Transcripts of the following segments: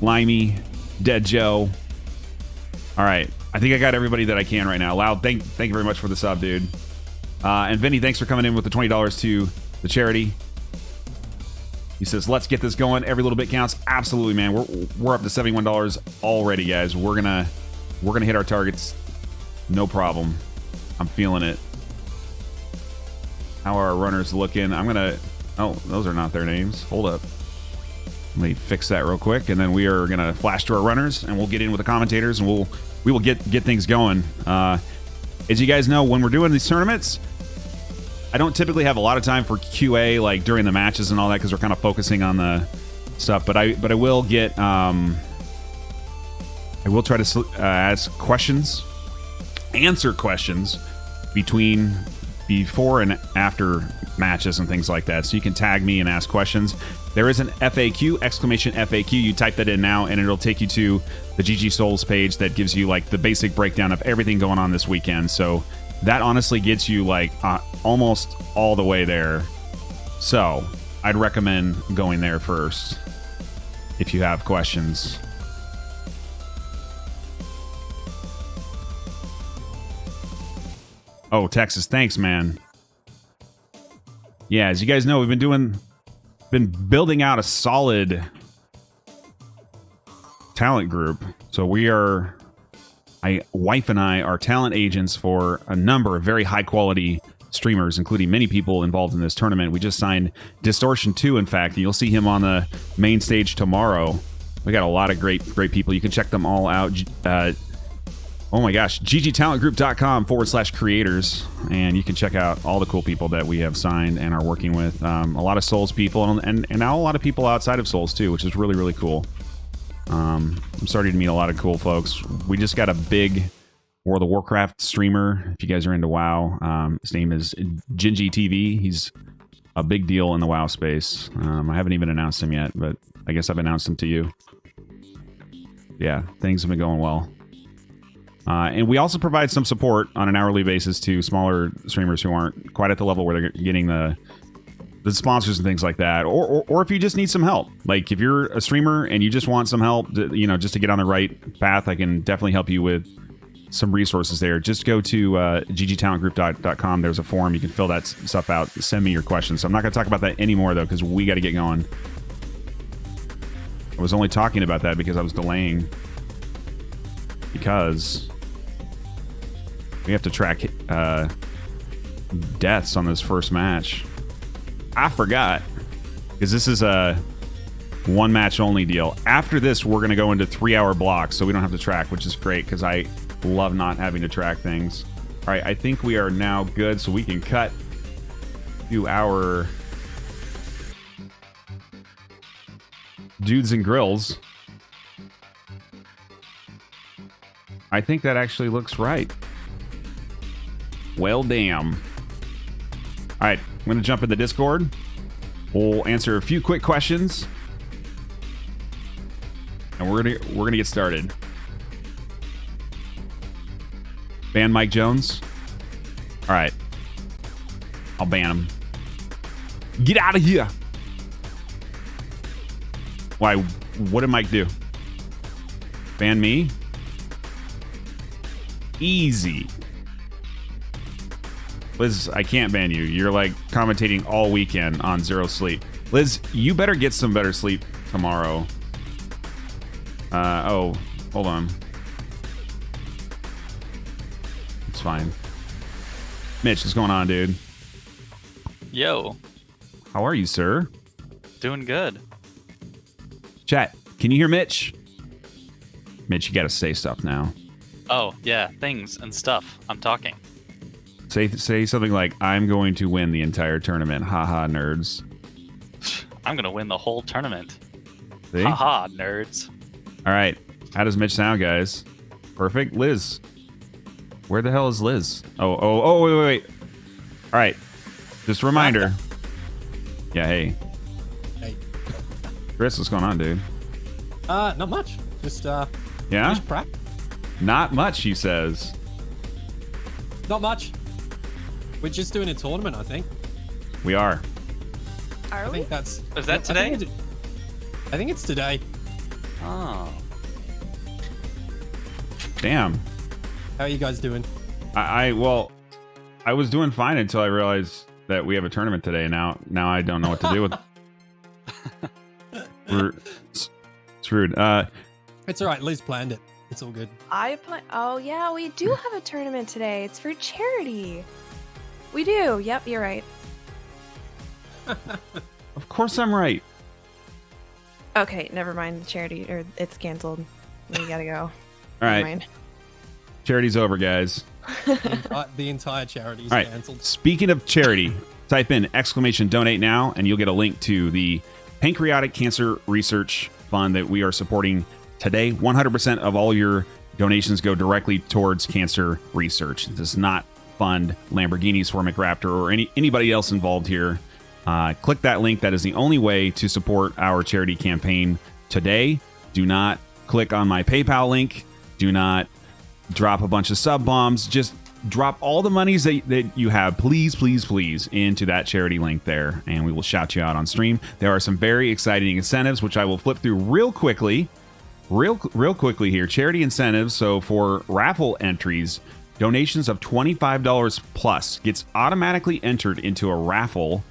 Limey, Dead Joe. All right. I think I got everybody that I can right now. Loud, thank you very much for the sub, dude. And Vinny, thanks for coming in with the $20 to the charity. He says, let's get this going. Every little bit counts. Absolutely, man. We're up to $71 already, guys. We're gonna hit our targets. No problem. I'm feeling it. How are our runners looking? I'm gonna... Oh, those are not their names. Hold up. Let me fix that real quick, and then we are gonna flash to our runners, and we'll get in with the commentators, and we will get things going. As you guys know, when we're doing these tournaments, I don't typically have a lot of time for QA like during the matches and all that because we're kind of focusing on the stuff. But I will get I will try to ask questions, answer questions before and after matches and things like that. So you can tag me and ask questions. There is an FAQ, exclamation FAQ. You type that in now, and it'll take you to the GG Souls page that gives you like the basic breakdown of everything going on this weekend. So that honestly gets you like almost all the way there. So I'd recommend going there first if you have questions. Oh, Texas, thanks, man. Yeah, as you guys know, we've been building out a solid talent group. So my wife and I are talent agents for a number of very high quality streamers, including many people involved in this tournament. We just signed Distortion 2, in fact, and you'll see him on the main stage tomorrow. We got a lot of great people. You can check them all out. Oh my gosh, ggtalentgroup.com/creators, and you can check out all the cool people that we have signed and are working with. A lot of Souls people, and now a lot of people outside of Souls too, which is really, really cool. I'm starting to meet a lot of cool folks. We just got a big World of Warcraft streamer, if you guys are into WoW. His name is Gingy TV. He's a big deal in the WoW space. I haven't even announced him yet, but I guess I've announced him to you. Yeah, things have been going well. And we also provide some support on an hourly basis to smaller streamers who aren't quite at the level where they're getting the sponsors and things like that. Or if you just need some help. Like if you're a streamer and you just want some help, just to get on the right path, I can definitely help you with some resources there. Just go to ggtalentgroup.com. There's a form. You can fill that stuff out. Send me your questions. So I'm not going to talk about that anymore, though, because we got to get going. I was only talking about that because I was delaying. Because we have to track deaths on this first match. I forgot, because this is a one match only deal. After this, we're going to go into 3-hour blocks, so we don't have to track, which is great, because I love not having to track things. All right, I think we are now good, so we can cut to our dudes and grills. I think that actually looks right. Well, damn. All right, I'm going to jump in the Discord. We'll answer a few quick questions, and we're gonna get started. Ban Mike Jones. All right, I'll ban him. Get out of here. Why? What did Mike do? Ban me? Easy. Liz, I can't ban you. You're like commentating all weekend on zero sleep. Liz, you better get some better sleep tomorrow. Oh, hold on. It's fine. Mitch, what's going on, dude? Yo. How are you, sir? Doing good. Chat, can you hear Mitch? Mitch, you gotta say stuff now. Oh, yeah, things and stuff. I'm talking. Say something like, I'm going to win the entire tournament. Haha, nerds. I'm going to win the whole tournament. See? Haha, nerds. All right. How does Mitch sound, guys? Perfect. Liz. Where the hell is Liz? Oh, wait. All right. Just a reminder. Yeah, hey. Hey. Chris, what's going on, dude? Not much. Just, yeah? just prep. Not much, he says. Not much. We're just doing a tournament, I think. We are. I think that's... Is that today? I think it's today. Oh. Damn. How are you guys doing? Well, I was doing fine until I realized that we have a tournament today. Now I don't know what to do with it's rude. It's all right. Liz planned it. It's all good. Oh, yeah, we do have a tournament today. It's for charity. We do. Yep, you're right. Of course I'm right. Okay, never mind. The charity, or it's canceled. We gotta go. All Never right. mind. Charity's over, guys. The entire charity is All right. cancelled. Speaking of charity, type in !donate now and you'll get a link to the Pancreatic Cancer Research Fund that we are supporting today. 100% of all your donations go directly towards cancer research. This does not fund Lamborghinis for McRaptor or anybody else involved here. Click that link. That is the only way to support our charity campaign today. Do not click on my PayPal link. Do not drop a bunch of sub bombs. Just drop all the monies that you have, please, please, please, into that charity link there, and we will shout you out on stream. There are some very exciting incentives, which I will flip through real quickly here. Charity incentives. So for raffle entries, donations of $25 plus gets automatically entered into a raffle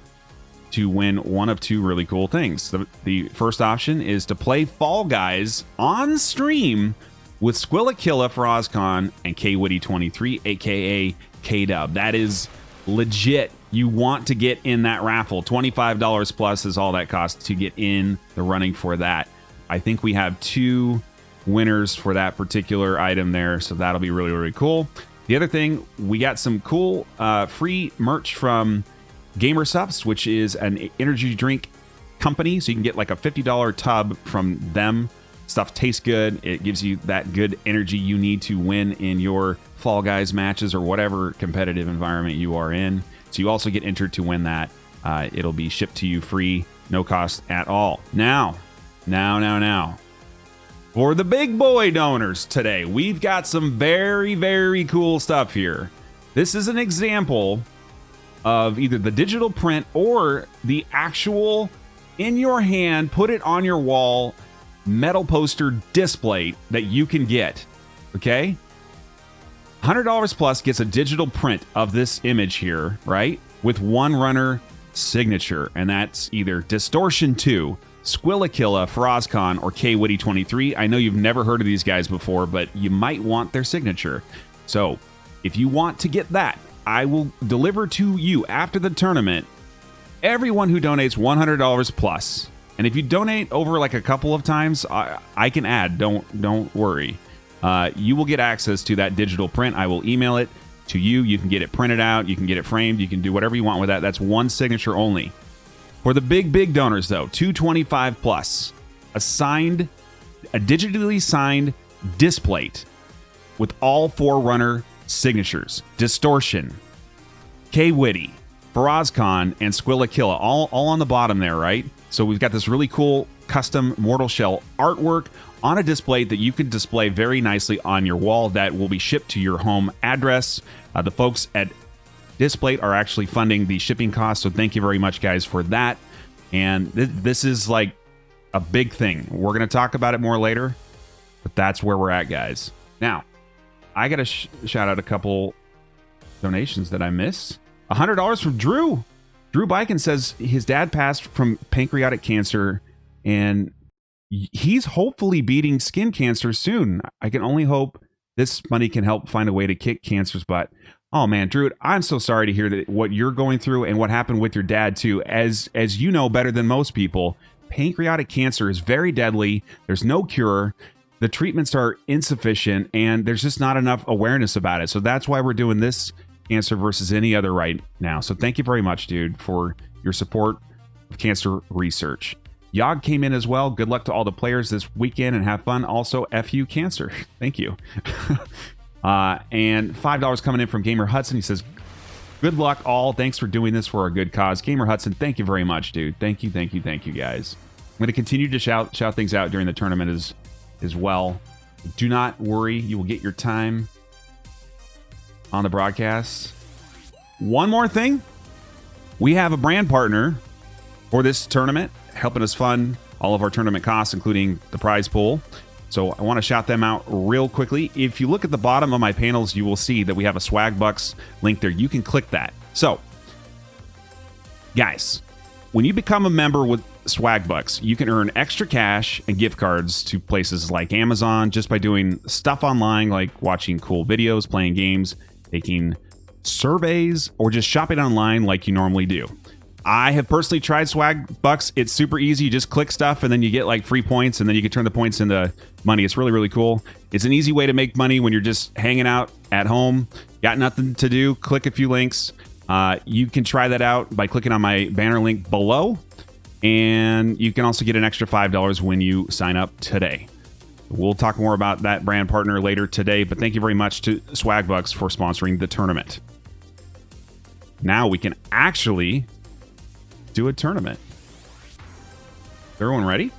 to win one of two really cool things. The first option is to play Fall Guys on stream with Squillakilla, FaraazKhan, and KWitty23, aka K-Dub. That is legit. You want to get in that raffle. $25 plus is all that costs to get in the running for that. I think we have 2 winners for that particular item there, so that'll be really, really cool. The other thing, we got some cool free merch from GamerSupps, which is an energy drink company, so you can get like a $50 tub from them. Stuff tastes good. It gives you that good energy you need to win in your Fall Guys matches or whatever competitive environment you are in. So you also get entered to win that. It'll be shipped to you free, no cost at all. Now. For the big boy donors today, we've got some very, very cool stuff here. This is an example of either the digital print or the actual in your hand, put it on your wall, metal poster display that you can get. Okay? $100 plus gets a digital print of this image here, right? With one runner signature, and that's either Distortion 2, Squillakilla, FaraazKhan, or KWitty23. I know you've never heard of these guys before, but you might want their signature. So, if you want to get that, I will deliver to you after the tournament everyone who donates $100 plus. And if you donate over like a couple of times, I can add. Don't worry. You will get access to that digital print. I will email it to you. You can get it printed out. You can get it framed. You can do whatever you want with that. That's one signature only. For the big donors, though, $225 plus, a digitally signed display with all 4 runner signatures: Distortion, KWitty, FaraazKhan, and Squillakilla, all on the bottom there, right? So we've got this really cool custom Mortal Shell artwork on a display that you can display very nicely on your wall that will be shipped to your home address. The folks at Displate are actually funding the shipping costs, so thank you very much, guys, for that. And this is like a big thing. We're going to talk about it more later, but that's where we're at, guys. Now, I got to shout out a couple donations that I missed. $100 from Drew. Drew Biken says his dad passed from pancreatic cancer, and he's hopefully beating skin cancer soon. I can only hope this money can help find a way to kick cancer's butt. Oh man, Drew, I'm so sorry to hear that what you're going through and what happened with your dad too. As you know better than most people, pancreatic cancer is very deadly. There's no cure. The treatments are insufficient, and there's just not enough awareness about it. So that's why we're doing this cancer versus any other right now. So thank you very much, dude, for your support of cancer research. Yog came in as well. Good luck to all the players this weekend and have fun. Also, F you, cancer. Thank you. And $5 coming in from Gamer Hudson. He says, good luck all. Thanks for doing this for a good cause. Gamer Hudson, thank you very much, dude. Thank you, guys. I'm going to continue to shout things out during the tournament as well. Do not worry. You will get your time on the broadcast. One more thing. We have a brand partner for this tournament, helping us fund all of our tournament costs, including the prize pool. So I want to shout them out real quickly. If you look at the bottom of my panels, you will see that we have a Swag Bucks link there. You can click that. So, guys, when you become a member with Swag Bucks, you can earn extra cash and gift cards to places like Amazon just by doing stuff online, like watching cool videos, playing games, taking surveys, or just shopping online like you normally do. I have personally tried Swag Bucks. It's super easy. You just click stuff and then you get like free points, and then you can turn the points into money. It's really, really cool. It's an easy way to make money when you're just hanging out at home, got nothing to do. Click a few links. You can try that out by clicking on my banner link below, and you can also get an extra $5 when you sign up today. We'll talk more about that brand partner later today, but thank you very much to Swag Bucks for sponsoring the tournament. Now we can actually do a tournament. Everyone ready?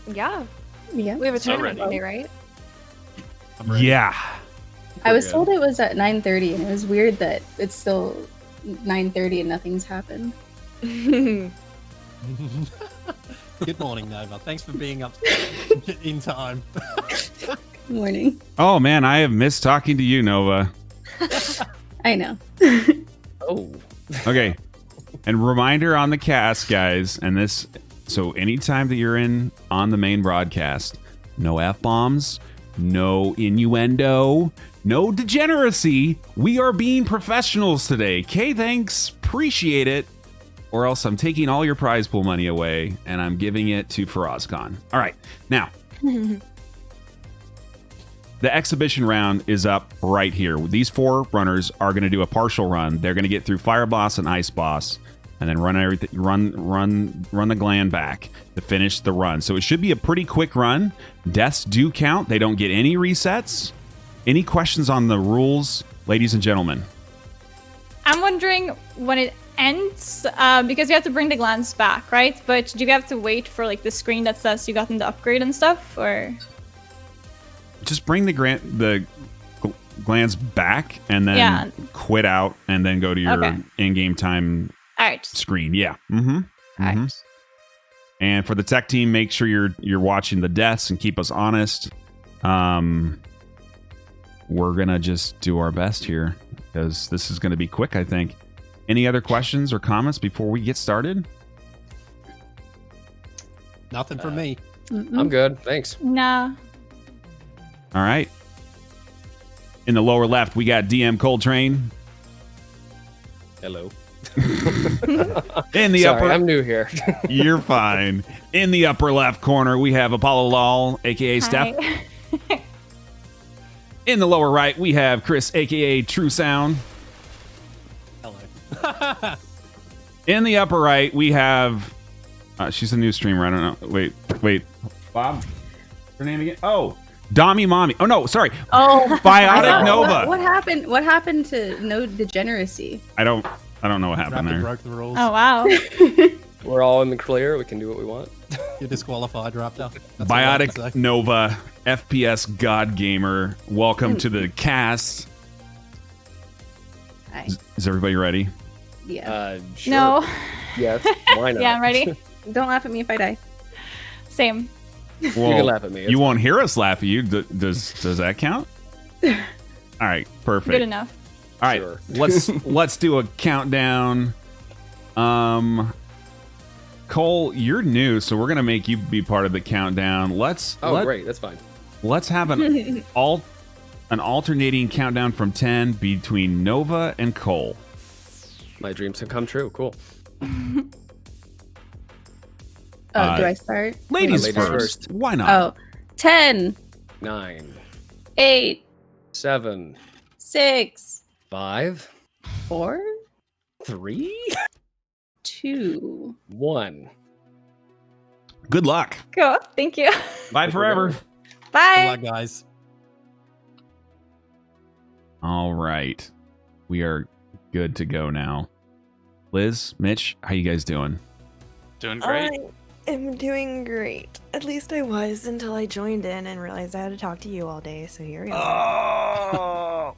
Yeah. Yeah. We have a So tournament ready. today, right? I'm ready. Yeah. I was told it was at 9:30, and it was weird that it's still 9:30 and nothing's happened. Good morning, Nova. Thanks for being up in time. Morning. Oh man, I have missed talking to you, Nova. I know. Oh. Okay. And reminder on the cast, guys, and this, so anytime that you're in on the main broadcast, no F-bombs, no innuendo, no degeneracy. We are being professionals today. Okay, thanks. Appreciate it. Or else I'm taking all your prize pool money away and I'm giving it to FaraazKhan. All right. Now, the exhibition round is up right here. These 4 runners are going to do a partial run. They're going to get through Fire Boss and Ice Boss, and then run everything, run the gland back to finish the run. So it should be a pretty quick run. Deaths do count. They don't get any resets. Any questions on the rules, ladies and gentlemen? I'm wondering when it ends, because you have to bring the glands back, right? But do you have to wait for like the screen that says you gotten the upgrade and stuff, or? Just bring the glands back and then quit out and then go to your in-game time All right. screen. Yeah. Mm-hmm. All right. And for the tech team, make sure you're watching the deaths and keep us honest. We're gonna just do our best here because this is gonna be quick, I think. Any other questions or comments before we get started? Nothing from me. I'm good. Thanks. Nah. All right. In the lower left, we got DM Coltrane. Hello. In the Sorry, upper, I'm new here. you're fine. In the upper left corner, we have Apollo Lal, aka Steph. Hi. In the lower right, we have Chris, aka True Sound. Hello. In the upper right, we have. She's a new streamer. I don't know. Wait. Bob? Her name again? Oh, Dommy Mommy. Oh, no. Sorry. Oh. BioticNova. What happened? What happened to no degeneracy? I don't know what happened Raptor there. broke the rules. Oh wow. We're all in the clear. We can do what we want. You're disqualified, Raptor. That's all I can say. BioticNova, FPS God Gamer. Welcome to the cast. Hi. Is everybody ready? Yeah. Sure. No. Yes. Why not? Yeah, I'm ready. Don't laugh at me if I die. Same. Well, You can laugh at me. It's you won't hear us laugh at you. Does that count? All right, perfect. Good enough. All right, Sure. let's do a countdown. Cole, you're new, so we're gonna make you be part of the countdown. great. That's fine. Let's have an alternating countdown from 10 between Nova and Cole. My dreams have come true. Cool. Do I start? Ladies, ladies first. first. Why not? Oh, 10, 9, 8, 7, 6, 5, 4, 3, 2. 1. Good luck. Cool. Thank you. Bye forever. Good Bye. luck, guys. All right, we are good to go now. Liz, Mitch, how you guys doing? Doing great. I am doing great. At least I was until I joined in and realized I had to talk to you all day. So here we are.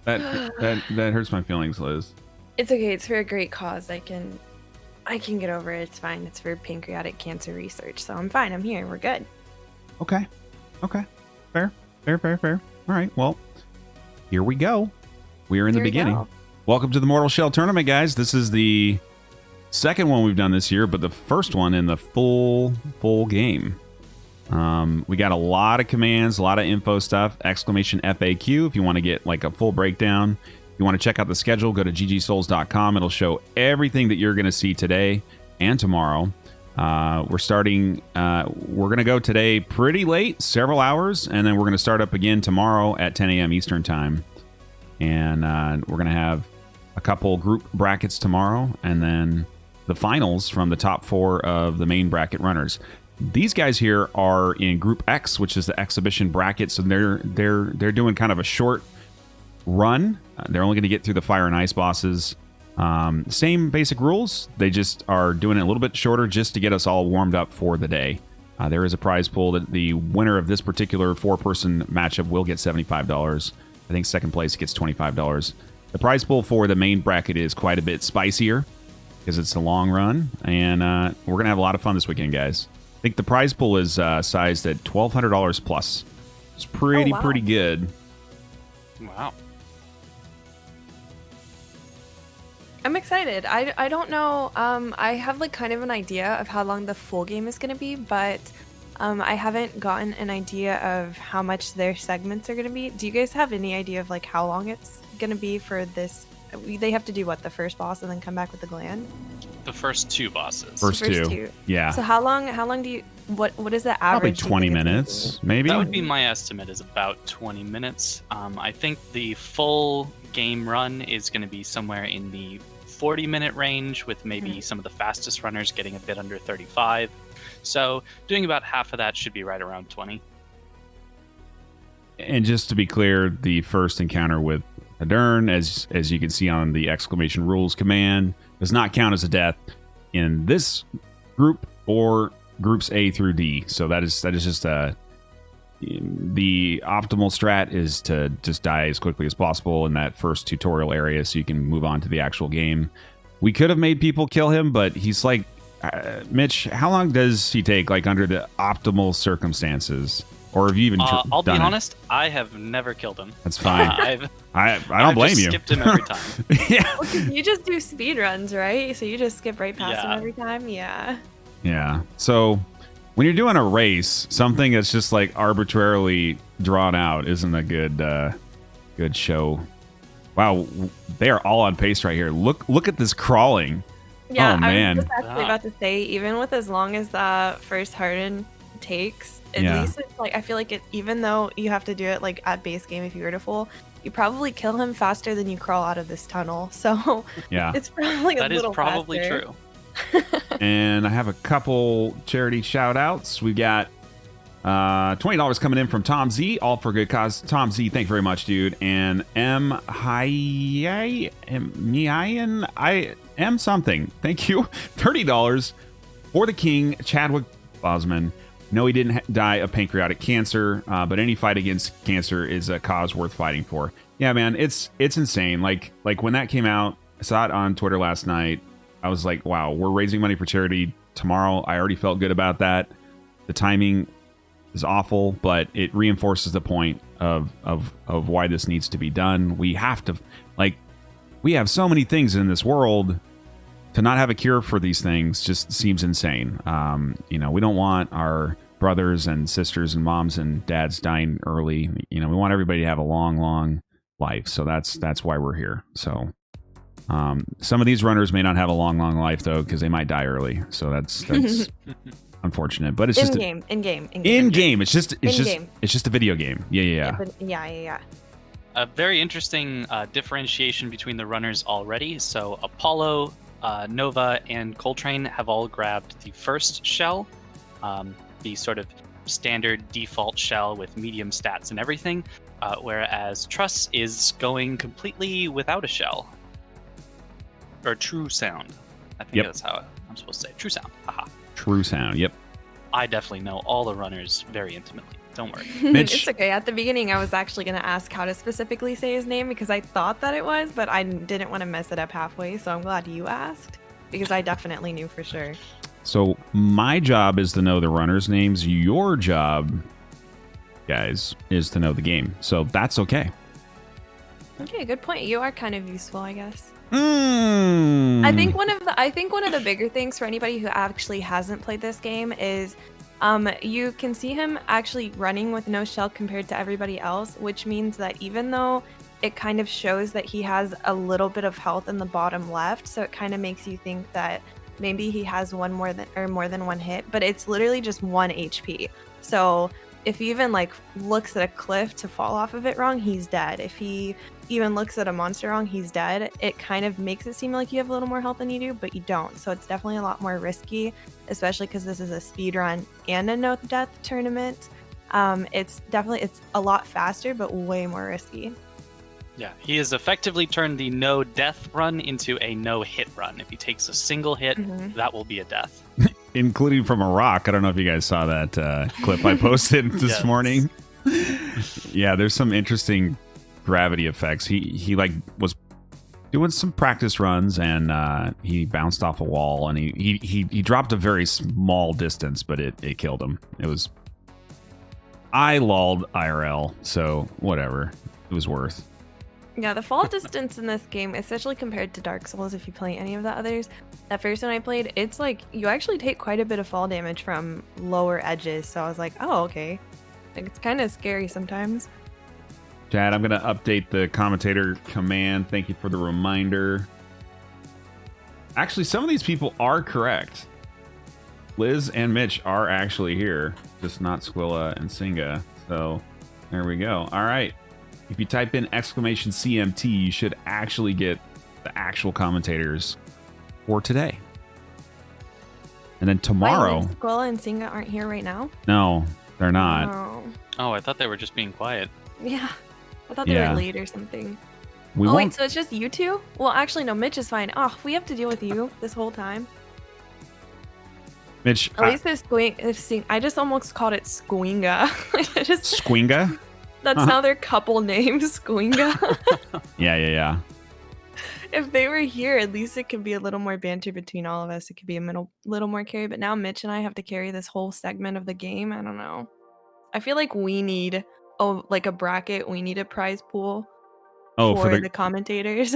That hurts my feelings, Liz. It's okay. It's for a great cause. I can I can get over it. It's fine. It's for pancreatic cancer research, so I'm fine. I'm here. We're good. Okay. Okay. Fair. All right. Well, here we go. We are in the beginning. Go. Welcome to the Mortal Shell Tournament, guys. This is the second one we've done this year, but the first one in the full game. We got a lot of commands, a lot of info stuff. Exclamation FAQ if you want to get like a full breakdown. If you want to check out the schedule, go to ggsouls.com. It'll show everything that you're going to see today and tomorrow. We're starting, we're going to go today pretty late, several hours, and then we're going to start up again tomorrow at 10 a.m. Eastern Time. And we're going to have a couple group brackets tomorrow, and then the finals from the top 4 of the main bracket runners. These guys here are in Group X, which is the exhibition bracket, so they're doing kind of a short run. They're only going to get through the fire and ice bosses. Same basic rules. They just are doing it a little bit shorter just to get us all warmed up for the day. There is a prize pool that the winner of this particular 4-person matchup will get $75. I think second place gets $25. The prize pool for the main bracket is quite a bit spicier because it's a long run, and we're going to have a lot of fun this weekend, guys. I think the prize pool is sized at $1,200 plus. It's pretty good. Wow. I'm excited. I don't know. I have like kind of an idea of how long the full game is going to be, but I haven't gotten an idea of how much their segments are going to be. Do you guys have any idea of like how long it's going to be for this? They have to do what, the first boss and then come back with the gland? The first 2 bosses. First two. Yeah. So how long do you, what is the Probably average? 20 minutes, maybe? That would be my estimate, is about 20 minutes. I think the full game run is going to be somewhere in the 40-minute range, with maybe some of the fastest runners getting a bit under 35. So doing about half of that should be right around 20. And just to be clear, the first encounter with Adern, as you can see on the exclamation rules command, does not count as a death in this group or groups A through D. So that is just the optimal strat is to just die as quickly as possible in that first tutorial area so you can move on to the actual game. We could have made people kill him, but he's like, Mitch, how long does he take, like under the optimal circumstances? Or have you even I'll be done honest, I have never killed him. That's fine. I don't blame just you. Skipped him every time. Yeah. Well, 'cause you just do speedruns, right? So you just skip right past them every time? Yeah. Yeah. So when you're doing a race, something that's just like arbitrarily drawn out isn't a good show. Wow, they are all on pace right here. Look at this crawling. Yeah, Oh, man. I was just actually about to say, even with as long as the first harden takes, at Yeah. least it's like, I feel like it, even though you have to do it like at base game if you were to full, you probably kill him faster than you crawl out of this tunnel. So Yeah. it's probably That a is little probably faster. true. And I have a couple charity shout outs. We got $20 coming in from Tom Z, all for good cause. Tom Z, thank you very much, dude. And M something, thank you. $30 for the king, Chadwick Bosman. No, he didn't die of pancreatic cancer, but any fight against cancer is a cause worth fighting for. Yeah, man, it's insane. Like when that came out, I saw it on Twitter last night. I was like, wow, we're raising money for charity tomorrow. I already felt good about that. The timing is awful, but it reinforces the point of why this needs to be done. We have to, we have so many things in this world. To not have a cure for these things just seems insane. We don't want our brothers and sisters and moms and dads dying early. We want everybody to have a long life. So that's why we're here. So some of these runners may not have a long life though, because they might die early. So that's unfortunate. But it's just in game. It's just a video game. Yeah. A very interesting differentiation between the runners already. So Apollo, Nova, and Coltrane have all grabbed the first shell, the sort of standard default shell with medium stats and everything, whereas Truss is going completely without a shell. Or True Sound. I think that's how I'm supposed to say. True Sound. Haha. True Sound. Yep. I definitely know all the runners very intimately. Don't worry. Mitch. It's okay. At the beginning, I was actually going to ask how to specifically say his name because I thought that it was, but I didn't want to mess it up halfway, so I'm glad you asked. because I definitely knew for sure. So my job is to know the runners' names. Your job, guys, is to know the game. So that's okay. Okay, good point. You are kind of useful, I guess. Mm. I think one of the bigger things for anybody who actually hasn't played this game is you can see him actually running with no shell compared to everybody else, which means that even though it kind of shows that he has a little bit of health in the bottom left, so it kind of makes you think that maybe he has more than one hit, but it's literally just 1 HP. So if he even like looks at a cliff to fall off of it wrong, he's dead. If he even looks at a monster wrong, he's dead. It kind of makes it seem like you have a little more health than you do, but you don't. So it's definitely a lot more risky, especially because this is a speed run and a no death tournament. It's a lot faster, but way more risky. Yeah, he has effectively turned the no death run into a no hit run. If he takes a single hit, that will be a death. Including from a rock. I don't know if you guys saw that clip I posted this morning. Yeah, there's some interesting gravity effects. He like was doing some practice runs and he bounced off a wall and he dropped a very small distance, but it killed him. I lulled IRL, so whatever. It was worth. Yeah, the fall distance in this game, especially compared to Dark Souls, if you play any of the others, that first one I played, it's like you actually take quite a bit of fall damage from lower edges. So I was like, oh, okay. Like, it's kind of scary sometimes. Chad, I'm going to update the commentator command. Thank you for the reminder. Actually, some of these people are correct. Liz and Mitch are actually here, just not Squilla and Singa. So there we go. All right. If you type in !CMT, you should actually get the actual commentators for today. And then tomorrow... Wait, Squilla and Singa aren't here right now? No, they're not. Oh, I thought they were just being quiet. Yeah. I thought they were late or something. Wait, so it's just you two? Well, actually, no, Mitch is fine. Oh, we have to deal with you this whole time. Mitch... At least there's I just almost called it Squinga. Squinga? That's now their couple name, Squinga. Yeah. If they were here, at least it could be a little more banter between all of us. It could be a little more carry. But now Mitch and I have to carry this whole segment of the game. I don't know. I feel like we need a bracket. We need a prize pool for the commentators.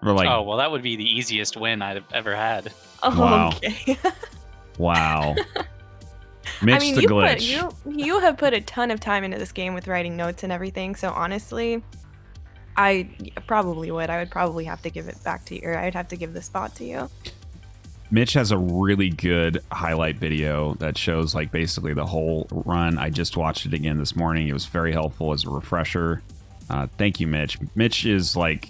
Oh, well, that would be the easiest win I've ever had. Oh, wow. Okay. Wow. Mitch the glitch. You have put a ton of time into this game with writing notes and everything, so honestly, I probably would. I would probably have to give it back to you, or I'd have to give the spot to you. Mitch has a really good highlight video that shows like basically the whole run. I just watched it again this morning. It was very helpful as a refresher. Thank you, Mitch. Mitch is like...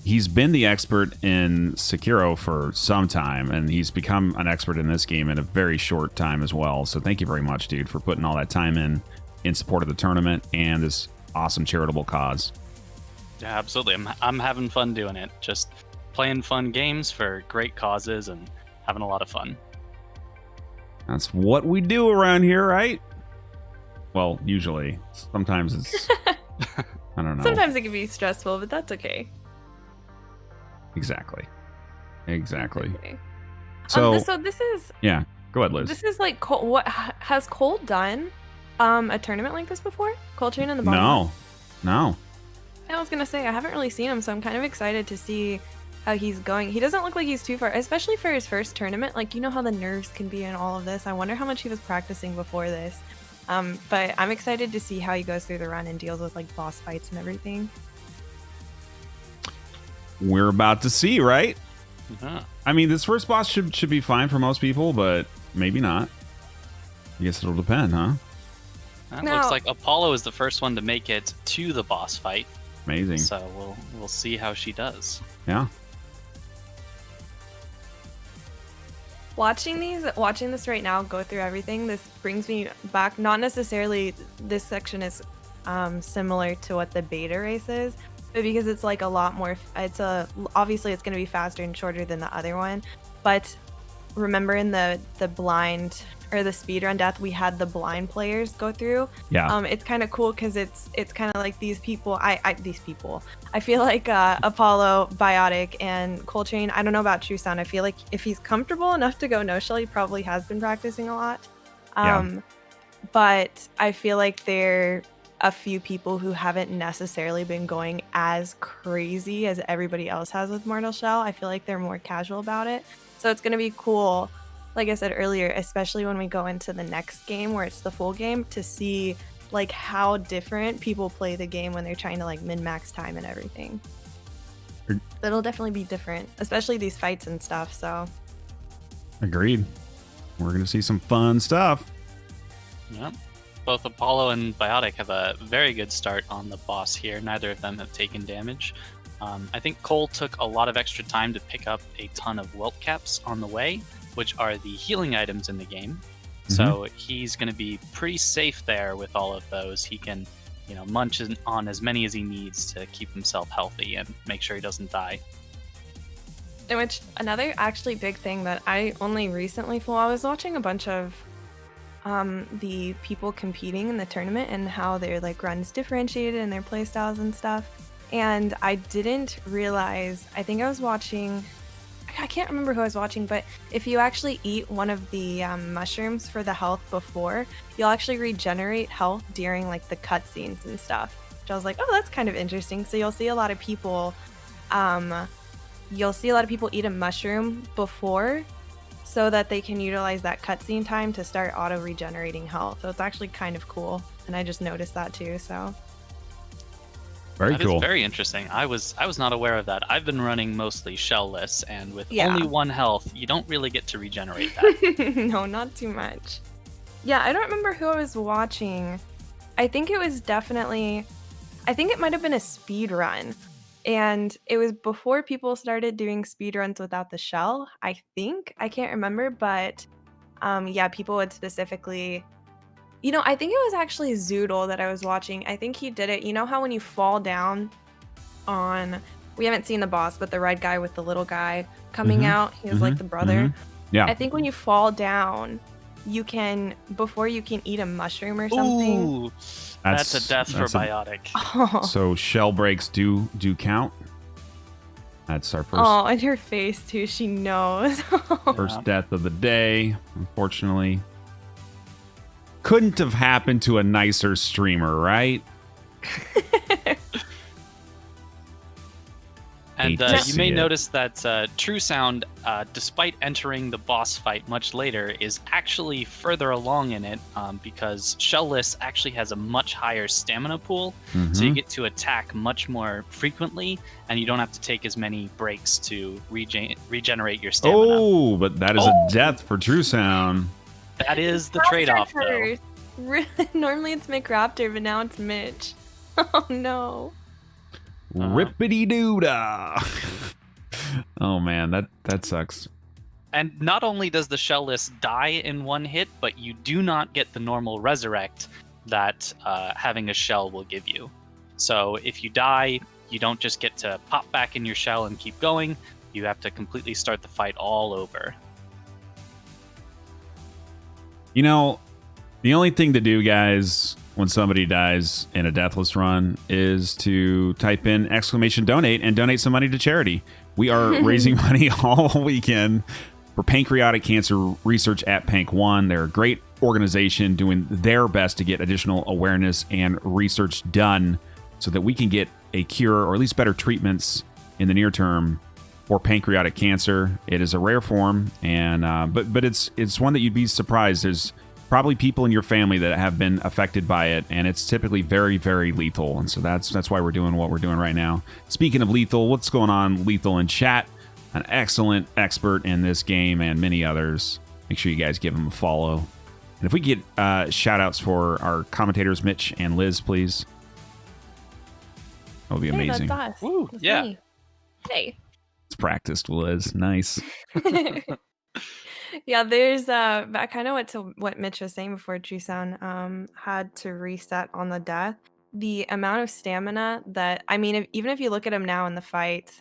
He's been the expert in Sekiro for some time, and he's become an expert in this game in a very short time as well. So thank you very much, dude, for putting all that time in support of the tournament and this awesome charitable cause. Yeah, absolutely. I'm having fun doing it. Just playing fun games for great causes and having a lot of fun. That's what we do around here, right? Well, usually. Sometimes it's... I don't know. Sometimes it can be stressful, but that's okay. Exactly. Okay. So this is... Yeah, go ahead, Liz. This is like... What has Cole done a tournament like this before? Coltrane in the bottom? No. I was going to say, I haven't really seen him, so I'm kind of excited to see how he's going. He doesn't look like he's too far, especially for his first tournament. Like, you know how the nerves can be in all of this. I wonder how much he was practicing before this. But I'm excited to see how he goes through the run and deals with like boss fights and everything. We're about to see, right? Uh-huh. I mean, this first boss should be fine for most people, but maybe not. I guess it'll depend, huh? That looks like Apollo is the first one to make it to the boss fight. Amazing. So we'll see how she does. Yeah. Watching this right now go through everything, this brings me back. Not necessarily this section is similar to what the beta race is, but because it's like a lot more, obviously it's going to be faster and shorter than the other one. But remember in the blind or the speedrun death we had the blind players go through. Yeah. It's kind of cool because it's kind of like these people. I feel like Apollo, Biotic, and Coltrane. I don't know about True Sound. I feel like if he's comfortable enough to go no shell, he probably has been practicing a lot. But I feel like they're a few people who haven't necessarily been going as crazy as everybody else has with Mortal Shell. I feel like they're more casual about it. So it's going to be cool, like I said earlier, especially when we go into the next game where it's the full game, to see like how different people play the game when they're trying to like min-max time and everything. It'll definitely be different, especially these fights and stuff. So Agreed. We're going to see some fun stuff. Yeah. Both Apollo and Biotic have a very good start on the boss here. Neither of them have taken damage. I think Cole took a lot of extra time to pick up a ton of whelp caps on the way, which are the healing items in the game. So he's going to be pretty safe there with all of those. He can, munch on as many as he needs to keep himself healthy and make sure he doesn't die. In which another actually big thing that I only recently I was watching a bunch of the people competing in the tournament and how their like runs differentiated and their play styles and stuff. And I didn't realize, I think I was watching, I can't remember who I was watching, but if you actually eat one of the mushrooms for the health before, you'll actually regenerate health during like the cutscenes and stuff. Which I was like, oh, that's kind of interesting. So you'll see a lot of people, eat a mushroom before, so that they can utilize that cutscene time to start auto regenerating health. So it's actually kind of cool, and I just noticed that too. So very cool. That is very interesting. I was not aware of that. I've been running mostly shellless, and with only 1 health, you don't really get to regenerate that. No, not too much. Yeah, I don't remember who I was watching. I think it might have been a speed run. And it was before people started doing speedruns without the shell, I think. I can't remember, but people would specifically... I think it was actually Zoodle that I was watching. I think he did it. You know how when you fall down on... We haven't seen the boss, but the red guy with the little guy coming out, he was like the brother. Yeah. I think when you fall down, before you can eat a mushroom or something... Ooh. That's a death for Biotic. So shell breaks do count. That's our first. Oh, and her face too. She knows. First death of the day. Unfortunately, couldn't have happened to a nicer streamer, right? And you may notice that True Sound, despite entering the boss fight much later, is actually further along in it because Shellless actually has a much higher stamina pool, so you get to attack much more frequently, and you don't have to take as many breaks to regenerate your stamina. Oh, but that is a death for True Sound. That is the trade-off, though. Normally it's McRaptor, but now it's Mitch. Oh, no. Rippity doodah. Oh man, that sucks. And not only does the Shellless die in 1 hit, but you do not get the normal resurrect that having a shell will give you. So if you die, you don't just get to pop back in your shell and keep going. You have to completely start the fight all over. The only thing to do, guys, when somebody dies in a Deathless run is to type in !donate and donate some money to charity. We are raising money all weekend for pancreatic cancer research at PancOne. They're a great organization doing their best to get additional awareness and research done so that we can get a cure or at least better treatments in the near term for pancreatic cancer. It is a rare form, and but it's one that you'd be surprised. There's probably people in your family that have been affected by it, and it's typically very, very lethal. And so that's why we're doing what we're doing right now. Speaking of lethal, what's going on, Lethal in chat? An excellent expert in this game and many others. Make sure you guys give him a follow. And if we get shout outs for our commentators, Mitch and Liz, please. That would be amazing. That's us. Woo, That's yeah. me. Hey. It's practiced, Liz. Nice. Yeah, there's I kind of went to what Mitch was saying before. True Sound had to reset on the death. The amount of stamina that even if you look at him now in the fight,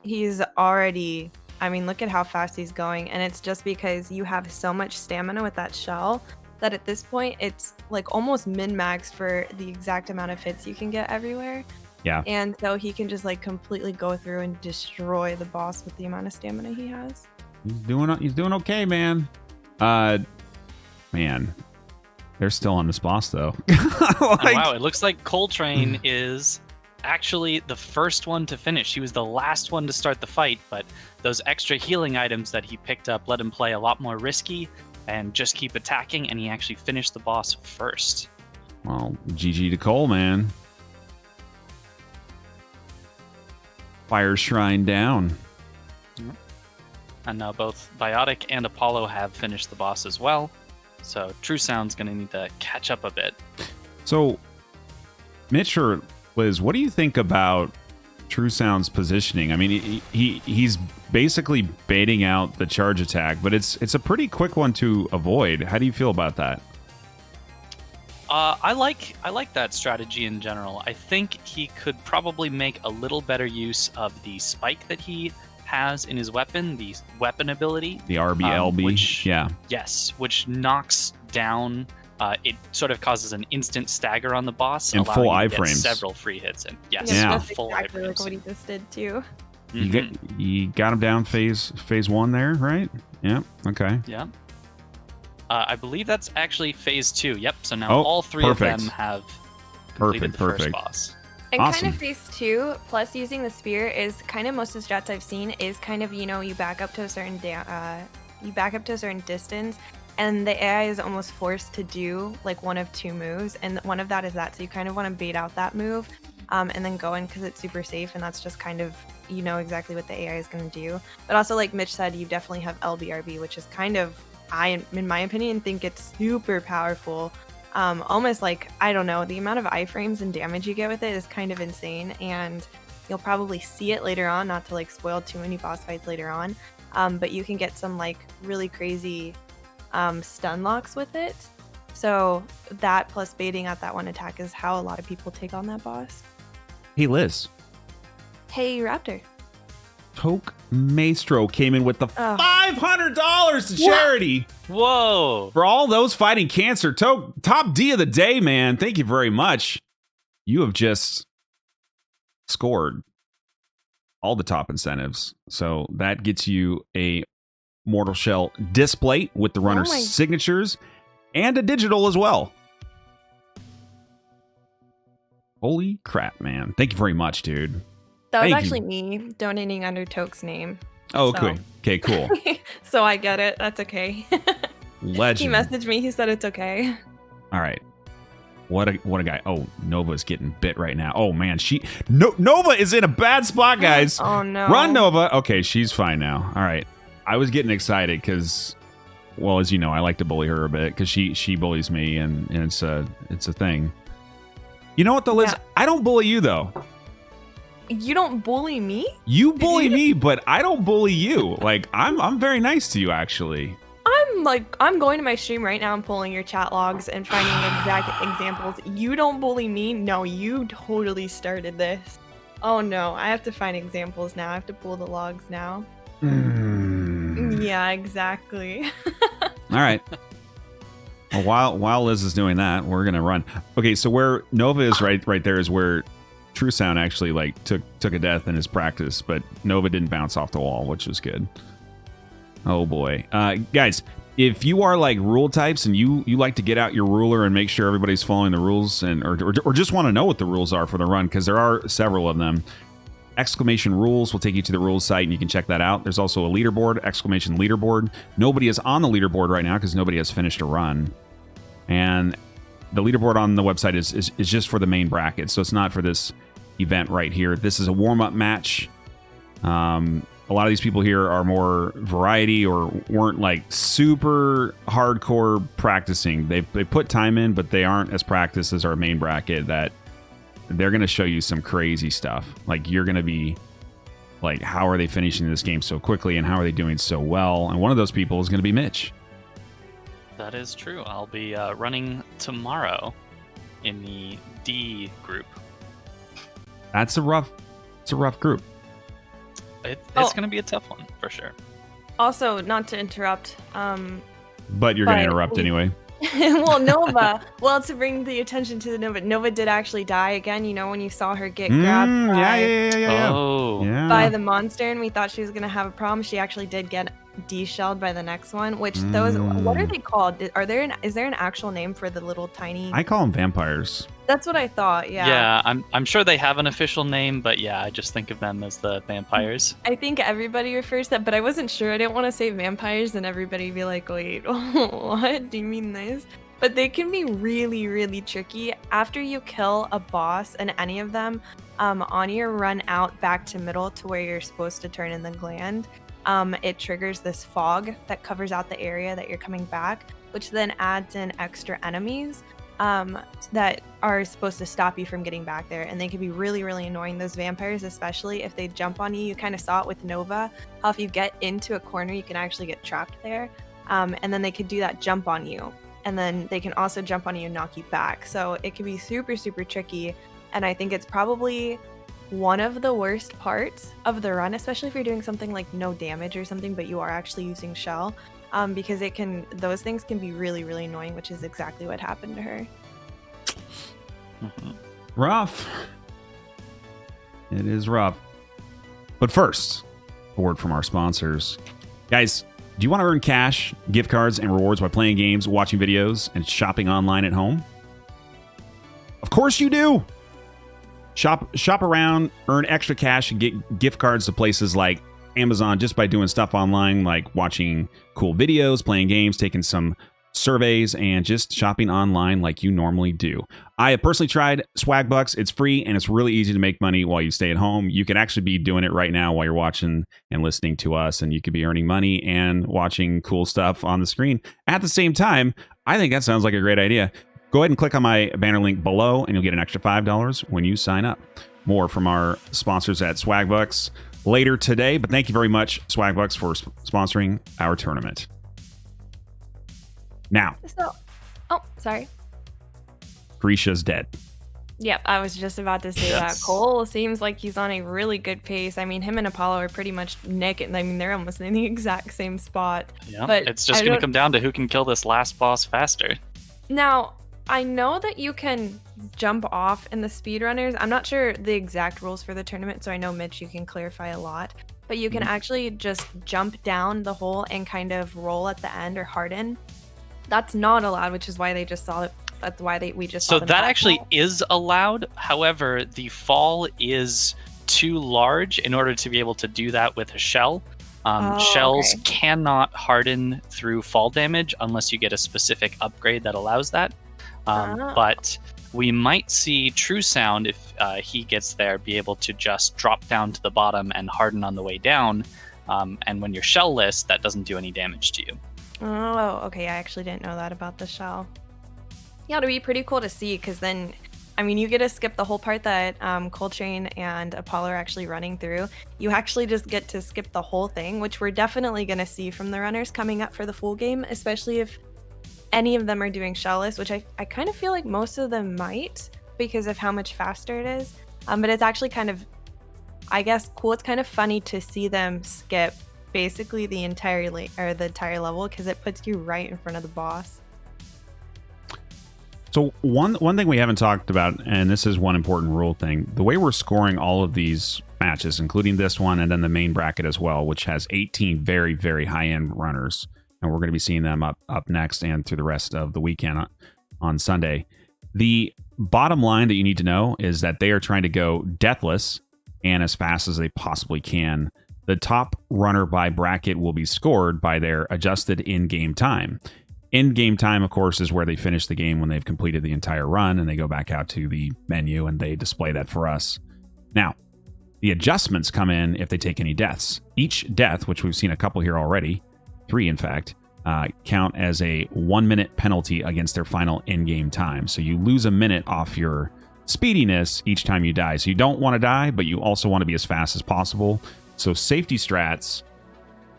he's already I mean, look at how fast he's going. And it's just because you have so much stamina with that shell that at this point, it's like almost min-maxed for the exact amount of hits you can get everywhere. Yeah. And so he can just like completely go through and destroy the boss with the amount of stamina he has. He's doing okay, man. Man, they're still on this boss though. Oh, wow, it looks like Coltrane is actually the first one to finish. He was the last one to start the fight, but those extra healing items that he picked up let him play a lot more risky and just keep attacking, and he actually finished the boss first. Well, GG to Cole, man. Fire Shrine down. And now both Biotic and Apollo have finished the boss as well. So True Sound's going to need to catch up a bit. So, Mitch or Liz, what do you think about True Sound's positioning? I mean, he's basically baiting out the charge attack, but it's a pretty quick one to avoid. How do you feel about that? I like that strategy in general. I think he could probably make a little better use of the spike that he has in his weapon, the weapon ability. The RBLB, which, yeah. Yes, which knocks down. It sort of causes an instant stagger on the boss, and full allowing you to get iframes. Several free hits, and yes, Yeah. That's full exactly iframes. like what he just did too. You got him down phase 1 there, right? Yeah. Okay. Yeah. I believe that's actually phase 2. Yep. So now Oh, all three perfect. of them have completed the first Perfect. boss. And Awesome. kind of phase 2 plus using the spear is kind of most of the strats I've seen is kind of, you know, you back up to a certain distance and the AI is almost forced to do like one of two moves, and one of that is that, so you kind of want to bait out that move and then go in because it's super safe, and that's just kind of, you know, exactly what the AI is going to do. But also, like Mitch said, you definitely have LBRB, which is kind of, in my opinion, think it's super powerful. Almost like, I don't know, the amount of iframes and damage you get with it is kind of insane, and you'll probably see it later on, not to like spoil too many boss fights later on, but you can get some like really crazy stun locks with it. So that plus baiting out that one attack is how a lot of people take on that boss. Hey, Liz. Hey, Raptor. Toke Maestro came in with the $500 to charity. Whoa! For all those fighting cancer. Toke, top D of the day, man. Thank you very much. You have just scored all the top incentives. So that gets you a Mortal Shell display with the runner's my- signatures and a digital as well. Holy crap, man. Thank you very much, dude. That was Thank actually you. me donating under Toke's name. Oh, So- okay. Okay, cool. So I get it. That's okay. He Legend. messaged me. He said it's okay. All right. What a guy. Oh, Nova's getting bit right now. Oh, man. Nova is in a bad spot, guys. Oh no. Run, Nova. Okay, she's fine now. All right. I was getting excited because, well, as you know, I like to bully her a bit because she bullies me, and it's a thing. You know what, though, Liz? Yeah. I don't bully you, though. You don't bully me? You bully me, but I don't bully you. Like, I'm very nice to you, actually. I'm going to my stream right now and pulling your chat logs and finding exact examples. You don't bully me? No, you totally started this. Oh no, I have to find examples now. I have to pull the logs now. Yeah, exactly. All right. Well, while Liz is doing that, we're gonna run. Okay, so where Nova is right there is where True Sound actually like took a death in his practice, but Nova didn't bounce off the wall, which was good. Oh boy, guys, if you are like rule types and you like to get out your ruler and make sure everybody's following the rules, and or just want to know what the rules are for the run, because there are several of them. Exclamation rules will take you to the rules site and you can check that out. There's also a leaderboard, exclamation leaderboard. Nobody is on the leaderboard right now because nobody has finished a run. And the leaderboard on the website is just for the main bracket. So it's not for this event right here. This is a warm-up match. A lot of these people here are more variety or weren't like super hardcore practicing. They put time in, but they aren't as practiced as our main bracket that they're going to show you some crazy stuff. Like, you're going to be like, how are they finishing this game so quickly and how are they doing so well? And one of those people is going to be Mitch. That is true. I'll be running tomorrow in the D group. It's a rough group. It's going to be a tough one for sure. Also, not to interrupt, But you're going to interrupt anyway. well, Nova. Well, to bring the attention to the Nova did actually die again. You know, when you saw her get grabbed by the monster, and we thought she was gonna have a problem. She actually did get deshelled by the next one. Which those, what are they called? Is there an actual name for the little tiny? I call them vampires. That's what I thought. Yeah. Yeah, I'm sure they have an official name, but yeah, I just think of them as the vampires. I think everybody refers to that, but I wasn't sure. I didn't want to say vampires and everybody be like, wait, what? Do you mean this? But they can be really, really tricky. After you kill a boss and any of them, on your run out back to middle to where you're supposed to turn in the gland, it triggers this fog that covers out the area that you're coming back, which then adds in extra enemies that are supposed to stop you from getting back there, and they can be really, really annoying. Those vampires, especially if they jump on you. You kind of saw it with Nova, how if you get into a corner, you can actually get trapped there, and then they could do that jump on you, and then they can also jump on you and knock you back. So it can be super, super tricky, and I think it's probably one of the worst parts of the run, especially if you're doing something like no damage or something, but you are actually using shell. Because those things can be really, really annoying, which is exactly what happened to her. Rough. It is rough. But first, a word from our sponsors. Guys, do you want to earn cash, gift cards, and rewards by playing games, watching videos, and shopping online at home? Of course you do! Shop around, earn extra cash, and get gift cards to places like Amazon just by doing stuff online, like watching cool videos, playing games, taking some surveys, and just shopping online like you normally do. I have personally tried Swagbucks. It's free and it's really easy to make money while you stay at home. You could actually be doing it right now while you're watching and listening to us, and you could be earning money and watching cool stuff on the screen at the same time. I think that sounds like a great idea. Go ahead and click on my banner link below and you'll get an extra $5 when you sign up. More from our sponsors at Swagbucks later today, but thank you very much, Swagbucks, for sponsoring our tournament. Now, Sorry. Grisha's dead. Yep, I was just about to say that. Cole seems like he's on a really good pace. I mean, him and Apollo are pretty much neck and I mean, they're almost in the exact same spot. Yeah, but it's just going to come down to who can kill this last boss faster. Now, I know that you can jump off in the speedrunners. I'm not sure the exact rules for the tournament, so I know, Mitch, you can clarify a lot. But you can actually just jump down the hole and kind of roll at the end or harden. That's not allowed, which is why they just saw it. That's why we just saw So that actually is allowed. However, the fall is too large in order to be able to do that with a shell. Shells cannot harden through fall damage unless you get a specific upgrade that allows that. But we might see True Sound, if he gets there, be able to just drop down to the bottom and harden on the way down. And when you're shell-less, that doesn't do any damage to you. Oh, okay. I actually didn't know that about the shell. Yeah, it'd be pretty cool to see, because then, I mean, you get to skip the whole part that Coltrane and Apollo are actually running through. You actually just get to skip the whole thing, which we're definitely going to see from the runners coming up for the full game, especially if any of them are doing shellless, which I kind of feel like most of them might because of how much faster it is. But it's actually kind of, I guess, cool. It's kind of funny to see them skip basically the entire level, because it puts you right in front of the boss. So one thing we haven't talked about, and this is one important rule thing, the way we're scoring all of these matches, including this one and then the main bracket as well, which has 18 very, very high-end runners, and we're going to be seeing them up next and through the rest of the weekend on Sunday. The bottom line that you need to know is that they are trying to go deathless and as fast as they possibly can. The top runner by bracket will be scored by their adjusted in-game time. In-game time, of course, is where they finish the game when they've completed the entire run, and they go back out to the menu and they display that for us. Now, the adjustments come in if they take any deaths. Each death, which we've seen a couple here already, 3 in fact, count as a 1-minute penalty against their final in-game time. So you lose a minute off your speediness each time you die. So you don't want to die, but you also want to be as fast as possible. So safety strats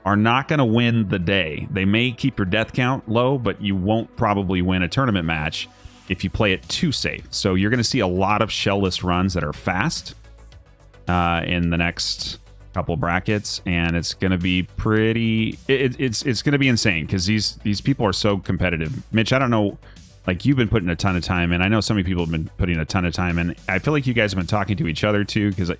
are not going to win the day. They may keep your death count low, but you won't probably win a tournament match if you play it too safe. So you're going to see a lot of shellless runs that are fast in the next couple brackets, and it's going to be pretty. It's going to be insane because these people are so competitive. Mitch, I don't know. Like, you've been putting a ton of time in. I know so many people have been putting a ton of time in. I feel like you guys have been talking to each other too, because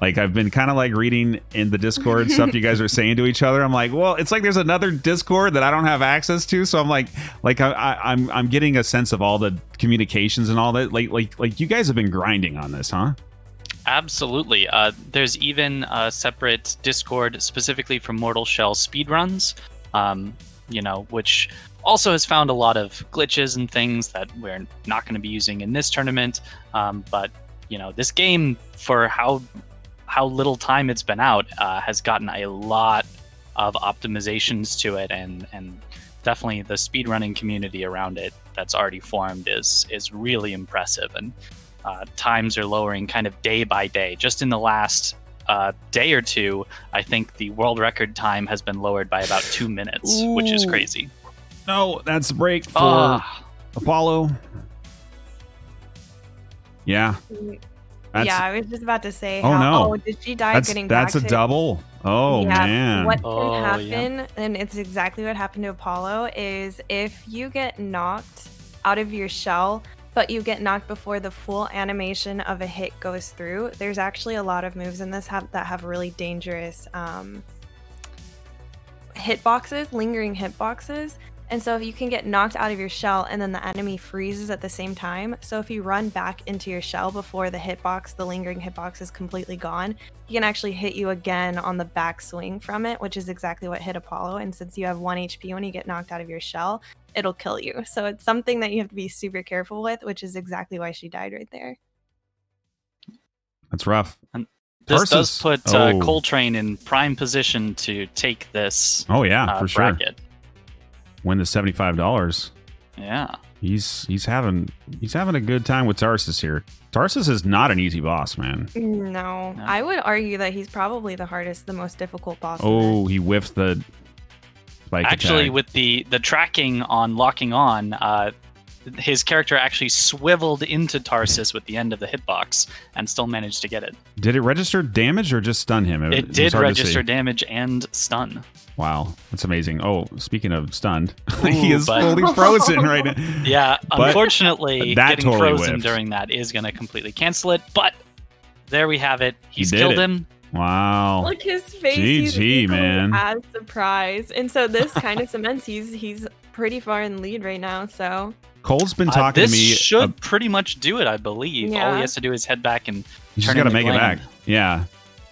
like I've been kind of like reading in the Discord stuff you guys are saying to each other. I'm like, well, it's like there's another Discord that I don't have access to, so I'm like I'm getting a sense of all the communications and all that. Like you guys have been grinding on this, huh? Absolutely. There's even a separate Discord specifically for Mortal Shell speedruns, which also has found a lot of glitches and things that we're not going to be using in this tournament. But this game, for how little time it's been out, has gotten a lot of optimizations to it, and definitely the speedrunning community around it that's already formed is really impressive. And times are lowering kind of day by day. Just in the last day or two, I think the world record time has been lowered by about 2 minutes, which is crazy. No, that's a break for Apollo. Yeah. I was just about to say. Did she die getting back? That's a double. Oh, man. What can happen, and it's exactly what happened to Apollo, is if you get knocked out of your shell, but you get knocked before the full animation of a hit goes through, there's actually a lot of moves in this that have really dangerous hitboxes, lingering hitboxes. And so if you can get knocked out of your shell and then the enemy freezes at the same time, so if you run back into your shell before the hitbox, the lingering hitbox is completely gone, he can actually hit you again on the backswing from it, which is exactly what hit Apollo. And since you have 1 HP when you get knocked out of your shell, it'll kill you. So it's something that you have to be super careful with, which is exactly why she died right there. That's rough. And this does put Coltrane in prime position to take this for bracket. Sure. Win the $75. Yeah. He's having a good time with Tarsus here. Tarsus is not an easy boss, man. No. I would argue that he's probably the hardest, the most difficult boss. He whiffed the spike Actually, attack. with the tracking on locking on, his character actually swiveled into Tarsus with the end of the hitbox and still managed to get it. Did it register damage or just stun him? It did register damage and stun. Wow, that's amazing. Oh, speaking of stunned, he is fully frozen right now. Yeah, unfortunately, that getting totally frozen whiffed. during that is going to completely cancel it. But there we have it. He's He did killed it. him. Wow. Look his face. GG, he's equally man. as surprised. And so this kind of cements he's pretty far in the lead right now. So Cole's been talking to me. This should pretty much do it, I believe. Yeah. All he has to do is head back and He's turn got to in the make it blame. back. Yeah.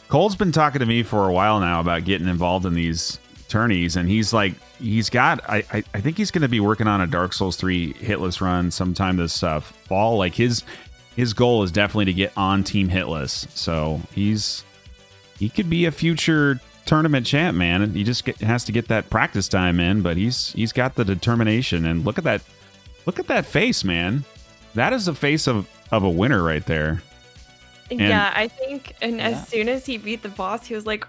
Cole's been talking to me for a while now about getting involved in these tourneys, and he's like, I think he's going to be working on a Dark Souls 3 hitless run sometime this fall. Like his goal is definitely to get on Team Hitless. So he could be a future tournament champ, man. He just has to get that practice time in, but he's got the determination. And look at that face, man. That is the face of a winner right there. yeah, I think, as soon as he beat the boss, he was like,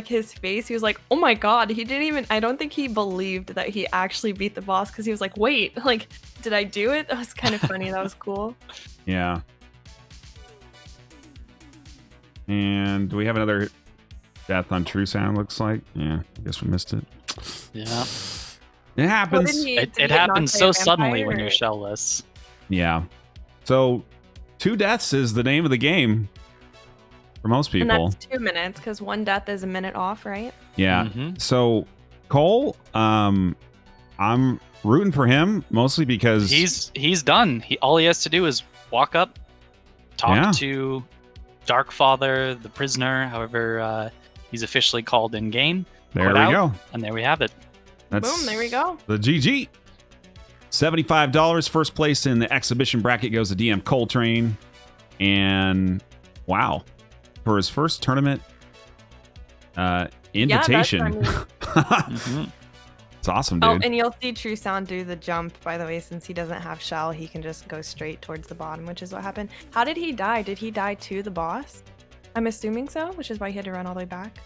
his face, he was like, oh my god, I don't think he believed that he actually beat the boss, because he was like, wait, like, did I do it? That was kind of funny. That was cool. Yeah. And do we have another death on True Sound, looks like? Yeah, I guess we missed it. Yeah. It happens. It happens so suddenly when you're shellless. Yeah. So 2 deaths is the name of the game for most people. And that's 2 minutes, because 1 death is a minute off, right? Yeah. Mm-hmm. So Cole, I'm rooting for him mostly because he's done. All he has to do is walk up, talk to Darkfather, the prisoner, however he's officially called in game. There we go. And there we have it. Boom, there we go. The GG. $75. First place in the exhibition bracket goes to DM Coltrane. And wow. For his first tournament invitation. Mm-hmm. It's awesome, dude. Oh, and you'll see True Sound do the jump, by the way. Since he doesn't have shell, he can just go straight towards the bottom, which is what happened. How did he die? Did he die to the boss? I'm assuming so, which is why he had to run all the way back.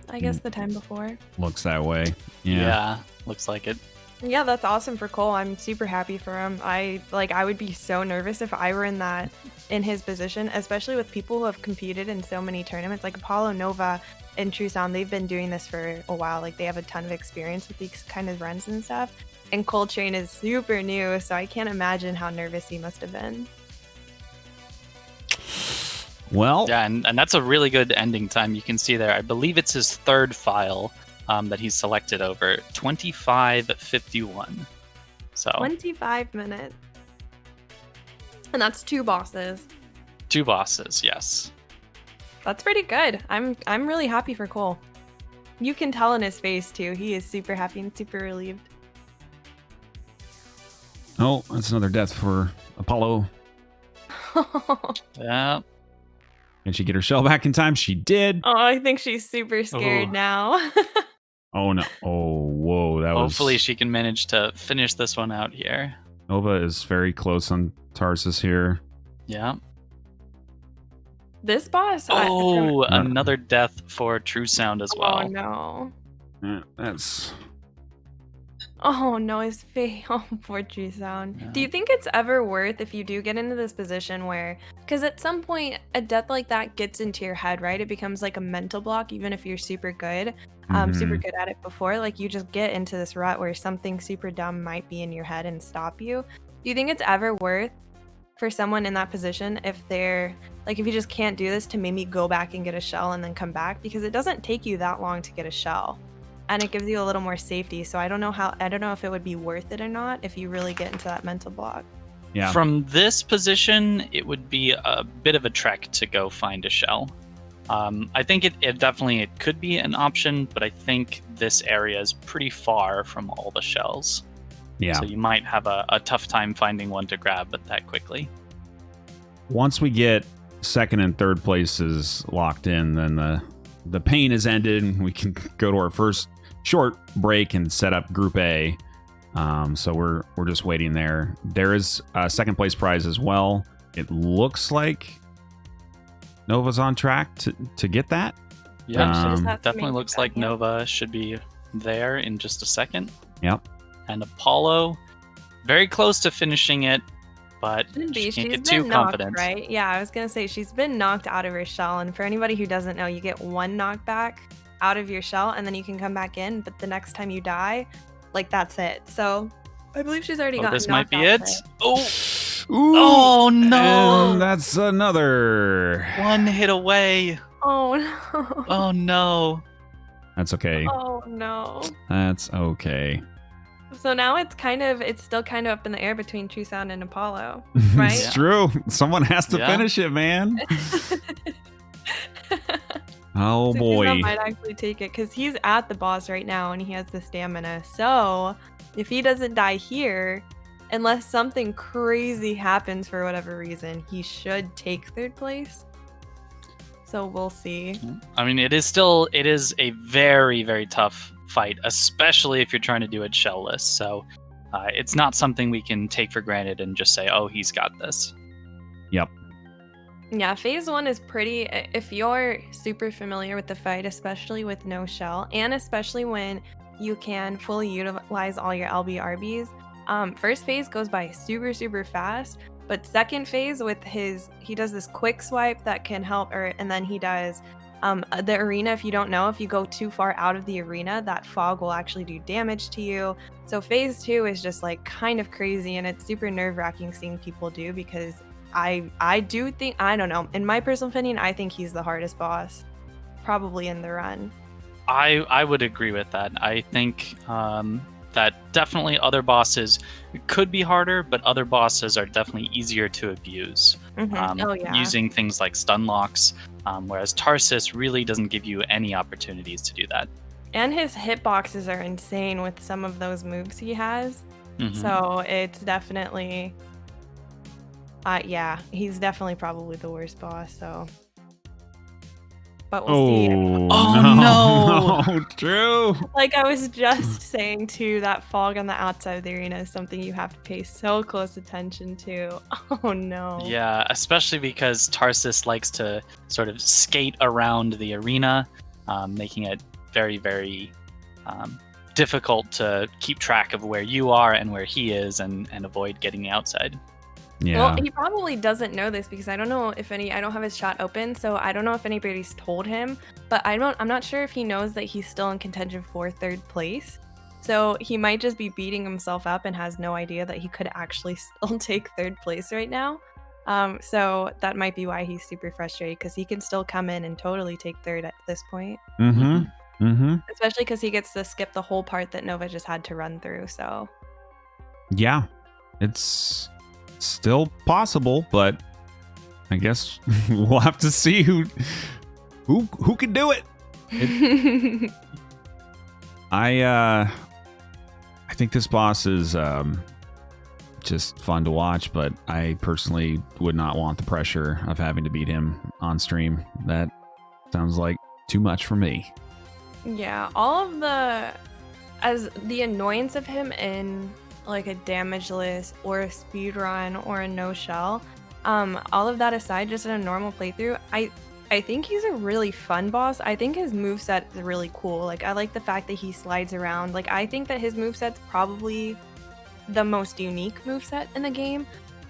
I guess the time before. Looks that way. Yeah, looks like it. Yeah, that's awesome for Cole. I'm super happy for him. I would be so nervous if I were in his position, especially with people who have competed in so many tournaments. Like Apollo, Nova, and True Sound, they've been doing this for a while. Like they have a ton of experience with these kind of runs and stuff. And Coltrane is super new, so I can't imagine how nervous he must have been. Well, Yeah, and that's a really good ending time. You can see there. I believe it's his third file that he's selected over 25:51. So 25 minutes. And that's 2 bosses. 2 bosses, yes. That's pretty good. I'm really happy for Cole. You can tell in his face too. He is super happy and super relieved. oh, that's another death for Apollo. Yeah. Can she get her shell back in time? She did. Oh, I think she's super scared Oh. now. Oh no! Oh, whoa! That Hopefully was. she can manage to finish this one out here. Nova is very close on Tarsus here. Yeah. This boss. Oh, another death for True Sound as well. Oh no. That's. Oh no, his face. Oh, poor True Sound. Yeah. Do you think it's ever worth if you do get into this position where, because at some point a death like that gets into your head, right? It becomes like a mental block, even if you're super good, super good at it before. Like you just get into this rut where something super dumb might be in your head and stop you. Do you think it's ever worth for someone in that position if they're like, if you just can't do this, to maybe go back and get a shell and then come back? Because it doesn't take you that long to get a shell. And it gives you a little more safety. So I don't know if it would be worth it or not if you really get into that mental block. Yeah. From this position, it would be a bit of a trek to go find a shell. I think it definitely could be an option, but I think this area is pretty far from all the shells. Yeah. So you might have a tough time finding one to grab that quickly. Once we get second and third places locked in, then the pain is ended, and we can go to our first short break and set up Group A. So we're just waiting there. There is a second place prize as well. It looks like Nova's on track to get that. Yeah, She just has to definitely make looks it, like yeah. Nova should be there in just a second. Yep. And Apollo, very close to finishing it, but Shouldn't she be. can't She's get too been knocked, confident. right? Yeah, I was gonna say she's been knocked out of her shell, and for anybody who doesn't know, you get 1 knockback out of your shell, and then you can come back in. But the next time you die, like that's it. So I believe she's already gotten This might knocked be out of it. it. Oh, Ooh, oh no! and that's another. One hit away. Oh no! Oh no! That's okay. Oh no! That's okay. So now it's still kind of up in the air between True Sound and Apollo, It's right? true. Someone has to Yeah. finish it, man. Oh So boy. True Sound might actually take it because he's at the boss right now and he has the stamina. So if he doesn't die here, unless something crazy happens for whatever reason, he should take 3rd place. So we'll see. I mean, it is a very, very tough fight, especially if you're trying to do it shellless. So it's not something we can take for granted and just say, oh, he's got this. Yep. Yeah, phase 1 is pretty, if you're super familiar with the fight, especially with no shell, and especially when you can fully utilize all your LBRBs. First phase goes by super, super fast, but second phase with he does this quick swipe that can help, and then he does the arena. If you don't know, if you go too far out of the arena, that fog will actually do damage to you. So phase 2 is just like kind of crazy, and it's super nerve-wracking seeing people do, because I do think, I don't know, in my personal opinion, I think he's the hardest boss probably in the run. I would agree with that. I think that definitely other bosses could be harder, but other bosses are definitely easier to abuse. Oh yeah. Using things like stun locks, whereas Tarsus really doesn't give you any opportunities to do that. And his hitboxes are insane with some of those moves he has. Mhm. So it's definitely, yeah, he's definitely probably the worst boss. So, but we'll see. Oh, no. True. Like I was just saying too, that fog on the outside of the arena is something you have to pay so close attention to. Oh no. Yeah, especially because Tarsus likes to sort of skate around the arena, making it very, very difficult to keep track of where you are and where he is, and avoid getting outside. Yeah. Well, he probably doesn't know this because I don't know if I don't have his chat open, so I don't know if anybody's told him, but I'm not sure if he knows that he's still in contention for 3rd place. So he might just be beating himself up and has no idea that he could actually still take 3rd place right now. So that might be why he's super frustrated, because he can still come in and totally take 3rd at this point. Especially because he gets to skip the whole part that Nova just had to run through. So Yeah, it's still possible, but I guess we'll have to see who can do it. I think this boss is just fun to watch, but I personally would not want the pressure of having to beat him on stream. That sounds like too much for me. Yeah, all of the annoyance of him in like a damageless or a speedrun or a no shell, all of that aside, just in a normal playthrough, I think he's a really fun boss. I think his moveset is really cool. Like, I like the fact that he slides around. Like, I think that his moveset's probably the most unique moveset in the game,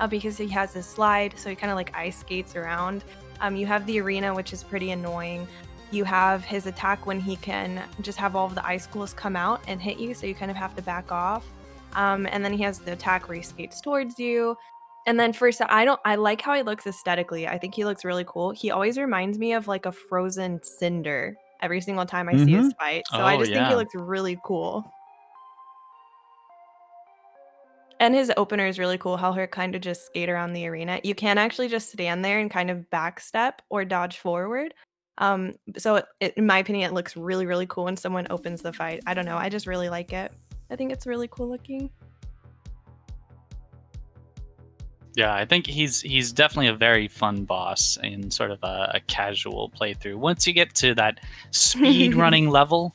because he has his slide, so he kind of like ice skates around. You have the arena, which is pretty annoying. You have his attack when he can just have all of the icicles come out and hit you, so you kind of have to back off. And then he has the attack where he skates towards you. And then first, I like how he looks aesthetically. I think he looks really cool. He always reminds me of like a frozen cinder every single time I see his fight. So I just think he looks really cool. And his opener is really cool, how he kind of just skate around the arena. You can actually just stand there and kind of backstep or dodge forward. So in my opinion, it looks really, really cool when someone opens the fight. I don't know. I just really like it. I think it's really cool looking. Yeah, I think he's definitely a very fun boss in sort of a casual playthrough. Once you get to that speed running level,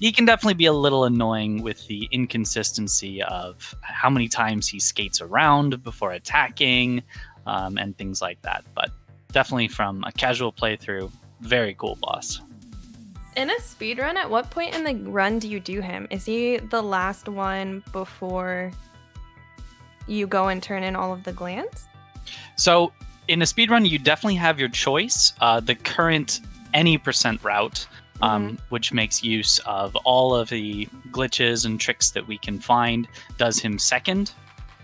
he can definitely be a little annoying with the inconsistency of how many times he skates around before attacking, and things like that. But definitely from a casual playthrough, very cool boss. In a speedrun, at what point in the run do you do him? Is he the last one before you go and turn in all of the glands? So in a speedrun, you definitely have your choice. The current any % route, which makes use of all of the glitches and tricks that we can find, does him second.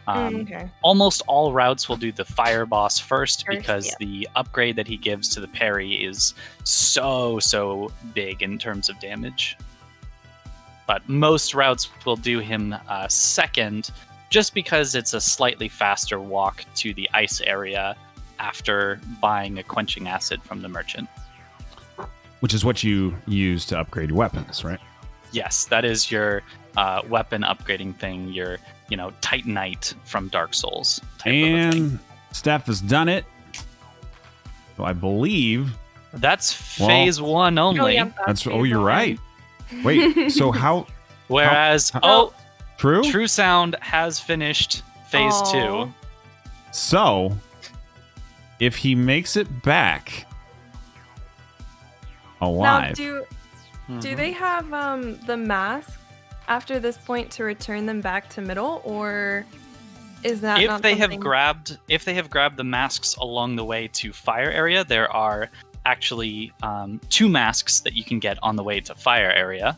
Okay. Almost all routes will do the fire boss first because the upgrade that he gives to the parry is so big in terms of damage. But most routes will do him second, just because it's a slightly faster walk to the ice area after buying a quenching acid from the merchant. Which is what you use to upgrade your weapons, right? Yes, that is your weapon upgrading thing, your Titanite from Dark Souls type of a thing. Steph has done it. So I believe that's phase 1 only. Oh, yeah, you're right. Wait, so how? Whereas, True? True Sound has finished phase 2. So, if he makes it back alive. Now, do they have the mask after this point to return them back to middle, or is that if not they something... have grabbed the masks along the way to fire area, there are actually 2 masks that you can get on the way to fire area.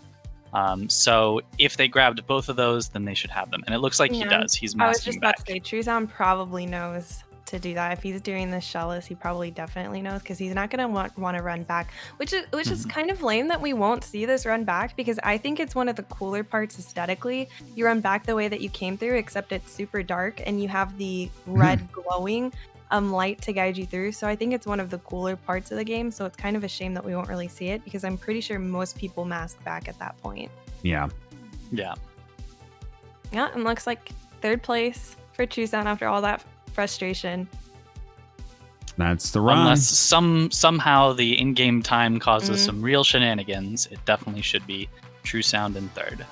So if they grabbed both of those, then they should have them. And it looks like he does. He's masking I was just about back. to say, True Sound probably knows to do that. If he's doing the shellless, he probably definitely knows, because he's not going to want to run back, which is kind of lame that we won't see this run back, because I think it's one of the cooler parts aesthetically. You run back the way that you came through, except it's super dark and you have the red glowing light to guide you through. So I think it's one of the cooler parts of the game. So it's kind of a shame that we won't really see it, because I'm pretty sure most people mask back at that point. Yeah. And looks like 3rd place for True Sound after all that frustration. That's the run. Unless somehow the in-game time causes some real shenanigans, it definitely should be True Sound in 3rd.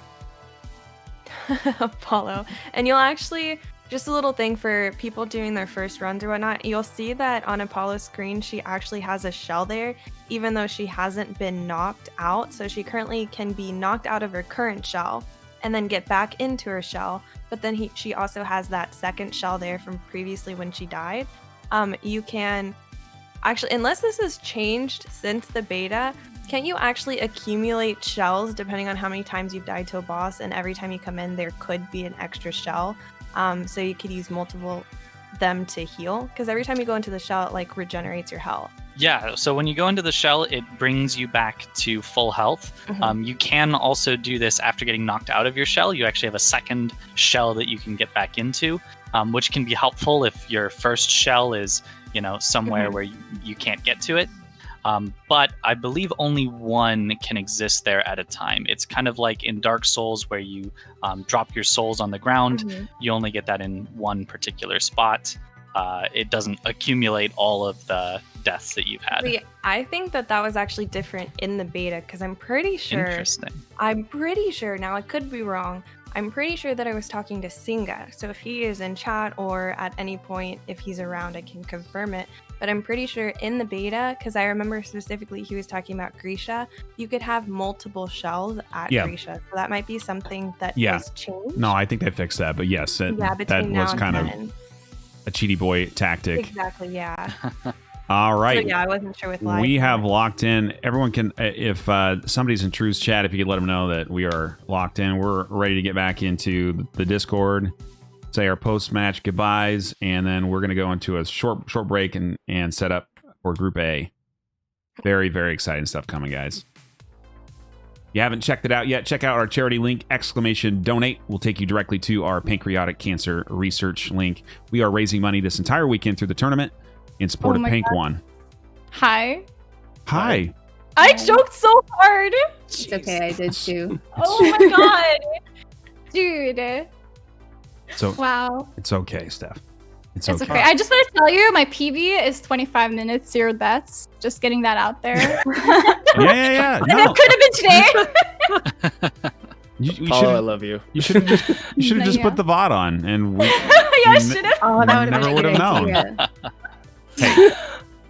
Apollo. And you'll actually just a little thing for people doing their first runs or whatnot. You'll see that on Apollo's screen, she actually has a shell there, even though she hasn't been knocked out. So she currently can be knocked out of her current shell and then get back into her shell. But then she also has that second shell there from previously when she died. You can actually, unless this has changed since the beta, can you actually accumulate shells depending on how many times you've died to a boss? And every time you come in, there could be an extra shell. So you could use multiple them to heal, because every time you go into the shell, it like regenerates your health. Yeah, so when you go into the shell, it brings you back to full health. You can also do this after getting knocked out of your shell. You actually have a second shell that you can get back into, which can be helpful if your first shell is, somewhere where you can't get to it. But I believe only one can exist there at a time. It's kind of like in Dark Souls where you drop your souls on the ground. You only get that in one particular spot. It doesn't accumulate all of the deaths that you've had. See, I think that was actually different in the beta, because I'm pretty sure. Interesting. I'm pretty sure, now I could be wrong, I'm pretty sure that I was talking to Singa. So if he is in chat or at any point, if he's around, I can confirm it. But I'm pretty sure in the beta, because I remember specifically he was talking about Grisha, you could have multiple shells at Grisha. So that might be something that has changed. No, I think they fixed that. But yes, that was kind of a cheaty boy tactic. Exactly, yeah. All right. So yeah, I wasn't sure with live. We have locked in. Everyone can, if somebody's in True's chat, if you could let them know that we are locked in. We're ready to get back into the Discord, say our post-match goodbyes, and then we're going to go into a short break and set up for Group A. Very, very exciting stuff coming, guys. If you haven't checked it out yet, check out our charity link, !donate. Will take you directly to our pancreatic cancer research link. We are raising money this entire weekend through the tournament in support of PancOne. Hi. Hi. I choked so hard. It's okay, I did too. Oh my god. Dude. So wow. It's okay, Steph. It's okay. I just want to tell you, my PB is 25 minutes, 0 deaths. Just getting that out there. Yeah. And it could have been today. You I love you. You should have just put the VOD on, and we. Yeah, I should have. Oh, that would have never been a good known. idea. Hey,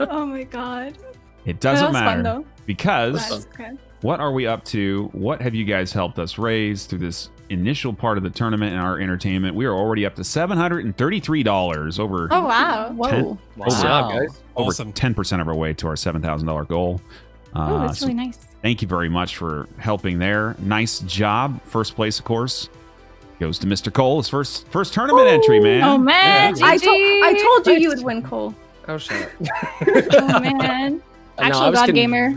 Oh my god. it doesn't That was matter fun, though. because Okay. what are we up to? What have you guys helped us raise through this initial part of the tournament and our entertainment? We are already up to $733 over. Oh wow. Whoa. Good job, guys. Over Awesome. 10% of our way to our $7,000 goal. Oh, that's So really nice. thank you very much for helping there. Nice job. First place, of course, goes to Mr. Cole. His first tournament entry, man. Oh man. Yeah. I GG. told you you would win, Cole. Oh, shut up. Oh man. Actual God gamer.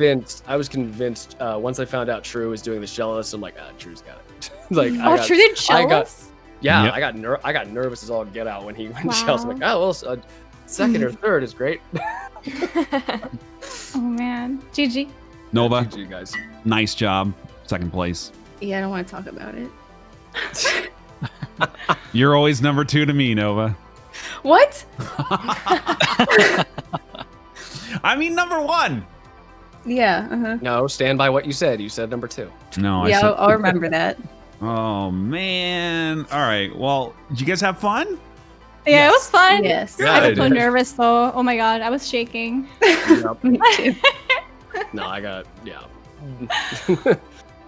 I was convinced once I found out True was doing the shellus. I'm like, True's got it. like, True did I got- shells? Yeah, Yep. I got nervous as all get out when he went Wow. shells. I'm like, second or third is great. Oh man. GG. Nova, GG, guys. nice job. Second place. Yeah, I don't want to talk about it. You're always number 2 to me, Nova. What? I mean, number 1. Yeah, uh-huh. No, stand by what you said. You said number 2. No, Yeah, I said. I'll remember that. Oh man. All right. Well, did you guys have fun? Yeah, it was fun. Yes. Yeah. I was so Good. nervous though. Oh my god, I was shaking. Yep. Me too. No, I got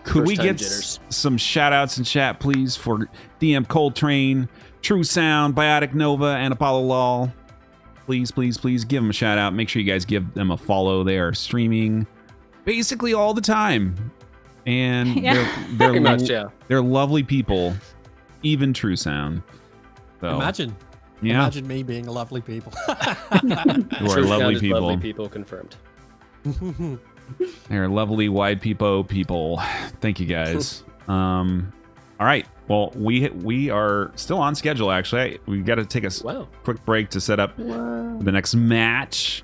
Could we First time get jitters. some shout outs in chat, please, for DM Coltrane, True Sound, BioticNova, and Apollo Lol? Please give them a shout out. Make sure you guys give them a follow. They are streaming basically all the time. And Yeah. they're pretty much, yeah. they're lovely people, even True Sound. So, Imagine me being a lovely people. who are True lovely Sound is people. Lovely people confirmed. They're lovely wide people. Thank you guys. All right. Well, we are still on schedule. Actually, we got to take a Wow. quick break to set up Whoa. the next match.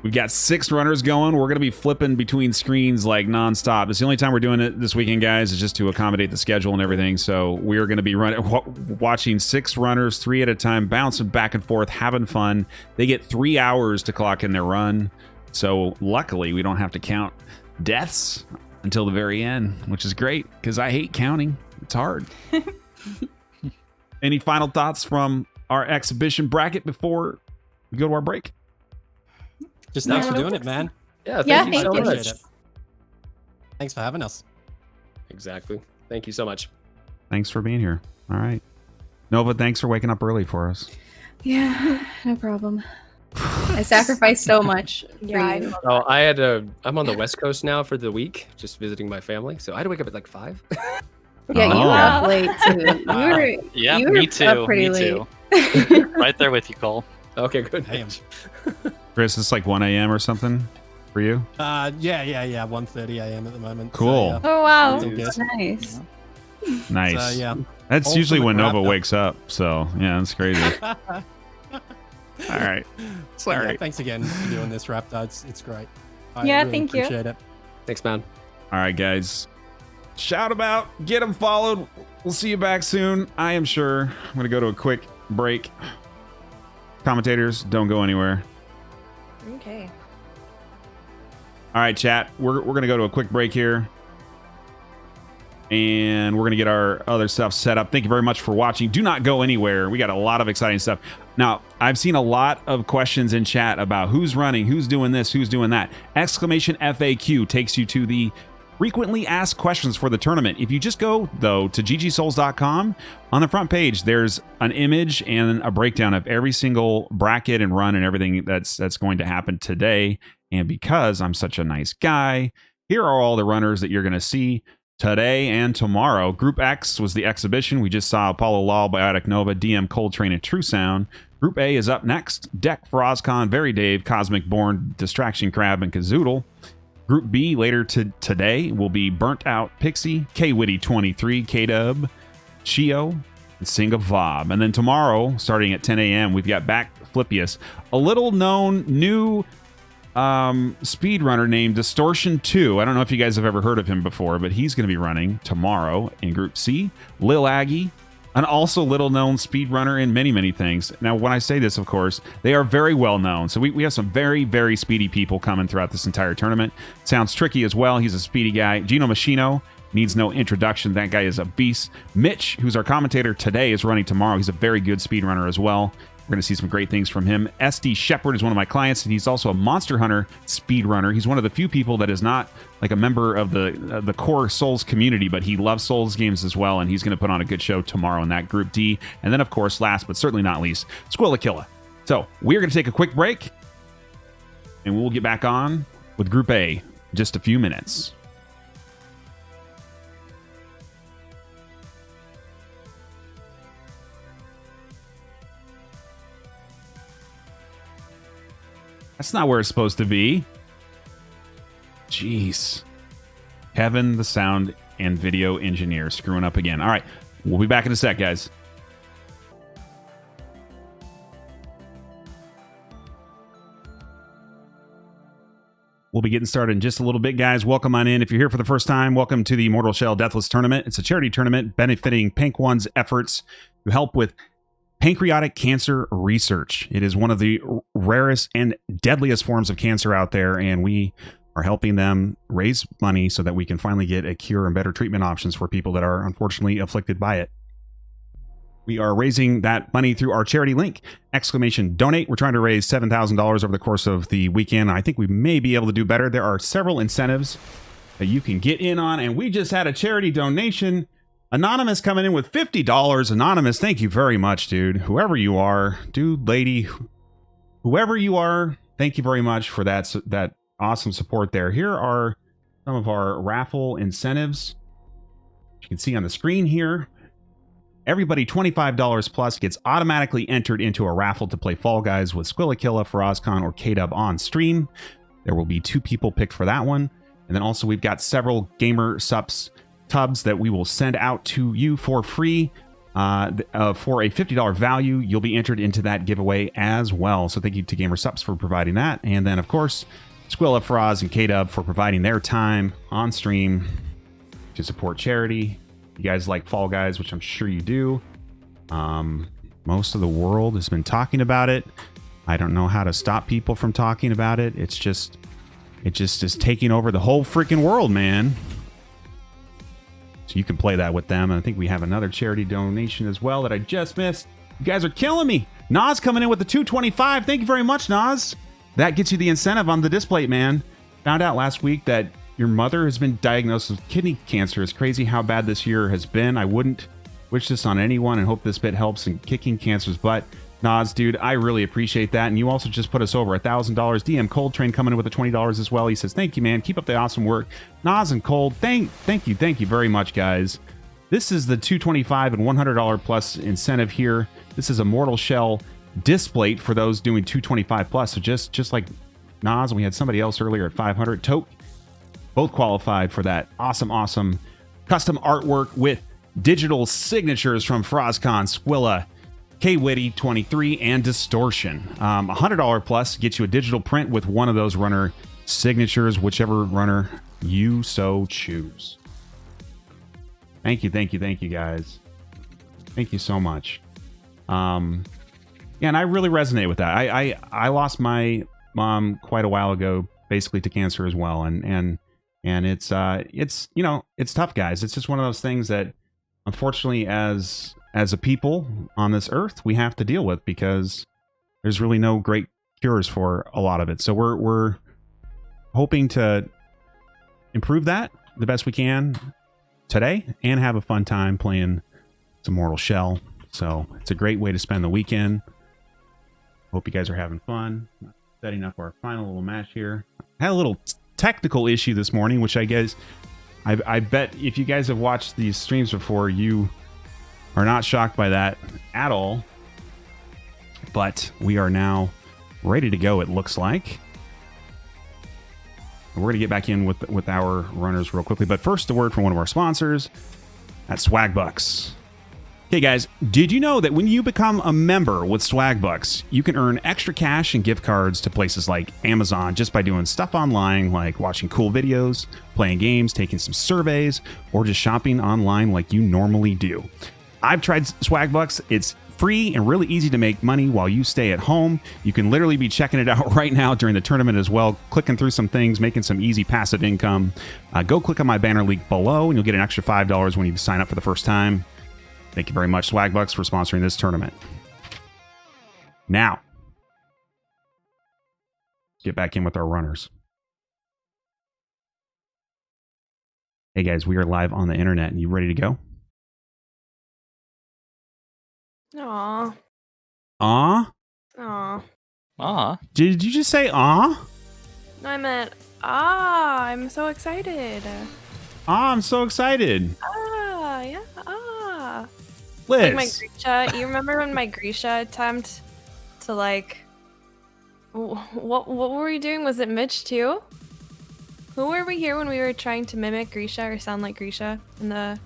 We've got 6 runners going. We're going to be flipping between screens like nonstop. It's the only time we're doing it this weekend, guys, is just to accommodate the schedule and everything. So we're going to be watching 6 runners, 3 at a time, bouncing back and forth, having fun. They get 3 hours to clock in their run. So luckily, we don't have to count deaths until the very end, which is great because I hate counting. It's hard. Any final thoughts from our exhibition bracket before we go to our break? Just thanks for doing it, man. Yeah, Yeah, thank you so thank you. much. Thanks for having us. Exactly. Thank you so much. Thanks for being here. All right. Nova, thanks for waking up early for us. Yeah, no problem. I sacrificed so much for Yeah, you. Oh, I'm on the West Coast now for the week, just visiting my family. So I had to wake up at like 5. Yeah, you were Oh. up late too. Yeah, you were me too. up pretty Me late. too. Right there with you, Cole. Okay, good. Damn. Chris, it's like 1 a.m. or something for you? Yeah. 1:30 a.m. at the moment. Oh So, Oh yeah. wow. It's all good. Nice. Nice. So, yeah. That's Also usually when Nova McRaptor. wakes up. So, yeah, that's crazy. All right. Sorry. Yeah, thanks again for doing this, Raptor. It's great. I Yeah, really thank you. appreciate it. Thanks, man. All right, guys. Shout about, get them followed. We'll see you back soon, I am sure. I'm going to go to a quick break. Commentators, don't go anywhere. Okay. All right, chat. We're going to go to a quick break here. And we're going to get our other stuff set up. Thank you very much for watching. Do not go anywhere. We got a lot of exciting stuff. Now, I've seen a lot of questions in chat about who's running, who's doing this, who's doing that. Exclamation FAQ takes you to the frequently asked questions for the tournament. If you just go, though, to ggsouls.com, on the front page, there's an image and a breakdown of every single bracket and run and everything that's going to happen today. And because I'm such a nice guy, here are all the runners that you're going to see today and tomorrow. Group X was the exhibition. We just saw Apollo Law, BioticNova, DM, Coltrane, and True Sound. Group A is up next. Deck, FaraazKhan, VeryDave, Cosmic Born, Distraction Crab, and Kazoodle. Group B later today will be Burnt Out Pixie, Kwitty23, K-Dub, Chio, and Singavob. And then tomorrow, starting at 10 a.m., we've got Back Flippius, a little known new speedrunner named Distortion 2. I don't know if you guys have ever heard of him before, but he's going to be running tomorrow in Group C. LilAggy, an also little known speedrunner in many, many things. Now, when I say this, of course, they are very well known. So we have some very, very speedy people coming throughout this entire tournament. Sounds tricky as well. He's a speedy guy. GinoMachino needs no introduction. That guy is a beast. Mitch, who's our commentator today, is running tomorrow. He's a very good speedrunner as well. We're going to see some great things from him. SDShepard is one of my clients, and he's also a Monster Hunter speedrunner. He's one of the few people that is not like a member of the core Souls community, but he loves Souls games as well, and he's going to put on a good show tomorrow in that Group D. And then, of course, last but certainly not least, Squillakilla. So we're going to take a quick break, and we'll get back on with Group A in just a few minutes. That's not where it's supposed to be. Jeez. Kevin, the sound and video engineer, screwing up again. All right. We'll be back in a sec, guys. We'll be getting started in just a little bit, guys. Welcome on in. If you're here for the first time, welcome to the Mortal Shell Deathless Tournament. It's a charity tournament benefiting PancOne's efforts to help with pancreatic cancer research. It is one of the rarest and deadliest forms of cancer out there, and we are helping them raise money so that we can finally get a cure and better treatment options for people that are unfortunately afflicted by it. We are raising that money through our charity link, !donate. We're trying to raise $7,000 over the course of the weekend. I think we may be able to do better. There are several incentives that you can get in on, and we just had a charity donation. Anonymous coming in with $50. Anonymous, thank you very much, dude. Whoever you are, dude, lady, whoever you are, thank you very much for that awesome support there. Here are some of our raffle incentives. You can see on the screen here. Everybody $25 plus gets automatically entered into a raffle to play Fall Guys with Squillakilla, FaraazKhan, or K-Dub on stream. There will be 2 people picked for that one. And then also we've got several gamer tubs that we will send out to you for free for a $50 value. You'll be entered into that giveaway as well. So thank you to GamerSups for providing that. And then, of course, Squilla, Faraz, and K-Dub for providing their time on stream to support charity. You guys like Fall Guys, which I'm sure you do. Most of the world has been talking about it. I don't know how to stop people from talking about it. It just is taking over the whole freaking world, man. So you can play that with them. And I think we have another charity donation as well that I just missed. You guys are killing me. Nas coming in with the 225. Thank you very much, Nas. That gets you the incentive on the display, man. Found out last week that your mother has been diagnosed with kidney cancer. It's crazy how bad this year has been. I wouldn't wish this on anyone and hope this bit helps in kicking cancer's butt. Nas, dude, I really appreciate that. And you also just put us over $1,000. DM Cold Train coming in with the $20 as well. He says, thank you, man. Keep up the awesome work. Nas and Cold, thank you very much, guys. This is the $225 and $100 plus incentive here. This is a Mortal Shell displate for those doing $225 plus. So just like Nas, and we had somebody else earlier at $500. Toke, both qualified for that awesome custom artwork with digital signatures from FaraazKhan, Squilla, Kwitty 23, and Distortion. $100 plus gets you a digital print with one of those runner signatures, whichever runner you so choose. Thank you, guys. Thank you so much. Yeah, and I really resonate with that. I lost my mom quite a while ago, basically to cancer as well, and it's it's tough, guys. It's just one of those things that, unfortunately, as a people on this earth, we have to deal with because there's really no great cures for a lot of it. So we're hoping to improve that the best we can today and have a fun time playing some Mortal Shell. So it's a great way to spend the weekend. Hope you guys are having fun. Setting up our final little match here. Had a little technical issue this morning, which I guess I bet if you guys have watched these streams before, you are not shocked by that at all. But we are now ready to go, it looks like. We're going to get back in with our runners real quickly. But first, a word from one of our sponsors at Swagbucks. Okay, guys, did you know that when you become a member with Swagbucks, you can earn extra cash and gift cards to places like Amazon just by doing stuff online, like watching cool videos, playing games, taking some surveys, or just shopping online like you normally do? I've tried Swagbucks. It's free and really easy to make money while you stay at home. You can literally be checking it out right now during the tournament as well, clicking through some things, making some easy passive income. Go click on my banner link below and you'll get an extra $5 when you sign up for the first time. Thank you very much, Swagbucks, for sponsoring this tournament. Now, get back in with our runners. Hey guys, we are live on the internet. You ready to go? Aw. Aw? Aw. Ah. Did you just say aw? No, I meant, I'm so excited. Aw, I'm so excited. Yeah, Liz. Like my Grisha, you remember when my Grisha attempt to like, what were we doing? Was it Mitch too? Who were we here when we were trying to mimic Grisha or sound like Grisha in the...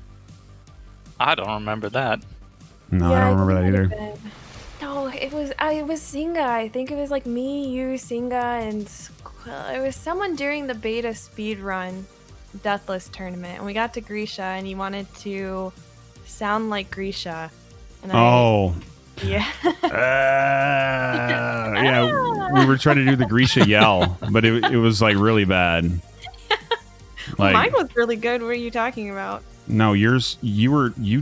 I don't remember that. No, Yeah, I don't remember that either. No, it was Singa. I think it was like me, you, Singa, and it was someone during the beta speedrun Deathless tournament. And we got to Grisha and he wanted to sound like Grisha. And yeah. Yeah, we were trying to do the Grisha yell, but it was like really bad. Like, mine was really good. What are you talking about? No, you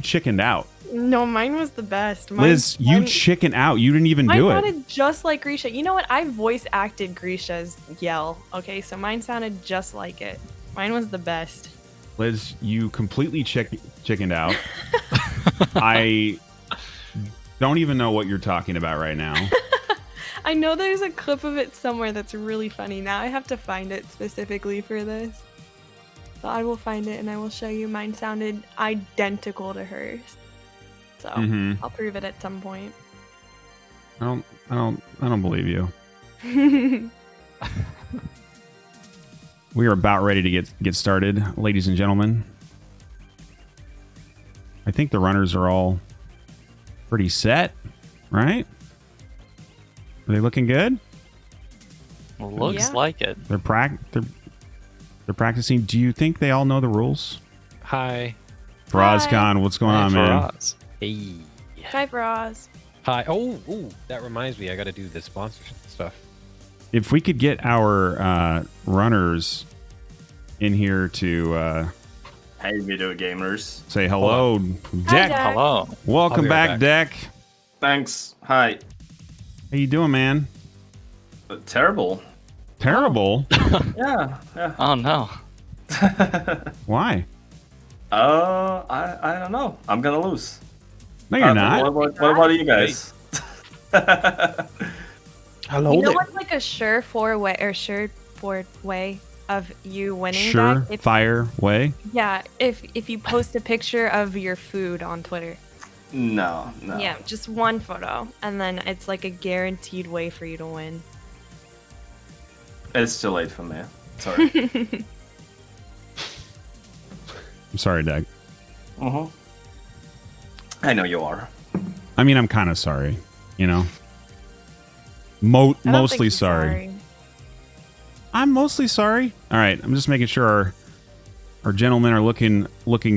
chickened out. No, mine was the best. Liz, you chickened out. You didn't even do it. Mine sounded just like Grisha. You know what? I voice acted Grisha's yell. Okay, so mine sounded just like it. Mine was the best. Liz, you completely chickened out. I don't even know what you're talking about right now. I know there's a clip of it somewhere that's really funny. Now I have to find it specifically for this. So I will find it and I will show you. Mine sounded identical to hers. So I'll prove it at some point. I don't believe you. We are about ready to get started, ladies and gentlemen. I think the runners are all pretty set, right? Are they looking good? Looks like it. They're practicing. Do you think they all know the rules? Hi. FaraazKhan, what's going on, man? Faraz. Hey. Hi, Faraz. Hi. Oh, that reminds me. I got to do the sponsorship stuff. If we could get our runners in here to Hey, video gamers. Say hello, Hi, Deck. Deck. Hello. Welcome be back, right Deck. Thanks. Hi. How you doing, man? Terrible. Terrible. Yeah. Oh no. Why? I don't know. I'm gonna lose. No, you're not. What about you guys? Hello You know there. what's like a surefire way of you winning? Deck? If- Fire way. Yeah, if you post a picture of your food on Twitter. No. Yeah, just one photo, and then it's like a guaranteed way for you to win. It's too late for me. Sorry. I'm sorry, Deck. I know you are. I mean, I'm kind of sorry. You know. I don't think Mostly he's sorry. I'm mostly sorry. All right, I'm just making sure our gentlemen are looking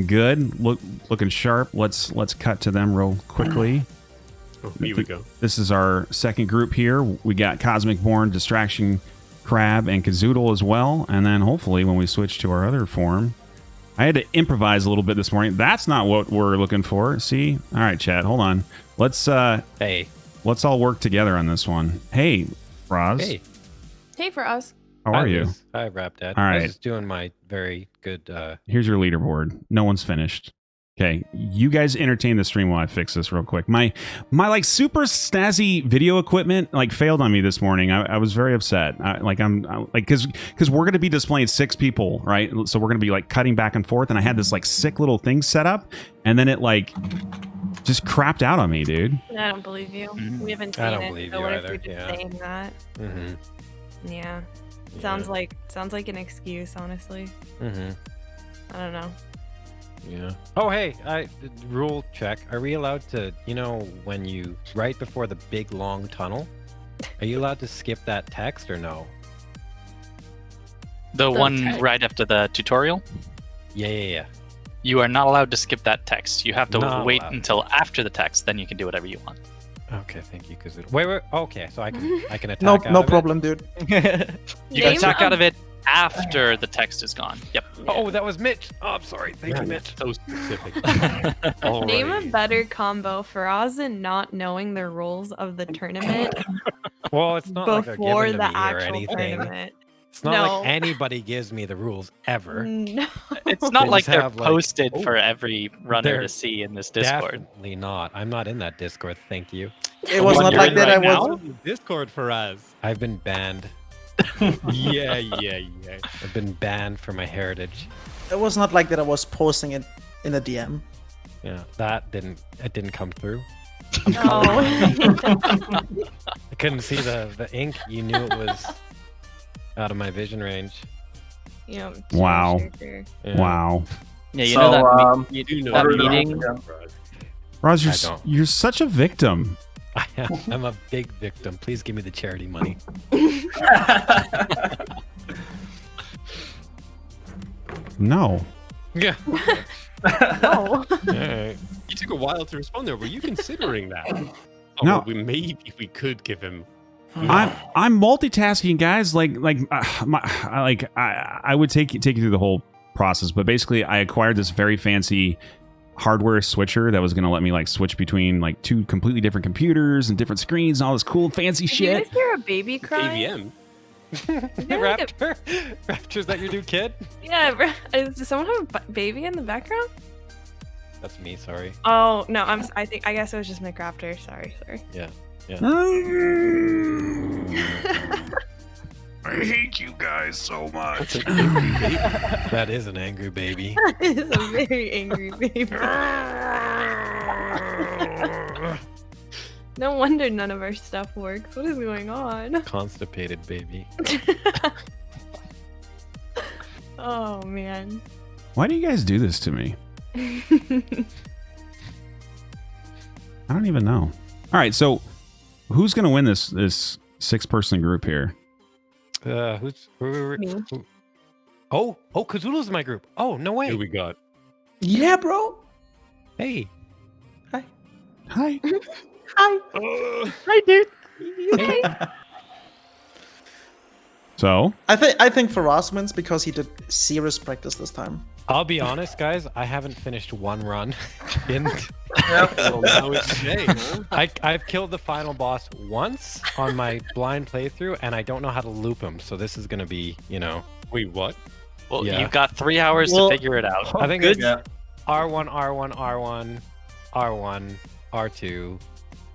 good, looking sharp. Let's cut to them real quickly. Oh, here we go. This is our second group here. We got Cosmic Born, Distraction Crab, and Kazoodle as well. And then hopefully when we switch to our other form, I had to improvise a little bit this morning. That's not what we're looking for. See? All right, chat. Hold on. Let's all work together on this one. Hey, Faraz. Hey. Hey, for us. How are you? Hi, Rap Dad. All I right. was just doing my very good. Here's your leaderboard. No one's finished. Okay, you guys entertain the stream while I fix this real quick. My like super snazzy video equipment like failed on me this morning. I was very upset. Because we're gonna be displaying 6 people, right? So we're gonna be like cutting back and forth, and I had this like sick little thing set up, and then it like just crapped out on me, dude. I don't believe you. We haven't seen I don't it. believe so you what either, if you're just yeah. saying that? Mm-hmm. Yeah. Sounds like an excuse, honestly. Mm-hmm. I don't know. Yeah. Oh, hey, rule check. Are we allowed to, when you, right before the big long tunnel, are you allowed to skip that text or no? The one right after the tutorial? Yeah. You are not allowed to skip that text. You have to Not wait allowed. until after the text, then you can do whatever you want. Okay, thank you. Wait. Okay, so I can attack. No, out no of it? problem, dude. You can Name attack a- out of it after the text is gone. Yep. Oh, that was Mitch. Oh, I'm sorry. Thank you, Mitch. So specific. Name a better combo for Oz and not knowing the rules of the tournament Well, it's not like they're before giving the to me or actual anything. tournament. It's not No. like anybody gives me the rules ever. No. It's not They like just they're have, like- posted Oh, for every runner they're to see in this Discord. Definitely not. I'm not in that Discord. Thank you. It was What, not you're like in that. right I was. now? Discord for us. I've been banned. Yeah. I've been banned for my heritage. It was not like that. I was posting it in a DM. Yeah, it didn't come through. No. I couldn't see the ink. You knew it was out of my vision range. Yeah, Wow. sure. Yeah. Wow. Yeah, you So, know that, You do know that the meeting. rules for us. Roz, I don't. you're such a victim. I'm a big victim. Please give me the charity money. No. Yeah. No. Alright. You took a while to respond there. Were you considering that? Oh, No. well, maybe we could give him. I'm multitasking, guys. I would take you through the whole process, but basically, I acquired this very fancy hardware switcher that was going to let me like switch between like 2 completely different computers and different screens and all this cool fancy Did you shit. guys hear a baby cry? AVM. Raptor? Raptor, is that your new kid? Yeah. Does someone have a baby in the background? That's me, sorry. Oh no, I guess it was just McRaptor. Sorry. Yeah. I hate you guys so much. That is an angry baby. It is a very angry baby. No wonder none of our stuff works. What is going on? Constipated baby. Oh man. Why do you guys do this to me? I don't even know. All right, so who's gonna win this 6-person group here? Who? Oh, Kazoodle's in my group. Oh, no way. Who we got? Yeah, bro. Hey. Hi. Hi. Hi, dude. Hey. So I think Faraz wins because he did serious practice this time. I'll be honest, guys. I haven't finished one run. Well, now it's Jay, huh? I've killed the final boss once on my blind playthrough, and I don't know how to loop him. So this is gonna be, you know. Wait, what? Well, Yeah. you've got 3 hours to figure it out. I think Good. it's R1, R1, R1, R1, R2,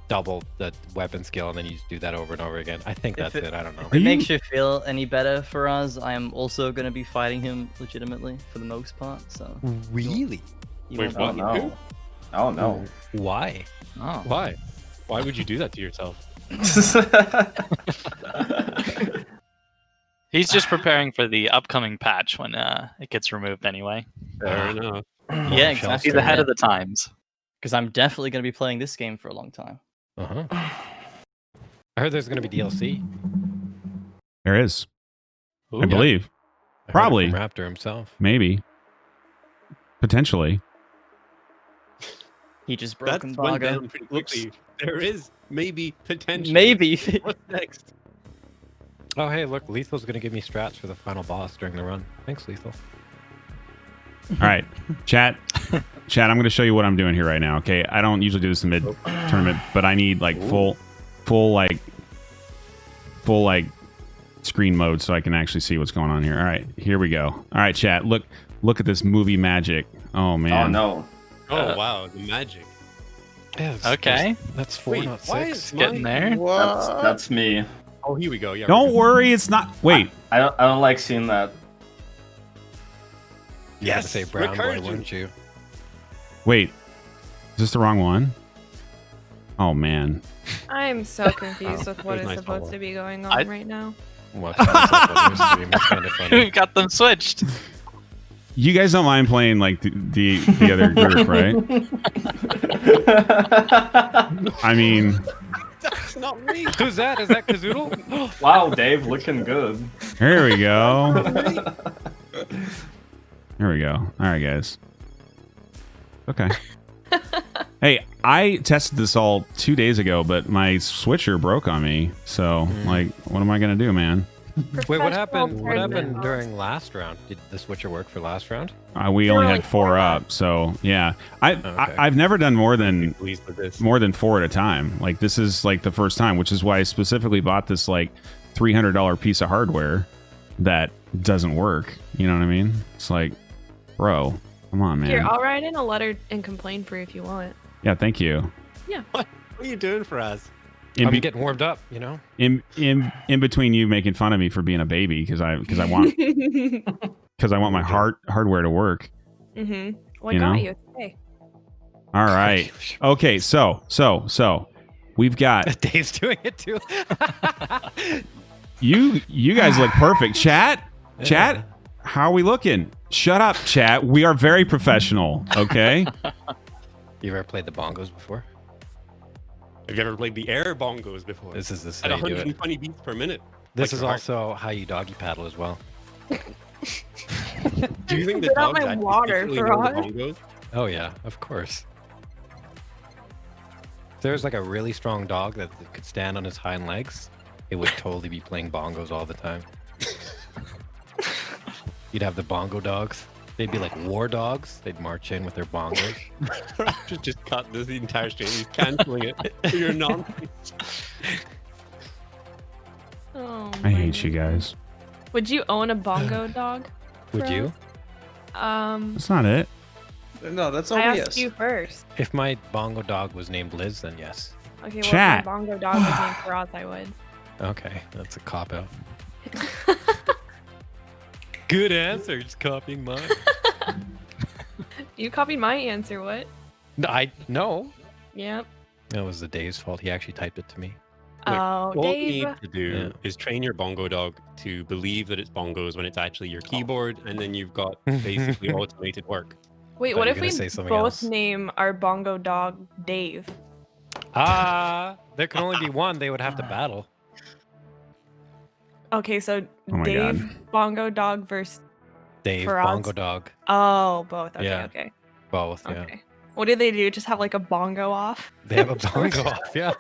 double the weapon skill, and then you just do that over and over again. I think that's it. I don't know. If it makes you feel any better for us, I am also going to be fighting him legitimately for the most part. So Really? you Wait, won't- what? Oh no. Oh no. Why? Oh. Why? Why would you do that to yourself? He's just preparing for the upcoming patch when it gets removed anyway. Fair enough. Yeah, exactly. He's ahead of the times. Because I'm definitely going to be playing this game for a long time. Uh-huh. I heard there's going to be DLC. there is, Ooh, I believe, I heard it Probably. from Raptor himself. maybe, potentially. He just broke That went embargo. down pretty quickly. There is maybe potential. Maybe. What's next? Oh, hey, look, Lethal's going to give me strats for the final boss during the run. Thanks, Lethal. All right, chat. Chat, I'm going to show you what I'm doing here right now. Okay, I don't usually do this in mid tournament, but I need like full screen mode so I can actually see what's going on here. All right, here we go. All right, chat. Look at this movie magic. Oh man. Oh no. Oh wow, the magic. Yeah, Okay. That's 4, Wait, not why 6. is Getting there. That's me. Oh, here we go. Yeah. Don't worry, it's not. Wait. I don't like seeing that. You had to Yes, say brown boy, recursion. wouldn't you? Wait. Is this the wrong one? Oh man. I'm so confused with what That was is nice supposed follow. to be going on I- right now. Watching myself on your stream is kind of funny. We got them switched. You guys don't mind playing like the other group, right? I mean, That's not me. Who's that? Is that Kazoodle? Wow, Dave, looking good. here we go. Here we go. All right, guys. Okay. Hey, I tested this all 2 days ago, but my switcher broke on me. So, like, what am I gonna do, man? Wait, what happened? Professional What happened tournament. during last round? Did the switcher work for last round? We There only were had like 4 4 up, so yeah. Okay. I've never done more than Pleased with this. 4 at a time. Like this is like the first time, which is why I specifically bought this like $300 piece of hardware that doesn't work. You know what I mean? It's like, bro, come on, man. Here, I'll write in a letter and complain for you if you want. Yeah, thank you. What are you doing for us? In, I'm be- getting warmed up, you know? in between you making fun of me for being a baby because I want my hardware to work. Mm-hmm. What You got know? you today? All right. Okay, so we've got Dave's doing it too. you guys look perfect. Chat, how are we looking? Shut up, chat. We are very professional. Okay. You ever played the bongos before? Have you ever played the air bongos before? This is the At how you do it. 120 beats per minute. This Like is your heart. also how you doggy paddle as well. Do you think the Spit out dogs my actually water, secretly know the Faraz. bongos? Oh yeah, of course. If there's like a really strong dog that could stand on his hind legs, it would totally be playing bongos all the time. You'd have the bongo dogs. They'd be like war dogs. They'd march in with their bongos. just cut this entire stream. He's canceling it. You're not. Oh, I hate you guys. Would you own a bongo dog? Would you? That's not it. No, that's I obvious. asked you first. If my bongo dog was named Liz, then yes. Okay, well, Chat. if my bongo dog was named Faraz, I would. Okay, that's a cop out. Good answer. Just copying mine. You copied my answer, what? No. Yep. That was the Dave's fault. He actually typed it to me. Oh, What Dave. you need to do is train your bongo dog to believe that it's bongos when it's actually your keyboard, and then you've got basically automated work. Wait, thought what you if were we gonna say something both else. name our bongo dog Dave? There can only be one. They would have to battle. Okay, so Oh my Dave God. bongo dog versus Dave, Faraz. bongo dog. Oh, both. Okay, Yeah. okay. Both, yeah. Okay. What do they do? Just have like a bongo off? They have a bongo off, yeah.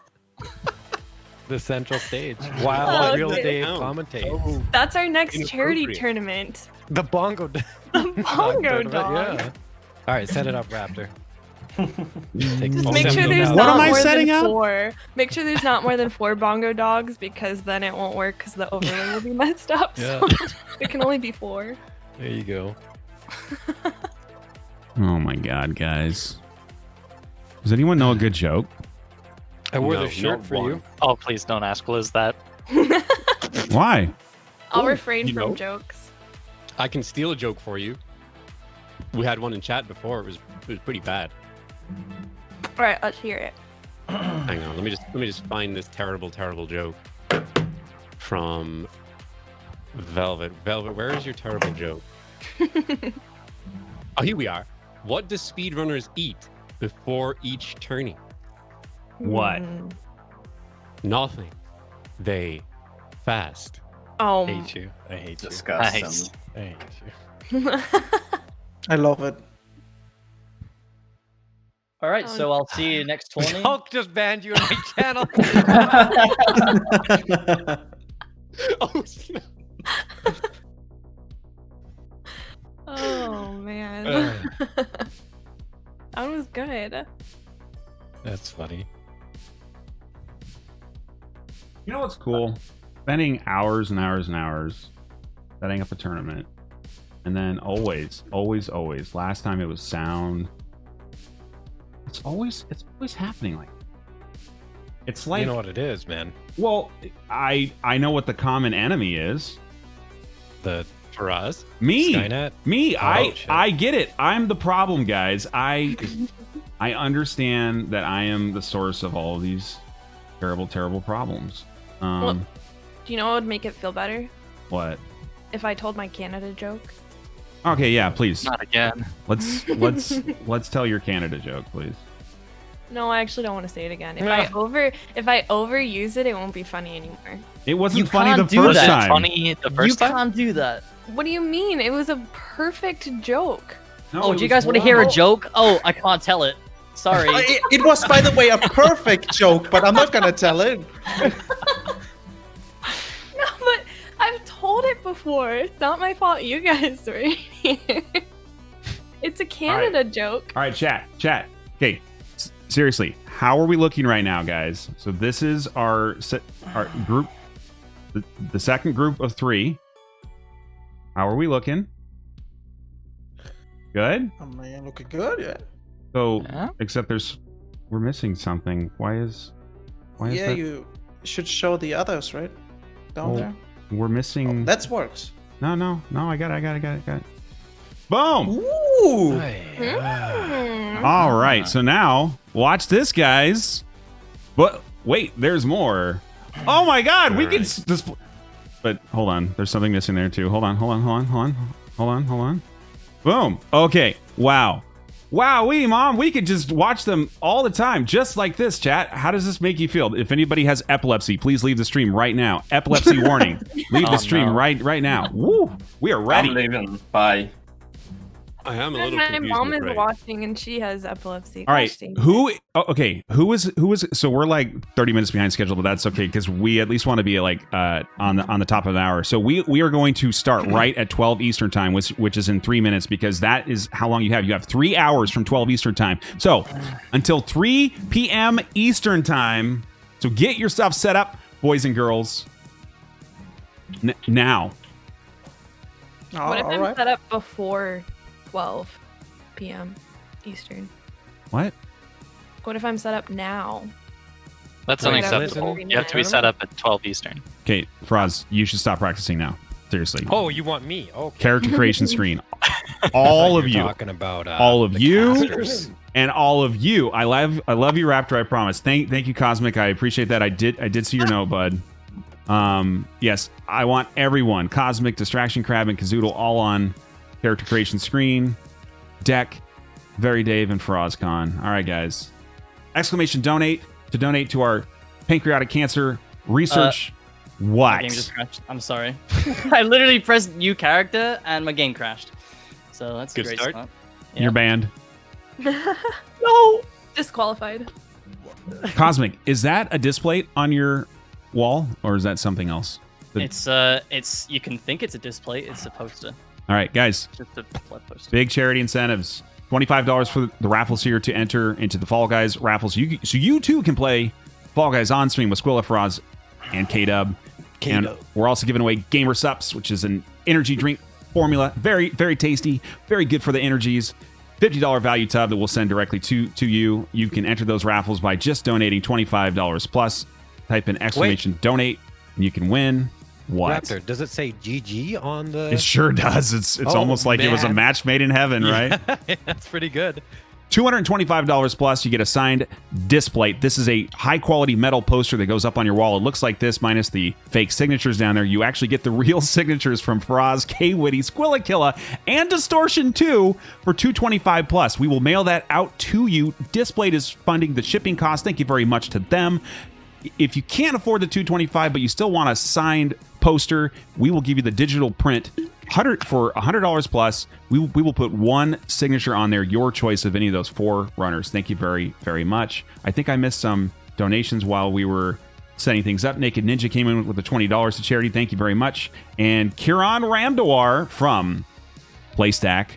the central stage while Oh, Real okay. Dave commentates. That's our next charity Inappropriate. tournament. The bongo. Bongo dog. Yeah. All right, set it up, Raptor. Just make sure there's What not am I more setting than up? 4. Make sure there's not more than 4 bongo dogs because then it won't work because the overlay will be messed up. So it can only be 4. There you go. Oh my god, guys. Does anyone know a good joke? I wore No, the shirt not for one. you. Oh, please don't ask Liz that. Why? I'll Ooh, refrain you from know. jokes. I can steal a joke for you. We had one in chat before. It was pretty bad. All right, let's hear it. Hang on, let me just find this terrible joke from Velvet. Velvet, where is your terrible joke? Oh, here we are. What do speedrunners eat before each tourney? What? Nothing. They fast. Oh. I hate you. I hate you. Disgusting. Nice. I hate you. I love it. All right, so I'll see you next tourney. Hulk just banned you on my channel. Oh, snap. Oh man. That was good. That's funny. You know what's cool? Spending hours and hours and hours setting up a tournament. And then always, last time it was sound. It's always happening like it's like You know what it is, man. well, I know what the common enemy is. The For us? Me. Skynet? Me. Oh, shit. I get it. I'm the problem, guys. I understand that I am the source of all of these terrible problems. Well, do you know what would make it feel better? What? If I told my Canada joke. Okay, yeah, please. Not again. Let's tell your Canada joke, please. No, I actually don't want to say it again. If I overuse it, it won't be funny anymore. It wasn't You funny can't the do first that. time. Funny the first You time? can't do that. What do you mean? It was a perfect joke. No, Oh, it do you was guys want to hear a horrible. joke? Oh, I can't tell it. Sorry. It was, by the way, a perfect joke, but I'm not gonna tell it. No, but I've told it before. It's not my fault you guys were here. It's a Canada joke. All right, chat. Okay, seriously, how are we looking right now, guys? So this is our group, the second group of 3. How are we looking? Good. Oh man, looking good, yeah. So, Yeah. except we're missing something. Why is Yeah, that? you should show the others, right? Down Oh, there. We're missing. Oh, that works. No, I got it. Boom! Ooh. All right, so now watch this, guys. But wait, there's more. Oh my God, we can just. But hold on, there's something missing there too. Hold on. Boom. Okay. Wow. Wowee, Mom. We could just watch them all the time, just like this, chat. How does this make you feel? If anybody has epilepsy, please leave the stream right now. Epilepsy warning. Leave the stream right now. Woo. We are ready. I'm leaving. Bye. I am a little My confused. mom with is Ray. watching and she has epilepsy. All right. Gosh, dang. Who was so we're like 30 minutes behind schedule, but that's okay because we at least want to be like on the top of an hour. So we are going to start right at 12 Eastern time, which is in 3 minutes because that is how long you have. You have 3 hours from 12 Eastern time. So until 3 p.m. Eastern time. So get your stuff set up, boys and girls. Now. What if all I'm right. set up before 12 p.m. Eastern? What? What if I'm set up now? That's Wait, unacceptable. listen. You have to be set up at 12 Eastern. Okay, Faraz, you should stop practicing now. Seriously. Oh, you want me? Okay. Character creation screen. All of you. Talking about all of the you casters. and all of you. I love you, Raptor. I promise. Thank you, Cosmic. I appreciate that. I did see your note, bud. Yes, I want everyone. Cosmic, Distraction Crab, and Kazoodle all on character creation screen. Deck, VeryDave, and FaraazKhan. All right, guys. Exclamation donate to our pancreatic cancer research. My game What? just crashed. I'm sorry. I literally pressed new character and my game crashed. So that's Good a great start. start. You're banned. No! Disqualified. Cosmic, is that a display on your wall, or is that something else? It's you can think it's a display. It's a poster. All right, guys. Just a flat poster. Big charity incentives. $25 for the raffles here to enter into the Fall Guys raffles. So you too can play Fall Guys on stream with Squilla, Faraz, and K-Dub. And we're also giving away Gamer Sups, which is an energy drink formula. Very, very tasty. Very good for the energies. $50 value tub that we'll send directly to you. You can enter those raffles by just donating $25 plus. Type in exclamation donate, and you can win. What? Raptor, does it say GG on the... It sure does. It's almost like it was a match made in heaven, right? Yeah, that's pretty good. $225 plus, you get a signed display. This is a high-quality metal poster that goes up on your wall. It looks like this, minus the fake signatures down there. You actually get the real signatures from Faraz, K-Witty, Squillakilla, and Distortion 2 for $225 plus. We will mail that out to you. Displayed is funding the shipping cost. Thank you very much to them. If you can't afford the $225, but you still want a signed poster, we will give you the digital print for $100 plus. We will put one signature on there, your choice of any of those 4 runners. Thank you very, very much. I think I missed some donations while we were setting things up. Naked Ninja came in with the $20 to charity. Thank you very much. And Kiran Ramdawar from Playstack,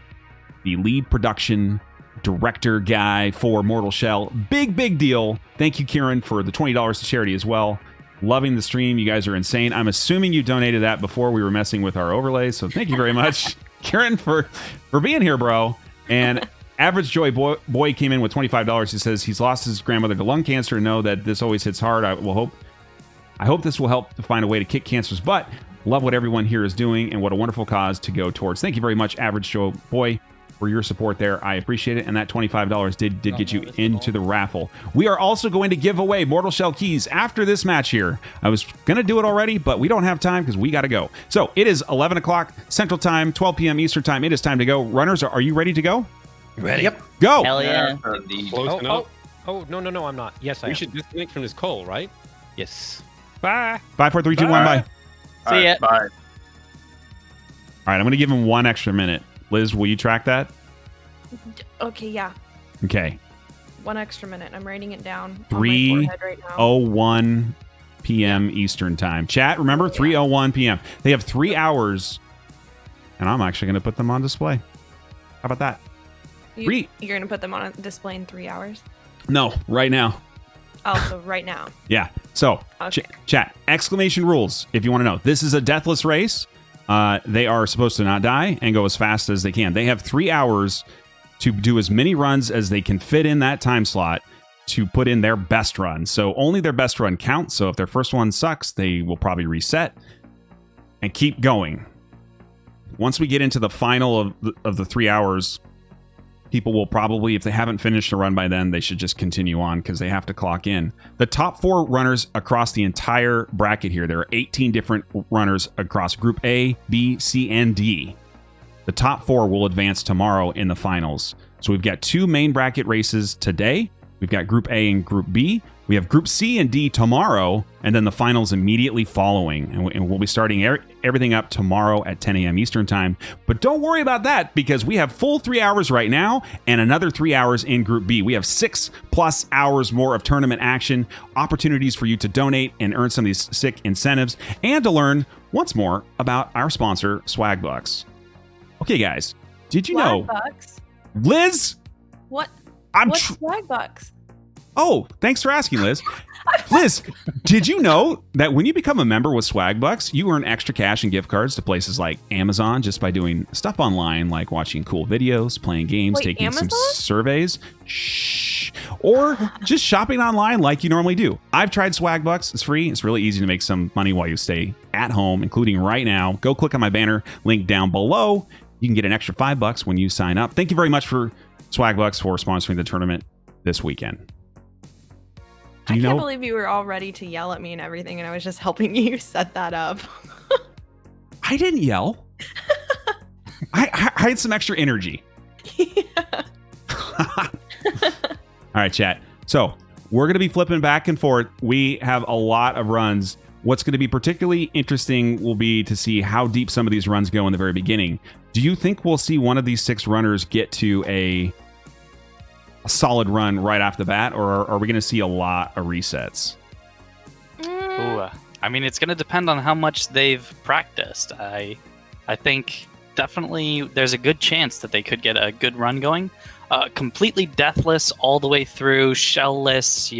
the lead production director guy for Mortal Shell. Big deal. Thank you, Kieran, for the $20 to charity as well. Loving the stream. You guys are insane. I'm assuming you donated that before we were messing with our overlays, so thank you very much, Kieran, for being here, bro. And Average Joy Boy came in with $25. He says he's lost his grandmother to lung cancer. Know that this always hits hard. I hope this will help to find a way to kick cancer's butt. Love what everyone here is doing and what a wonderful cause to go towards. Thank you very much, Average Joy Boy, for your support there. I appreciate it. And that $25 did get you into the raffle. We are also going to give away Mortal Shell keys after this match here. I was going to do it already, but we don't have time because we got to go. So it is 11 o'clock Central Time, 12 p.m. Eastern Time. It is time to go. Runners, are you ready to go? Ready? Yep. Go. Hell yeah. Close enough. No, I'm not. Yes, I We am. should disconnect from this call, right? Yes. Bye. 5, 4, 3, 2, 1, bye. See ya. Bye. All right, I'm going to give him 1 extra minute. Liz, will you track that? Okay, yeah. Okay. 1 extra minute. I'm writing it down on my forehead right now. 3:01 p.m. Eastern Time. Chat, remember, 3:01 p.m. They have 3 hours, and I'm actually going to put them on display. How about that? You're going to put them on a display in 3 hours? No, right now. Oh, so right now. Yeah. So, Okay. chat, exclamation rules, if you want to know. This is a deathless race. They are supposed to not die and go as fast as they can. They have 3 hours to do as many runs as they can fit in that time slot to put in their best run. So only their best run counts. So if their first one sucks, they will probably reset and keep going. Once we get into the final of the 3 hours, people will probably, if they haven't finished a run by then, they should just continue on because they have to clock in. The top 4 runners across the entire bracket here, there are 18 different runners across Group A, B, C, and D. The top 4 will advance tomorrow in the finals. So we've got 2 main bracket races today. We've got Group A and Group B. We have Group C and D tomorrow, and then the finals immediately following. And we'll be starting everything up tomorrow at 10 a.m. Eastern Time. But don't worry about that, because we have full 3 hours right now and another 3 hours in Group B. We have 6+ hours more of tournament action, opportunities for you to donate and earn some of these sick incentives, and to learn once more about our sponsor, Swagbucks. Okay, guys, did you know... Swagbucks? Liz? What? What's Swagbucks? Oh, thanks for asking, Liz. Liz, did you know that when you become a member with Swagbucks, you earn extra cash and gift cards to places like Amazon just by doing stuff online, like watching cool videos, playing games, taking Amazon? some surveys, or just shopping online like you normally do. I've tried Swagbucks. It's free. It's really easy to make some money while you stay at home, including right now. Go click on my banner link down below. You can get an extra $5 when you sign up. Thank you very much for Swagbucks for sponsoring the tournament this weekend. I can't believe you were all ready to yell at me and everything, and I was just helping you set that up. I didn't yell. I had some extra energy. All right, chat. So we're going to be flipping back and forth. We have a lot of runs. What's going to be particularly interesting will be to see how deep some of these runs go in the very beginning. Do you think we'll see one of these 6 runners get to a solid run right off the bat, or are we going to see a lot of resets? Ooh, I mean, it's going to depend on how much they've practiced. I think definitely there's a good chance that they could get a good run going. Completely deathless all the way through, shellless,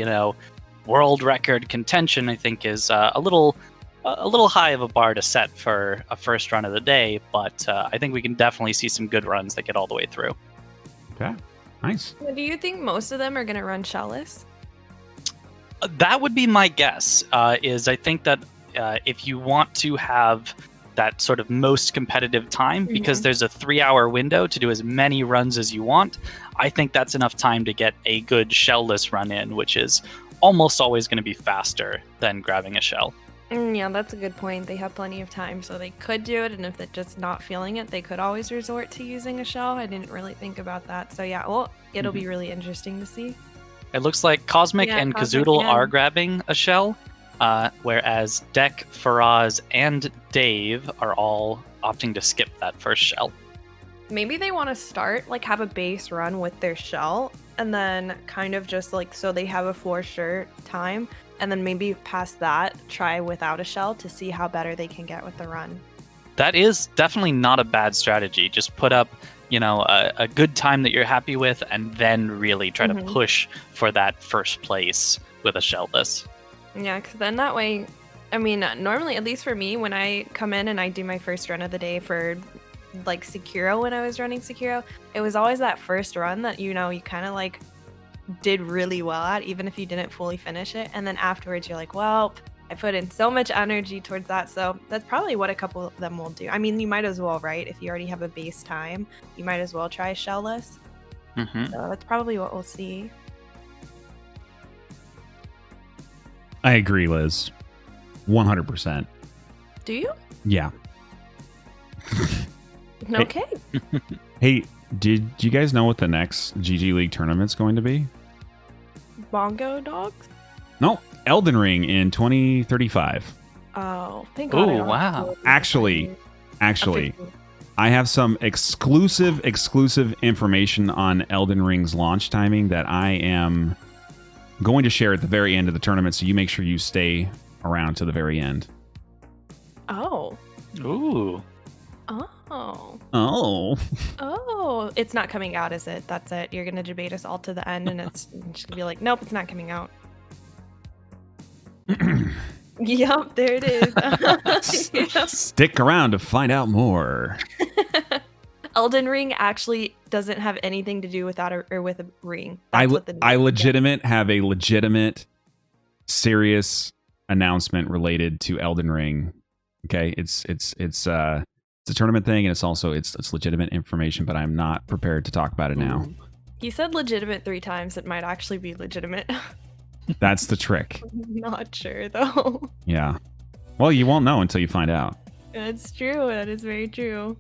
world record contention, I think is a little high of a bar to set for a first run of the day, but I think we can definitely see some good runs that get all the way through. Okay, nice. Do you think most of them are going to run shellless? That would be my guess. Is I think that if you want to have that sort of most competitive time, because there's a 3-hour window to do as many runs as you want, I think that's enough time to get a good shellless run in, which is almost always going to be faster than grabbing a shell. Yeah, that's a good point. They have plenty of time, so they could do it, and if they're just not feeling it, they could always resort to using a shell. I didn't really think about that. So yeah, well, it'll be really interesting to see. It looks like Cosmic and Kazoodle are grabbing a shell, whereas Deck, Faraz, and Dave are all opting to skip that first shell. Maybe they want to start, have a base run with their shell, and then kind of just, so they have a for sure time, and then maybe past that, try without a shell to see how better they can get with the run. That is definitely not a bad strategy. Just put up a good time that you're happy with, and then really try to push for that first place with a shellless. Yeah, because then that way, I mean, normally, at least for me, when I come in and I do my first run of the day for, Sekiro, when I was running Sekiro, it was always that first run that, you kind of, did really well at, even if you didn't fully finish it. And then afterwards, you're like, well, I put in so much energy towards that, so that's probably what a couple of them will do. I mean, you might as well, right? If you already have a base time, you might as well try shellless. So that's probably what we'll see. I agree, Liz. 100%. Do you? Yeah. Okay. Hey, did you guys know what the next GG League tournament's going to be? Bongo dogs? No, Elden Ring in 2035. Oh, thank God. Oh, wow. Actually, I have some exclusive information on Elden Ring's launch timing that I am going to share at the very end of the tournament, so you make sure you stay around to the very end. Oh. Ooh. Oh. Oh. It's not coming out, is it? That's it. You're going to debate us all to the end, and it's just going to be like, nope, it's not coming out. Yep, there it is. Yep. Stick around to find out more. Elden Ring actually doesn't have anything to do with that or with a ring. I have a legitimate, serious announcement related to Elden Ring. Okay, it's a tournament thing, and it's legitimate information, but I'm not prepared to talk about it now. He said legitimate 3 times. It might actually be legitimate. That's the trick. Not sure though. Yeah. Well, you won't know until you find out. That's true. That is very true.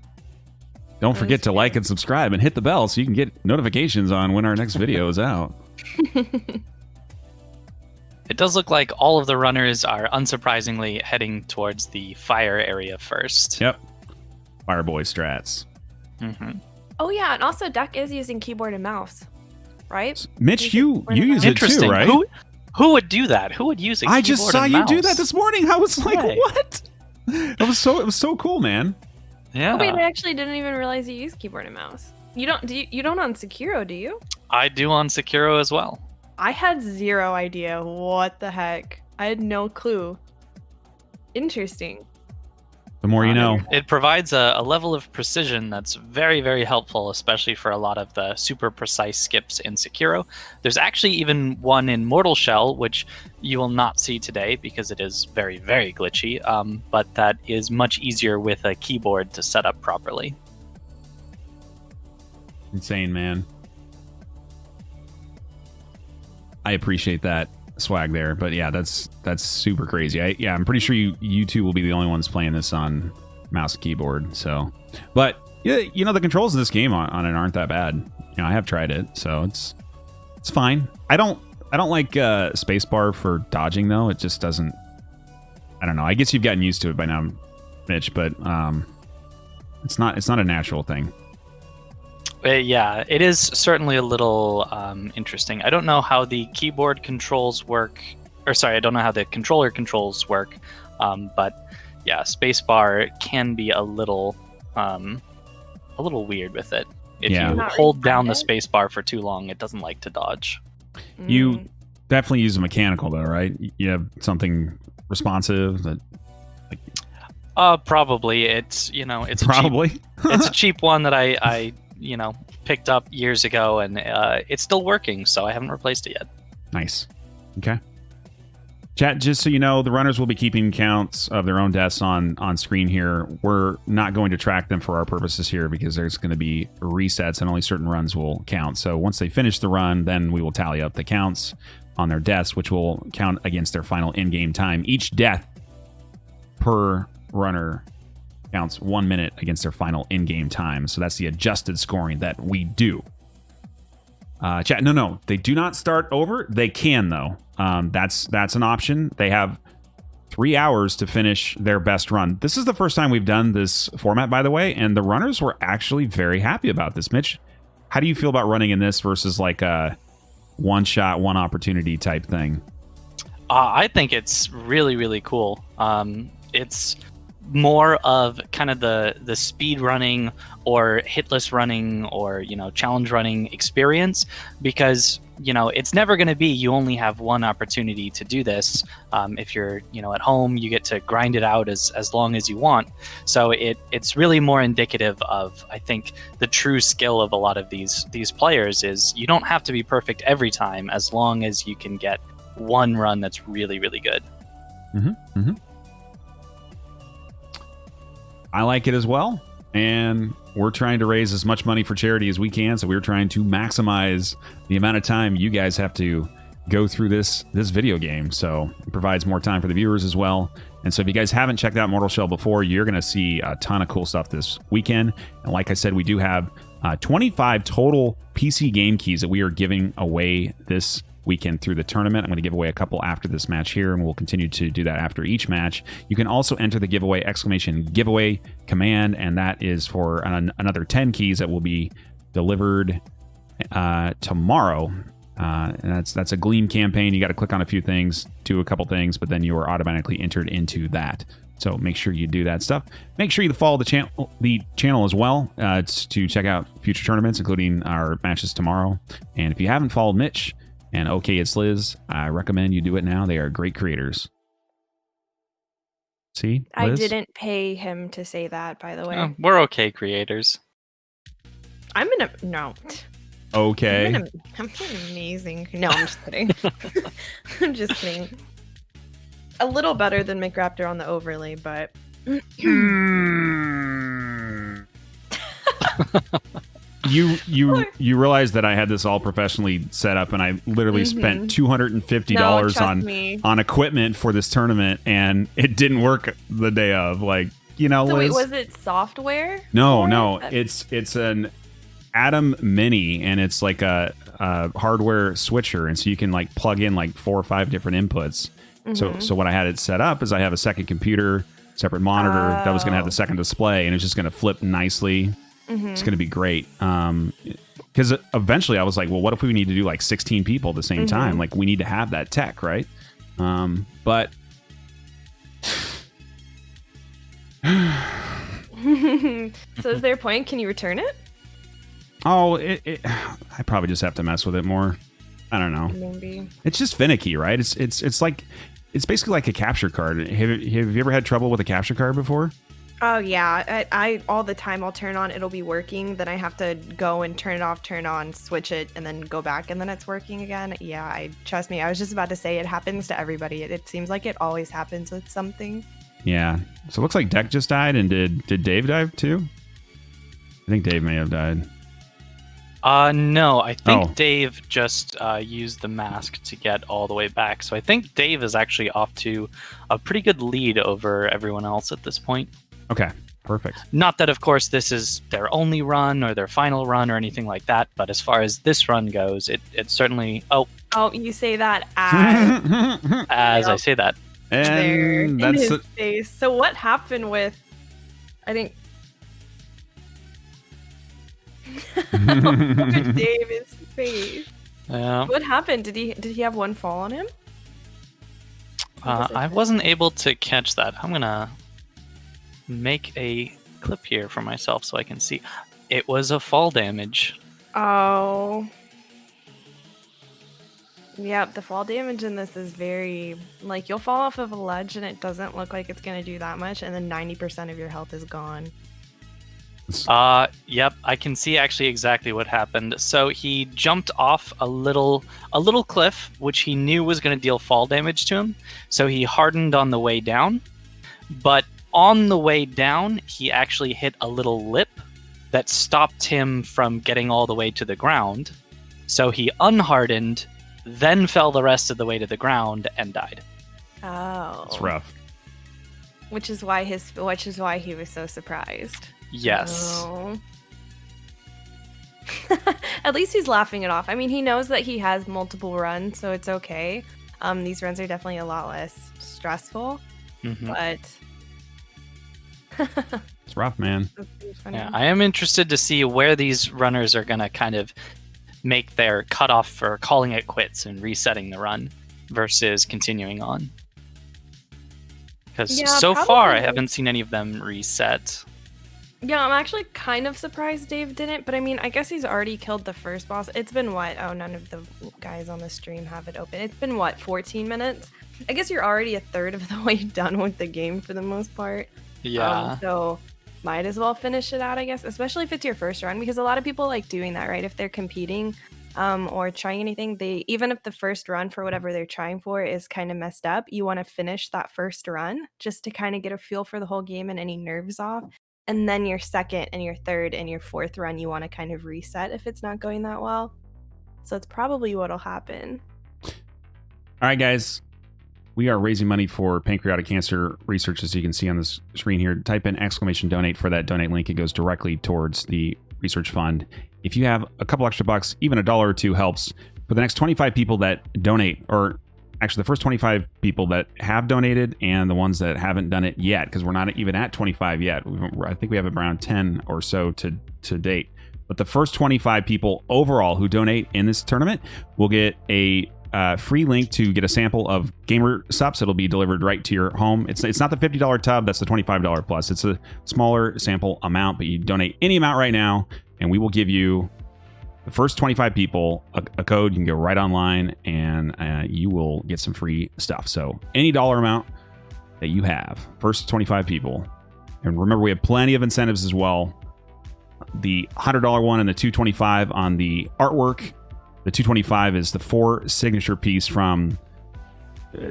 Don't forget to like and subscribe and hit the bell so you can get notifications on when our next video is out. It does look like all of the runners are unsurprisingly heading towards the fire area first. Yep. Fireboy strats. Oh yeah, and also Deck is using keyboard and mouse, right? Mitch, you use it too, right? Who would do that? Who would use a keyboard I just saw and you mouse? do that this morning. I was like, what? It was so cool, man. Yeah. Oh, wait, I actually didn't even realize you use keyboard and mouse. You don't on Sekiro, do you? I do on Sekiro as well. I had zero idea. What the heck? I had no clue. Interesting. The more you know. It provides a level of precision that's very, very helpful, especially for a lot of the super precise skips in Sekiro. There's actually even one in Mortal Shell, which you will not see today because it is very, very glitchy, but that is much easier with a keyboard to set up properly. Insane, man. I appreciate that swag there, but yeah, that's super crazy. I'm pretty sure you two will be the only ones playing this on mouse and keyboard. So, but yeah, the controls in this game on it aren't that bad. I have tried it, so it's fine. I don't like spacebar for dodging though. It just doesn't. I don't know. I guess you've gotten used to it by now, Mitch, but it's not a natural thing. Yeah, it is certainly a little interesting. I don't know how the keyboard controls work or sorry, I don't know how the controller controls work, but yeah, spacebar can be a little weird with it. If Yeah. you Not hold down the responding? spacebar for too long, it doesn't like to dodge. You definitely use a mechanical though, right? You have something responsive that Probably. It's it's probably. it's a cheap one that I picked up years ago, and it's still working, so I haven't replaced it yet. Nice. Okay. Chat, just so you know, the runners will be keeping counts of their own deaths on screen here. We're not going to track them for our purposes here because there's going to be resets and only certain runs will count. So once they finish the run, then we will tally up the counts on their deaths, which will count against their final in-game time. Each death per runner counts 1 minute against their final in-game time. So that's the adjusted scoring that we do. Chat, no, they do not start over. They can though. That's an option. They have 3 hours to finish their best run. This is the first time we've done this format, by the way, and the runners were actually very happy about this. Mitch, how do you feel about running in this versus like a one shot, one opportunity type thing? I think it's really, really cool. It's more of kind of the speed running or hitless running or challenge running experience, because it's never going to be you only have one opportunity to do this. If you're at home, you get to grind it out as long as you want. So it's really more indicative of, I think, the true skill of a lot of these players is you don't have to be perfect every time as long as you can get one run that's really, really good. I like it as well, and we're trying to raise as much money for charity as we can, so we're trying to maximize the amount of time you guys have to go through this video game, so it provides more time for the viewers as well. And so if you guys haven't checked out Mortal Shell before, you're going to see a ton of cool stuff this weekend. And like I said, we do have 25 total PC game keys that we are giving away this weekend through the tournament. I'm going to give away a couple after this match here, and we'll continue to do that after each match. You can also enter the giveaway !giveaway command, and that is for another 10 keys that will be delivered tomorrow. And that's a Gleam campaign. You got to click on a few things, do a couple things, but then you are automatically entered into that. So make sure you do that stuff. Make sure you follow the channel as well to check out future tournaments, including our matches tomorrow. And if you haven't followed Mitch and OK It's Liz, I recommend you do it now. They are great creators. See, Liz? I didn't pay him to say that, by the way. We're okay creators. No. Okay. I'm amazing. No, I'm just kidding. I'm just kidding. A little better than McRaptor on the overlay, but You realize that I had this all professionally set up, and I literally spent $250 on equipment for this tournament, and it didn't work the day of. Like, So Liz, wait, was it software? No, it's an Atom Mini, and it's like a hardware switcher, and so you can like plug in like 4 or 5 different inputs. So what I had it set up is I have a second computer, separate monitor that was going to have the second display, and it's just going to flip nicely. It's going to be great. Because eventually I was like, well, what if we need to do like 16 people at the same time? Like, we need to have that tech, right? But So is there a point? Can you return it? I probably just have to mess with it more. I don't know. Maybe. It's just finicky, right? It's like, it's basically like a capture card. Have you ever had trouble with a capture card before? Oh yeah, I all the time I'll turn on, it'll be working, then I have to go and turn it off, turn on, switch it, and then go back, and then it's working again. Yeah, trust me, I was just about to say it happens to everybody. It seems like it always happens with something. Yeah. So it looks like Deck just died, and did Dave die too? I think Dave may have died. No, I think Dave just used the mask to get all the way back. So I think Dave is actually off to a pretty good lead over everyone else at this point. Okay, perfect. Not that, of course, this is their only run or their final run or anything like that, but as far as this run goes, it certainly... Oh, you say that as... I say that. And there, that's in his face. So what happened with... I think... Look at Dave's face. Yeah. What happened? Did he have one fall on him? I wasn't able to catch that. I'm gonna make a clip here for myself so I can see. It was a fall damage. Oh. Yep, the fall damage in this is very, like, you'll fall off of a ledge and it doesn't look like it's going to do that much, and then 90% of your health is gone. Yep, I can see actually exactly what happened. So he jumped off a little cliff, which he knew was going to deal fall damage to him. So he hardened on the way down, but on the way down, he actually hit a little lip that stopped him from getting all the way to the ground. So he unhardened, then fell the rest of the way to the ground and died. Oh. It's rough. Which is why he was so surprised. Yes. Oh. At least he's laughing it off. I mean, he knows that he has multiple runs, so it's okay. These runs are definitely a lot less stressful, but it's rough, man. Yeah, I am interested to see where these runners are going to kind of make their cutoff for calling it quits and resetting the run versus continuing on. Because so far, I haven't seen any of them reset. Yeah, I'm actually kind of surprised Dave didn't, but I mean, I guess he's already killed the first boss. It's been what? Oh, none of the guys on the stream have it open. It's been what, 14 minutes? I guess you're already a third of the way done with the game for the most part. Yeah. So might as well finish it out, I guess, especially if it's your first run, because a lot of people like doing that, right? If they're competing or trying anything, even if the first run for whatever they're trying for is kind of messed up, you want to finish that first run just to kind of get a feel for the whole game and any nerves off. And then your second and your third and your fourth run, you want to kind of reset if it's not going that well. So it's probably what'll happen. All right, guys. We are raising money for pancreatic cancer research, as you can see on this screen here. Type in !donate for that donate link. It goes directly towards the research fund. If you have a couple extra bucks, even $1 or $2 helps. For the next 25 people that donate, or actually the first 25 people that have donated and the ones that haven't done it yet, because we're not even at 25 yet. I think we have around 10 or so to date. But the first 25 people overall who donate in this tournament will get a free link to get a sample of Gamer Sups. It'll be delivered right to your home. It's not the $50 tub, that's the $25 plus. It's a smaller sample amount, but you donate any amount right now, and we will give you, the first 25 people, a code. You can go right online and you will get some free stuff. So any dollar amount that you have, first 25 people. And remember, we have plenty of incentives as well. The $100 one and the $225 on the artwork. The $225 is the 4 signature piece from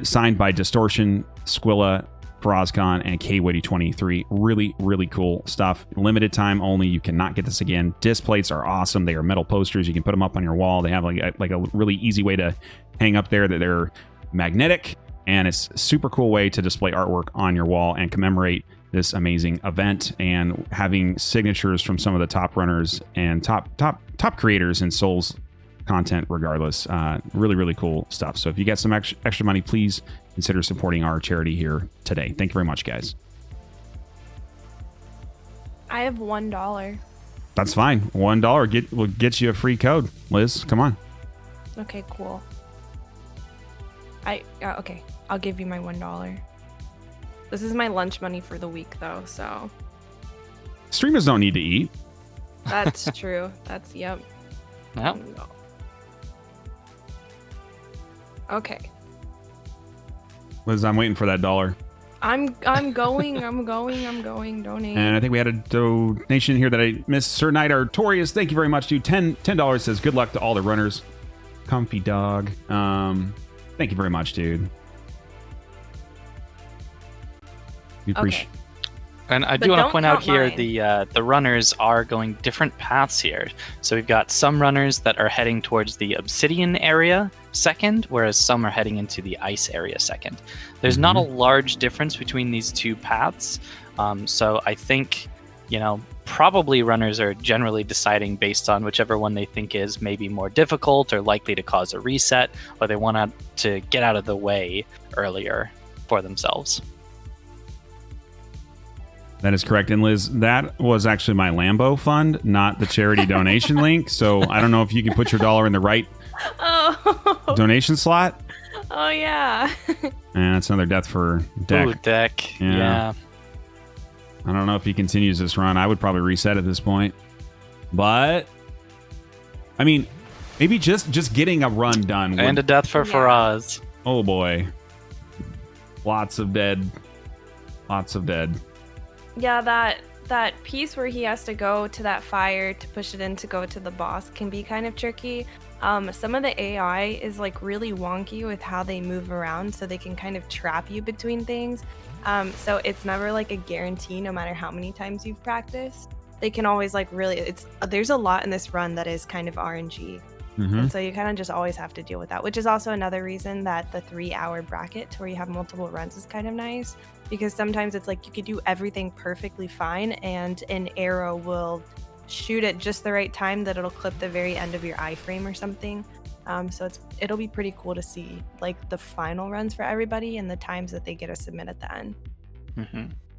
signed by Distortion, Squilla, FaraazKhan, and KWady23. Really, really cool stuff. Limited time only. You cannot get this again. Disc plates are awesome. They are metal posters. You can put them up on your wall. They have like a really easy way to hang up there. That they're magnetic, and it's a super cool way to display artwork on your wall and commemorate this amazing event. And having signatures from some of the top runners and top creators in Souls content, regardless. Really, really cool stuff. So if you get some extra money, please consider supporting our charity here today. Thank you very much, guys. I have $1. That's fine. $1 will get you a free code. Liz, come on. Okay, cool. Okay, I'll give you my $1. This is my lunch money for the week, though, so. Streamers don't need to eat. That's true. Yep. No. Okay. Liz, I'm waiting for that $1. I'm going. Donate. And I think we had a donation here that I missed. Sir Knight Artorius, thank you very much, dude. $10 says good luck to all the runners. Comfy dog. Thank you very much, dude. We appreciate. Okay. And I do want to point out here the runners are going different paths here. So we've got some runners that are heading towards the obsidian area second, whereas some are heading into the ice area second. There's not a large difference between these two paths. So I think, probably runners are generally deciding based on whichever one they think is maybe more difficult or likely to cause a reset, or they want to get out of the way earlier for themselves. That is correct. And Liz, that was actually my Lambo fund, not the charity donation link. So I don't know if you can put your $1 in the right donation slot. Oh, yeah. And that's another death for Deck. Ooh, Deck. Yeah. I don't know if he continues this run. I would probably reset at this point. But, I mean, maybe just getting a run done. And a death for Faraz. Oh, boy. Lots of dead. Lots of dead. Yeah, that piece where he has to go to that fire to push it in to go to the boss can be kind of tricky. Some of the AI is like really wonky with how they move around, so they can kind of trap you between things. So it's never like a guarantee, no matter how many times you've practiced. They can always like really, there's a lot in this run that is kind of RNG. And so you kind of just always have to deal with that, which is also another reason that the 3-hour bracket where you have multiple runs is kind of nice, because sometimes it's like you could do everything perfectly fine and an arrow will shoot at just the right time that it'll clip the very end of your iframe or something. So it'll be pretty cool to see like the final runs for everybody and the times that they get to submit at the end.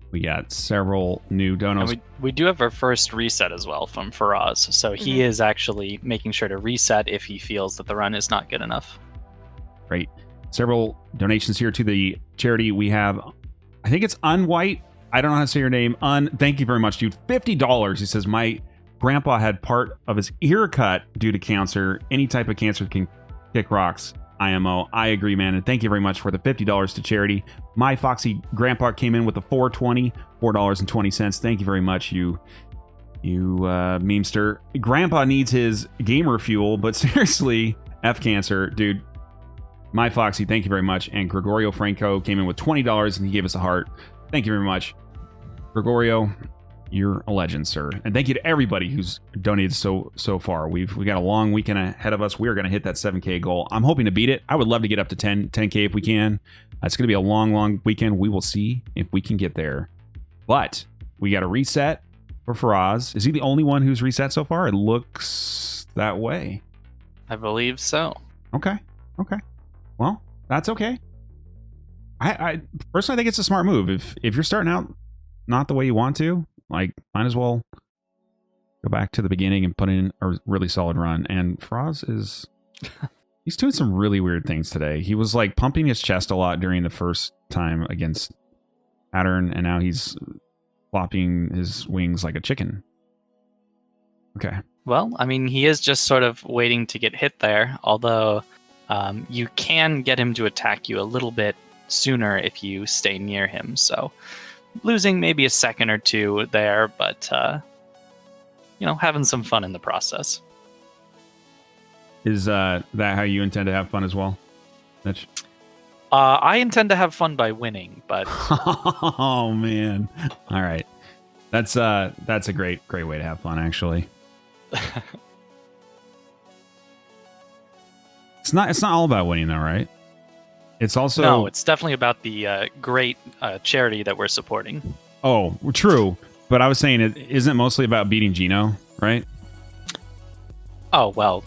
We got several new donos. And we do have our first reset as well from Faraz. So he is actually making sure to reset if he feels that the run is not good enough. Great. Several donations here to the charity. We have, I think it's Unwhite. I don't know how to say your name. Thank you very much, dude. $50. He says, my grandpa had part of his ear cut due to cancer. Any type of cancer can kick rocks. IMO. I agree, man. And thank you very much for the $50 to charity. My Foxy grandpa came in with a $4.20. Thank you very much, you memester. Grandpa needs his gamer fuel, but seriously, F cancer, dude. My Foxy, thank you very much. And Gregorio Franco came in with $20 and he gave us a heart. Thank you very much, Gregorio. You're a legend, sir. And thank you to everybody who's donated so far. We got a long weekend ahead of us. We are going to hit that 7K goal. I'm hoping to beat it. I would love to get up to 10K if we can. It's going to be a long weekend. We will see if we can get there. But we got a reset for Faraz. Is he the only one who's reset so far? It looks that way. I believe so. Okay. Well, that's okay. I personally think it's a smart move. If you're starting out not the way you want to, like, might as well go back to the beginning and put in a really solid run. And Faraz is... he's doing some really weird things today. He was, like, pumping his chest a lot during the first time against Pattern, and now he's flopping his wings like a chicken. Okay. Well, I mean, he is just sort of waiting to get hit there, although you can get him to attack you a little bit sooner if you stay near him, so... losing maybe a second or two there, but, having some fun in the process. Is that how you intend to have fun as well, Mitch? I intend to have fun by winning, but... oh, man. All right. That's a great way to have fun, actually. It's not all about winning, though, right? It's also... No, it's definitely about the great charity that we're supporting. Oh, true. But I was saying it isn't mostly about beating Gino, right? Oh, well,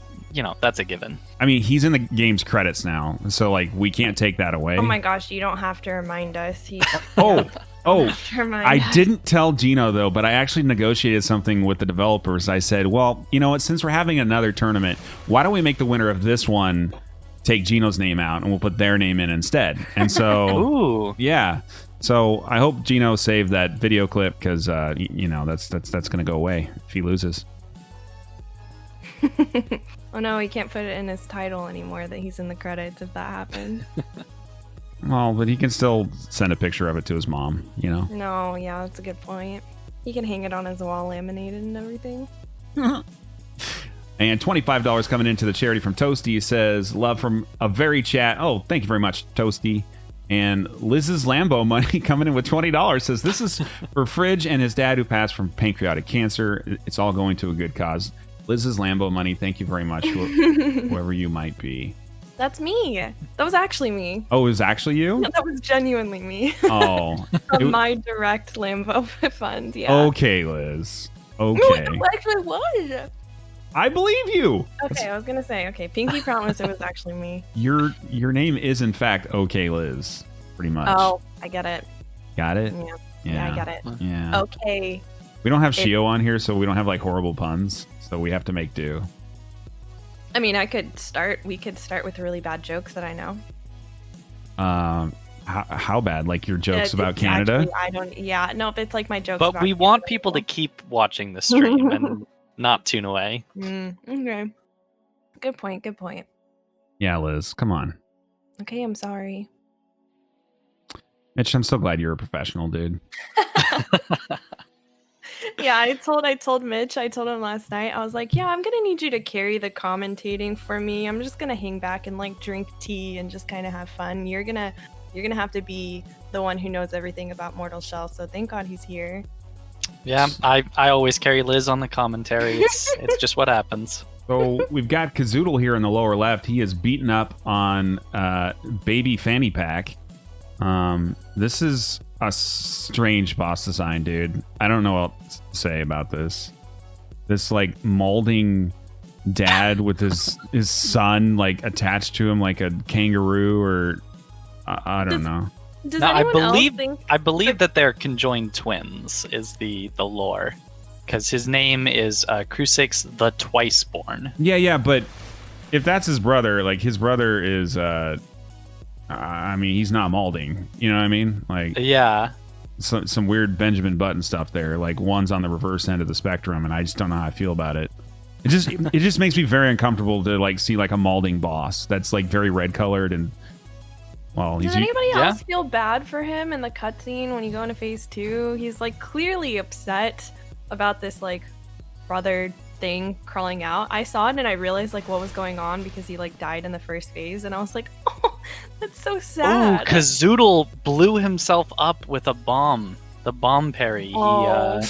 that's a given. I mean, he's in the game's credits now, so, like, we can't take that away. Oh my gosh, you don't have to remind us. I didn't tell Gino, though, but I actually negotiated something with the developers. I said, well, you know what, since we're having another tournament, why don't we make the winner of this one take Gino's name out and we'll put their name in instead. And so, ooh, yeah. So I hope Gino saved that video clip because that's going to go away if he loses. Oh no, he can't put it in his title anymore that he's in the credits if that happened. Well, but he can still send a picture of it to his mom, No, yeah, that's a good point. He can hang it on his wall laminated and everything. And $25 coming into the charity from Toasty. Says, love from a very chat. Oh, thank you very much, Toasty. And Liz's Lambo money coming in with $20. Says, this is for Fridge and his dad who passed from pancreatic cancer. It's all going to a good cause. Liz's Lambo money, thank you very much, whoever you might be. That's me. That was actually me. Oh, it was actually you? No, that was genuinely me. Oh. My direct Lambo fund, yeah. Okay, Liz. Okay. No, it actually was. I believe you. Okay, I was gonna say, okay, Pinky promised it was actually me. Your name is in fact Okay Liz, pretty much. Oh, I get it. Got it? Yeah, I get it. Yeah. Okay. We don't have Shio on here, so we don't have like horrible puns, so we have to make do. I mean, we could start with really bad jokes that I know. How How bad? Like your jokes about It's Canada? actually- I don't. Yeah, no, it's like my jokes. But about we want people to keep watching the stream and not tune away. Okay. Good point. Good point. Yeah, Liz, come on. Okay, I'm sorry. Mitch, I'm so glad you're a professional, dude. Yeah, I told Mitch, I told him last night, I was like, yeah, I'm gonna need you to carry the commentating for me. I'm just gonna hang back and like drink tea and just kind of have fun. You're gonna have to be the one who knows everything about Mortal Shell, so thank God he's here. Yeah, I always carry Liz on the commentary. It's just what happens. So we've got Kazoodle here in the lower left. He is beaten up on Baby Fanny Pack. This is a strange boss design, dude. I don't know what to say about this. This like molding dad with his son like attached to him like a kangaroo, or I don't know. Does Now, anyone I believe that they're conjoined twins is the lore, because his name is Crucix the Twiceborn. Yeah, but if that's his brother, like his brother is I mean, he's not molding. You know what I mean? Like, yeah, some weird Benjamin Button stuff there. Like one's on the reverse end of the spectrum, and I just don't know how I feel about it. It just makes me very uncomfortable to like see like a molding boss that's like very red colored and. Well, Does anybody else feel bad for him in the cutscene when you go into phase 2? He's like clearly upset about this like brother thing crawling out. I saw it and I realized like what was going on because he like died in the first phase, and I was like, oh, that's so sad. Ooh, Kazoodle blew himself up with a bomb. The bomb parry. Oh.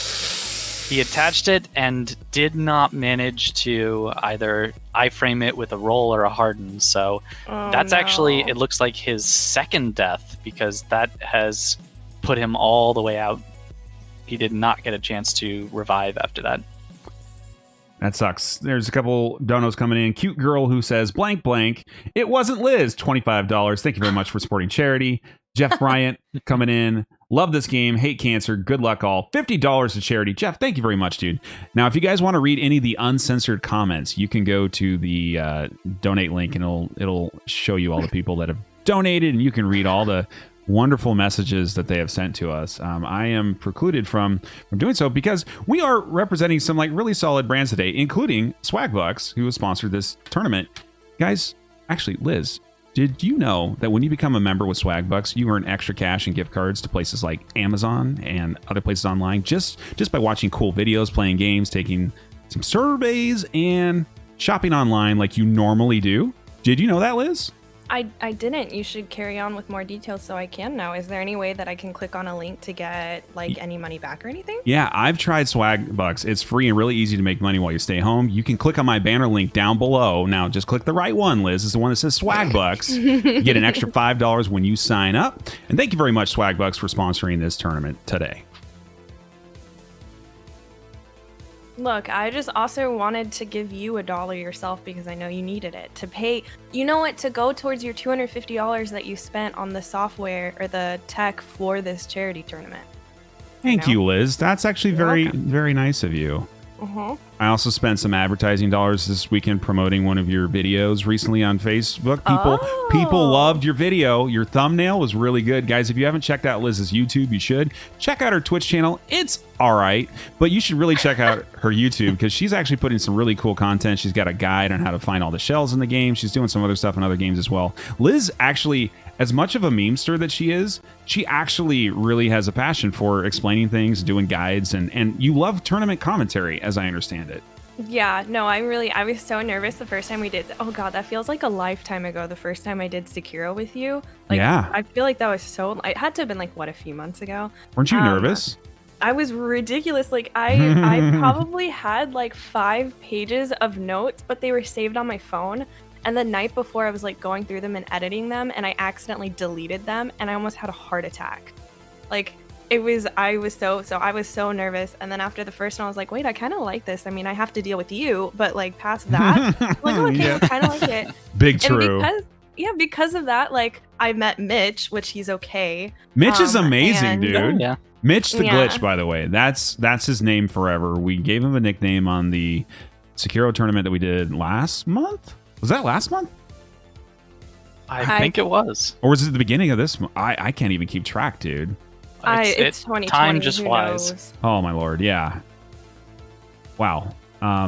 He attached it and did not manage to either iframe it with a roll or a harden. So that's actually, it looks like his second death, because that has put him all the way out. He did not get a chance to revive after that. That sucks. There's a couple donos coming in. Cute girl who says, blank, blank. It wasn't Liz. $25. Thank you very much for supporting charity. Jeff Bryant coming in. Love this game. Hate cancer. Good luck all. $50 to charity. Jeff, thank you very much, dude. Now, if you guys want to read any of the uncensored comments, you can go to the donate link, and it'll show you all the people that have donated, and you can read all the wonderful messages that they have sent to us. I am precluded from doing so because we are representing some like really solid brands today, including Swagbucks, who has sponsored this tournament. Guys, actually, Liz, did you know that when you become a member with Swagbucks, you earn extra cash and gift cards to places like Amazon and other places online just by watching cool videos, playing games, taking some surveys, and shopping online like you normally do? Did you know that, Liz? I didn't. You should carry on with more details so I can know. Is there any way that I can click on a link to get like any money back or anything? Yeah, I've tried Swagbucks. It's free and really easy to make money while you stay home. You can click on my banner link down below. Now, just click the right one, Liz. It's the one that says Swagbucks. You get an extra $5 when you sign up. And thank you very much, Swagbucks, for sponsoring this tournament today. Look, I just also wanted to give you $1 yourself because I know you needed it to pay. You know what? To go towards your $250 that you spent on the software or the tech for this charity tournament. Thank you, Liz. That's actually very nice of you. I also spent some advertising dollars this weekend promoting one of your videos recently on Facebook. People loved your video. Your thumbnail was really good. Guys, if you haven't checked out Liz's YouTube, you should. Check out her Twitch channel. It's all right, but you should really check out her YouTube because she's actually putting some really cool content. She's got a guide on how to find all the shells in the game. She's doing some other stuff in other games as well. Liz actually, as much of a memester that she is, she actually really has a passion for explaining things, doing guides, and you love tournament commentary, as I understand it. Yeah, no, I was so nervous the first time we did. Oh god, that feels like a lifetime ago. The first time I did Sekiro with you. Like, yeah. I feel like that was it had to have been like, what, a few months ago? Weren't you nervous? I was ridiculous. Like I probably had like 5 pages of notes, but they were saved on my phone. And the night before I was like going through them and editing them, and I accidentally deleted them, and I almost had a heart attack. Like I was so nervous. And then after the first one, I was like, wait, I kind of like this. I mean, I have to deal with you, but like past that, like, oh, okay, I kind of like it. Big true. Because of that, like I met Mitch, which he's okay. Mitch is amazing, dude. Yeah. Mitch the Glitch, by the way. That's his name forever. We gave him a nickname on the Sekiro tournament that we did last month. Was that last month? I think it was. Or was it the beginning of this? I can't even keep track, dude. It's 2020. Time just who flies. knows? Oh my lord, yeah. Wow.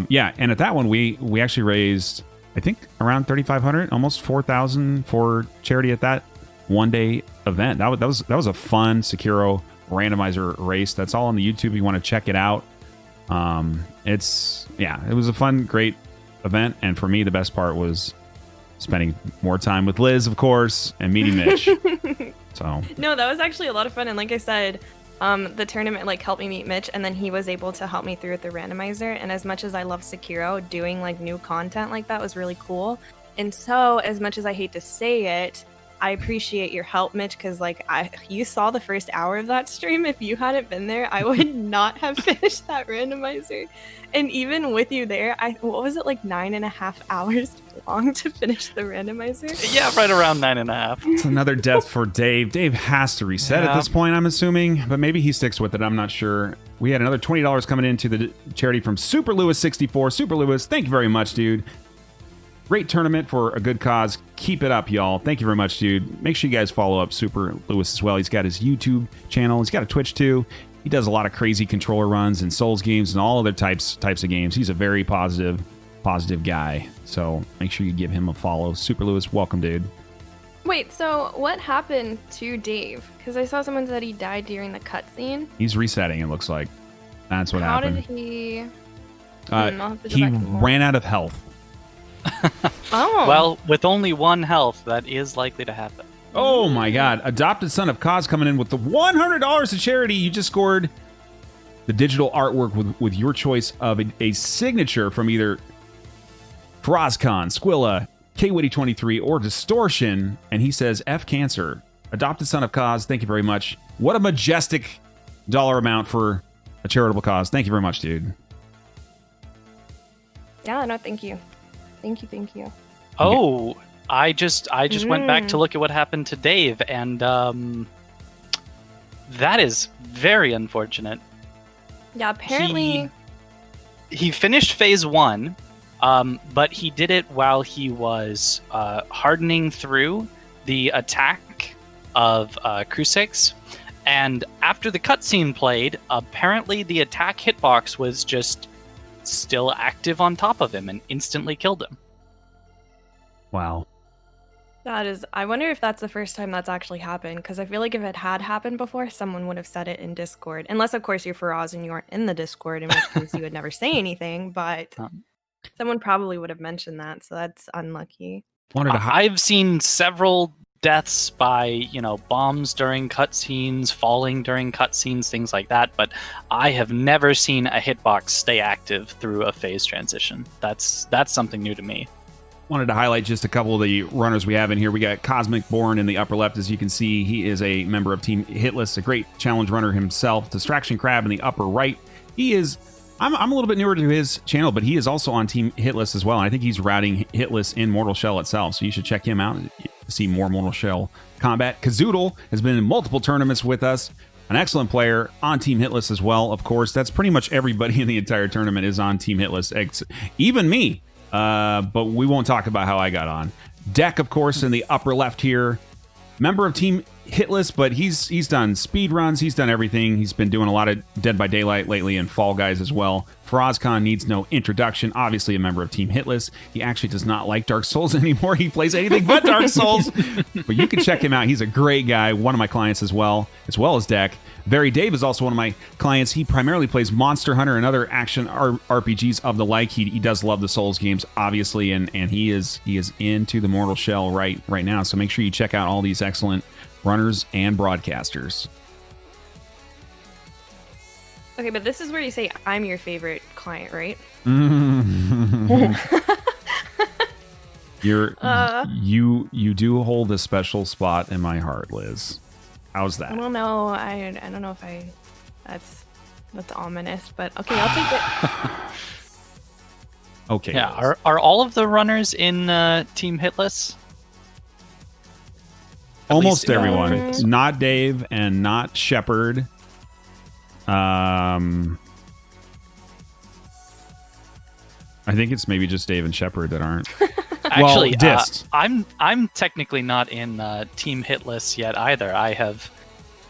Yeah, and at that one we actually raised, I think, around 3,500, almost 4,000 for charity at that one-day event. That was a fun Sekiro randomizer race. That's all on the YouTube. You want to check it out. It was a fun, great event, and for me, the best part was spending more time with Liz, of course, and meeting Mitch. So No, that was actually a lot of fun, and like I said, the tournament like helped me meet Mitch, and then he was able to help me through with the randomizer. And as much as I love Sekiro, doing like new content like that was really cool. And so, as much as I hate to say it, I appreciate your help, Mitch, because like you saw the first hour of that stream. If you hadn't been there, I would not have finished that randomizer. And even with you there, what was it, like 9.5 hours long to finish the randomizer? Yeah, right around 9.5. it's another death for Dave. Dave has to reset at this point, I'm assuming, but maybe he sticks with it. I'm not sure. We had another $20 coming into the charity from Super Lewis 64. Super Lewis, thank you very much, dude. Great tournament for a good cause. Keep it up, y'all. Thank you very much, dude. Make sure you guys follow up Super Lewis as well. He's got his YouTube channel. He's got a Twitch too. He does a lot of crazy controller runs and Souls games and all other types of games. He's a very positive guy. So make sure you give him a follow. Super Lewis, welcome, dude. Wait, so what happened to Dave? Because I saw someone said he died during the cutscene. He's resetting, it looks like. That's what How happened. did he... He ran out of health. Oh. Well, with only 1 health, that is likely to happen. Oh my god. Adopted Son of Kaz coming in with the $100 to charity. You just scored the digital artwork with your choice of a signature from either FaraazKhan, Squilla, KWitty23, or Distortion. And he says, F Cancer. Adopted Son of Kaz, thank you very much. What a majestic dollar amount for a charitable cause. Thank you very much, dude. Yeah, no, thank you. Thank you. Oh, I just went back to look at what happened to Dave, and that is very unfortunate. Yeah, apparently... He finished phase 1, but he did it while he was hardening through the attack of Crucix, and after the cutscene played, apparently the attack hitbox was just still active on top of him and instantly killed him. Wow. That is... I wonder if that's the first time that's actually happened, because I feel like if it had happened before, someone would have said it in Discord. Unless, of course, you're Faraz and you aren't in the Discord, in which case you would never say anything, but someone probably would have mentioned that, so that's unlucky. I've seen several deaths by, bombs during cutscenes, falling during cutscenes, things like that, but I have never seen a hitbox stay active through a phase transition. That's something new to me. Wanted to highlight just a couple of the runners we have in here. We got Cosmic Born in the upper left. As you can see, he is a member of Team Hitless, a great challenge runner himself. Distraction Crab in the upper right. He is... I'm a little bit newer to his channel, but he is also on Team Hitless as well. And I think he's routing Hitless in Mortal Shell itself, so you should check him out to see more Mortal Shell combat. Kazoodle has been in multiple tournaments with us. An excellent player on Team Hitless as well, of course. That's pretty much everybody in the entire tournament is on Team Hitless, even me. But we won't talk about how I got on. Deck, of course, in the upper left here. Member of Team Hitless, but he's done speed runs. He's done everything. He's been doing a lot of Dead by Daylight lately and Fall Guys as well. FaraazKhan needs no introduction. Obviously a member of Team Hitless. He actually does not like Dark Souls anymore. He plays anything but Dark Souls. But you can check him out. He's a great guy. One of my clients as well as Deck. VeryDave is also one of my clients. He primarily plays Monster Hunter and other action RPGs of the like. He does love the Souls games, obviously, and he is into the Mortal Shell right now. So make sure you check out all these excellent runners and broadcasters. Okay, but this is where you say I'm your favorite client, right? You do hold a special spot in my heart, Liz. How's that? I don't know. I don't know if that's ominous, but okay, I'll take it. Okay. Yeah. Are all of the runners in Team Hitless? Almost everyone. Not Dave and not Shepard. I think it's maybe just Dave and Shepard that aren't. Actually, dist. I'm technically not in Team Hitless yet either. I have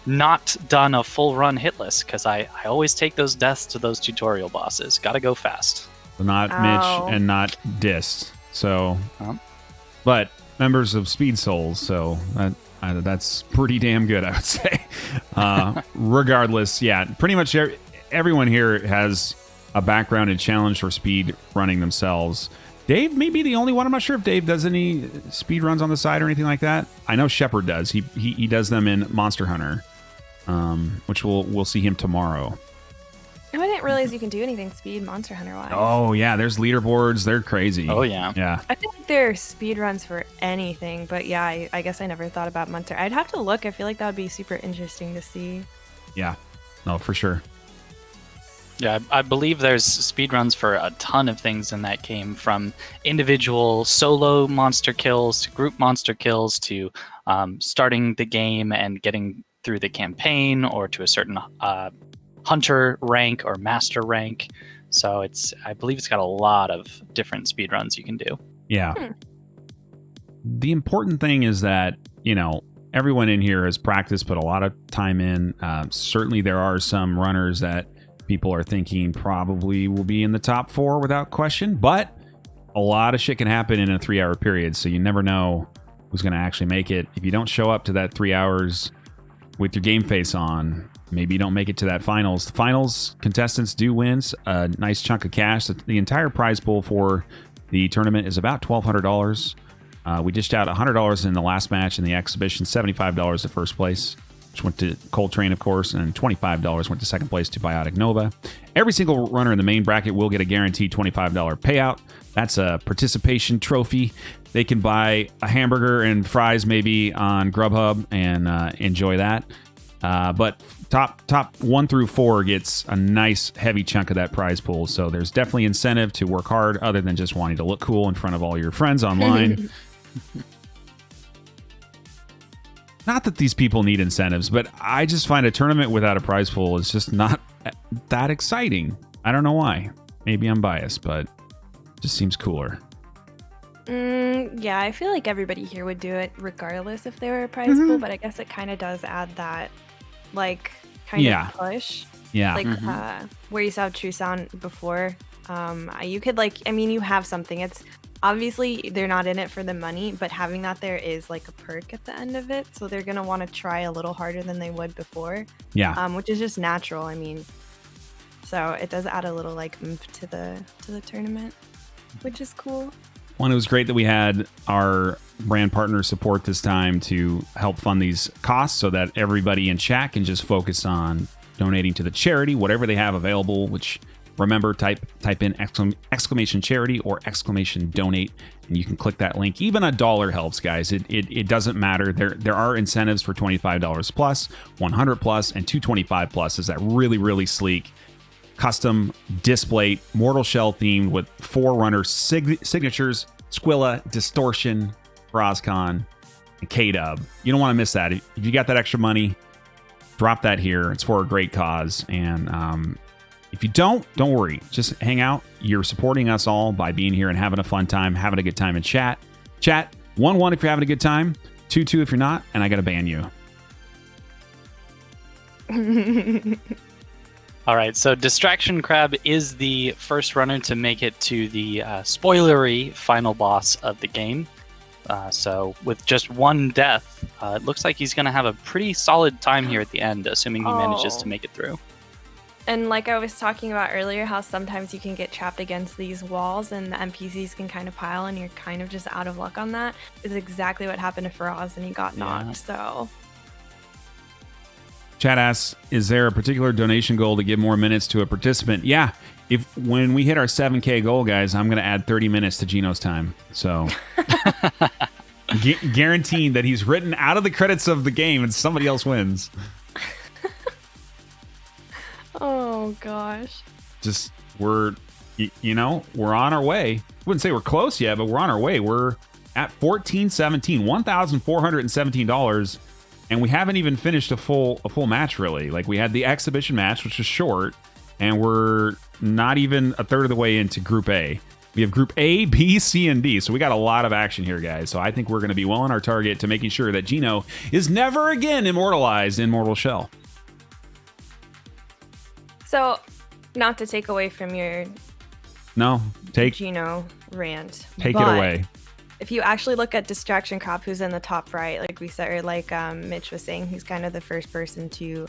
not done a full run Hitless because I always take those deaths to those tutorial bosses. Gotta go fast. Not Mitch and not dist. So, but members of Speed Souls. So that's pretty damn good, I would say. Regardless, yeah, pretty much everyone here has a background in challenge for speed running themselves. Dave may be the only one. I'm not sure if Dave does any speed runs on the side or anything like that. I know Shepard does. He does them in Monster Hunter, which we'll see him tomorrow. I didn't realize you can do anything speed Monster Hunter wise. Oh yeah, there's leaderboards. They're crazy. Oh yeah. Yeah. I feel like there are speed runs for anything, but yeah, I guess I never thought about Monster. I'd have to look. I feel like that would be super interesting to see. Yeah. No, for sure. Yeah, I believe there's speedruns for a ton of things in that game, from individual solo monster kills to group monster kills to starting the game and getting through the campaign, or to a certain hunter rank or master rank. So I believe it's got a lot of different speedruns you can do. Yeah. The important thing is that, everyone in here has practiced, put a lot of time in. Certainly there are some runners that people are thinking probably will be in the top 4 without question, but a lot of shit can happen in a 3-hour period, so you never know who's going to actually make it. If you don't show up to that 3 hours with your game face on, maybe you don't make it to that finals. The finals contestants do win a nice chunk of cash. The entire prize pool for the tournament is about $1,200. We dished out $100 in the last match in the exhibition, $75 to first place, which went to Coltrane, of course, and $25 went to second place to BioticNova. Every single runner in the main bracket will get a guaranteed $25 payout. That's a participation trophy. They can buy a hamburger and fries maybe on Grubhub and enjoy that. But top 1 through 4 gets a nice heavy chunk of that prize pool. So there's definitely incentive to work hard other than just wanting to look cool in front of all your friends online. Not that these people need incentives, but I just find a tournament without a prize pool is just not that exciting. I don't know why. Maybe I'm biased, but it just seems cooler. Yeah, I feel like everybody here would do it regardless if they were a prize pool, but I guess it kind of does add that, kind of push. Yeah. Where you saw True Sound before, you could, you have something. It's obviously they're not in it for the money, but having that there is like a perk at the end of it, so they're gonna want to try a little harder than they would before. Yeah. Which is just natural. So it does add a little oomph to the tournament, which is cool. One, it was great that we had our brand partner support this time to help fund these costs so that everybody in chat can just focus on donating to the charity, whatever they have available, which, remember, type in exclamation charity or exclamation donate, and you can click that link. Even $1 helps, guys. It doesn't matter. There are incentives for $25 plus, $100 plus, and $225 plus. Is that really, really sleek custom display Mortal Shell themed with 4 runner signatures: Squilla, Distortion, FaraazKhan, and K-Dub. You don't want to miss that. If you got that extra money, drop that here. It's for a great cause. And if you don't worry. Just hang out. You're supporting us all by being here and having a fun time, having a good time in chat. Chat 1-1 if you're having a good time, 2-2 if you're not, and I got to ban you. All right, so Distraction Crab is the first runner to make it to the spoilery final boss of the game. So with just 1 death, it looks like he's going to have a pretty solid time here at the end, assuming he manages to make it through. And like I was talking about earlier, how sometimes you can get trapped against these walls and the NPCs can kind of pile and you're kind of just out of luck on that, is exactly what happened to Faraaz, and he got knocked, so... Chat asks, is there a particular donation goal to give more minutes to a participant? Yeah, when we hit our 7K goal, guys, I'm going to add 30 minutes to Gino's time. So guaranteeing that he's written out of the credits of the game and somebody else wins. Oh, gosh. Just, we're on our way. I wouldn't say we're close yet, but we're on our way. We're at $1,417, $1,417. And we haven't even finished a full match, really. Like, we had the exhibition match, which was short, and we're not even a third of the way into Group A. We have Group A, B, C, and D. So we got a lot of action here, guys. So I think we're going to be well on our target to making sure that Gino is never again immortalized in Mortal Shell. So, not to take away from your Gino rant. Take it away. If you actually look at Distraction Cop, who's in the top right, like we said, or like Mitch was saying, he's kind of the first person to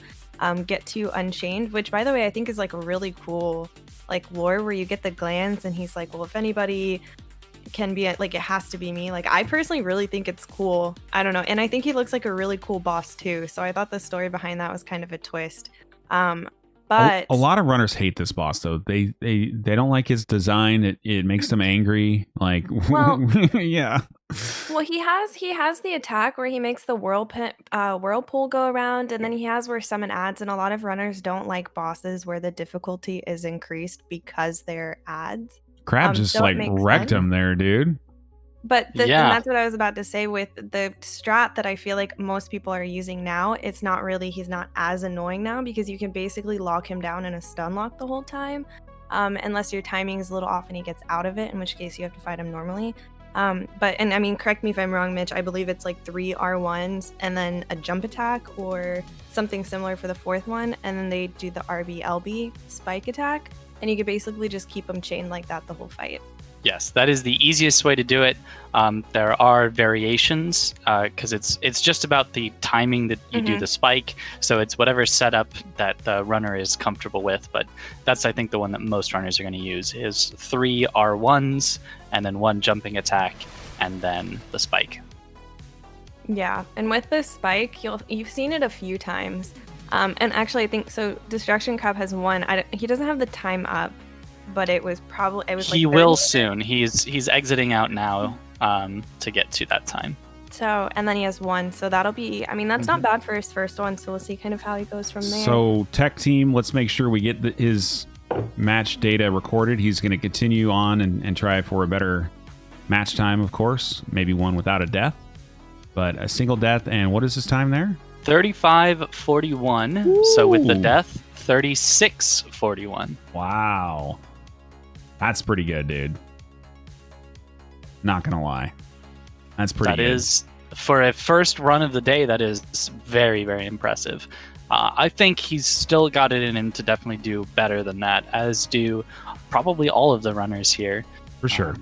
get to Unchained, which, by the way, I think is like a really cool like lore where you get the glands, and he's like, well, if anybody can be like, it has to be me. Like, I personally really think it's cool. I don't know, and I think he looks like a really cool boss too. So I thought the story behind that was kind of a twist. But a lot of runners hate this boss though. They don't like his design. It makes them angry. Like, well, yeah. Well, he has the attack where he makes the whirlpool go around, and then he has where summon adds, and a lot of runners don't like bosses where the difficulty is increased because they're adds. Crab just like wrecked him there, dude. But and that's what I was about to say with the strat that I feel like most people are using now. It's not really, he's not as annoying now because you can basically lock him down in a stun lock the whole time, unless your timing is a little off and he gets out of it, in which case you have to fight him normally. But I mean, correct me if I'm wrong, Mitch, I believe it's like 3 R1s and then a jump attack or something similar for the 4th one, and then they do the RB/LB spike attack, and you could basically just keep them chained like that the whole fight. Yes, that is the easiest way to do it. There are variations because it's just about the timing that you do the spike. So it's whatever setup that the runner is comfortable with. But that's, I think, the one that most runners are going to use is 3 R1s and then 1 jumping attack and then the spike. Yeah, and with the spike, you've seen it a few times. And actually, I think so. Destruction Cop has 1. He doesn't have the time up. But it was he like will soon. He's exiting out now to get to that time. So, and then he has 1, so that'll be, I mean, that's not bad for his first one, so we'll see kind of how he goes from there. So tech team, let's make sure we get his match data recorded. He's going to continue on and try for a better match time, of course, maybe one without a death, but a single death. And what is his time there? 35:41. Ooh. So with the death, 36:41. Wow. That is pretty good, dude. Not gonna lie. That's pretty good. That is, for a first run of the day, that is very, very impressive. I think he's still got it in him to definitely do better than that, as do probably all of the runners here. For sure.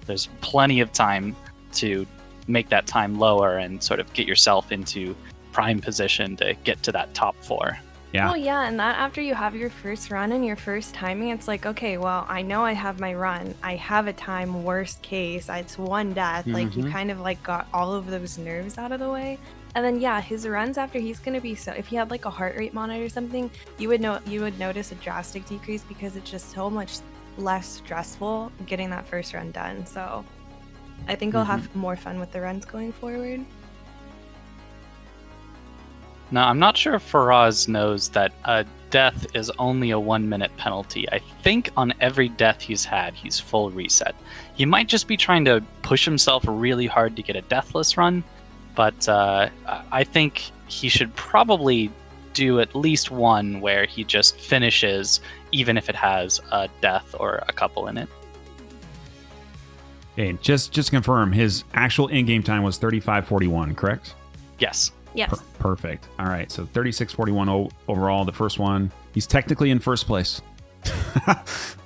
There's plenty of time to make that time lower and sort of get yourself into prime position to get to that top 4. Yeah. Well, yeah, and that after you have your first run and your first timing, it's like, okay, well, I know I have my run. I have a time, worst case. It's 1 death. Like, you kind of like got all of those nerves out of the way. And then, yeah, his runs after, he's going to be so, if he had like a heart rate monitor or something, you would notice a drastic decrease because it's just so much less stressful getting that first run done. So I think I'll have more fun with the runs going forward. Now, I'm not sure if Faraz knows that a death is only a 1-minute penalty. I think on every death he's had, he's full reset. He might just be trying to push himself really hard to get a deathless run, but I think he should probably do at least one where he just finishes, even if it has a death or a couple in it. Okay, just to confirm, his actual in-game time was 35:41, correct? Yes. Yes. Perfect. All right, so 36:41 overall. The first one, he's technically in first place.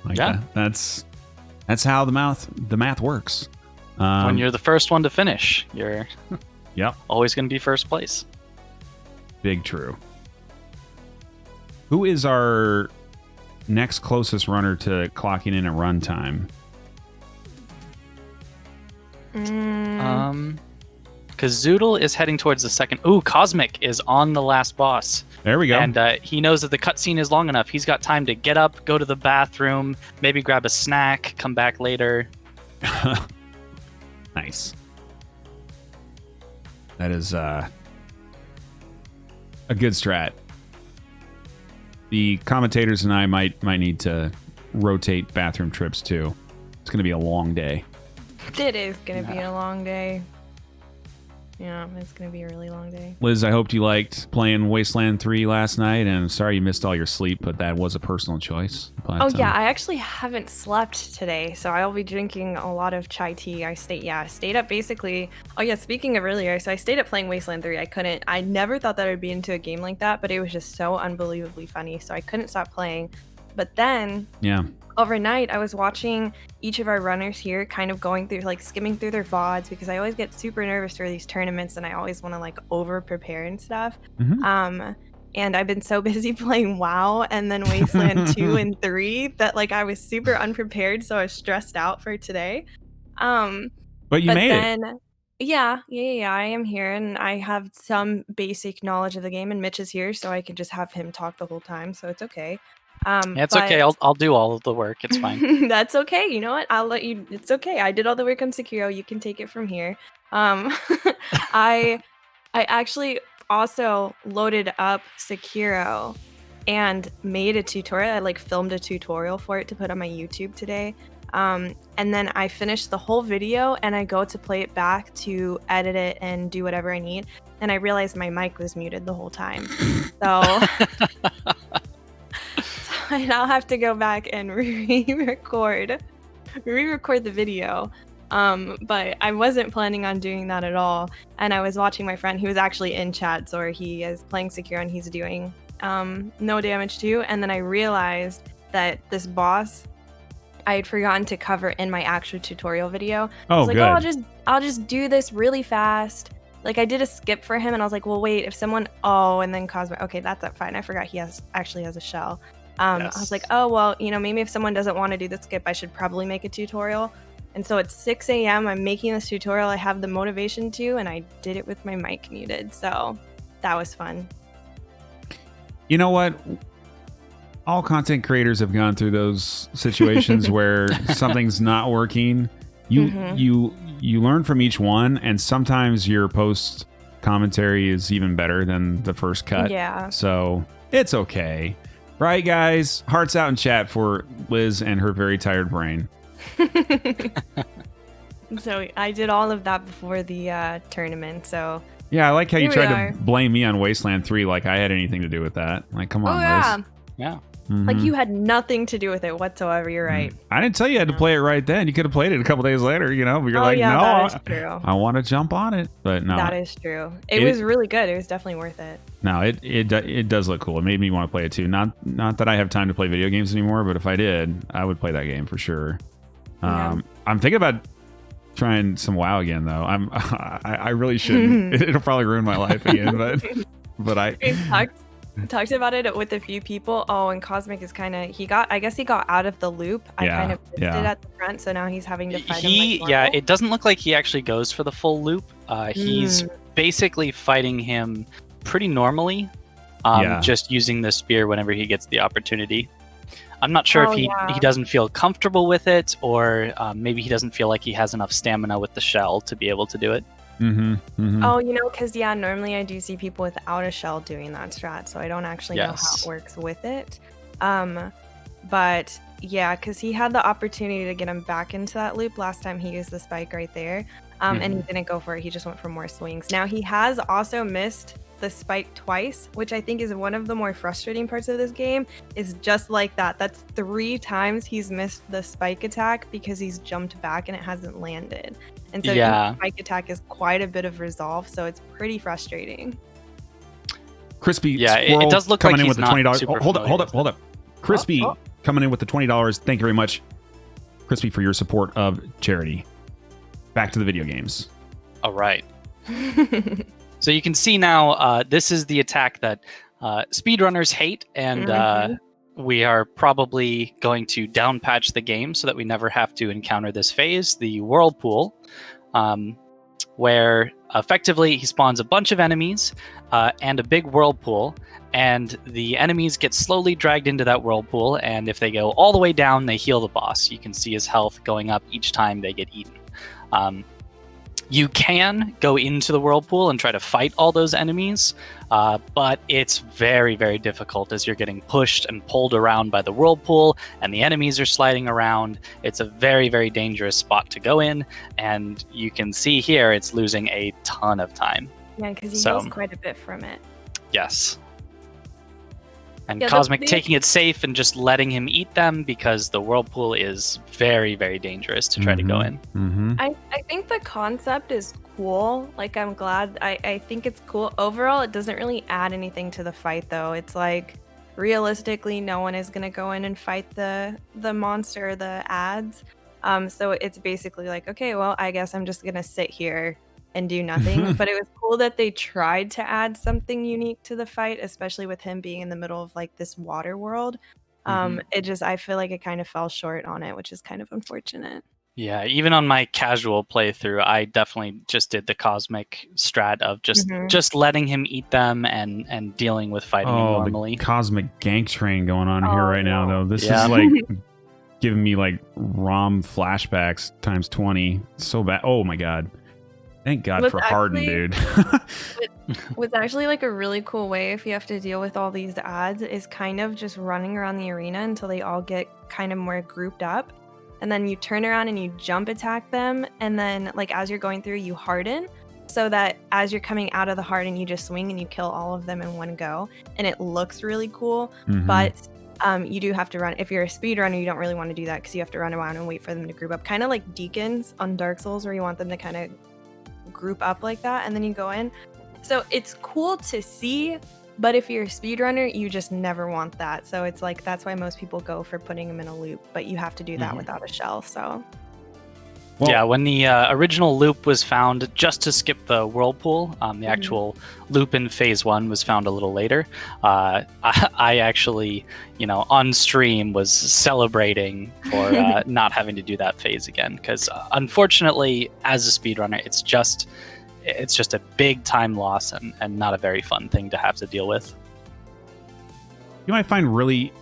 That's how the math works. When you're the first one to finish, you're yep always going to be first place. Big true. Who is our next closest runner to clocking in at runtime? Because Zoodle is heading towards the second. Ooh, Cosmic is on the last boss. There we go. And he knows that the cutscene is long enough. He's got time to get up, go to the bathroom, maybe grab a snack, come back later. Nice. That is a good strat. The commentators and I might need to rotate bathroom trips too. It's going to be a long day. It is going to be a long day. Yeah, it's gonna be a really long day. Liz, I hoped you liked playing Wasteland 3 last night, and I'm sorry you missed all your sleep, but that was a personal choice. But, Oh yeah, I actually haven't slept today, so I'll be drinking a lot of chai tea. I stayed up basically. Oh yeah, speaking of earlier, so I stayed up playing Wasteland 3. I never thought that I'd be into a game like that, but it was just so unbelievably funny, so I couldn't stop playing. But then yeah. Overnight, I was watching each of our runners here kind of going through, like skimming through their VODs, because I always get super nervous for these tournaments and I always want to like over prepare and stuff. Mm-hmm. And I've been so busy playing WoW and then Wasteland 2 and 3 that like I was super unprepared, so I was stressed out for today. But you made it. Yeah, I am here and I have some basic knowledge of the game, and Mitch is here, so I can just have him talk the whole time, so it's okay. It's okay. I'll do all of the work. It's fine. That's okay. You know what? I'll let you. It's okay. I did all the work on Sekiro. You can take it from here. I actually also loaded up Sekiro and made a tutorial. I like filmed a tutorial for it to put on my YouTube today. And then I finished the whole video and I go to play it back to edit it and do whatever I need. And I realized my mic was muted the whole time. So and I'll have to go back and re-record the video. But I wasn't planning on doing that at all. And I was watching my friend, he was actually in chat, so he is playing Sekiro and he's doing no damage too. And then I realized that this boss I had forgotten to cover in my actual tutorial video. I was like, good. I'll just do this really fast. Like I did a skip for him and I was like, well, wait, if someone, and then Cosmo, okay, that's fine. I forgot he actually has a shell. Yes. I was like, oh, well, maybe if someone doesn't want to do the skip, I should probably make a tutorial. And so at 6 a.m., I'm making this tutorial. I have the motivation to, and I did it with my mic muted. So that was fun. You know what? All content creators have gone through those situations where something's not working. You learn from each one, and sometimes your post commentary is even better than the first cut. Yeah. So it's okay. Right, guys? Hearts out in chat for Liz and her very tired brain. So I did all of that before the tournament. So yeah, I like how you Here we tried are. to blame me on Wasteland 3 like I had anything to do with that. Like, come on, Liz. Yeah. Like you had nothing to do with it whatsoever. You're right. I didn't tell you I had to play it right then. You could have played it a couple days later, but you're like, yeah, no, that is true. I want to jump on it. But no, That is true. It was really good. It was definitely worth it. no, it does look cool. It made me want to play it too. Not that I have time to play video games anymore, but if I did, I would play that game for sure. Yeah. I'm thinking about trying some WoW again though. I really shouldn't. It'll probably ruin my life again, but I talked about it with a few people. And Cosmic is I guess he got out of the loop. I kind of missed it at the front, so now he's having to fight him like normal. It doesn't look like he actually goes for the full loop. He's basically fighting him pretty normally, just using the spear whenever he gets the opportunity. I'm not sure if he doesn't feel comfortable with it, or maybe he doesn't feel like he has enough stamina with the shell to be able to do it. Oh, because normally I do see people without a shell doing that strat, so I don't actually know how it works with it. But yeah, because he had the opportunity to get him back into that loop last time he used the spike right there, and he didn't go for it. He just went for more swings. Now he has also missed the spike twice, which I think is one of the more frustrating parts of this game. Is just like that. That's 3 times he's missed the spike attack because he's jumped back and it hasn't landed. And so the spike attack is quite a bit of resolve, so it's pretty frustrating. Crispy Squirrel it does look coming like in with the $20. Hold up. Crispy coming in with the $20. Thank you very much, Crispy, for your support of charity. Back to the video games. All right. So you can see now, this is the attack that speedrunners hate, and we are probably going to downpatch the game so that we never have to encounter this phase, the Whirlpool, where effectively he spawns a bunch of enemies and a big whirlpool, and the enemies get slowly dragged into that whirlpool, and if they go all the way down, they heal the boss. You can see his health going up each time they get eaten. You can go into the whirlpool and try to fight all those enemies, but it's very, very difficult as you're getting pushed and pulled around by the whirlpool, and the enemies are sliding around. It's a very, very dangerous spot to go in, and you can see here it's losing a ton of time. Yeah, because he heals quite a bit from it. Yes. And Yeah, Cosmic taking it safe and just letting him eat them because the whirlpool is very, very dangerous to try to go in. I think the concept is cool. Like, I'm glad. I think it's cool. Overall, it doesn't really add anything to the fight, though. It's like, realistically, no one is going to go in and fight the monster, the ads. So it's basically like, okay, well, I guess I'm just going to sit here and do nothing. But it was cool that they tried to add something unique to the fight, especially with him being in the middle of like this water world. I feel like it kind of fell short on it, which is kind of unfortunate. Yeah, even on my casual playthrough, I definitely just did the Cosmic strat of just letting him eat them and dealing with fighting him normally. The Cosmic gank train going on here right now, though. This is like giving me like ROM flashbacks times 20. So bad. Oh my god. Thank God for Harden, dude. What's actually like a really cool way if you have to deal with all these ads is kind of just running around the arena until they all get kind of more grouped up. And then you turn around and you jump attack them. And then like as you're going through, you harden so that as you're coming out of the harden, you just swing and you kill all of them in one go. And it looks really cool. But you do have to run. If you're a speedrunner, you don't really want to do that because you have to run around and wait for them to group up. Kind of like deacons on Dark Souls where you want them to kind of group up like that and then you go in. So it's cool to see, but if you're a speedrunner, you just never want that. So it's like that's why most people go for putting them in a loop, but you have to do that without a shell. So yeah, when the original loop was found just to skip the whirlpool, the actual loop in phase 1 was found a little later. I actually, on stream was celebrating for not having to do that phase again because unfortunately, as a speedrunner, it's just a big time loss and not a very fun thing to have to deal with. You might find really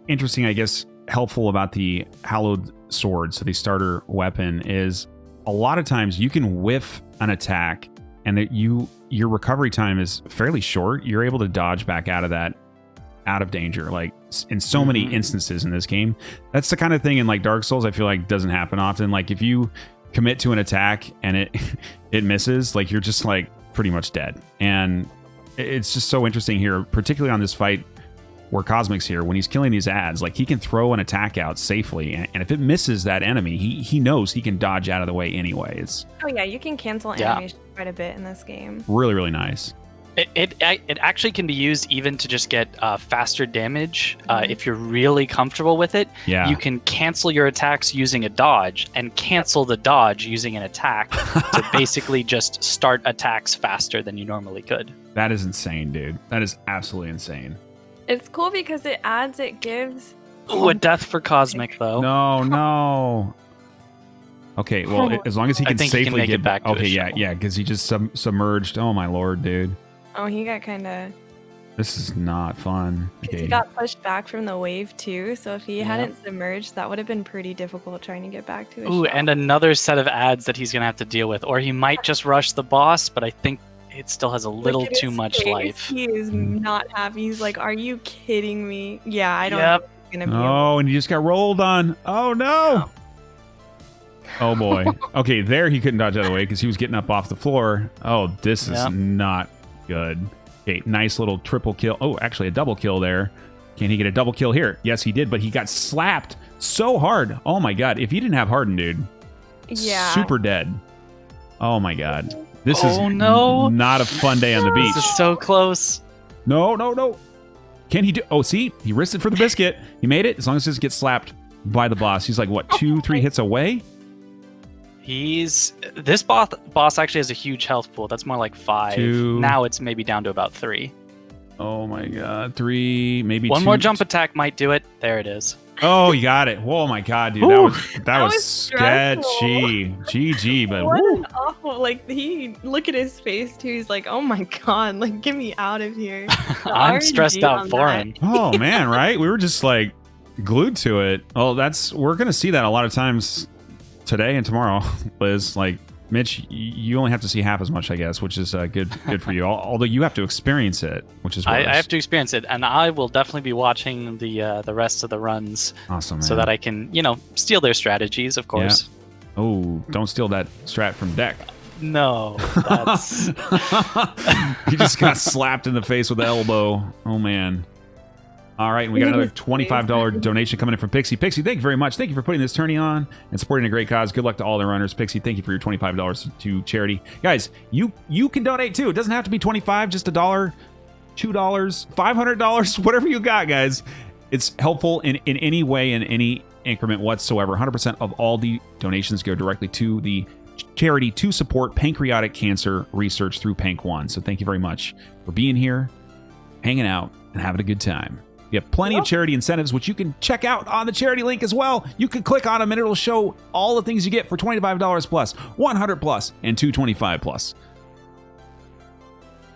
interesting, I guess, helpful about the hallowed sword, so the starter weapon, is a lot of times you can whiff an attack and that your recovery time is fairly short. You're able to dodge back out of danger, like in so many instances in this game. That's the kind of thing in like Dark Souls I feel like doesn't happen often. Like if you commit to an attack and it misses, like you're just like pretty much dead. And it's just so interesting here, particularly on this fight where Cosmic's here, when he's killing these ads, like he can throw an attack out safely, and if it misses that enemy, he knows he can dodge out of the way anyway. It's you can cancel animation quite a bit in this game. really, really nice. It actually can be used even to just get faster damage. If you're really comfortable with it, you can cancel your attacks using a dodge and cancel the dodge using an attack to basically just start attacks faster than you normally could. That is insane, dude. That is absolutely insane. It's cool because it gives... Ooh, a death for Cosmic, though. No. Okay, well, as long as he can safely get back to his shell. because he just submerged. Oh, my lord, dude. Oh, he got kind of... This is not fun. Okay. He got pushed back from the wave, too, so if he hadn't submerged, that would have been pretty difficult trying to get back to his shell. And another set of ads that he's going to have to deal with. Or he might just rush the boss, but I think it still has a little too much life. He is not happy. He's like, are you kidding me? Yeah, I don't know if he's gonna be able... and he just got rolled on. Oh, no. Oh, boy. Okay, there he couldn't dodge out of the way because he was getting up off the floor. Oh, this is not good. Okay, nice little triple kill. Oh, actually a double kill there. Can he get a double kill here? Yes, he did, but he got slapped so hard. Oh, my God. If he didn't have Harden, dude, super dead. Oh, my God. This is not a fun day on the beach. This is so close. No. Can he do... Oh, see? He risked it for the biscuit. He made it. As long as he doesn't get slapped by the boss. He's like, what, 2-3 hits away? This boss actually has a huge health pool. That's more like 5. 2. Now it's maybe down to about 3. Oh, my God. 3, maybe 2. One more jump attack might do it. There it is. Oh, you got it. Oh, my God, dude. That was sketchy. GG, but what an awful, like, look at his face, too. He's like, oh, my God, like, get me out of here. I'm stressed out for him. Oh, man, right? We were just, like, glued to it. Oh, we're going to see that a lot of times today and tomorrow, Liz. Like, Mitch, you only have to see half as much, I guess, which is good for you. Although you have to experience it, which is worse. I have to experience it, and I will definitely be watching the rest of the runs. Awesome, man. So that I can, steal their strategies, of course. Yeah. Oh, don't steal that strat from Deck. No, that's... He just got slapped in the face with the elbow. Oh, man. All right, and we got another $25 donation coming in from Pixie. Pixie, thank you very much. Thank you for putting this tourney on and supporting a great cause. Good luck to all the runners. Pixie, thank you for your $25 to charity. Guys, you can donate too. It doesn't have to be $25, just $1, $2, $500, whatever you got, guys. It's helpful in any way, in any increment whatsoever. 100% of all the donations go directly to the charity to support pancreatic cancer research through PancOne. So thank you very much for being here, hanging out, and having a good time. We have plenty of charity incentives, which you can check out on the charity link as well. You can click on them and it'll show all the things you get for $25 plus, $100 plus, and $225 plus.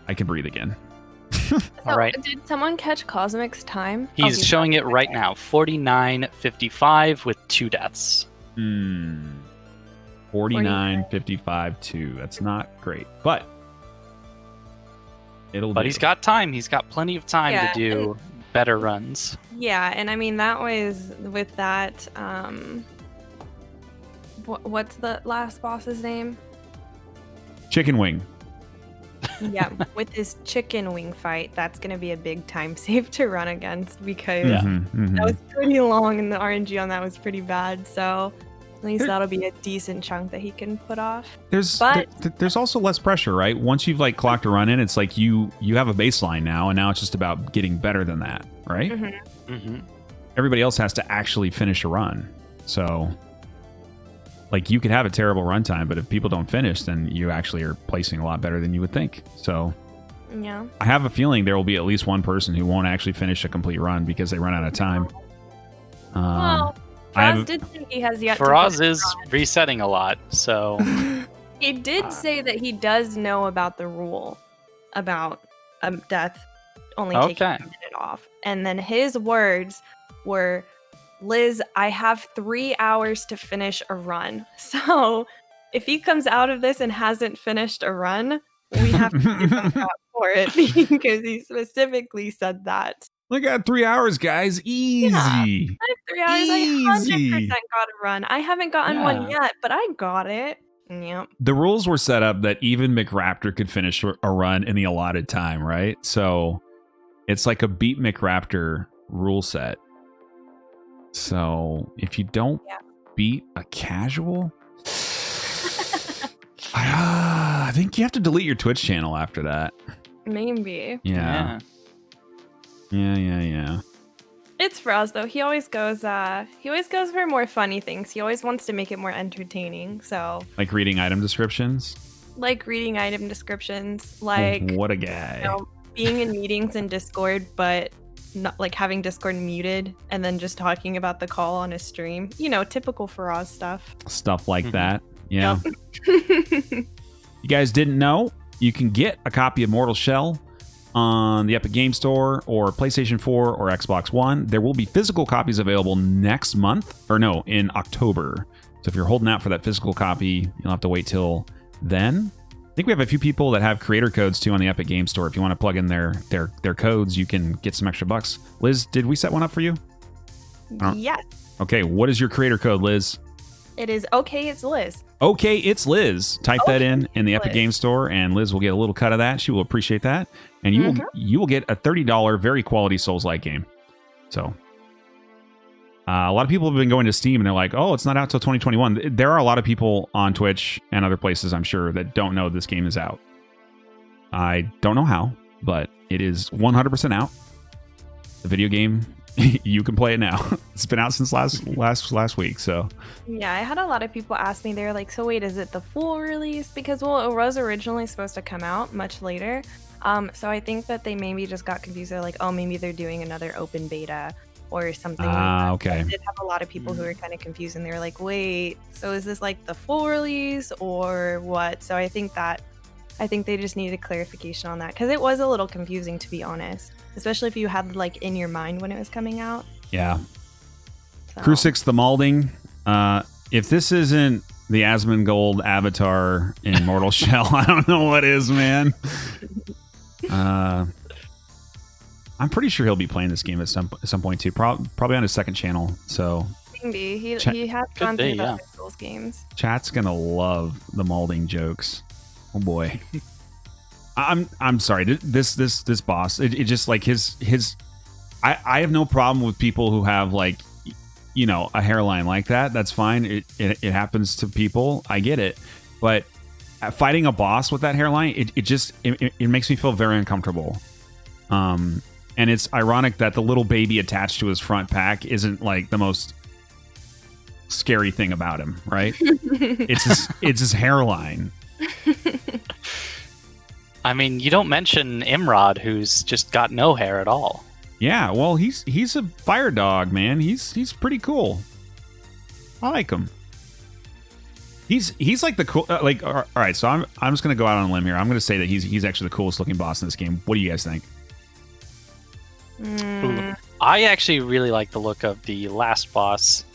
I can breathe again. All right. Did someone catch Cosmic's time? He's showing it right now. 49.55 with 2 deaths. 49.55 2. That's not great, but But he's got time. He's got plenty of time to do better runs. Yeah, and I mean that was with that. What's the last boss's name? Chicken Wing. Yeah, with his chicken wing fight, that's gonna be a big time save to run against because that was pretty long, and the RNG on that was pretty bad. So at least that'll be a decent chunk that he can put off. There's also less pressure, right? Once you've like clocked a run in, it's like you have a baseline now, and now it's just about getting better than that, right? Everybody else has to actually finish a run, so like you could have a terrible runtime, but if people don't finish, then you actually are placing a lot better than you would think. So yeah, I have a feeling there will be at least one person who won't actually finish a complete run because they run out of time. Well, Faraz did say he has yet Faraz is resetting a lot, so he did say that he does know about the rule about death only taking a minute off, and then his words were, "Liz, I have 3 hours to finish a run. So if he comes out of this and hasn't finished a run, we have to give him crap for it," because he specifically said that. Look at 3 hours, guys. Easy. Yeah, I have 3 hours. Easy. I 100% got a run. I haven't gotten one yet, but I got it. Yep. The rules were set up that even McRaptor could finish a run in the allotted time, right? So it's like a beat McRaptor rule set. So if you don't beat a casual, I think you have to delete your Twitch channel after that. Maybe. Yeah. It's Faraz though. He always goes for more funny things. He always wants to make it more entertaining. So like reading item descriptions? Like reading item descriptions, like what a guy. Being in meetings in Discord, but not like having Discord muted and then just talking about the call on his stream. Typical Faraz stuff. Stuff like that. Yeah. You guys didn't know? You can get a copy of Mortal Shell on the Epic Game Store or PlayStation 4 or Xbox One. There will be physical copies available next month, or in October. So if you're holding out for that physical copy, you'll have to wait till then. I think we have a few people that have creator codes too on the Epic Game Store. If you want to plug in their codes, you can get some extra bucks. Liz, did we set one up for you? Yes. Okay, what is your creator code, Liz? It is okay, it's Liz. Okay, it's Liz. Type that in the Epic Game Store, and Liz will get a little cut of that. She will appreciate that, and you will get a $30 very quality Souls-like game. So, a lot of people have been going to Steam, and they're like, "Oh, it's not out till 2021." There are a lot of people on Twitch and other places, I'm sure, that don't know this game is out. I don't know how, but it is 100% out. The video game. You can play it now. It's been out since last week, so yeah, I had a lot of people ask me. They're like, "So wait, is it the full release?" Because it was originally supposed to come out much later. So I think that they maybe just got confused. They're like, "Oh, maybe they're doing another open beta or something." Okay. I did have a lot of people who were kind of confused, and they were like, "Wait, so is this like the full release or what?" So I think they just needed clarification on that because it was a little confusing, to be honest. Especially if you had like in your mind when it was coming out. Yeah. So. Crucix the Malding. If this isn't the Asmongold avatar in Mortal Shell. I don't know what is, man. I'm pretty sure he'll be playing this game at some point too. Probably on his second channel. So Maybe he has gone through the other Souls games. Chat's gonna love the molding jokes. Oh boy. I'm sorry. This boss. It just like his. I have no problem with people who have like, you know, a hairline like that. That's fine. It happens to people. I get it. But fighting a boss with that hairline, it makes me feel very uncomfortable. And it's ironic that the little baby attached to his front pack isn't like the most scary thing about him, right? it's his hairline. I mean, you don't mention Imrod, who's just got no hair at all. Yeah, well, he's a fire dog, man. He's pretty cool. I like him. He's like the cool. Like, all right. So I'm just gonna go out on a limb here. I'm gonna say that he's actually the coolest looking boss in this game. What do you guys think? I actually really like the look of the last boss,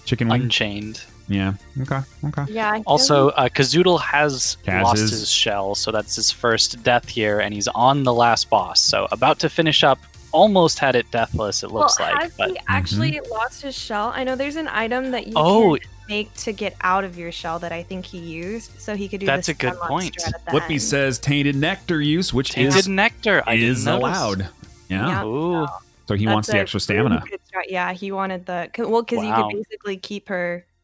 Chicken Wing? Unchained. Yeah. Okay. Yeah. Also, Kazoodle has lost is- his shell, so that's his first death here, and he's on the last boss. So about to finish up. Almost had it deathless, it looks like. Has But he actually lost his shell? I know there's an item that you can make to get out of your shell that I think he used, so he could do That's the a good Stunlock point. strat at the Whippy end. says tainted nectar use, which Tainted nectar is didn't notice. allowed. Yeah. Ooh. So he wants the extra stamina. Yeah, he wanted the because you Wow. could basically keep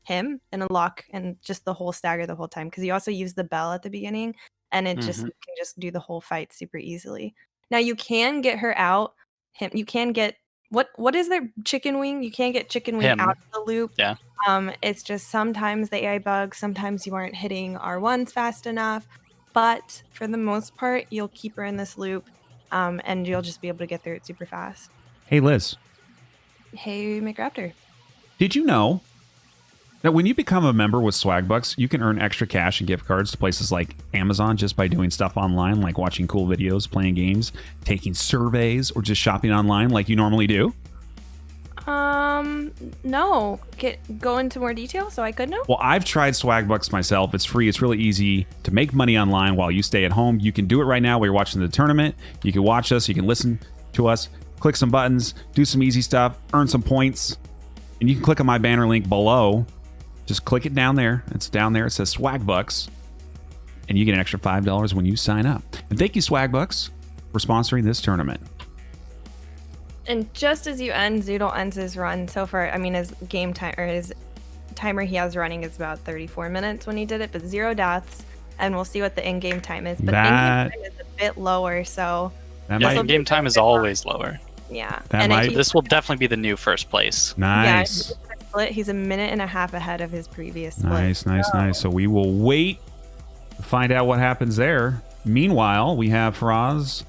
him in a lock and just the whole stagger the whole time because you also use the bell at the beginning and it just you can just do the whole fight super easily. Now you can get her out. You can get what is their chicken wing? You can't get chicken wing out of the loop. Yeah. It's just sometimes the AI bugs. Sometimes you aren't hitting R1s fast enough, but for the most part, you'll keep her in this loop, and you'll just be able to get through it super fast. Hey, Liz. Hey, McRaptor. Did you know that when you become a member with Swagbucks, you can earn extra cash and gift cards to places like Amazon just by doing stuff online, like watching cool videos, playing games, taking surveys, or just shopping online like you normally do? No. Go into more detail so I could know. Well, I've tried Swagbucks myself. It's free. It's really easy to make money online while you stay at home. You can do it right now while you're watching the tournament. You can watch us. You can listen to us, click some buttons, do some easy stuff, earn some points. And you can click on my banner link below. Just click it down there. It's down there. It says Swagbucks. And you get an extra $5 when you sign up. And thank you, Swagbucks, for sponsoring this tournament. And just as you end, Zoodle ends his run. So far, I mean, his game time or his timer he has running is about 34 minutes when he did it, but 0 deaths. And we'll see what the in-game time is. But in-game time is a bit lower, so... in-game time is always lower. Yeah. This will definitely be the new first place. Nice. Yeah, split. He's a minute and a half ahead of his previous split. Nice. So we will wait to find out what happens there. Meanwhile, we have Faraz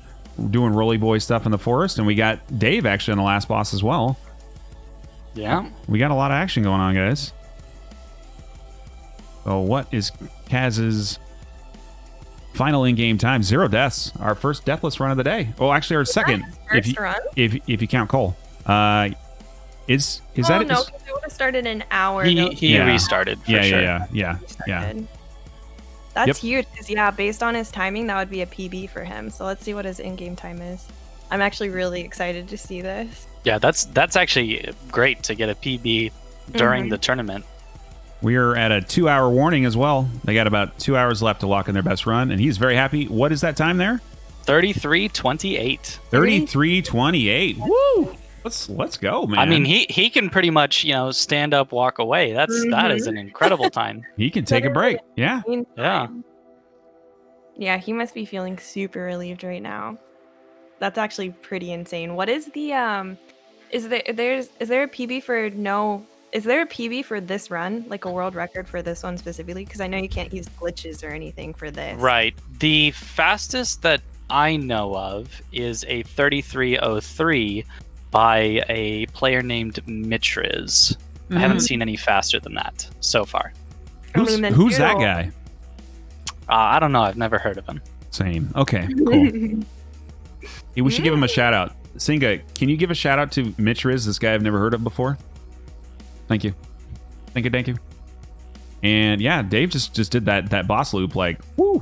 doing Rolly Boy stuff in the forest, and we got Dave actually on the last boss as well. Yeah. We got a lot of action going on, guys. So what is Kaz's final in-game time? 0 deaths. Our first deathless run of the day. Oh, actually, our second. If you count Cole. Is that? No, because it would have started an hour. He restarted. For sure. Yeah. That's huge. Because based on his timing, that would be a PB for him. So let's see what his in-game time is. I'm actually really excited to see this. Yeah, that's actually great to get a PB during the tournament. We are at a 2-hour warning as well. They got about 2 hours left to lock in their best run, and he's very happy. What is that time there? 33:28. 33:28. Woo! Let's go, man. I mean, he can pretty much stand up, walk away. That is an incredible time. He can take a break. Yeah. Yeah, he must be feeling super relieved right now. That's actually pretty insane. What is the is there a PB for Is there a PB for this run, like a world record for this one specifically? Because I know you can't use glitches or anything for this. Right. The fastest that I know of is a 33:03 by a player named Mitriz. I haven't seen any faster than that so far. Who's that guy? I don't know. I've never heard of him. Same. Okay, cool. Hey, we should give him a shout out. Singa, can you give a shout out to Mitriz, this guy I've never heard of before? Thank you. Thank you. And yeah, Dave just did that boss loop like, whoo,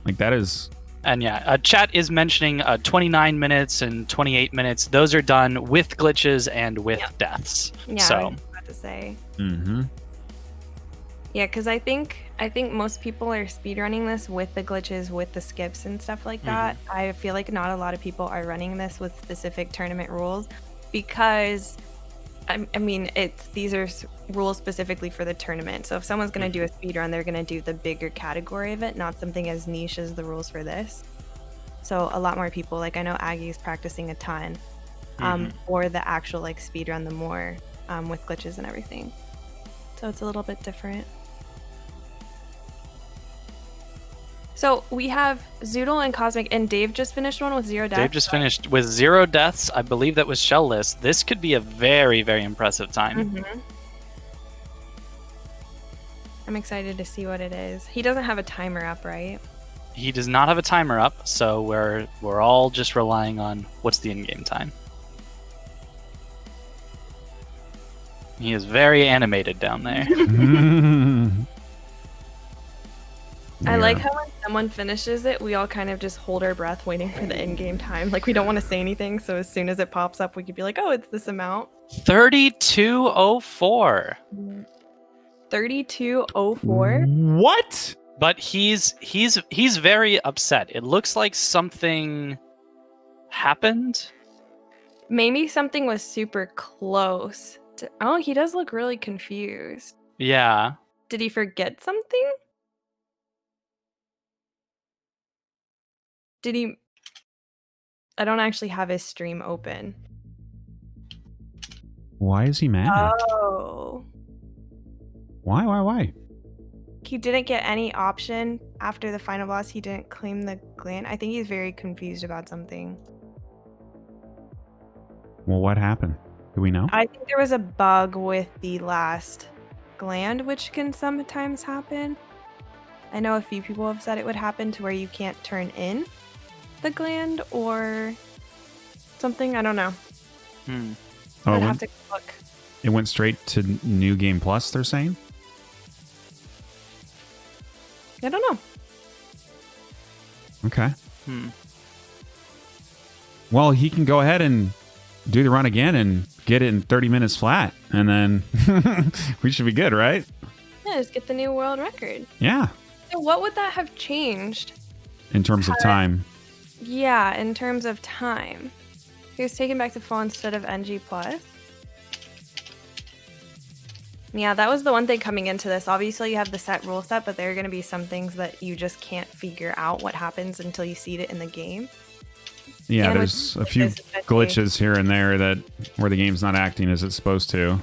like that is. And yeah, chat is mentioning 29 minutes and 28 minutes. Those are done with glitches and with deaths. Yeah, so. I was about to say. Mm-hmm. Yeah, because I think most people are speedrunning this with the glitches, with the skips and stuff like that. I feel like not a lot of people are running this with specific tournament rules because, I mean, these are rules specifically for the tournament. So if someone's going to do a speedrun, they're going to do the bigger category of it, not something as niche as the rules for this. So a lot more people, like I know Aggie's practicing a ton for the actual like speedrun, the more with glitches and everything. So it's a little bit different. So we have Zoodle and Cosmic, and Dave just finished one with 0 deaths. Dave just finished with 0 deaths. I believe that was shellless. This could be a very, very impressive time. I'm excited to see what it is. He doesn't have a timer up, right? He does not have a timer up, so we're all just relying on what's the in-game time. He is very animated down there. I like how when someone finishes it, we all kind of just hold our breath waiting for the in-game time. Like, we don't want to say anything, so as soon as it pops up, we could be like, oh, it's this amount. 32:04. 32:04? What? But he's very upset. It looks like something happened. Maybe something was super close. Oh, he does look really confused. Yeah. Did he forget something? Did he... I don't actually have his stream open. Why is he mad? Oh. Why? He didn't get any option after the final boss. He didn't claim the gland. I think he's very confused about something. Well, what happened? Do we know? I think there was a bug with the last gland, which can sometimes happen. I know a few people have said it would happen to where you can't turn in the gland or something. I don't know. Oh, I'd have to look. It went straight to New Game Plus, they're saying? I don't know. Okay. Well, he can go ahead and do the run again and get it in 30 minutes flat, and then we should be good, right? Yeah, just get the new world record. Yeah. So what would that have changed? In terms of time. Yeah, in terms of time. He was taken back to full instead of NG+. Yeah, that was the one thing coming into this. Obviously, you have the set rule set, but there are going to be some things that you just can't figure out what happens until you see it in the game. Yeah, And there's a few glitches here and there where the game's not acting as it's supposed to.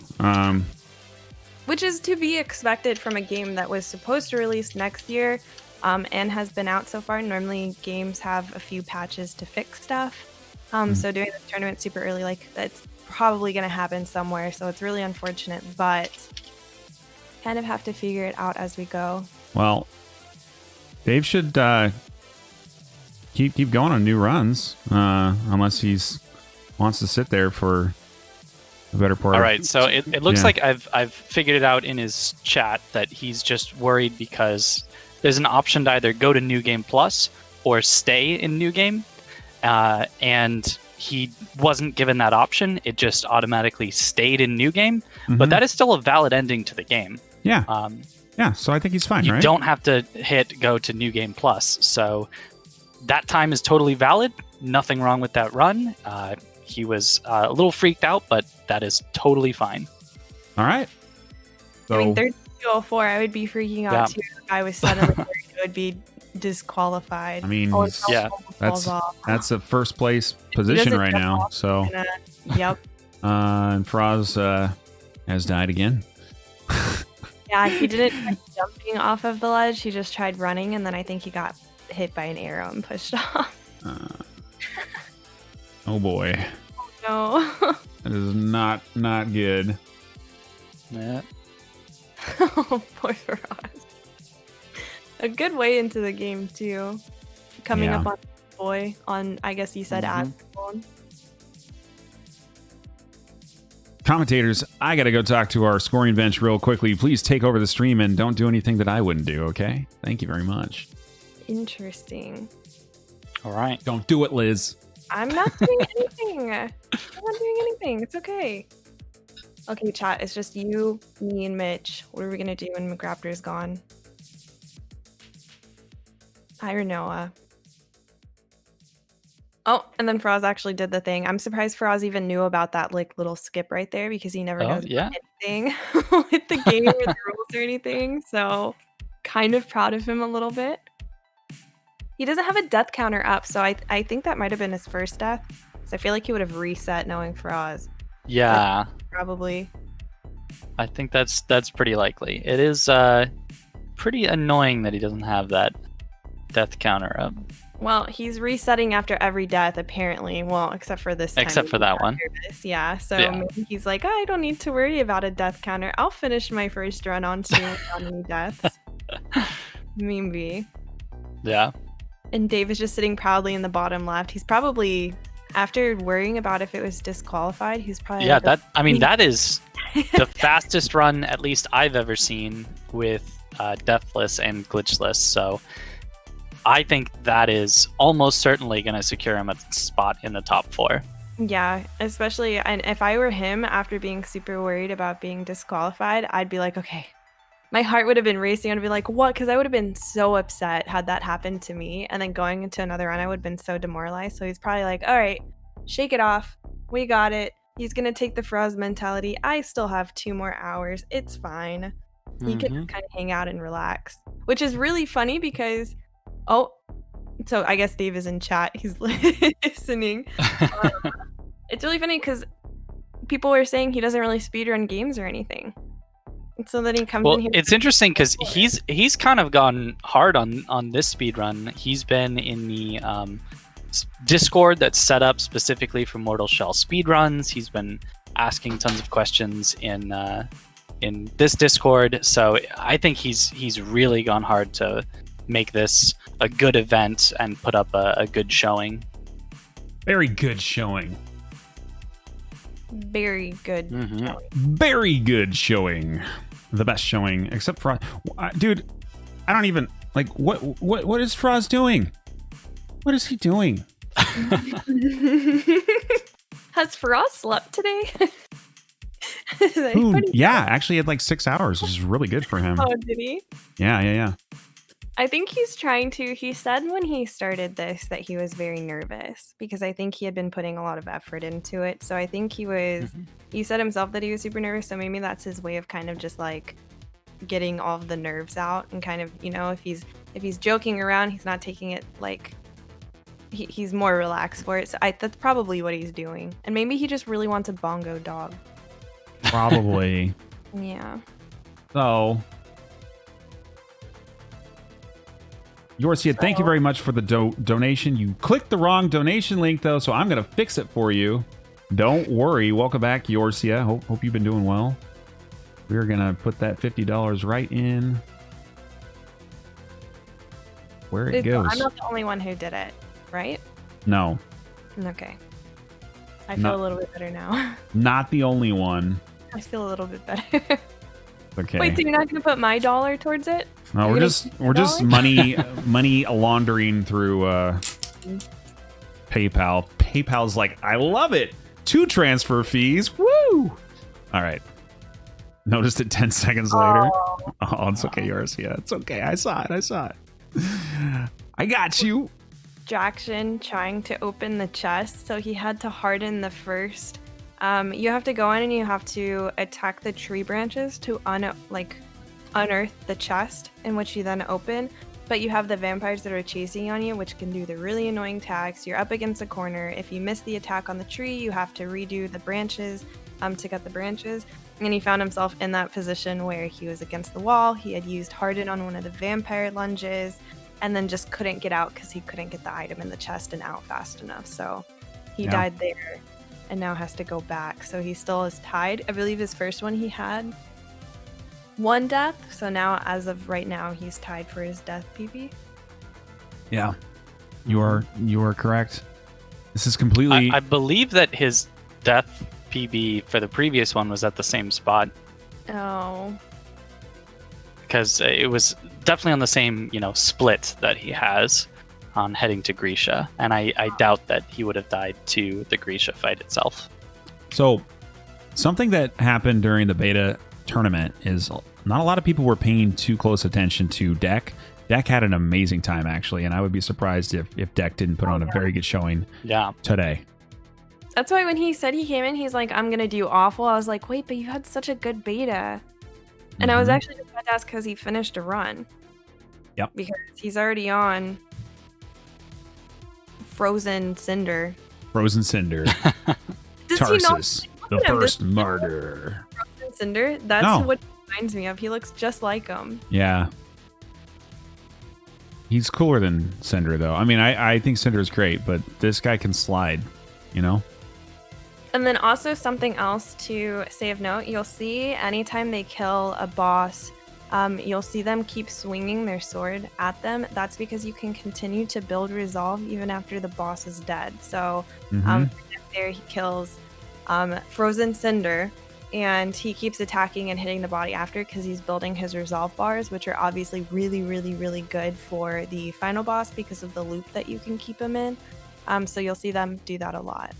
Which is to be expected from a game that was supposed to release next year and has been out so far. Normally, games have a few patches to fix stuff. So doing this tournament super early, like, that's probably going to happen somewhere. So it's really unfortunate, but kind of have to figure it out as we go. Well, Dave should keep going on new runs, unless he's wants to sit there for a better part. All right, so it looks like I've figured it out in his chat that he's just worried because there's an option to either go to New Game Plus or stay in New Game, and he wasn't given that option. It just automatically stayed in New Game, but that is still a valid ending to the game. Yeah. Yeah, so I think he's fine, you right? don't have to hit go to New Game Plus, so that time is totally valid. Nothing wrong with that run. He was a little freaked out, but that is totally fine. All right. So, I mean, 32:04, I would be freaking out too if I was suddenly worried it would be disqualified. I mean, that's a first place position right now. So, yep. And Faraz has died again. Yeah, he didn't try jumping off of the ledge. He just tried running, and then I think he got hit by an arrow and pushed off. Oh boy. Oh no. That is not good. Yeah. Oh, poor Faraz. A good way into the game too. Coming up on boy on, I guess you said ad phone. Commentators, I got to go talk to our scoring bench real quickly. Please take over the stream and don't do anything that I wouldn't do, okay? Thank you very much. Interesting. All right. Don't do it, Liz. I'm not doing anything. I'm not doing anything. It's okay. Okay, chat. It's just you, me, and Mitch. What are we gonna do when McRaptor's gone? Hire Noah. Oh, and then Faraz actually did the thing. I'm surprised Faraz even knew about that like little skip right there because he never knows about anything with the game or the rules or anything. So kind of proud of him a little bit. He doesn't have a death counter up, so I think that might have been his first death. So I feel like he would have reset knowing Faraz. Yeah. Probably. I think that's pretty likely. It is pretty annoying that he doesn't have that death counter up. Well, he's resetting after every death, apparently. Well, except for this time. Except for that one. Yeah, so maybe he's like, I don't need to worry about a death counter. I'll finish my first run on stream without any deaths. Maybe. Yeah. And Dave is just sitting proudly in the bottom left. He's probably, after worrying about if it was disqualified, he's probably... Yeah, that is the fastest run, at least I've ever seen, with Deathless and Glitchless, so... I think that is almost certainly going to secure him a spot in the top 4. Yeah, especially, and if I were him after being super worried about being disqualified, I'd be like, okay. My heart would have been racing. I'd be like, what? Because I would have been so upset had that happened to me. And then going into another run, I would have been so demoralized. So he's probably like, all right, shake it off. We got it. He's going to take the Faraz mentality. I still have 2 more hours. It's fine. He can just kind of hang out and relax, which is really funny because... Oh, so I guess Dave is in chat. He's listening. It's really funny because people were saying he doesn't really speedrun games or anything. And so then he comes in here. It's interesting because he's kind of gone hard on this speedrun. He's been in the Discord that's set up specifically for Mortal Shell speedruns. He's been asking tons of questions in this Discord. So I think he's really gone hard to make this a good event and put up a good showing. Very good showing. Very good showing. Very good showing. The best showing, except for... dude, I don't even... Like, what is Faraz doing? What is he doing? Has Faraz slept today? Yeah, actually he had like 6 hours, which is really good for him. Oh, did he? Yeah. I think he's trying to... He said when he started this that he was very nervous because I think he had been putting a lot of effort into it. So I think he was... He said himself that he was super nervous, so maybe that's his way of kind of just like getting all of the nerves out and kind of, you know, if he's joking around, he's not taking it like... He's more relaxed for it. So that's probably what he's doing. And maybe he just really wants a bongo dog. Probably. Yeah. So... Yorcia, thank you very much for the donation. You clicked the wrong donation link, though, so I'm going to fix it for you. Don't worry. Welcome back, Yorcia. Hope you've been doing well. We're going to put that $50 right in where it goes. I'm not the only one who did it, right? No. Okay. I feel a little bit better now. Not the only one. I feel a little bit better. Okay. Wait, so you're not going to put my dollar towards it? No, we're just money laundering through PayPal. PayPal's like, I love it. 2 transfer fees. Woo! All right. Noticed it 10 seconds later. Oh, it's okay, yours. Yeah, it's okay. I saw it. I got you. Jackson trying to open the chest, so he had to harden the first. You have to go in and you have to attack the tree branches to unearth the chest, in which you then open. But you have the vampires that are chasing on you, which can do the really annoying attacks. You're up against a corner. If you miss the attack on the tree, you have to redo the branches to get the branches. And he found himself in that position where he was against the wall. He had used Harden on one of the vampire lunges and then just couldn't get out because he couldn't get the item in the chest and out fast enough. So he died there and now has to go back. So he still is tied. I believe his first one he had 1 death, so now as of right now he's tied for his death PB. Yeah, you are correct. This is completely... I believe that his death PB for the previous one was at the same spot. Oh. Because it was definitely on the same, split that he has on heading to Grisha. And I doubt that he would have died to the Grisha fight itself. So, something that happened during the beta tournament is not a lot of people were paying too close attention to Deck. Deck had an amazing time, actually, and I would be surprised if Deck didn't put on a very good showing today. That's why when he said he came in, he's like, I'm going to do awful. I was like, wait, but you had such a good beta. And I was actually just about to ask because he finished a run. Yep. Because he's already on Frozen Cinder. Frozen Cinder. Tarsus, the first martyr. Frozen Cinder? That's what he reminds me of. He looks just like him. Yeah. He's cooler than Cinder, though. I mean, I think Cinder is great, but this guy can slide, And then also something else to say of note, you'll see anytime they kill a boss, you'll see them keep swinging their sword at them. That's because you can continue to build resolve even after the boss is dead. So there he kills Frozen Cinder, and he keeps attacking and hitting the body after because he's building his resolve bars, which are obviously really, really, really good for the final boss because of the loop that you can keep him in. So you'll see them do that a lot.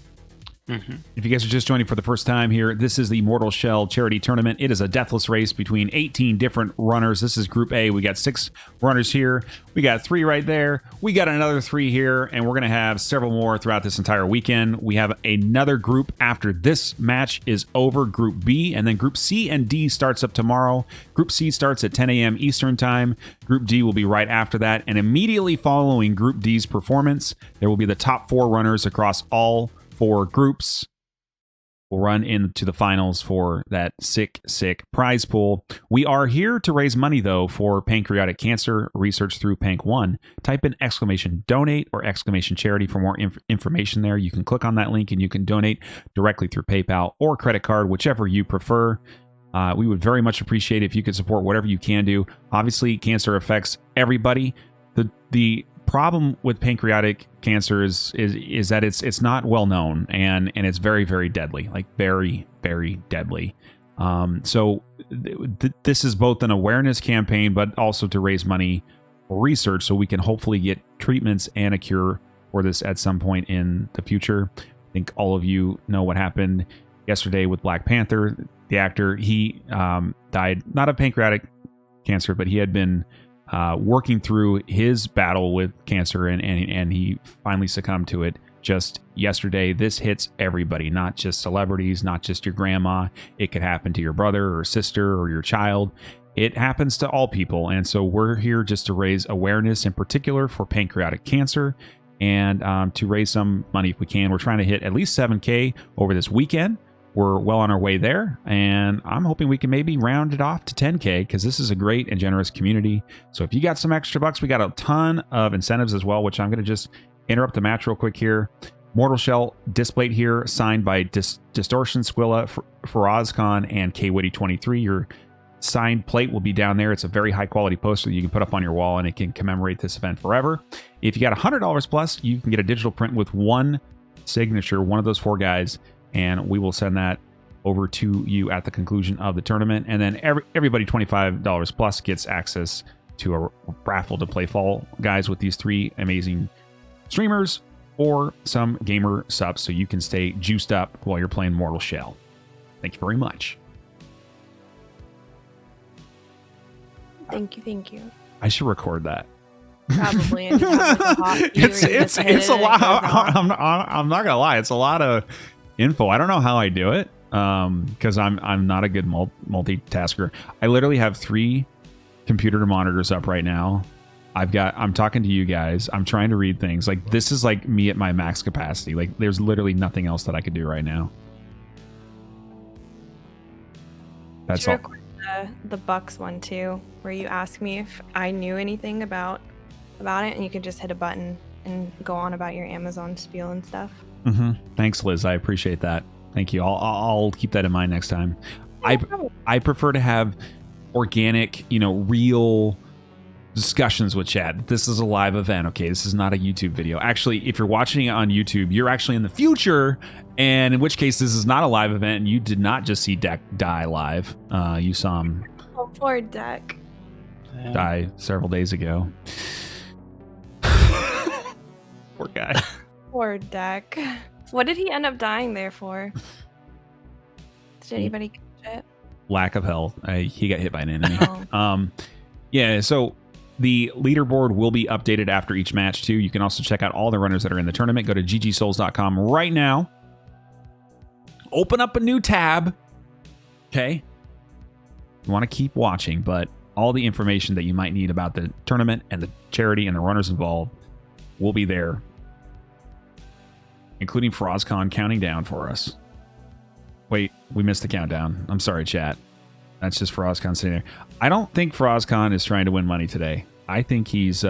If you guys are just joining for the first time here, this is the Mortal Shell Charity Tournament. It is a deathless race between 18 different runners. This is Group A. We got 6 runners here. We got 3 right there. We got another 3 here, and we're going to have several more throughout this entire weekend. We have another group after this match is over, Group B, and then Group C and D starts up tomorrow. Group C starts at 10 a.m. Eastern Time. Group D will be right after that, and immediately following Group D's performance, there will be the top 4 runners across all 4 groups. We'll run into the finals for that sick prize pool. We are here to raise money, though, for pancreatic cancer research through PancOne. Type in !donate or !charity for more information there. You can click on that link and you can donate directly through PayPal or credit card, whichever you prefer. We would very much appreciate it if you could support whatever you can do. Obviously, cancer affects everybody. The problem with pancreatic cancer is that it's not well known and it's very, very deadly, like very, very deadly. So this is both an awareness campaign, but also to raise money for research so we can hopefully get treatments and a cure for this at some point in the future. I think all of you know what happened yesterday with Black Panther, the actor. He died not of pancreatic cancer, but he had been working through his battle with cancer, and he finally succumbed to it just yesterday. This hits everybody, not just celebrities, not just your grandma. It could happen to your brother or sister or your child. It happens to all people, and so we're here just to raise awareness, in particular for pancreatic cancer, and to raise some money if we can. We're trying to hit at least 7K over this weekend. We're well on our way there, and I'm hoping we can maybe round it off to 10K because this is a great and generous community. So if you got some extra bucks, we got a ton of incentives as well, which I'm going to just interrupt the match real quick here. Mortal Shell displayed here, signed by Distortion, Squilla, FaraazKhan, and KWitty23. Your signed plate will be down there. It's a very high quality poster that you can put up on your wall, and it can commemorate this event forever. If you got $100 plus, you can get a digital print with one signature, one of those 4 guys, and we will send that over to you at the conclusion of the tournament. And then everybody $25 plus gets access to a raffle to play Fall Guys with these 3 amazing streamers or some gamer subs, so you can stay juiced up while you're playing Mortal Shell. Thank you very much. Thank you. I should record that. Probably. And you have, like, a hot view where you just hit it's a it lot. and it goes off. I'm not gonna lie. It's a lot of info. I don't know how I do it because I'm not a good multitasker. I literally have 3 computer monitors up right now. I'm talking to you guys. I'm trying to read things. Like, this is like me at my max capacity. Like, there's literally nothing else that I could do right now. That's all. Record the Bucks one too, where you ask me if I knew anything about it, and you can just hit a button and go on about your Amazon spiel and stuff. Thanks, Liz. I appreciate that. Thank you. I'll keep that in mind next time. I prefer to have organic, real discussions with chat. This is a live event, okay? This is not a YouTube video. Actually, if you're watching it on YouTube, you're actually in the future, and in which case this is not a live event, and you did not just see Deck die live. You saw him Poor Deck. die several days ago. Poor guy. Poor Deck. What did he end up dying there for? Did anybody catch it? Lack of health. He got hit by an enemy. Oh. Yeah, so the leaderboard will be updated after each match, too. You can also check out all the runners that are in the tournament. Go to ggsouls.com right now. Open up a new tab. Okay? You want to keep watching, but all the information that you might need about the tournament and the charity and the runners involved will be there, including FaraazKhan counting down for us. Wait, we missed the countdown. I'm sorry, chat. That's just FaraazKhan sitting there. I don't think FaraazKhan is trying to win money today. I think he's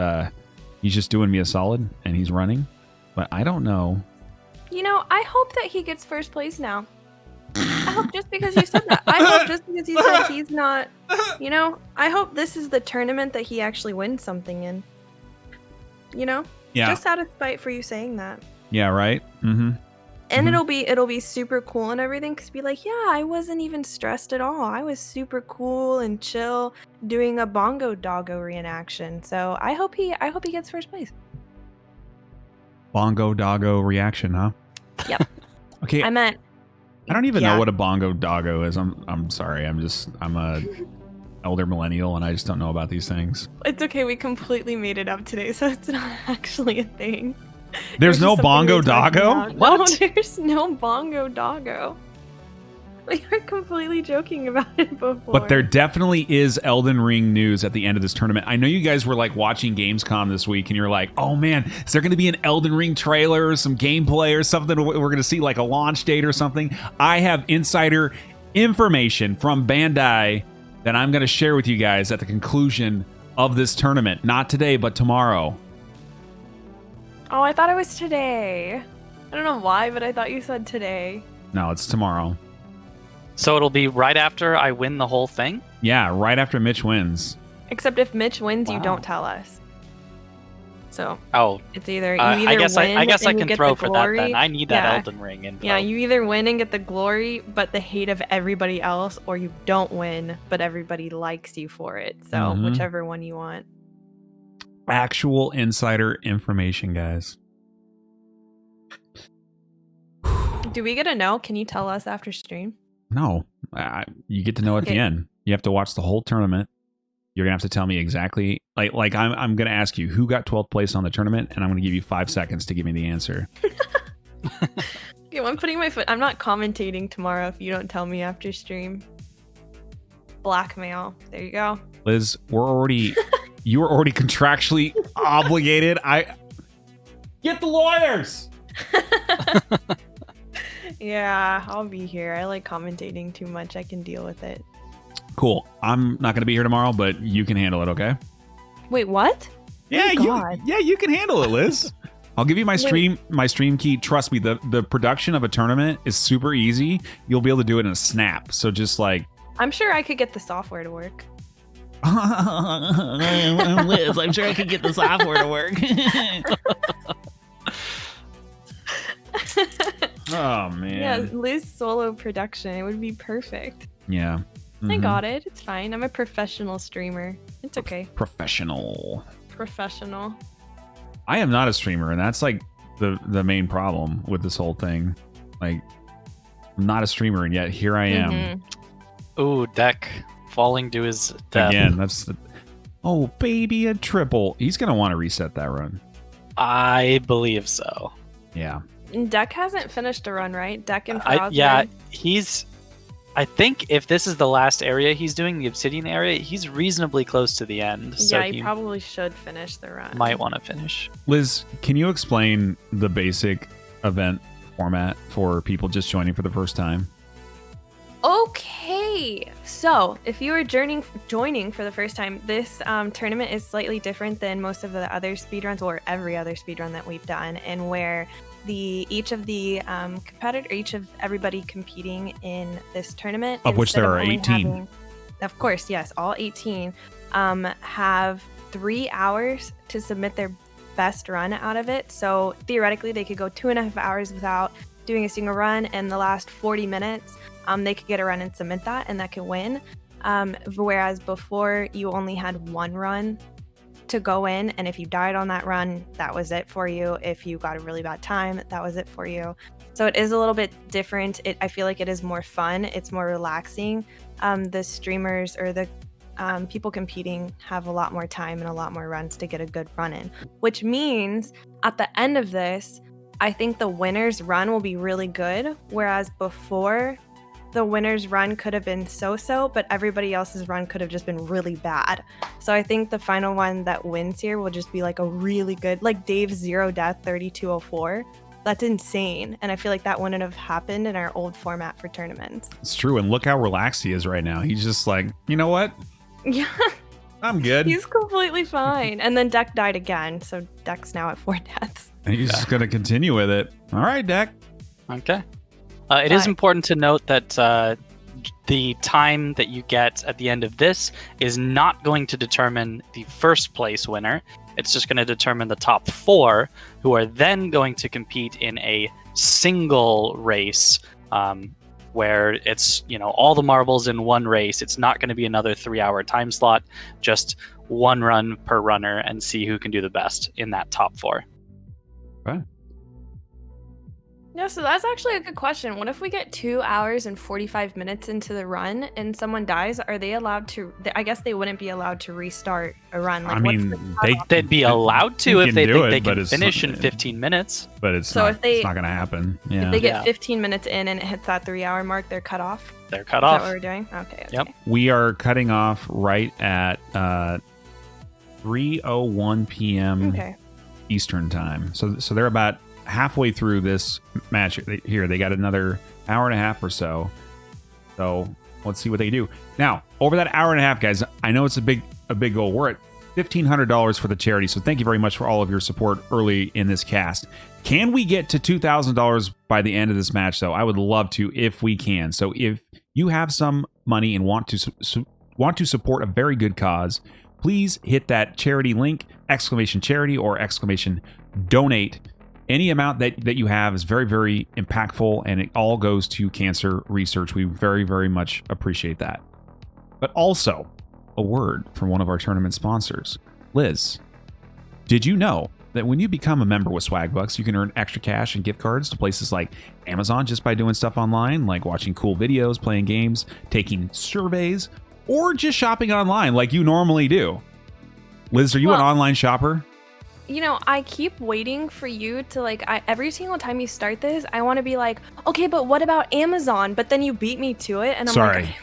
just doing me a solid and he's running, but I don't know. You know, I hope that he gets first place now. I hope just because you said that. I hope just because you said he's not, you know, I hope this is the tournament that he actually wins something in. You know? Yeah. Just out of spite for you saying that. Yeah, right? Mm-hmm. And it'll be super cool and everything, because be like, yeah, I wasn't even stressed at all. I was super cool and chill doing a bongo doggo reenaction. So I hope he gets first place. Bongo doggo reaction, huh? Yep. Okay. I meant I don't even know what a bongo doggo is. I'm sorry. I'm a elder millennial and I just don't know about these things. it's okay, we completely made it up today, so it's not actually a thing. There's no bongo doggo? No, there's no bongo doggo. We were completely joking about it before. But there definitely is Elden Ring news at the end of this tournament. I know you guys were like watching Gamescom this week and you're like, oh man, is there going to be an Elden Ring trailer or some gameplay or something? We're going to see like a launch date or something. I have insider information from Bandai that I'm going to share with you guys at the conclusion of this tournament. Not today, but tomorrow. Oh, I thought it was today. I don't know why, but I thought you said today. No, it's tomorrow. So it'll be right after I win the whole thing? Yeah, right after Mitch wins. Except if Mitch wins, you Wow. don't tell us. So Oh, it's either you I guess win I guess I and you can get throw the for glory. that then. I need that Yeah. Elden Ring info. Yeah, you either win and get the glory, but the hate of everybody else, or you don't win, but everybody likes you for it. So Mhm. whichever one you want. Actual insider information, guys. Do we get to know? Can you tell us after stream? No, you get to know at the Okay. end. You have to watch the whole tournament. You're gonna have to tell me exactly. Like I'm gonna ask you who got 12th place on the tournament, and I'm gonna give you 5 seconds to give me the answer. Okay, I'm putting my foot. I'm not commentating tomorrow if you don't tell me after stream. Blackmail. There you go. Liz, you were already contractually obligated. Get the lawyers. Yeah, I'll be here. I like commentating too much. I can deal with it. Cool. I'm not gonna be here tomorrow, but you can handle it, okay? Wait, what? Yeah, Oh, God. you can handle it, Liz. I'll give you my stream key. Trust me, the production of a tournament is super easy. You'll be able to do it in a snap. So just like I'm sure I could get the software to work. I'm Liz. I'm sure I could get the software to work. Oh man. Yeah, Liz solo production. It would be perfect. Yeah. I Mhm. got it. It's fine. I'm a professional streamer. It's okay. Professional. Professional. I am not a streamer, and that's like the main problem with this whole thing. Like, I'm not a streamer, and yet here I am. Mm-hmm. Ooh, Deck falling to his death. Again, that's the... Oh, baby, a triple. He's going to want to reset that run. I believe so. Yeah. Deck hasn't finished a run, right? Deck and Faraz. Yeah, I think if this is the last area he's doing, the Obsidian area, he's reasonably close to the end. So Yeah, he probably should finish the run. might want to finish. Liz, can you explain the basic event format for people just joining for the first time? Okay, so if you are joining for the first time, this tournament is slightly different than most of the other speedruns, or every other speedrun that we've done, and where each of everybody competing in this tournament, Of which instead there are only 18. of course, yes, all 18 have 3 hours to submit their best run out of it. So theoretically, they could go 2.5 hours without doing a single run, and the last 40 minutes, they could get a run and submit that, and that could win. Whereas before, you only had one run to go in, and if you died on that run, that was it for you. If you got a really bad time, that was it for you. So it is a little bit different. I feel like it is more fun. It's more relaxing. The streamers or the people competing have a lot more time and a lot more runs to get a good run in, which means at the end of this, I think the winner's run will be really good, whereas before, the winner's run could have been so-so, but everybody else's run could have just been really bad. So I think the final one that wins here will just be like a really good, like Dave's 0 death 3204. That's insane. And I feel like that wouldn't have happened in our old format for tournaments. It's true. And look how relaxed he is right now. He's just like, you know what? Yeah. I'm good. He's completely fine. And then Deck died again. So Deck's now at 4 deaths. And he's just going to continue with it. All right, Deck. Okay. It is important to note that the time that you get at the end of this is not going to determine the first place winner. It's just going to determine the top 4, who are then going to compete in a single race where it's, all the marbles in one race. It's not going to be another 3-hour time slot, just one run per runner, and see who can do the best in that top 4. Okay. Yeah, so that's actually a good question. What if we get 2 hours and 45 minutes into the run and someone dies? Are they allowed to? I guess they wouldn't be allowed to restart a run. Like, I mean, they'd be allowed to if they do think it, they but can it's finish not- in 15 minutes. But it's So not, if they- it's not going to happen. Yeah. If they get 15 minutes in and it hits that 3-hour mark, they're cut off. They're cut Is off. that what we're doing? Okay. Yep. We are cutting off right at 3:01 p.m. Okay. Eastern time. So they're about halfway through this match here. They got another hour and a half or so. So let's see what they do. Now, over that hour and a half, guys, I know it's a big goal. We're at $1,500 for the charity. So thank you very much for all of your support early in this cast. Can we get to $2,000 by the end of this match, though? I would love to if we can. So if you have some money and want to support a very good cause, please hit that charity link, !charity or !donate. Any amount that you have is very, very impactful, and it all goes to cancer research. We very, very much appreciate that. But also, a word from one of our tournament sponsors. Liz, did you know that when you become a member with Swagbucks, you can earn extra cash and gift cards to places like Amazon just by doing stuff online, like watching cool videos, playing games, taking surveys, or just shopping online like you normally do? Liz, are you an online shopper? I keep waiting for you to every single time you start this, I want to be like, okay, but what about Amazon? But then you beat me to it, and I'm Sorry. like,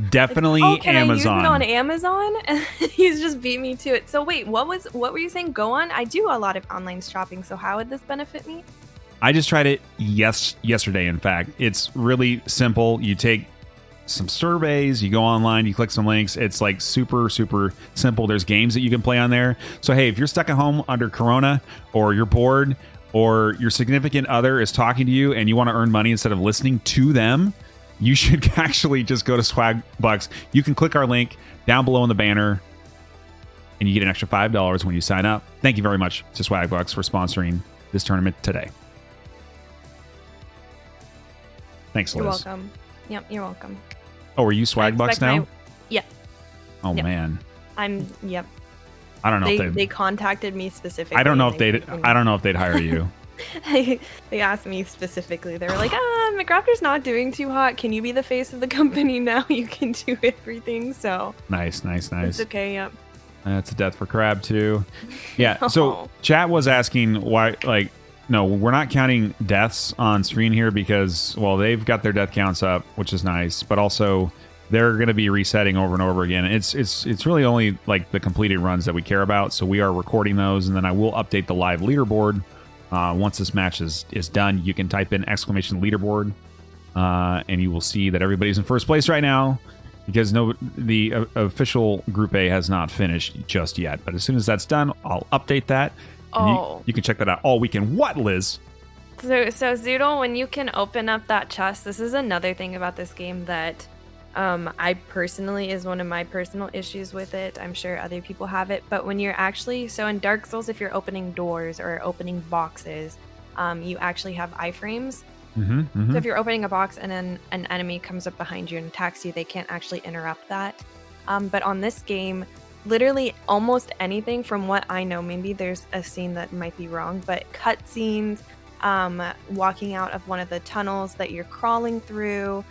Definitely can Amazon. I use it on Amazon? And he's just beat me to it. So wait, what were you saying? Go on. I do a lot of online shopping, so how would this benefit me? I just tried it yesterday, in fact. It's really simple. You take some surveys, you go online, you click some links. It's like super, super simple. There's games that you can play on there. So, hey, if you're stuck at home under Corona, or you're bored, or your significant other is talking to you and you want to earn money instead of listening to them, you should actually just go to Swagbucks. You can click our link down below in the banner, and you get an extra $5 when you sign up. Thank you very much to Swagbucks for sponsoring this tournament today. Thanks, Liz. You're welcome. Yep, you're welcome. Oh, are you Swagbucks now? Yeah. Oh, Yep. man. Yep. I don't know if They contacted me specifically. I don't know and if they'd hire you. They asked me specifically. They were like, McRaptor's not doing too hot. Can you be the face of the company now? You can do everything. So Nice. it's okay. Yep. That's a death for Crab too. Yeah. So chat was asking why, no, we're not counting deaths on screen here because, well, they've got their death counts up, which is nice, but also they're going to be resetting over and over again. It's really only like the completed runs that we care about. So we are recording those, and then I will update the live leaderboard once this match is done. You can type in !leaderboard, and you will see that everybody's in first place right now because the official Group A has not finished just yet. But as soon as that's done, I'll update that. You can check that out all weekend. What, Liz? So Zoodle, when you can open up that chest, this is another thing about this game that I personally is one of my personal issues with it. I'm sure other people have it, but when you're actually so in Dark Souls, if you're opening doors or opening boxes, you actually have iframes. So if you're opening a box and then an enemy comes up behind you and attacks you, they can't actually interrupt that. But on this game, literally almost anything from what I know, maybe there's a scene that might be wrong, but cutscenes, walking out of one of the tunnels that you're crawling through,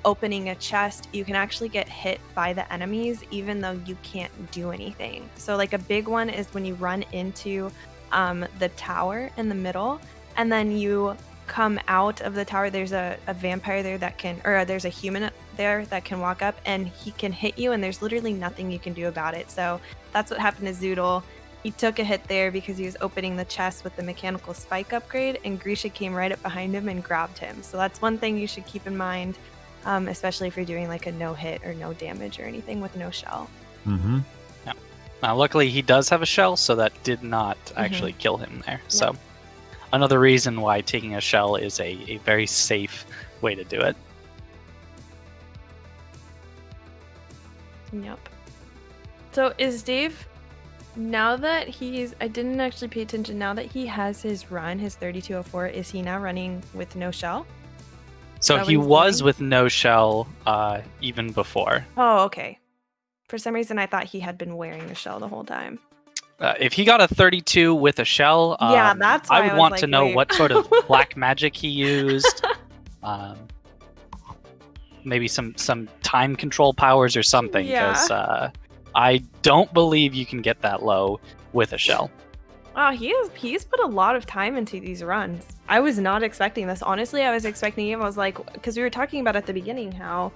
opening a chest, you can actually get hit by the enemies even though you can't do anything. So like a big one is when you run into the tower in the middle and then you come out of the tower, there's a vampire there that can, or there's a human there that can walk up and he can hit you and there's literally nothing you can do about it. So that's what happened to Zoodle. He took a hit there because he was opening the chest with the mechanical spike upgrade and Grisha came right up behind him and grabbed him. So that's one thing you should keep in mind, especially if you're doing like a no hit or no damage or anything with no shell. Yeah. Now, luckily he does have a shell, so that did not actually kill him there. Yep. So another reason why taking a shell is a very safe way to do it. Yep. So is Dave, now that I didn't actually pay attention, now that he has his run, his 3204, is he now running with no shell? So he was with no shell even before. Oh, okay. For some reason, I thought he had been wearing a shell the whole time. If he got a 32 with a shell, yeah, that's why I would want to know what sort of black magic he used. Maybe some time control powers or something, because I don't believe you can get that low with a shell. Wow, he's put a lot of time into these runs. I was not expecting this. Honestly, I was expecting him. I was like, because we were talking about at the beginning how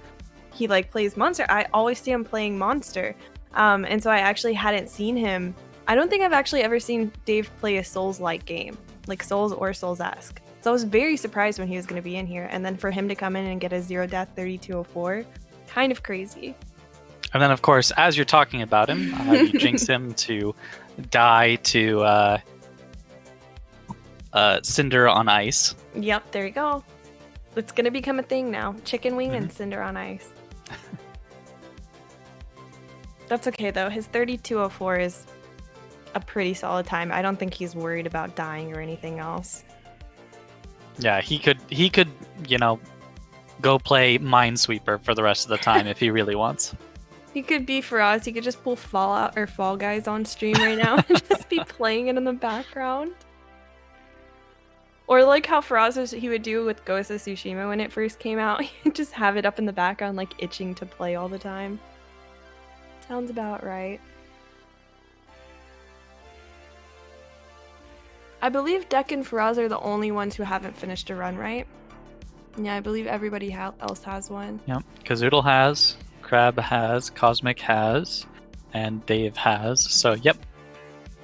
he like plays monster. I always see him playing monster, and so I actually hadn't seen him. I don't think I've actually ever seen Dave play a Souls-like game, like Souls or Souls-esque. So I was very surprised when he was going to be in here, and then for him to come in and get a 0-death 3204, kind of crazy. And then, of course, as you're talking about him, you jinx him to die to Cinder on Ice. Yep, there you go. It's going to become a thing now. Chicken Wing and Cinder on Ice. That's okay, though. His 3204 is a pretty solid time. I don't think he's worried about dying or anything else. Yeah, he could, go play Minesweeper for the rest of the time if he really wants. He could be Faraaz. He could just pull Fallout or Fall Guys on stream right now and just be playing it in the background. Or like how Faraaz he would do with Ghost of Tsushima when it first came out. He'd just have it up in the background like itching to play all the time. Sounds about right. I believe Deck and Faraaz are the only ones who haven't finished a run, right? Yeah, I believe everybody else has one. Yep. Kazoodle has, Crab has, Cosmic has, and Dave has. So, yep.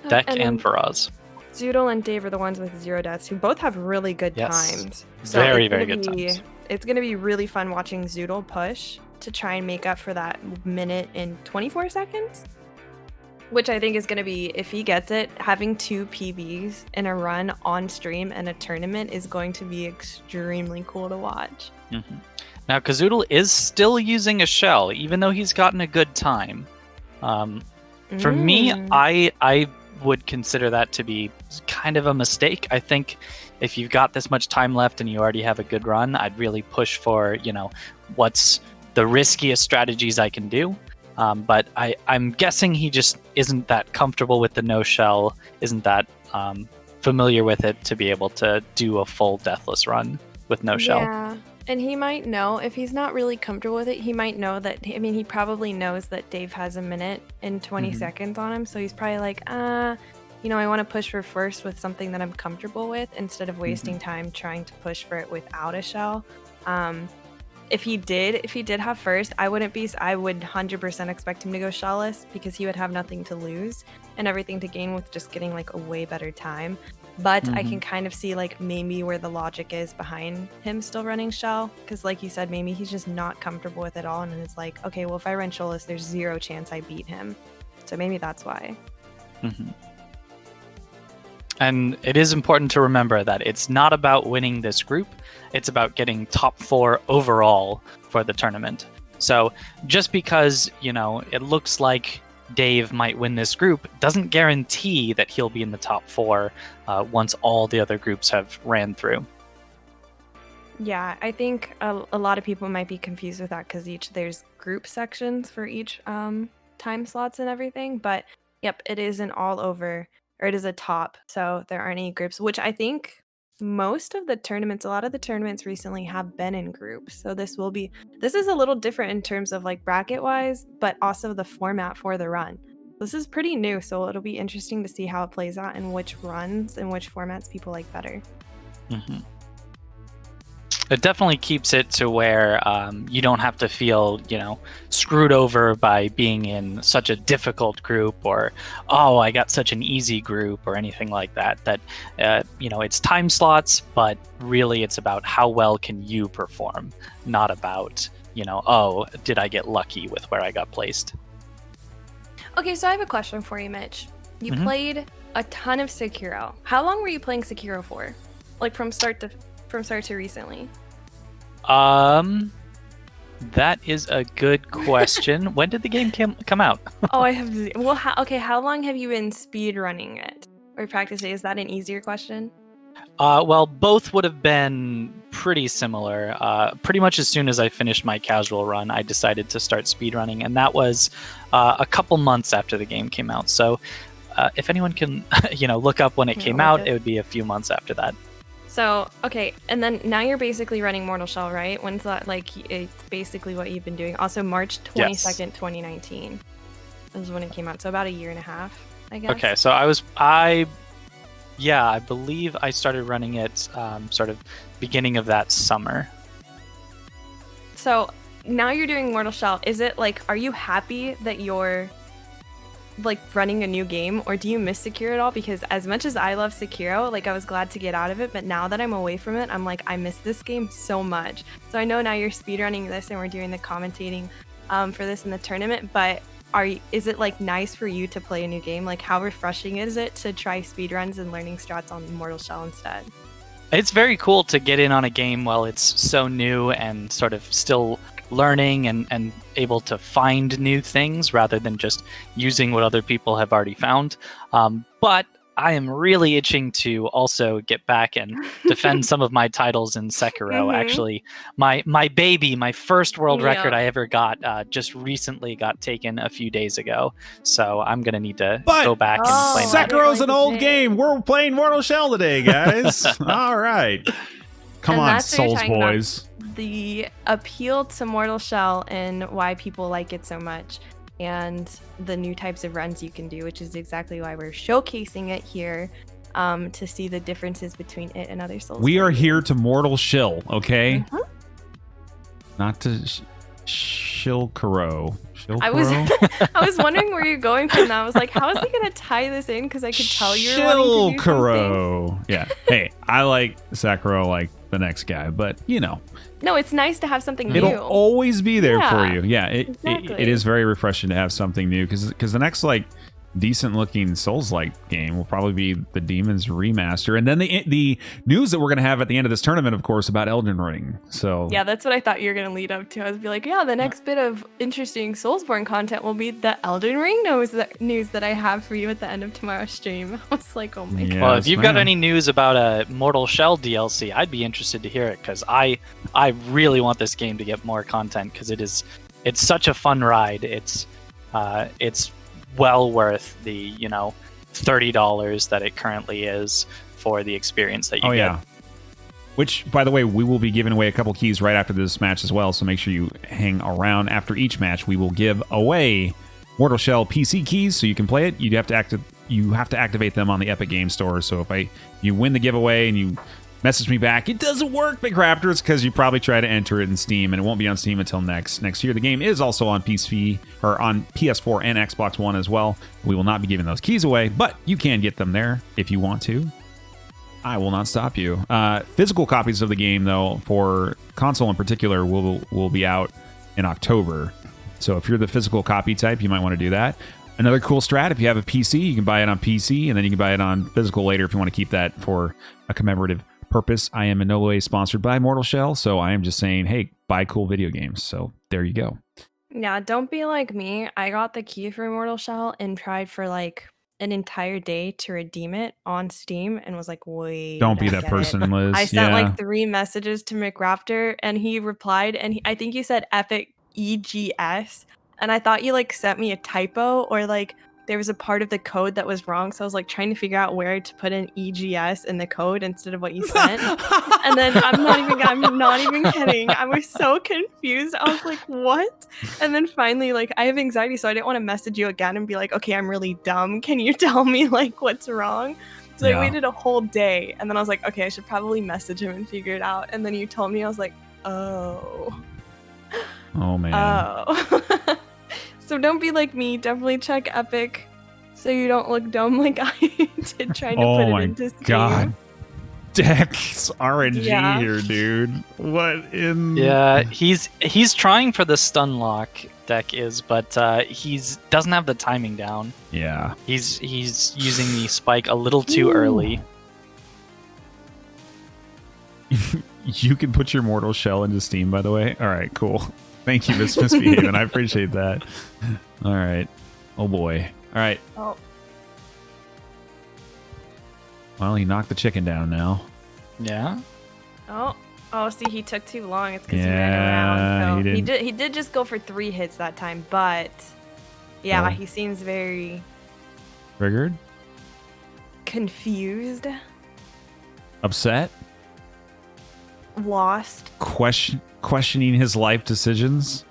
Deck and Faraaz. Zoodle and Dave are the ones with 0 deaths who both have really good times. So very, very good times. It's going to be really fun watching Zoodle push to try and make up for that minute and 24 seconds. Which I think is going to be, if he gets it, having 2 PBs in a run on stream and a tournament is going to be extremely cool to watch. Mm-hmm. Now, Kazoodle is still using a shell, even though he's gotten a good time. For me, I would consider that to be kind of a mistake. I think if you've got this much time left and you already have a good run, I'd really push for, what's the riskiest strategies I can do. But I'm guessing he just isn't that comfortable with the no shell, isn't that familiar with it to be able to do a full Deathless run with no shell. Yeah, and he might know, if he's not really comfortable with it, he might know that, he probably knows that Dave has a minute and 20 seconds on him, so he's probably like, I want to push for first with something that I'm comfortable with instead of wasting time trying to push for it without a shell. If he did have first, I would 100% expect him to go shellless because he would have nothing to lose and everything to gain with just getting like a way better time. But I can kind of see like maybe where the logic is behind him still running shell, because like you said, maybe he's just not comfortable with it all and it's like, okay, well if I run shellless, there's 0 chance I beat him. So maybe that's why. And it is important to remember that it's not about winning this group. It's about getting top 4 overall for the tournament. So just because, it looks like Dave might win this group doesn't guarantee that he'll be in the top 4 once all the other groups have ran through. Yeah, I think a lot of people might be confused with that because there's group sections for each time slots and everything. But yep, it is an all over, or it is a top. So there aren't any groups, which I think a lot of the tournaments recently have been in groups. So this is a little different in terms of like bracket wise, but also the format for the run. This is pretty new, so it'll be interesting to see how it plays out and which runs and which formats people like better. Mm-hmm. It definitely keeps it to where you don't have to feel, screwed over by being in such a difficult group or, oh, I got such an easy group or anything like that. That, it's time slots, but really it's about how well can you perform, not about, oh, did I get lucky with where I got placed? Okay, so I have a question for you, Mitch. You played a ton of Sekiro. How long were you playing Sekiro for? Like from start to recently? That is a good question. When did the game come out? Oh, I have. Well, how long have you been speedrunning it or practicing? Is that an easier question? Well, both would have been pretty similar. Pretty much as soon as I finished my casual run, I decided to start speedrunning, and that was a couple months after the game came out. So, if anyone can, look up when it came out, it would be a few months after that. So, okay, and then now you're basically running Mortal Shell, right? When's that, it's basically what you've been doing. Also, March 22nd, 2019 is when it came out, so about a year and a half, I guess. Okay, so I believe I started running it sort of beginning of that summer. So, now you're doing Mortal Shell. Is it, are you happy that you're running a new game, or do you miss Sekiro at all? Because as much as I love Sekiro, I was glad to get out of it, but now that I'm away from it, I'm I miss this game so much. So I know now you're speedrunning this and we're doing the commentating for this in the tournament, but is it nice for you to play a new game? How refreshing is it to try speedruns and learning strats on Mortal Shell instead? It's very cool to get in on a game while it's so new and sort of still learning and able to find new things rather than just using what other people have already found. But I am really itching to also get back and defend some of my titles in Sekiro. Actually, my baby, my first world record I ever got just recently got taken a few days ago. So I'm going to need to go back and play Sekiro's an old game. We're playing Mortal Shell today, guys. All right. Come on, Souls boys. The appeal to Mortal Shell and why people like it so much, and the new types of runs you can do, which is exactly why we're showcasing it here, to see the differences between it and other Souls. We are here to Mortal Shell, okay? Not to Shilkaro. I was wondering where you're going from that. I was like, how is he gonna tie this in? Because I could tell you were wanting to do something. Yeah. Hey, I like Sekiro like the next guy, but No, it's nice to have something new. It'll always be there for you. Yeah, exactly. It is very refreshing to have something new because the next decent looking Souls-like game will probably be the Demons remaster, and then the news that we're gonna have at the end of this tournament, of course, about Elden Ring. So yeah, that's what I thought you were gonna lead up to. I was be like, yeah, the next bit of interesting Soulsborne content will be the Elden Ring news that I have for you at the end of tomorrow's stream. I was like, oh my god. Well, if you've got any news about a Mortal Shell DLC, I'd be interested to hear it because I really want this game to get more content because it's such a fun ride. It's well worth the $30 that it currently is for the experience that you get. Yeah. Which, by the way, we will be giving away a couple keys right after this match as well, so make sure you hang around. After each match, we will give away Mortal Shell PC keys so you can play it. You have to activate them on the Epic Game Store. So if you win the giveaway and you message me back, it doesn't work, McRaptor, it's because you probably try to enter it in Steam, and it won't be on Steam until next year. The game is also on PC or on PS4 and Xbox One as well. We will not be giving those keys away, but you can get them there if you want to. I will not stop you. Physical copies of the game, though, for console in particular, will be out in October. So if you're the physical copy type, you might want to do that. Another cool strat, if you have a PC, you can buy it on PC, and then you can buy it on physical later if you want to keep that for a commemorative purpose, I am in no way sponsored by Mortal Shell, so I am just saying, hey, buy cool video games. So there you go. Yeah, don't be like me. I got the key for Immortal Shell and tried for like an entire day to redeem it on Steam and was like, wait. Don't be I that get person, it. Liz. I sent Yeah. like 3 messages to McRaptor and he replied and I think he said epic EGS. And I thought you like sent me a typo or like there was a part of the code that was wrong. So I was like trying to figure out where to put in EGS in the code instead of what you sent. And then I'm not even kidding. I was so confused. I was like, what? And then finally, like, I have anxiety, so I didn't want to message you again and be like, okay, I'm really dumb. Can you tell me like what's wrong? So I waited a whole day and then I was like, okay, I should probably message him and figure it out. And then you told me, I was like, oh. Oh man. Oh. So don't be like me. Definitely check Epic so you don't look dumb like I did trying to put it into Steam. God. Dex RNG Yeah. here, dude. What in? Yeah, he's trying for the stun lock. Deck is, but he's doesn't have the timing down. Yeah. He's using the spike a little too early. You can put your Mortal Shell into Steam, by the way. All right, cool. Thank you, Miss Misbehaving. I appreciate that. All right. Oh boy. All right. Oh. Well, he knocked the chicken down now. Yeah. Oh, see, he took too long. It's because Yeah, he ran around. So he he did just go for 3 hits that time, but yeah, Oh. he seems very Triggered? confused, Upset? lost, Questioning his life decisions?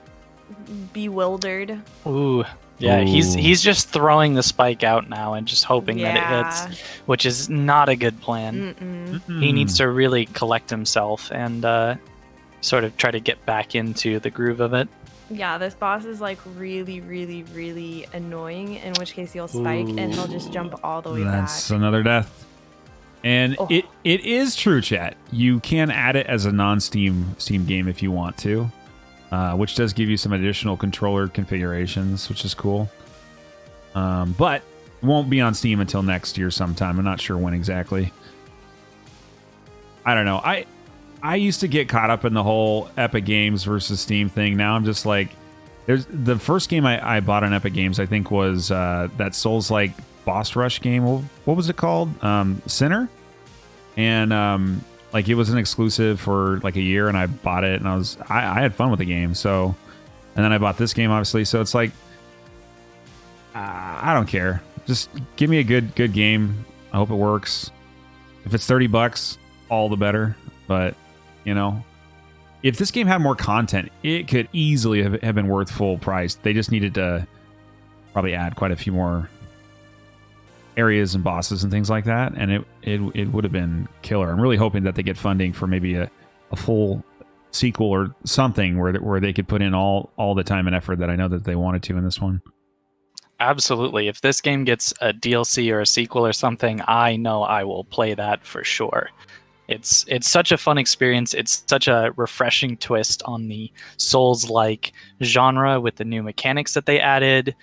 bewildered. Ooh. Yeah, Ooh. he's just throwing the spike out now and just hoping that Yeah. it hits, which is not a good plan. Mm-mm. He needs to really collect himself and sort of try to get back into the groove of it. Yeah, this boss is like really, really, really annoying, in which case he'll spike and he'll just jump all the way That's back. another death. And Oh. it is true, chat. You can add it as a non-Steam game if you want to, which does give you some additional controller configurations, which is cool. But it won't be on Steam until next year sometime. I'm not sure when exactly. I don't know. I used to get caught up in the whole Epic Games versus Steam thing. Now I'm just like, there's the first game I bought on Epic Games, I think, was that Souls-like boss rush game. What was it called? Sinner. And like it was an exclusive for like a year, and I bought it, and I had fun with the game. So, and then I bought this game, obviously. So it's like, I don't care. Just give me a good game. I hope it works. If it's $30, all the better. But you know, if this game had more content, it could easily have been worth full price. They just needed to probably add quite a few more areas and bosses and things like that, and it would have been killer. I'm really hoping that they get funding for maybe a full sequel or something where they could put in all the time and effort that I know that they wanted to in this one. Absolutely. If this game gets a DLC or a sequel or something, I know I will play that for sure. It's such a fun experience. It's such a refreshing twist on the Souls-like genre with the new mechanics that they added.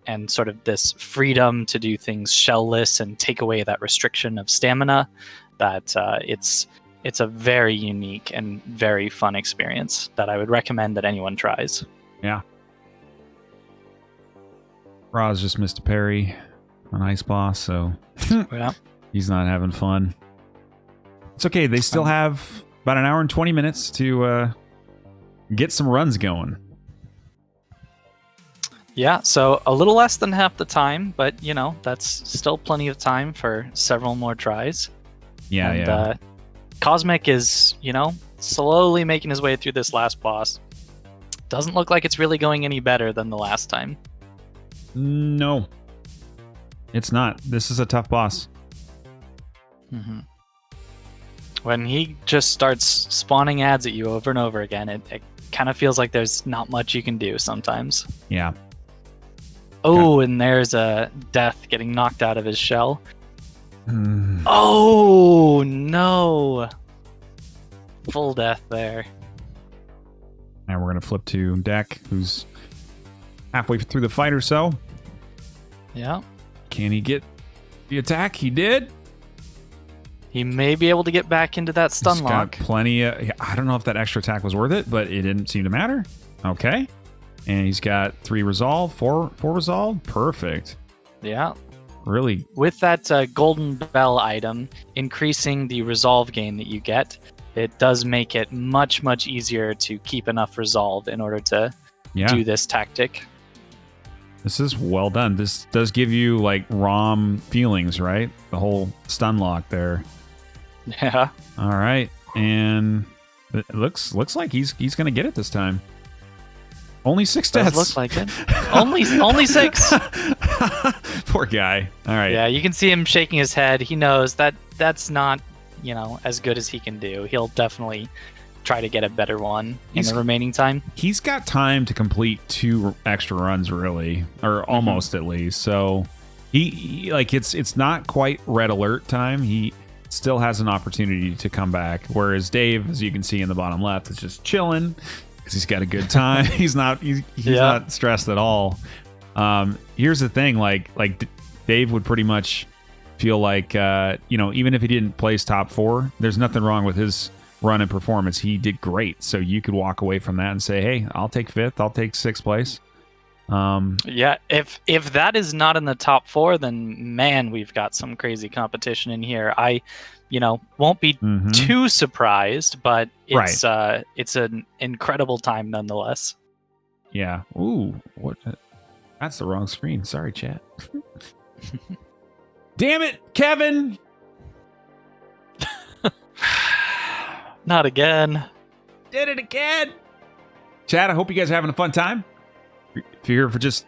And sort of this freedom to do things shellless and take away that restriction of stamina, that it's a very unique and very fun experience that I would recommend that anyone tries. Yeah. Raz just missed a parry on Ice Boss, so Yeah. he's not having fun. It's okay. They still have about an hour and 20 minutes to get some runs going. Yeah, so a little less than half the time, but you know, that's still plenty of time for several more tries. Yeah, and, Cosmic is, you know, slowly making his way through this last boss. Doesn't look like it's really going any better than the last time. No, it's not. This is a tough boss. Mm-hmm. When he just starts spawning ads at you over and over again, it kind of feels like there's not much you can do sometimes. Yeah. Oh, and there's a Death getting knocked out of his shell. Mm. Oh, no. Full death there. Now we're going to flip to Deck, who's halfway through the fight or so. Yeah. Can he get the attack? He did. He may be able to get back into that stun He's lock. got plenty of... I don't know if that extra attack was worth it, but it didn't seem to matter. Okay. And he's got 3 resolve, 4 resolve. Perfect. Yeah. Really. With that golden bell item, increasing the resolve gain that you get, it does make it much, much easier to keep enough resolve in order to do this tactic. This is well done. This does give you like ROM feelings, right? The whole stun lock there. Yeah. All right. And it looks like he's going to get it this time. Only 6 deaths. Does look like it. Only 6. Poor guy. All right. Yeah, you can see him shaking his head. He knows that that's not, as good as he can do. He'll definitely try to get a better one in the remaining time. He's got time to complete 2 extra runs, really, or almost at least. So he like it's not quite red alert time. He still has an opportunity to come back. Whereas Dave, as you can see in the bottom left, is just chilling because he's got a good time. he's not stressed at all. Here's the thing, like Dave would pretty much feel like even if he didn't place top 4, there's nothing wrong with his run and performance. He did great, so you could walk away from that and say, hey, I'll take 5th, I'll take 6th place. Yeah, if that is not in the top 4, then man, we've got some crazy competition in here. I won't be too surprised, but it's it's an incredible time nonetheless. Yeah. Ooh, what? That's the wrong screen. Sorry, chat. Damn it, Kevin! Not again. Did it again. Chat, I hope you guys are having a fun time. If you're here for just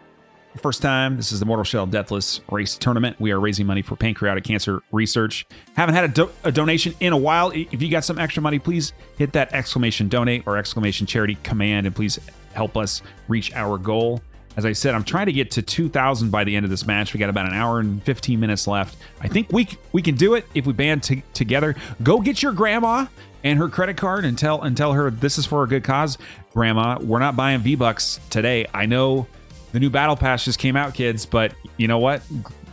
the first time, this is the Mortal Shell Deathless Race Tournament. We are raising money for pancreatic cancer research. Haven't had a donation in a while. If you got some extra money, please hit that exclamation donate or exclamation charity command and please help us reach our goal. As I said, I'm trying to get to 2,000 by the end of this match. We got about an hour and 15 minutes left. I think we can do it if we band together. Go get your grandma and her credit card and tell her this is for a good cause. Grandma, we're not buying V-Bucks today. I know the new Battle Pass just came out, kids, but you know what?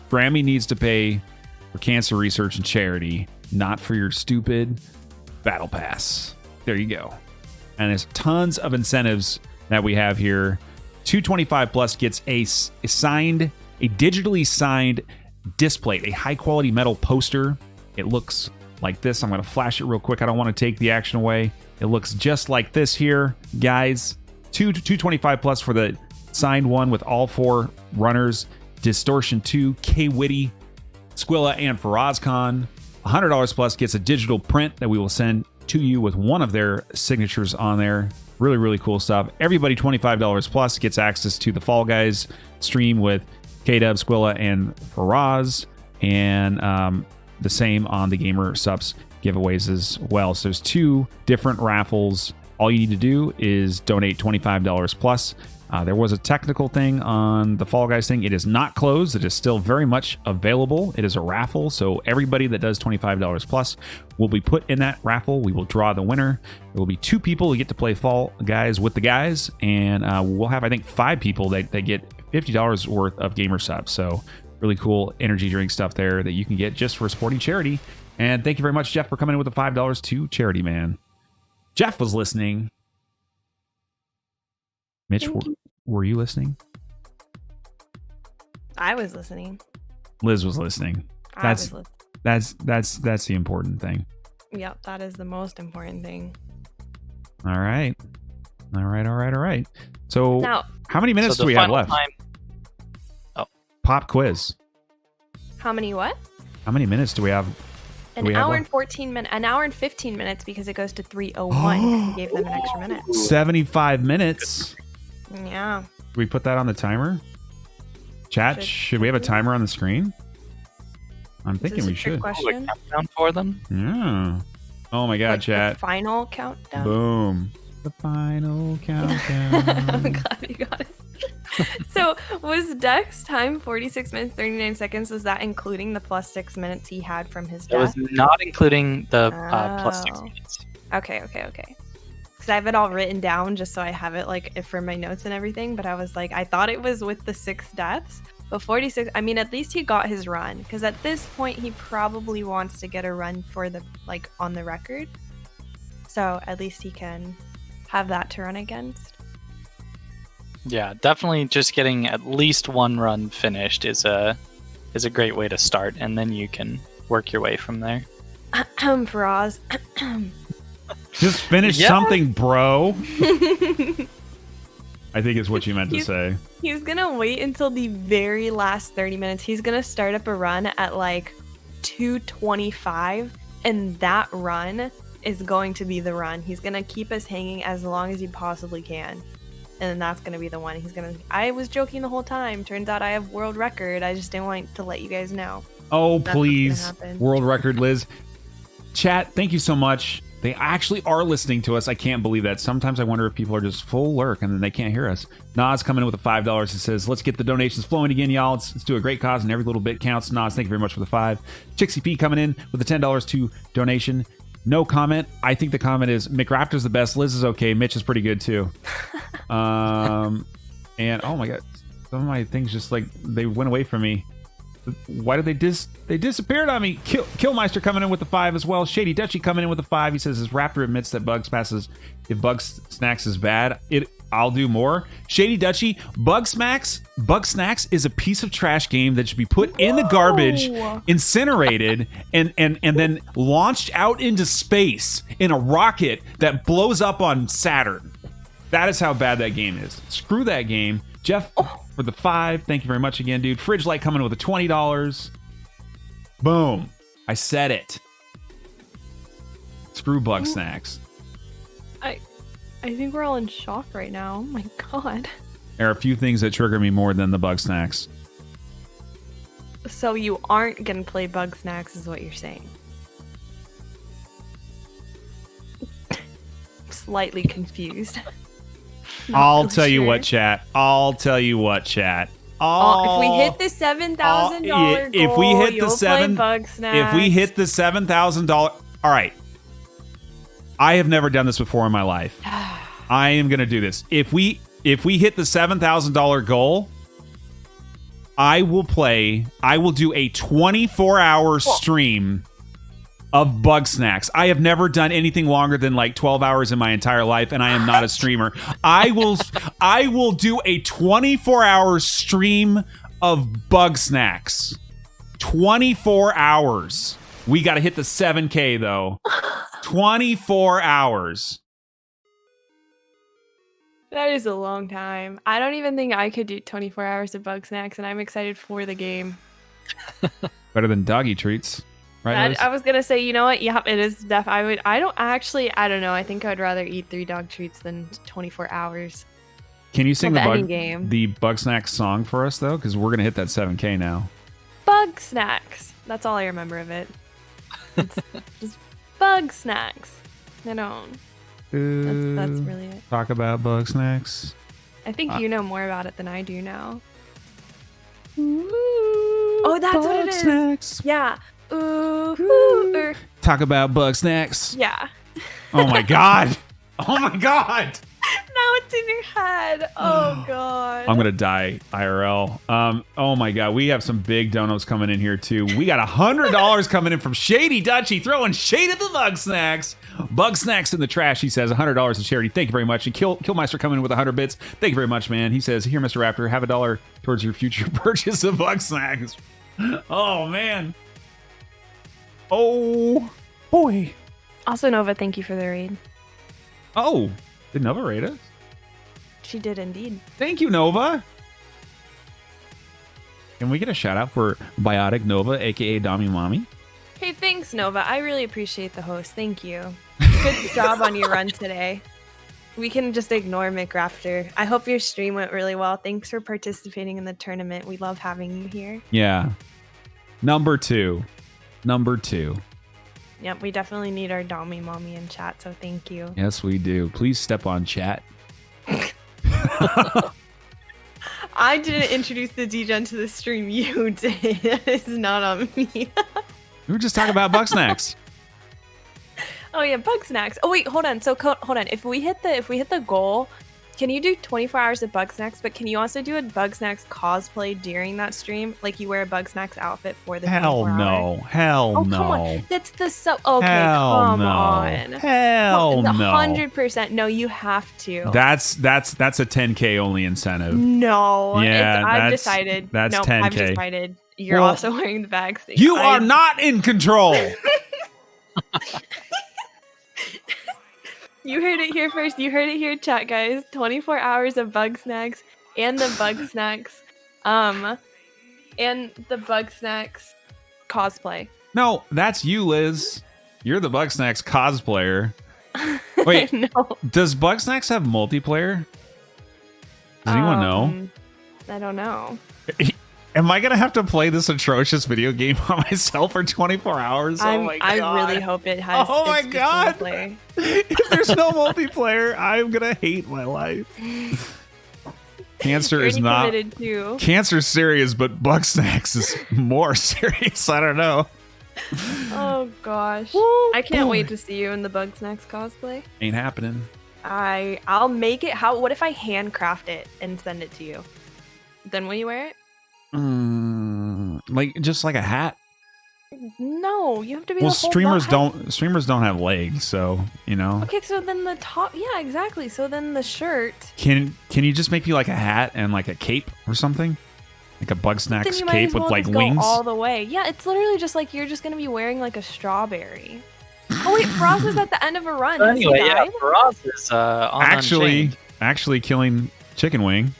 Grammy needs to pay for cancer research and charity, not for your stupid Battle Pass. There you go. And there's tons of incentives that we have here. 225 plus gets a digitally signed display, a high quality metal poster. It looks like this. I'm going to flash it real quick. I don't want to take the action away. It looks just like this here, guys. 225 plus for the signed one with all 4 runners. Distortion 2, K-Witty, Squilla, and FaraazKhan. $100 plus gets a digital print that we will send to you with one of their signatures on there. Really, really cool stuff. Everybody $25 plus gets access to the Fall Guys stream with K-Dub, Squilla, and Faraz. And the same on the Gamer Subs giveaways as well. So there's 2 different raffles. All you need to do is donate $25 plus. There was a technical thing on the Fall Guys thing. It is not closed. It is still very much available. It is a raffle, so everybody that does $25 plus will be put in that raffle. We will draw the winner. There will be 2 people who get to play Fall Guys with the guys, and we'll have, I think, 5 people that get $50 worth of Gamer Subs. So really cool energy drink stuff there that you can get just for supporting charity. And thank you very much, Jeff, for coming in with the $5 to charity, man. Jeff was listening. Mitch, were you listening? I was listening. Liz was listening. That's the important thing. Yep, that is the most important thing. All right. So now, how many minutes do we have left? Oh. Pop quiz. How many what? How many minutes do we have? An hour and 14 minutes. An hour and 15 minutes because it goes to 3:01. We gave them an extra minute. 75 minutes. Yeah. Do we put that on the timer? Chat, should we have a timer on the screen? I'm thinking we should. Question? Countdown for them? Yeah. Oh my God, chat. The final countdown. Boom. The final countdown. I'm glad you got it. So was Dex time 46 minutes 39 seconds? Was that including the plus 6 minutes he had from his death? It was not including the plus 6 minutes. Okay. Because I have it all written down just so I have it like for my notes and everything. But I was like, I thought it was with the 6 deaths. But 46, I mean, at least he got his run. Because at this point, he probably wants to get a run for the, like, on the record. So at least he can have that to run against. Yeah, definitely just getting at least one run finished is a great way to start, and then you can work your way from there. Faraz. Just finish something, bro. I think is what you meant to say. He's gonna wait until the very last 30 minutes. He's gonna start up a run at like 2:25, and that run is going to be the run. He's gonna keep us hanging as long as he possibly can. And then that's gonna be the one. I was joking the whole time. Turns out I have world record. I just didn't want to let you guys know. Oh, That's please. what's gonna happen. World record, Liz. Chat, thank you so much. They actually are listening to us. I can't believe that. Sometimes I wonder if people are just full lurk and then they can't hear us. Nas coming in with a $5. It says, let's get the donations flowing again, y'all. Let's do a great cause and every little bit counts. Nas, thank you very much for the 5. Chixie P coming in with the $10 to donation. No comment. I think the comment is McRaptor's the best. Liz is okay. Mitch is pretty good too. And oh my god, some of my things just like they went away from me. Why did they disappeared on me? Killmeister coming in with the 5 as well. Shady Dutchy coming in with the 5. He says his Raptor admits that if Bugsnax is bad, I'll do more. Shady Dutchy, Bugsnax is a piece of trash game that should be put in the garbage, incinerated, and then launched out into space in a rocket that blows up on Saturn. That is how bad that game is. Screw that game. Jeff for the 5. Thank you very much again, dude. Fridge Light coming with a $20. Boom. I said it. Screw Bugsnax. I think we're all in shock right now. Oh my god. There are a few things that trigger me more than the Bugsnax. So you aren't gonna play Bugsnax is what you're saying. Slightly confused. I'll tell you what, chat. If we hit the $7,000 goal, if we hit the $7,000, all right. I have never done this before in my life. I am gonna do this. If we hit the $7,000 goal, I will do a 24-hour stream of Bugsnax. I have never done anything longer than like 12 hours in my entire life, and I am not a streamer. I will do a 24-hour stream of Bugsnax. 24 hours. We got to hit the 7K though. 24 hours. That is a long time. I don't even think I could do 24 hours of Bugsnax, and I'm excited for the game. Better than doggy treats. Right, Liz? I was gonna say, you know what? Yeah, it is def. I don't know. I think I'd rather eat 3 dog treats than 24 hours. Can you sing the game. Bugsnax song for us though? Because we're gonna hit that 7K now. Bugsnax. That's all I remember of it. It's just Bugsnax. I don't. That's really it. Talk about Bugsnax. I think you know more about it than I do now. Oh, that's what it is. Bugsnax. Yeah. Ooh. Talk about Bugsnax. Yeah. Oh my god. Oh my god. Now it's in your head. Oh god. I'm gonna die IRL. Oh my god, we have some big donos coming in here too. We got $100 coming in from Shady Dutchy, throwing shade at the Bugsnax. Bugsnax in the trash. He says $100 in charity. Thank you very much. And Killmeister coming in with 100 bits. Thank you very much, man. He says, here, Mr. Raptor, have $1 towards your future purchase of Bugsnax. Oh man. Oh boy. Also, Nova, thank you for the raid. Oh, did Nova raid us? She did indeed. Thank you, Nova. Can we get a shout out for BioticNova, aka Dami Mommy? Hey, thanks, Nova. I really appreciate the host. Thank you. Good job on your run today. We can just ignore McRaptor. I hope your stream went really well. Thanks for participating in the tournament. We love having you here. Yeah. Number two. Yep, we definitely need our Dami Mommy in chat, so thank you. Yes, we do. Please step on chat. I didn't introduce the DGen to the stream. You did. It's not on me. We were just talking about Bugsnax. Oh yeah, Bugsnax. Oh wait, hold on. So hold on. If we hit the goal, Can you do 24 hours of Bugsnax? But can you also do a Bugsnax cosplay during that stream? Like you wear a Bugsnax outfit for the Hell 24 no. hours? Hell Oh, no. come on. That's the okay, Hell come no. on. Hell no. 100%. No, you have to. That's a 10K only incentive. No. Yeah, I've that's- decided. that's no, 10K. I've decided. You're Well, also wearing the bag thing. You are not in control. You heard it here first. You heard it here, chat guys. 24 hours of Bugsnax and the Bugsnax, and the Bugsnax cosplay. No, that's you, Liz. You're the Bugsnax cosplayer. Wait, no. Does Bugsnax have multiplayer? Does anyone know? I don't know. Am I gonna have to play this atrocious video game by myself for 24 hours? Oh my god! I really hope it has. Oh my it's just god! multiplayer. If there's no multiplayer, I'm gonna hate my life. Cancer You're is already not. committed too. Cancer's serious, but Bugsnax is more serious. I don't know. Oh gosh! I can't wait to see you in the Bugsnax cosplay. Ain't happening. I'll make it. What if I handcraft it and send it to you? Then will you wear it? Like just like a hat. No, you have to be. Well, the whole streamers don't have legs, so you know. Okay, so then the top. Yeah, exactly. So then the shirt. Can you just make me like a hat and like a cape or something? Like a Then Bugsnax you might cape as well with like just wings? go all the way. Yeah, it's literally just like you're just gonna be wearing like a strawberry. Oh wait, Frost is at the end of a run. So Has he anyway, yeah, died? Faraz is on Unchained. Actually killing Chicken Wing.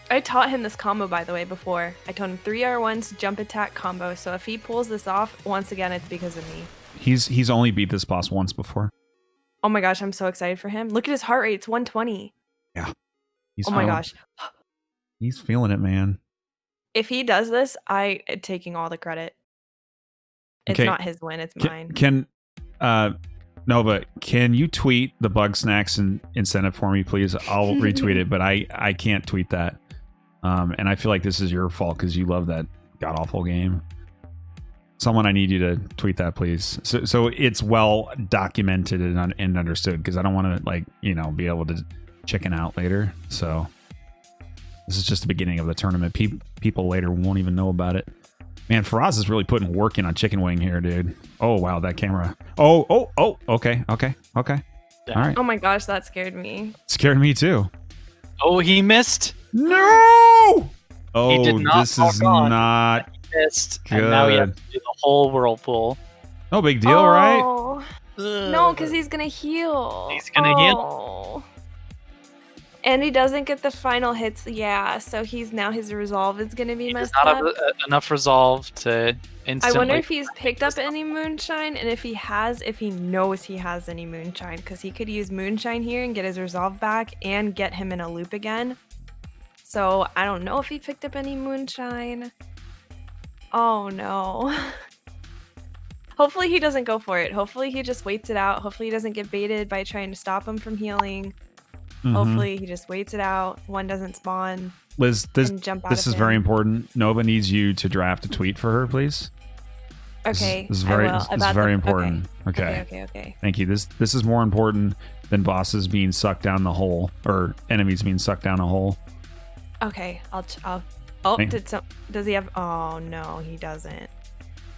I taught him this combo, by the way, before. I taught him 3 R1s jump attack combo. So if he pulls this off, once again, it's because of me. He's only beat this boss once before. Oh my gosh, I'm so excited for him. Look at his heart rate. It's 120. Yeah. He's Oh my feeling- gosh. He's feeling it, man. If he does this, I am taking all the credit. It's Okay. not his win, it's mine. Can Nova, can you tweet the Bugsnax and incentive for me, please? I'll retweet it, but I can't tweet that. And I feel like this is your fault because you love that god awful game. Someone, I need you to tweet that, please. So it's well documented and understood, because I don't want to be able to chicken out later. So this is just the beginning of the tournament. People later won't even know about it. Man, Faraz is really putting work in on Chicken Wing here, dude. Oh wow, that camera. Oh. Okay. All right. Oh my gosh, that scared me. Scared me too. Oh, he missed. No. Oh, He did not this is walk on. not He missed, and now he has good. to do the whole whirlpool. No big deal, right? Oh. No, because he's gonna heal. He's gonna heal. heal. And he doesn't get the final hits. Yeah, so his resolve is gonna be He does messed not up. have enough resolve to instantly. I wonder if he's picked up any moonshine, and if he knows he has any moonshine, because he could use moonshine here and get his resolve back and get him in a loop again. So I don't know if he picked up any moonshine. Oh no. Hopefully he doesn't go for it. Hopefully he just waits it out. Hopefully he doesn't get baited by trying to stop him from healing. Hopefully he just waits it out. One doesn't spawn. Liz, and jump out this of is very him. important. Nova needs you to draft a tweet for her, please. Okay. This is I very will. this is About very the- important. Okay. Okay. Thank you. This is more important than bosses being sucked down the hole or enemies being sucked down a hole. Okay. Oh, Thank- does he have? Oh no, he doesn't.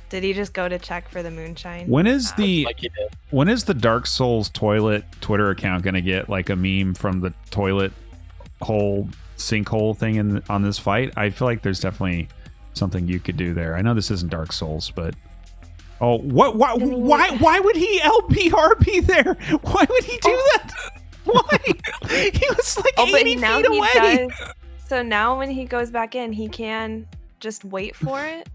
Did he just go to check for the moonshine? When is the like he did. when is the Dark Souls toilet Twitter account gonna get like a meme from the toilet hole sinkhole thing on this fight? I feel like there's definitely something you could do there. I know this isn't Dark Souls, but why would he LPRP there? Why would he do that? Why? He was like 80 now feet away. does. So now when he goes back in, he can just wait for it.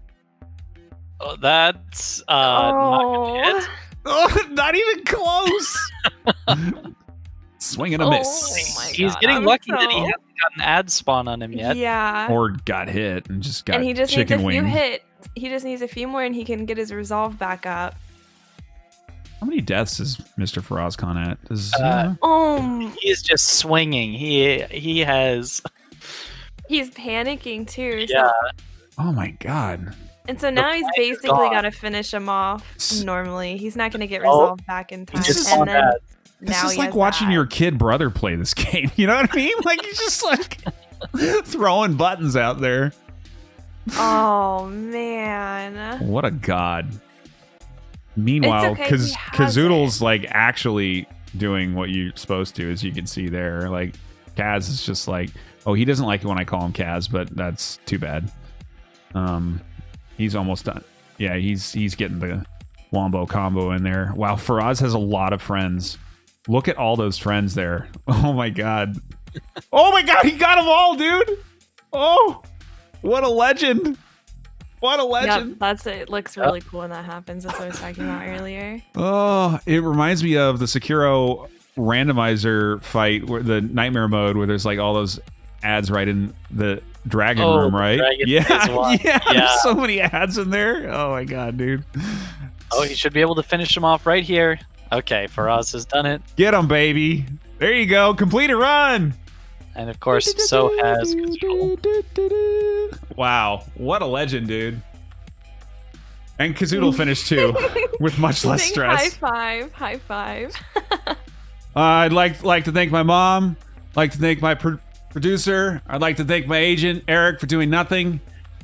Oh, that's not gonna hit. Oh, not even close. Swing and a miss. Oh my He's God, getting I'm lucky that he so- hasn't got an ad spawn on him yet. Yeah. Or got hit and just got And he just needs chicken a few wing. hits. He just needs a few more, and he can get his resolve back up. How many deaths is Mr. FaraazKhan at? He is just swinging. He has. He's panicking too. So- Yeah. Oh my god. And so now he's plank is basically gone. got to finish him off normally. He's not going to get Oh, resolved back in time. just And saw then that. This now is he like has watching that. your kid brother play this game. You know what I mean? Like he's just like throwing buttons out there. Oh man. What a god. Meanwhile, It's okay, he has Kazoodle's like actually doing what you're supposed to, as you can see there. Like Kaz is just like, oh, he doesn't like it when I call him Kaz, but that's too bad. He's almost done. Yeah, he's getting the wombo combo in there. Wow, Faraz has a lot of friends. Look at all those friends there. Oh my god. Oh my god, he got them all, dude. Oh, what a legend. What a legend. Yep, that's it. It looks really cool when that happens. That's what I was talking about earlier. Oh, it reminds me of the Sekiro randomizer fight, where the nightmare mode, where there's like all those ads right in the dragon room, right? Yeah, yeah. There's so many ads in there. Oh my god, dude. Oh, he should be able to finish him off right here. Okay, Faraz has done it. Get him, baby. There you go. Complete a run. And of course, so has Kazoodle. Wow, what a legend, dude. And Kazoodle finished too, with much less stress. High five, high five. I'd like to thank my mom. Like to thank my producer. I'd like to thank my agent Eric for doing nothing.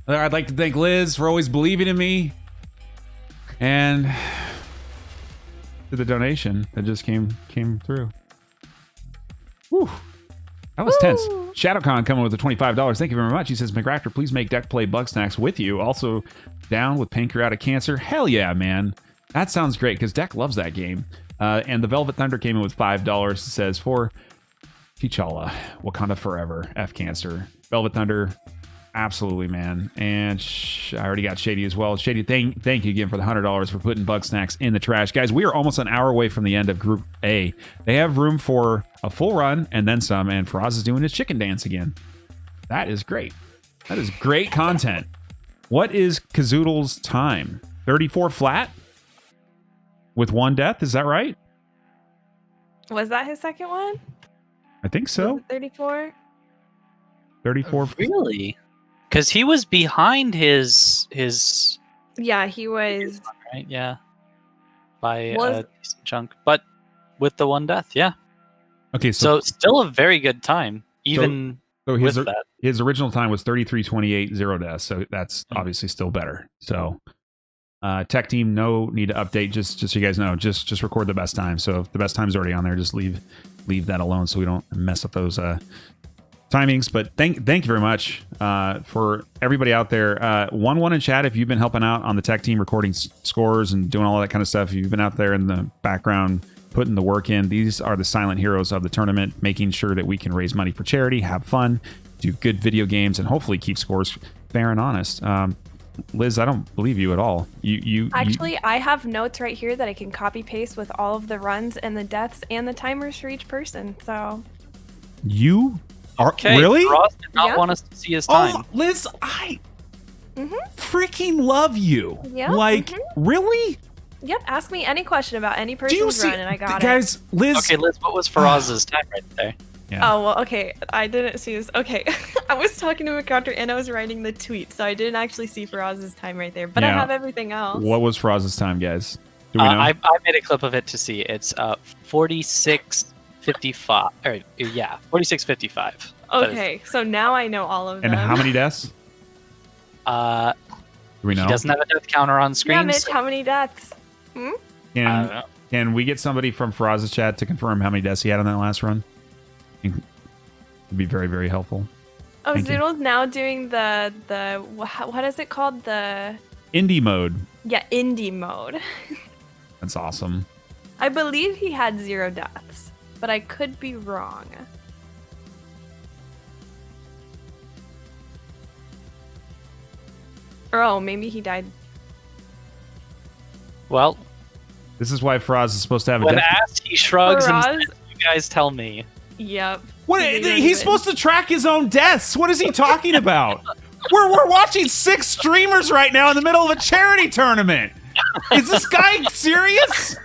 I'd like to thank Liz for always believing in me. And to the donation that just came through. Whew. That was tense. ShadowKhan coming with the $25. Thank you very much. He says, McRaptor, please make Deck play Bug Snacks with you. Also down with pancreatic cancer. Hell yeah, man. That sounds great because Deck loves that game. And the Velvet Thunder came in with $5. It says, for T'Challa, Wakanda Forever, F Cancer. Velvet Thunder, absolutely, man. And I already got Shady as well. Shady, thank you again for the $100 for putting Bug Snacks in the trash. Guys, we are almost an hour away from the end of Group A. They have room for a full run and then some, and Faraz is doing his chicken dance again. That is great. That is great content. What is Kazoodle's time? 34 flat? With 1 death, is that right? Was that his second one? I think so. 34? 34. Really? Because he was behind his Yeah, he was. right? Yeah. By a decent chunk. But with the 1 death, yeah. Okay, so still a very good time, even with that. His original time was 33:28, 0 deaths, so that's obviously still better. So tech team, no need to update, just so you guys know, just record the best time. So if the best time's already on there, just leave that alone so we don't mess up those timings. But thank you very much for everybody out there. 1-1 in chat if you've been helping out on the tech team, recording scores and doing all that kind of stuff. If you've been out there in the background putting the work in, these are the silent heroes of the tournament, making sure that we can raise money for charity, have fun, do good video games, and hopefully keep scores fair and honest. Liz, I don't believe you at all. Actually, I have notes right here that I can copy paste with all of the runs and the deaths and the timers for each person. So you are okay, really? Ross did not want us to see his time. Oh, Liz, I freaking love you. Yeah. Like, really? Yep, ask me any question about any person's run and I got guys, it. Liz. Okay, Liz, what was Faraz's time right there? Yeah. Oh, well, okay. I didn't see this. Okay. I was talking to McRaptor and I was writing the tweet, so I didn't actually see Faraz's time right there, but I have everything else. What was Faraz's time, guys? Do we know? I made a clip of it to see. It's 46:55. Or yeah, 46:55. Okay, so now I know all of them. And how many deaths? Do we know? He doesn't have a death counter on screen. Yeah, Mitch, how many deaths? Hmm? I don't know. Can we get somebody from Faraz's chat to confirm how many deaths he had on that last run? It'd be very, very helpful. Oh, Thank you. Zoodle's now doing the what is it called? The Indie mode. yeah, indie mode. That's awesome. I believe he had 0 deaths, but I could be wrong. Or oh, maybe he died. Well, this is why Faraz is supposed to have a when death. asked, he shrugs and Faraz? says, "You guys tell me." Yep. What? He's supposed to track his own deaths. What is he talking about? We're watching 6 streamers right now in the middle of a charity tournament. Is this guy serious?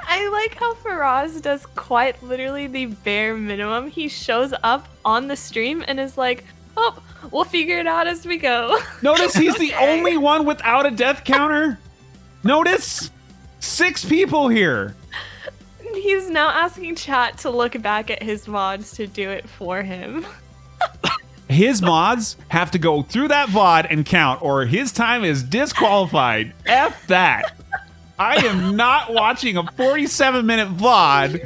I like how Faraz does quite literally the bare minimum. He shows up on the stream and is like, "Oh, we'll figure it out as we go." Notice he's the only one without a death counter. Notice 6 people here. He's now asking chat to look back at his mods to do it for him. His mods have to go through that VOD and count, or his time is disqualified. F that. I am not watching a 47-minute VOD.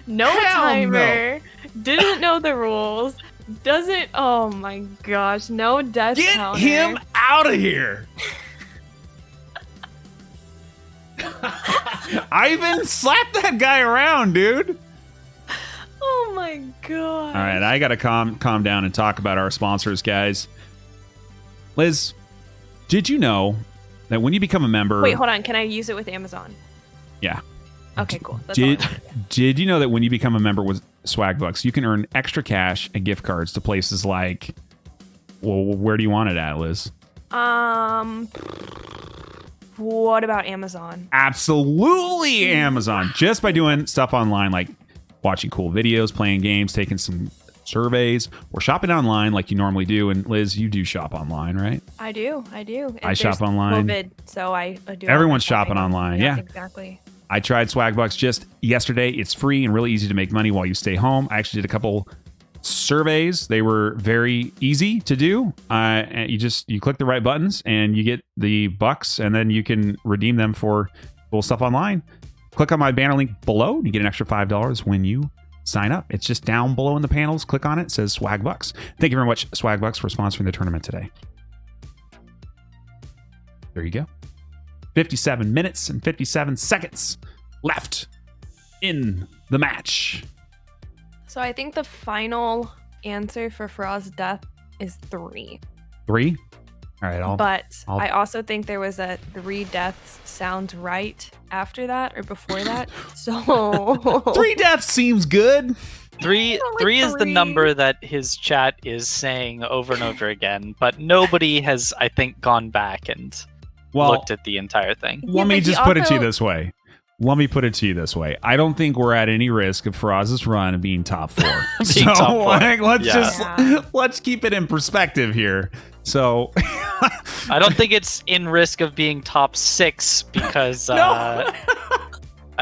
No timer. Didn't know the rules. Doesn't. Oh my gosh. No death counter. Get him out of here. Ivan, slap that guy around, dude. Oh my god. All right, I gotta calm down and talk about our sponsors, guys. Liz, did you know that when you become a member? Wait, hold on. Can I use it with Amazon? Yeah. Okay, cool. That's all I wanted. Did you know that when you become a member with Swagbucks, you can earn extra cash and gift cards to places like? Well, where do you want it at, Liz? What about Amazon? Absolutely Amazon. Just by doing stuff online like watching cool videos, playing games, taking some surveys, or shopping online like you normally do. And Liz, you do shop online, right? I do. I shop online. COVID, so I do. Everyone's shopping online. Yeah, exactly. I tried Swagbucks just yesterday. It's free and really easy to make money while you stay home. I actually did a couple surveys. They were very easy to do. And you click the right buttons and you get the bucks, and then you can redeem them for cool stuff online. Click on my banner link below. You get an extra $5 when you sign up. It's just down below in the panels. Click on it. It says Swagbucks. Thank you very much, Swagbucks, for sponsoring the tournament today. There you go. 57 minutes and 57 seconds left in the match. So I think the final answer for Faraz's death is 3. 3? All right, But I also think there was a 3 deaths sounds right after that or before that. So 3 deaths seems good. 3 is the number that his chat is saying over and over again, but nobody has, I think, gone back and looked at the entire thing. Let me just put it to you this way. I don't think we're at any risk of Faraz's run being top 4. Let's keep it in perspective here. So I don't think it's in risk of being top 6 because I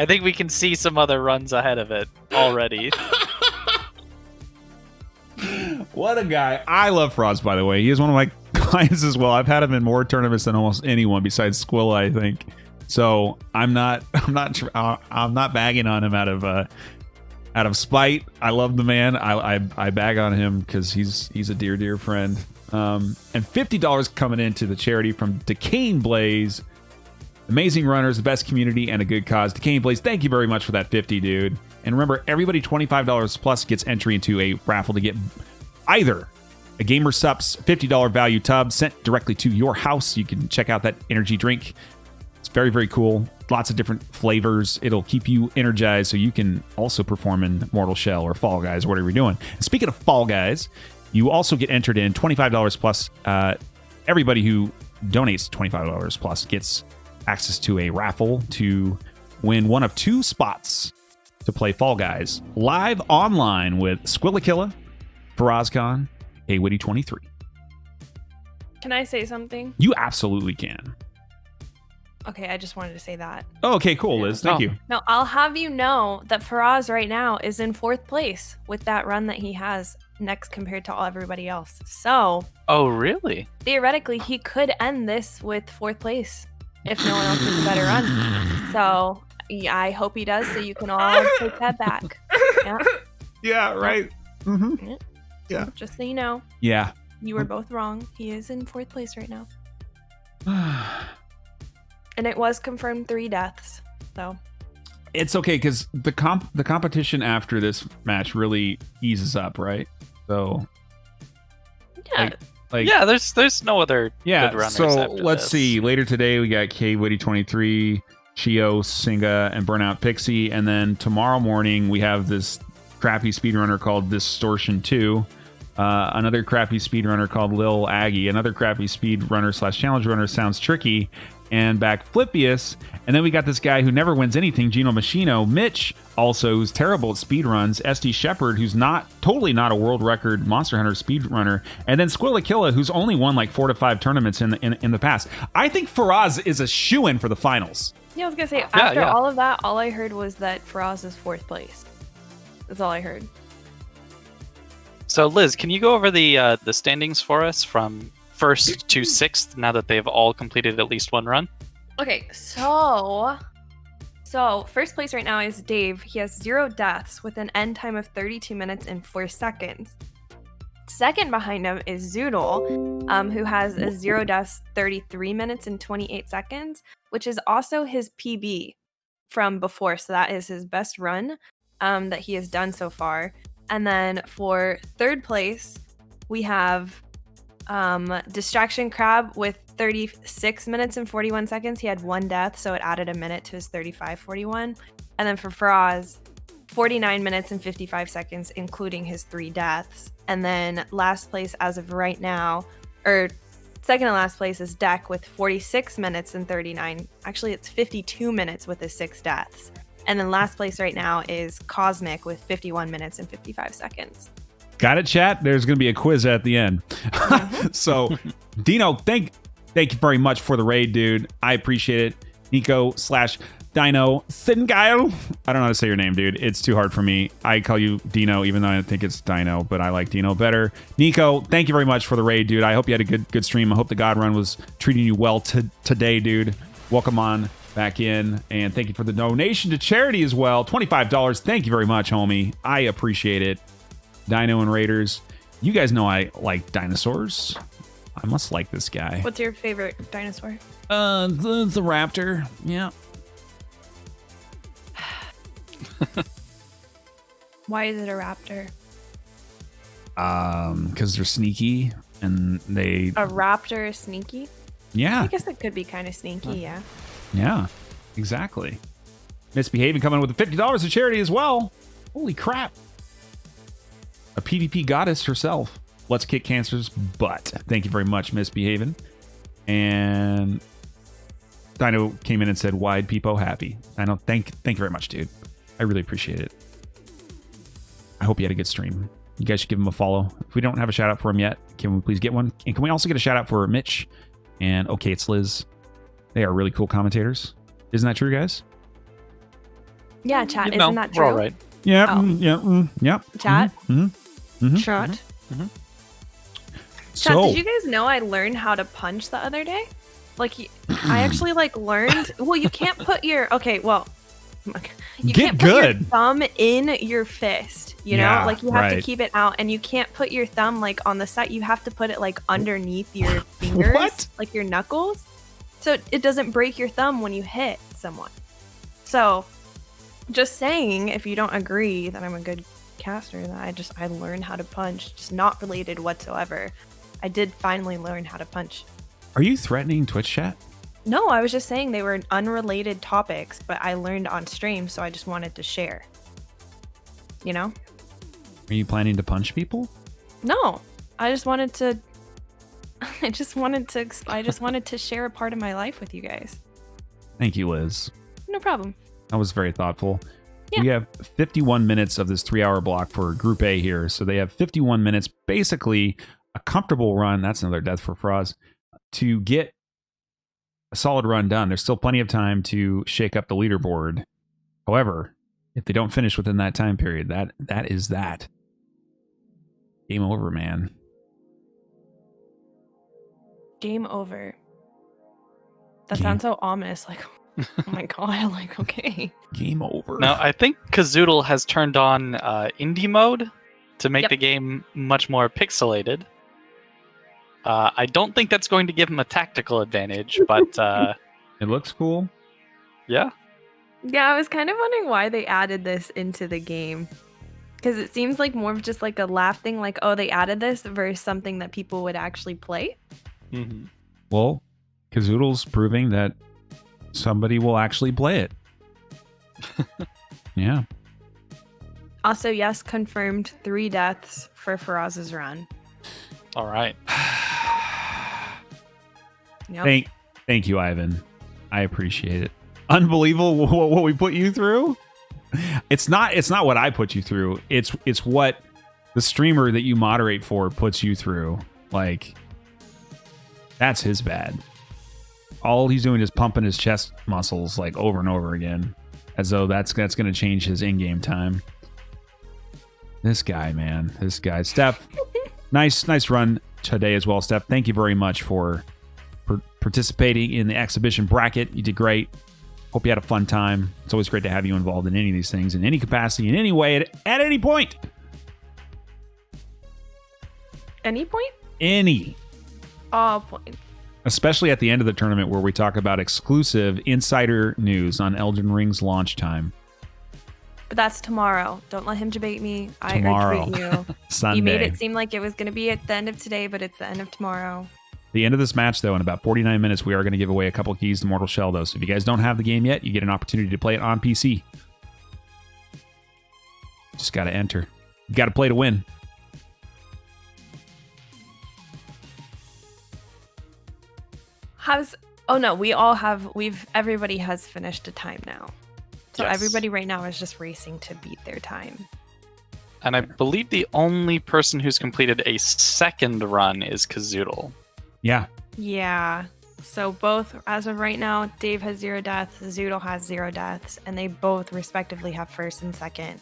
think we can see some other runs ahead of it already. What a guy. I love Faraz, by the way. He is one of my clients as well. I've had him in more tournaments than almost anyone besides Squilla, I think. So I'm not bagging on him out of spite. I love the man. I bag on him because he's a dear friend. And $50 coming into the charity from Decaying Blaze. Amazing runners, the best community, and a good cause. Decaying Blaze, thank you very much for that 50, dude. And remember, everybody $25 plus gets entry into a raffle to get either a Gamer Supps $50 value tub sent directly to your house. You can check out that energy drink. It's very cool. Lots of different flavors. It'll keep you energized so you can also perform in Mortal Shell or Fall Guys, whatever you're doing. And speaking of Fall Guys, you also get entered in $25 plus. Everybody who donates $25 plus gets access to a raffle to win one of 2 spots to play Fall Guys live online with Squillakilla, FaraazKhan, Witty23. Can I say something? You absolutely can. Okay, I just wanted to say that. Oh, okay, cool, Liz. Thank you. No, I'll have you know that Faraz right now is in 4th place with that run that he has next compared to everybody else. So. Oh, really? Theoretically, he could end this with 4th place if no one else has a better run. So, yeah, I hope he does so you can all take that back. Yeah. Yeah, right. Yeah. Mm-hmm. Yeah. So, just so you know. Yeah. You were both wrong. He is in 4th place right now. And it was confirmed 3 deaths. So it's okay because the competition after this match really eases up, right? So yeah, there's no other good runners. So after let's this. see. Later today we got Witty23, Chio, Singa, and Burnout Pixie, and then tomorrow morning we have this crappy speedrunner called Distortion 2. Another crappy speedrunner called LilAggy, another crappy speedrunner / challenge runner Sounds Tricky, and Backflipius. And then we got this guy who never wins anything, GinoMachino, Mitch, also who's terrible at speedruns, SDShepard, who's totally not a world record Monster Hunter speedrunner, and then Squillakilla, who's only won like 4 to 5 tournaments in the past. I think Faraz is a shoo-in for the finals. Yeah, I was gonna say after all of that, all I heard was that Faraz is 4th place. That's all I heard. So Liz, can you go over the standings for us from 1st to 6th now that they've all completed at least one run? Okay, so 1st place right now is Dave. He has 0 deaths with an end time of 32 minutes and 4 seconds. Second behind him is Zoodle, who has a 0 deaths, 33 minutes and 28 seconds, which is also his PB from before. So that is his best run that he has done so far. And then for 3rd place, we have Distraction Crab with 36 minutes and 41 seconds. He had 1 death, so it added a minute to his 35:41. And then for Faraz, 49 minutes and 55 seconds, including his 3 deaths. And then last place as of right now, or second to last place is Deck with 46 minutes and 39. Actually, it's 52 minutes with his 6 deaths. And then last place right now is Cosmic with 51 minutes and 55 seconds. Got it, chat? There's going to be a quiz at the end. So, Dino, thank you very much for the raid, dude. I appreciate it. Nico/Dino Singile. I don't know how to say your name, dude. It's too hard for me. I call you Dino, even though I think it's Dino, but I like Dino better. Nico, thank you very much for the raid, dude. I hope you had a good stream. I hope the God Run was treating you well today, dude. Welcome on back in, and thank you for the donation to charity as well. $25. Thank you very much, homie. I appreciate it. Dino and Raiders, you guys know I like dinosaurs. I must like this guy. What's your favorite dinosaur? The raptor. Yeah. Why is it a raptor? Because they're sneaky and they. A raptor is sneaky? Yeah. I guess it could be kind of sneaky, yeah. Yeah, exactly. Misbehaving coming with the $50 of charity as well. Holy crap. A PvP goddess herself. Let's kick cancer's butt. Thank you very much, Misbehaving. And Dino came in and said, wide peepo happy. Dino, thank you very much, dude. I really appreciate it. I hope you had a good stream. You guys should give him a follow. If we don't have a shout out for him yet, can we please get one? And can we also get a shout out for Mitch and Okay, It's Liz? They are really cool commentators. Isn't that true, guys? Yeah, chat. Isn't that true? We're all right. Yeah. Oh. Yeah. Chat. Mm-hmm. Chat. Mm-hmm. Chat, So, did you guys know I learned how to punch the other day? Like, I actually learned. Well, you can't put your you can't put your thumb in your fist. You know, like you have to keep it out, and you can't put your thumb on the side. You have to put it underneath your fingers, like your knuckles, so it doesn't break your thumb when you hit someone. So, just saying, if you don't agree that I'm a good caster, that I learned how to punch, just not related whatsoever. I did finally learn how to punch. are you threatening Twitch chat? No, I was just saying they were unrelated topics, but I learned on stream, so I just wanted to share. You know? Are you planning to punch people? No, I just wanted to. I just wanted to share a part of my life with you guys. Thank you, Liz. No problem. That was very thoughtful. Yeah. We have 51 minutes of this 3-hour block for Group A here. So they have 51 minutes, basically a comfortable run. That's another death for Faraz. To get a solid run done. There's still plenty of time to shake up the leaderboard. However, if they don't finish within that time period, that is that. Game over, man. Game over. That sounds so ominous. Oh my god. Okay. Game over. Now, I think Kazoodle has turned on indie mode to make the game much more pixelated. I don't think that's going to give him a tactical advantage, but it looks cool. Yeah. Yeah, I was kind of wondering why they added this into the game. Because it seems like more of just a laugh thing, oh, they added this versus something that people would actually play. Mm-hmm. Well, Kazoodle's proving that somebody will actually play it. Yeah. Also, yes, confirmed 3 deaths for Faraz's run. All right. Yep. Thank you, Ivan. I appreciate it. Unbelievable what we put you through. It's not what I put you through. It's what the streamer that you moderate for puts you through. That's his bad. all he's doing is pumping his chest muscles like over and over again, as though that's going to change his in-game time. This guy, man, this guy. Steph, nice run today as well, Steph. Thank you very much for participating in the exhibition bracket. You did great. Hope you had a fun time. It's always great to have you involved in any of these things, in any capacity, in any way, at any point. Any point? Any. All point. Especially at the end of the tournament where we talk about exclusive insider news on Elden Ring's launch time. But that's tomorrow. Don't let him debate me. Tomorrow. I tweet you. Sunday. You made it seem like it was going to be at the end of today, but it's the end of tomorrow. The end of this match, though, in about 49 minutes, we are going to give away a couple keys to Mortal Shell, though. So if you guys don't have the game yet, you get an opportunity to play it on PC. Just got to enter. You got to play to win. Everybody has finished a time now. So Yes. everybody right now is just racing to beat their time. And I believe the only person who's completed a second run is Kazoodle. Yeah. Yeah. So both, as of right now, Dave has 0 deaths, Zoodle has 0 deaths, and they both respectively have first and second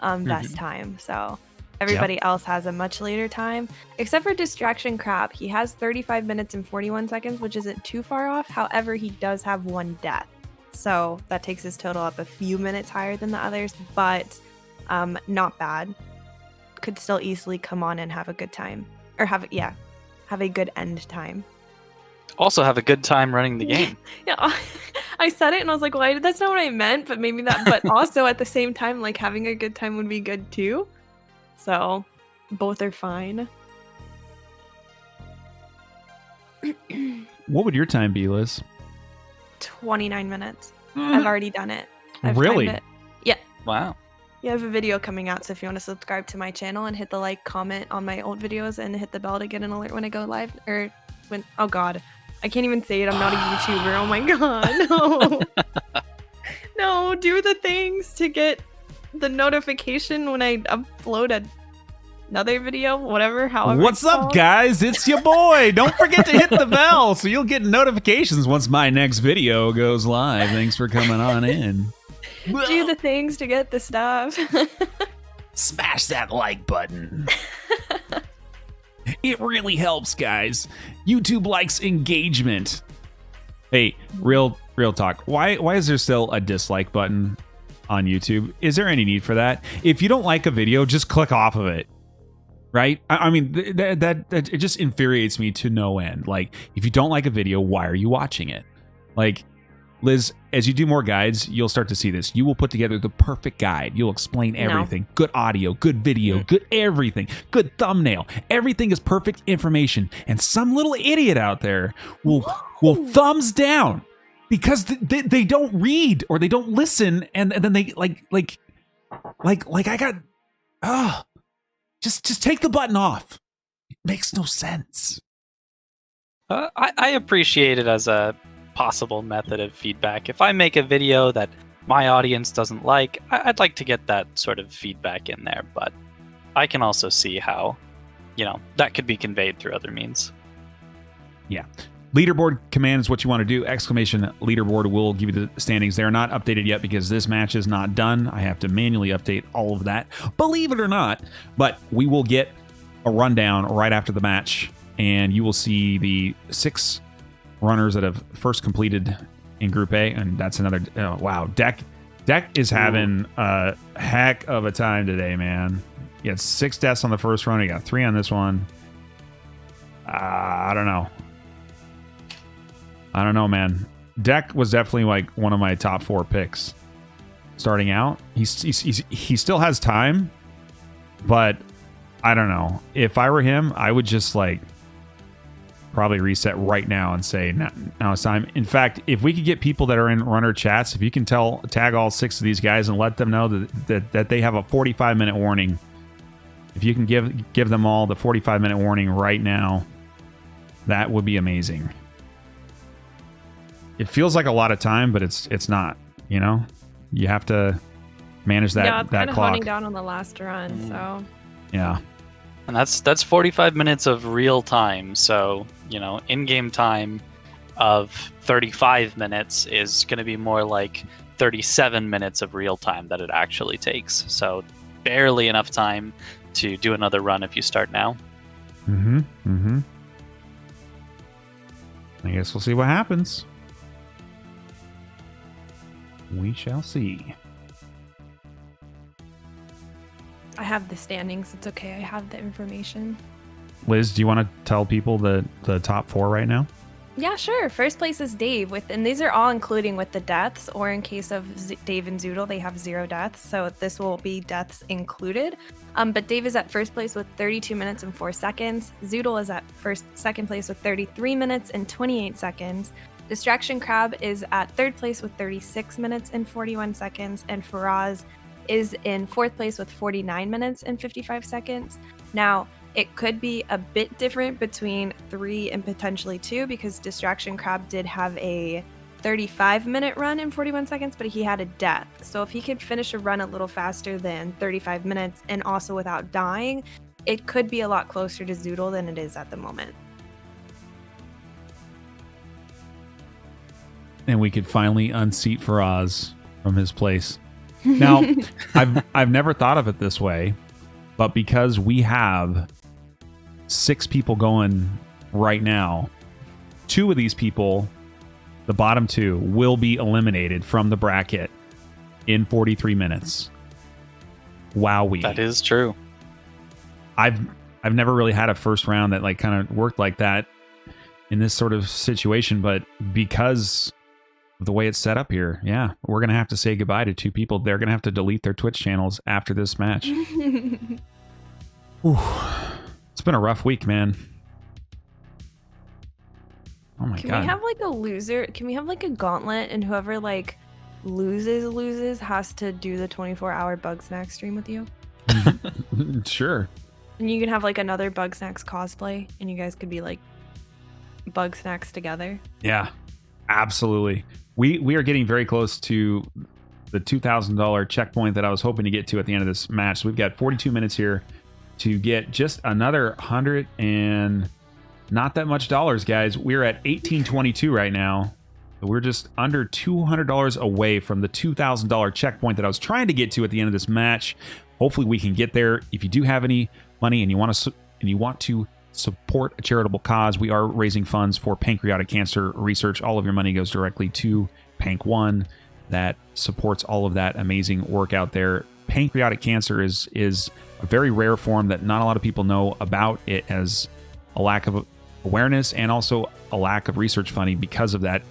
best time. So everybody else has a much later time, except for Distraction Crab. He has 35 minutes and 41 seconds, which isn't too far off. However, he does have 1 death. So that takes his total up a few minutes higher than the others, but not bad. Could still easily come on and have a good time. Or have a good end time. Also have a good time running the game. Yeah, I said it and I was like, well, that's not what I meant, but maybe that, but also at the same time, like having a good time would be good too. So both are fine. What would your time be, Liz? 29 minutes. I've already done it. I've Really? timed it. Yeah. Wow. Yeah, I have a video coming out, so if you want to subscribe to my channel and hit the like, comment on my old videos, and hit the bell to get an alert when I go live, or when, oh god, I can't even say it, I'm not a YouTuber, oh my god, no. No, do the things to get the notification when I upload another video, whatever, however. What's it's up, called. guys? It's your boy. Don't forget to hit the bell so you'll get notifications once my next video goes live. Thanks for coming on in. Do the things to get the stuff. Smash that like button. It really helps, guys. YouTube likes engagement. Hey, real talk. Why is there still a dislike button on YouTube? Is there any need for that? If you don't like a video, just click off of it. Right? I mean, that it just infuriates me to no end. Like, if you don't like a video, why are you watching it? Like, Liz, as you do more guides, you'll start to see this. You will put together the perfect guide. You'll explain everything. Good audio, good video, good everything, good thumbnail. Everything is perfect information. And some little idiot out there will thumbs down because they don't read or they don't listen, and then they like I got just take the button off. It makes no sense. I appreciate it as a possible method of feedback. If I make a video that my audience doesn't like, I'd like to get that sort of feedback in there, but I can also see how, that could be conveyed through other means. Yeah. Leaderboard command is what you want to do. Exclamation leaderboard will give you the standings. They are not updated yet because this match is not done. I have to manually update all of that, believe it or not, but we will get a rundown right after the match, and you will see the 6 runners that have first completed in Group A, and that's another. Oh, wow, Deck is having a heck of a time today, man. He had 6 deaths on the first run. He got 3 on this one. I don't know, man. Deck was definitely like one of my top 4 picks starting out. He still has time, but I don't know. If I were him, I would just like probably reset right now and say now it's time. In fact, if we could get people that are in runner chats, if you can tag all 6 of these guys and let them know that they have a 45-minute warning, if you can give them all the 45-minute warning right now, that would be amazing. It feels like a lot of time, but it's not. You have to manage that yeah, it's kind of clock. honing down on the last run, so Yeah. And that's 45 minutes of real time. So, in-game time, of 35 minutes is going to be more like 37 minutes of real time that it actually takes. So barely enough time to do another run if you start now. I guess we'll see what happens. We shall see. I have the standings. It's okay. I have the information. Liz, do you want to tell people the top 4 right now? Yeah, sure. First place is Dave and these are all including with the deaths, or in case of Dave and Zoodle, they have 0 deaths. So this will be deaths included. But Dave is at first place with 32 minutes and 4 seconds. Zoodle is at second place with 33 minutes and 28 seconds. Distraction Crab is at third place with 36 minutes and 41 seconds. And Faraz is in fourth place with 49 minutes and 55 seconds. Now, it could be a bit different between 3 and potentially 2 because Distraction Crab did have a 35-minute run in 41 seconds, but he had a death. So if he could finish a run a little faster than 35 minutes and also without dying, it could be a lot closer to Zoodle than it is at the moment. And we could finally unseat Faraz from his place. Now, I've never thought of it this way, but because we have 6 people going right now, 2 of these people, the bottom 2, will be eliminated from the bracket in 43 minutes. Wowee. That is true. I've never really had a first round that like kind of worked like that in this sort of situation, but because of the way it's set up here, yeah, we're gonna have to say goodbye to 2 people. They're gonna have to delete their Twitch channels after this match. Whew. It's been a rough week, man. Oh my God. Can we have like a loser? Can we have like a gauntlet and whoever like loses has to do the 24-hour Bugsnax stream with you? Sure. And you can have like another Bugsnax cosplay and you guys could be like Bugsnax together. Yeah, absolutely. We are getting very close to the $2,000 checkpoint that I was hoping to get to at the end of this match. So we've got 42 minutes here to get just another 100 and not that much dollars, guys. We're at 1822 right now. We're just under $200 away from the $2,000 checkpoint that I was trying to get to at the end of this match. Hopefully we can get there. If you do have any money and you want to support a charitable cause, we are raising funds for pancreatic cancer research. All of your money goes directly to PancOne that supports all of that amazing work out there. Pancreatic cancer is a very rare form that not a lot of people know about. It has a lack of awareness and also a lack of research funding because of that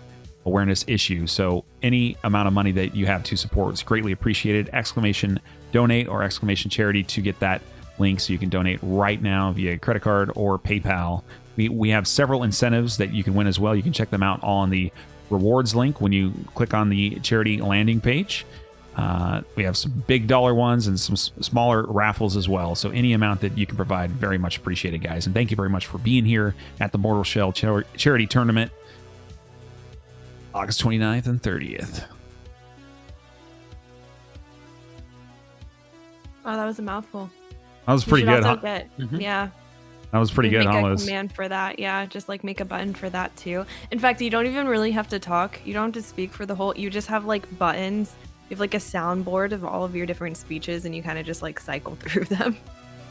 awareness issue. So any amount of money that you have to support is greatly appreciated. !donate or !charity to get that link so you can donate right now via credit card or PayPal. We have several incentives that you can win as well. You can check them out on the rewards link when you click on the charity landing page. We have some big dollar ones and some smaller raffles as well. So any amount that you can provide, very much appreciated, guys. And thank you very much for being here at the Mortal Shell Charity Tournament, August 29th and 30th. Oh, that was a mouthful. That was pretty good, huh? Yeah. That was pretty good, huh, Make a Liz? command for that. Yeah, just like make a button for that too. In fact, you don't even really have to talk. You don't have to speak for the whole. You just have like buttons. You have like a soundboard of all of your different speeches, and you kind of just like cycle through them.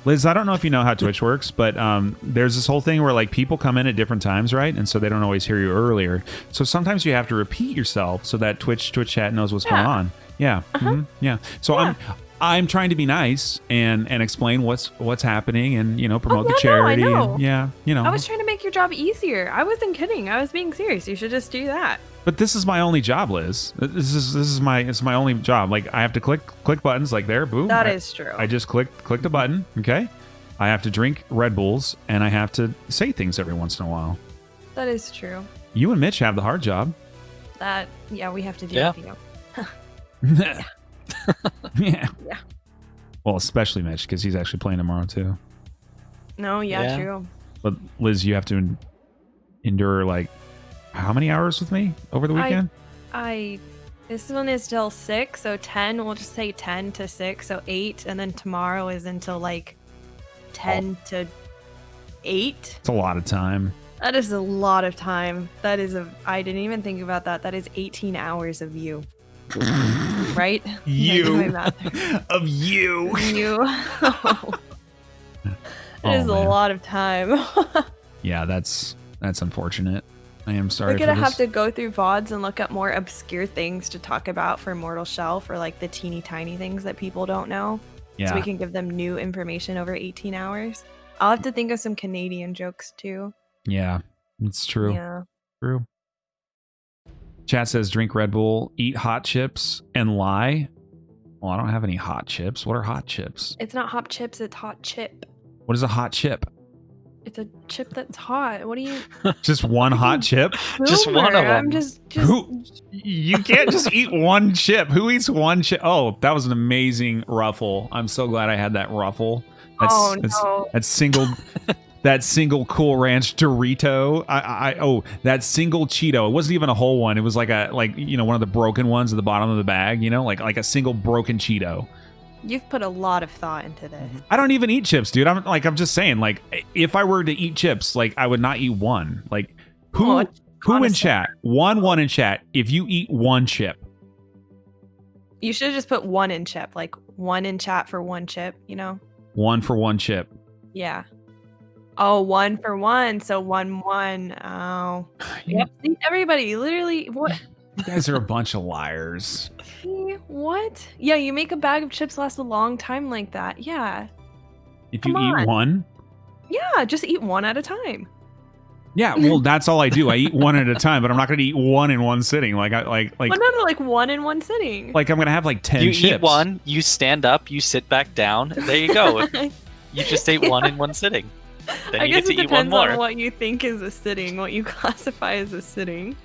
Liz, I don't know if you know how Twitch works, but there's this whole thing where like people come in at different times, right? And so they don't always hear you earlier. So sometimes you have to repeat yourself so that Twitch chat knows what's going on. Yeah. Yeah. So I'm trying to be nice and explain what's happening and promote the charity. I know. And, yeah. I was trying to make your job easier. I wasn't kidding. I was being serious. You should just do that. But this is my only job, Liz. It's my only job. Like I have to click buttons like there, boom. That is true. I just clicked a button, okay? I have to drink Red Bulls and I have to say things every once in a while. That is true. You and Mitch have the hard job. We have to do Yeah. it. You know. Yeah. Well, especially Mitch because he's actually playing tomorrow too. No, true. But Liz, you have to endure like how many hours with me over the weekend? This one is till 6, so 10. We'll just say 10 to 6, so 8, and then tomorrow is until like 10 to 8. It's a lot of time. That is a lot of time. That is I didn't even think about that. That is 18 hours of you. Right? You. Of you. You. It is a lot of time. Yeah, that's unfortunate. I am sorry. We're gonna have to go through VODs and look up more obscure things to talk about for Mortal Shell, for like the teeny tiny things that people don't know. Yeah. So we can give them new information over 18 hours. I'll have to think of some Canadian jokes too. Yeah, it's true. Yeah. True. Chat says drink Red Bull, eat hot chips, and lie. Well, I don't have any hot chips. What are hot chips? It's not hot chips, it's hot chip. What is a hot chip? It's a chip that's hot. What do you... Just one hot chip? Just one of them. I'm just... Who? You can't just eat one chip. Who eats one chip? Oh, that was an amazing ruffle. I'm so glad I had that ruffle. That's single... That single Cool Ranch Dorito. That single Cheeto. It wasn't even a whole one. It was like one of the broken ones at the bottom of the bag, like a single broken Cheeto. You've put a lot of thought into this. I don't even eat chips, dude. I'm just saying, like, if I were to eat chips, like, I would not eat one. Like, who in chat? One in chat. If you eat one chip. You should have just put one in chip, like one in chat for one chip, One for one chip. Yeah. Oh, 1 for 1. So 1. Oh. Yep. See, everybody, literally, what? You guys are a bunch of liars. What? Yeah, you make a bag of chips last a long time like that. Yeah. If you eat one? Yeah, just eat one at a time. Yeah, well, that's all I do. I eat one at a time, but I'm not going to eat one in one sitting. Like one in one sitting. Like I'm going to have like 10 chips. You eat one, you stand up, you sit back down. There you go. You just ate one in one sitting. Then I you guess get to it eat one depends more. on what you think is a sitting, what you classify as a sitting.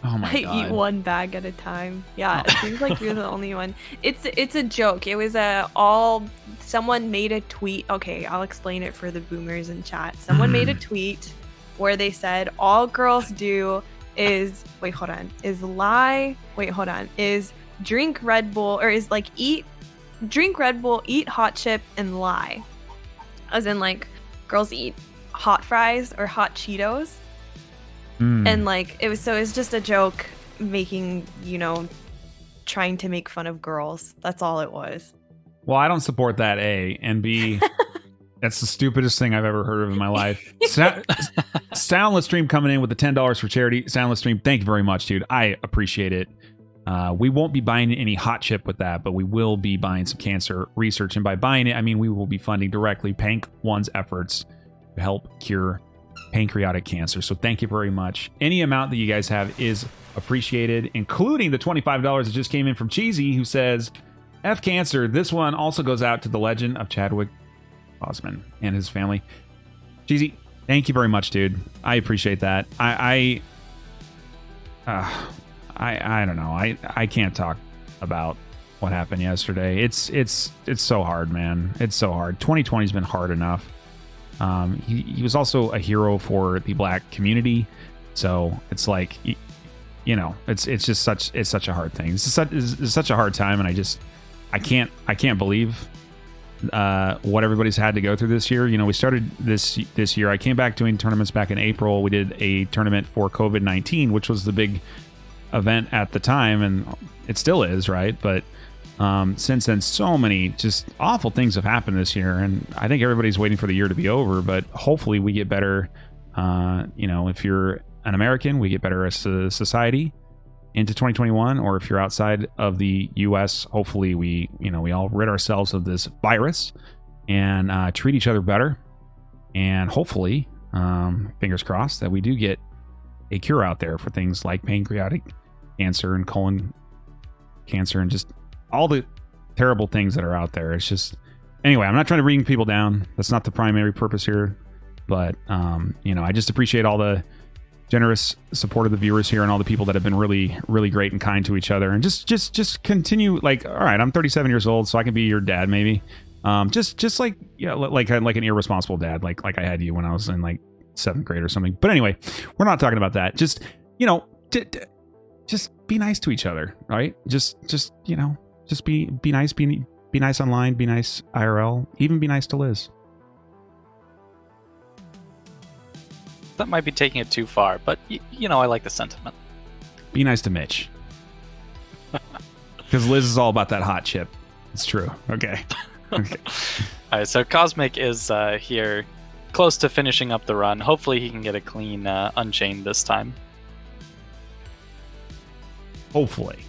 Oh my God. I eat one bag at a time. Yeah, it seems like you're the only one. It's a joke. It was someone made a tweet. Okay, I'll explain it for the boomers in chat. Someone made a tweet where they said all girls do is drink Red Bull, or is like drink Red Bull, eat hot chip, and lie. As in, like, girls eat hot fries or hot Cheetos. And like it was just a joke making, trying to make fun of girls. That's all it was. Well, I don't support that, A, and B, that's the stupidest thing I've ever heard of in my life. Soundless Stream coming in with the $10 for charity. Soundless Stream, thank you very much, dude. I appreciate it. We won't be buying any hot chip with that, but we will be buying some cancer research. And by buying it, I mean we will be funding directly PancOne's efforts to help cure pancreatic cancer. So thank you very much. Any amount that you guys have is appreciated, including the $25 that just came in from Cheesy, who says, F cancer. This one also goes out to the legend of Chadwick Boseman and his family. Cheesy, thank you very much, dude. I appreciate that. I don't know. I can't talk about what happened yesterday. It's so hard, man. It's so hard. 2020's been hard enough. He was also a hero for the Black community, so it's like, it's just such a hard thing. It's such a hard time, and I can't believe what everybody's had to go through this year. We started this year. I came back doing tournaments back in April. We did a tournament for COVID-19, which was the big event at the time, and it still is, right? But since then, so many just awful things have happened this year, and I think everybody's waiting for the year to be over, but hopefully we get better. If you're an American, we get better as a society into 2021, or if you're outside of the US, hopefully we all rid ourselves of this virus and treat each other better, and hopefully, fingers crossed, that we do get a cure out there for things like pancreatic cancer and colon cancer and just all the terrible things that are out there. It's just, anyway, I'm not trying to bring people down. That's not the primary purpose here. But, I just appreciate all the generous support of the viewers here and all the people that have been really, really great and kind to each other. And just continue, like, all right, I'm 37 years old, so I can be your dad, maybe. Just like, like an irresponsible dad, like I had you when I was in like 7th grade or something. But anyway, we're not talking about that. Just, just be nice to each other, right? Just be nice, be nice online, be nice IRL, even be nice to Liz. that might be taking it too far, but you know, I like the sentiment. Be nice to Mitch. Because Liz is all about that hot chip. It's true. Okay. All right, so Cosmic is here, close to finishing up the run. Hopefully he can get a clean Unchained this time. Hopefully.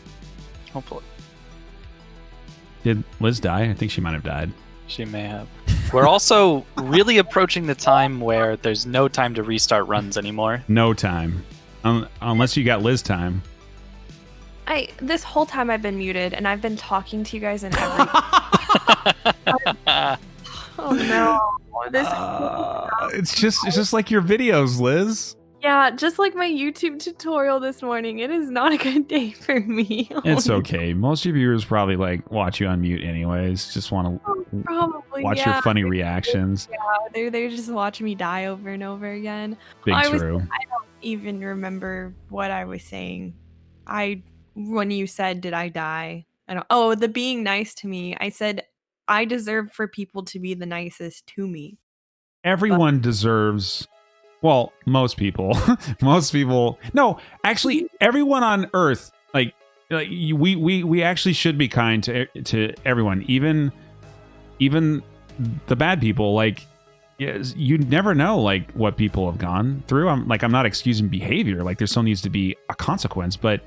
Did Liz die? I think she might have died. She may have. We're also really approaching the time where there's no time to restart runs anymore. No time. Unless you got Liz time. This whole time I've been muted and I've been talking to you guys in every. Oh no! It's just like your videos, Liz. Yeah, just like my YouTube tutorial this morning. It is not a good day for me. It's okay. Most of your viewers probably like watch you on mute anyways. Just want to watch your funny reactions. Yeah, they're just watching me die over and over again. True. I don't even remember what I was saying. When you said, "Did I die?" the being nice to me. I said I deserve for people to be the nicest to me. Everyone deserves. Well, most people. No, actually, everyone on Earth. Like we actually should be kind to everyone, even the bad people. Like, you never know like what people have gone through. I'm not excusing behavior. Like, there still needs to be a consequence, but.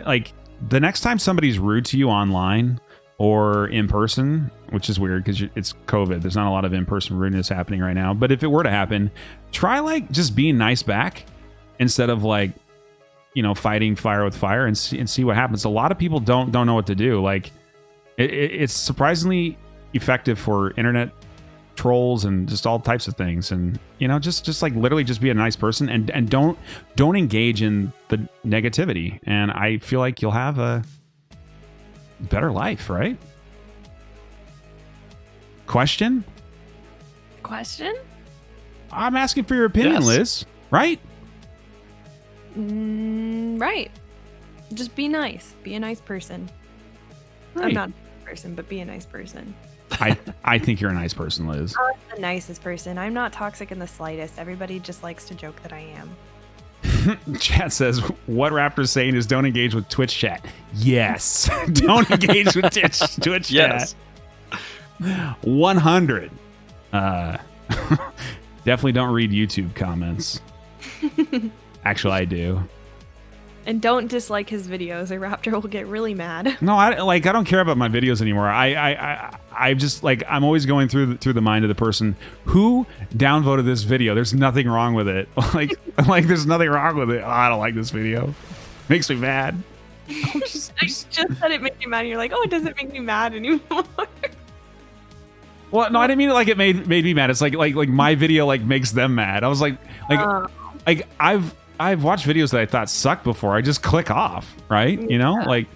Like, the next time somebody's rude to you online or in person, which is weird because it's COVID, there's not a lot of in-person rudeness happening right now, but if it were to happen, try like just being nice back instead of like, you know, fighting fire with fire and see what happens. A lot of people don't know what to do. Like, it's surprisingly effective for internet trolls and just all types of things, and you know, just like literally just be a nice person and don't engage in the negativity, and I feel like you'll have a better life, right? Question? I'm asking for your opinion. Yes. Liz, right? Right. Just be nice. Be a nice person. Right. I'm not a nice person, but be a nice person. I think you're a nice person, Liz. I'm the nicest person. I'm not toxic in the slightest. Everybody just likes to joke that I am. Chat says, what Raptor's saying is don't engage with Twitch chat. Yes. Don't engage with Twitch yes. chat. 100. Definitely don't read YouTube comments. Actually, I do. And don't dislike his videos or Raptor will get really mad. No, I don't care about my videos anymore. I just like, I'm always going through the mind of the person who downvoted this video. There's nothing wrong with it. Like there's nothing wrong with it. Oh, I don't like this video. Makes me mad. I just said it made you mad and you're like, oh, it doesn't make me mad anymore. Well, no, I didn't mean it like it made me mad. It's like my video like makes them mad. I was like I've watched videos that I thought sucked before. I just click off, right? You know, like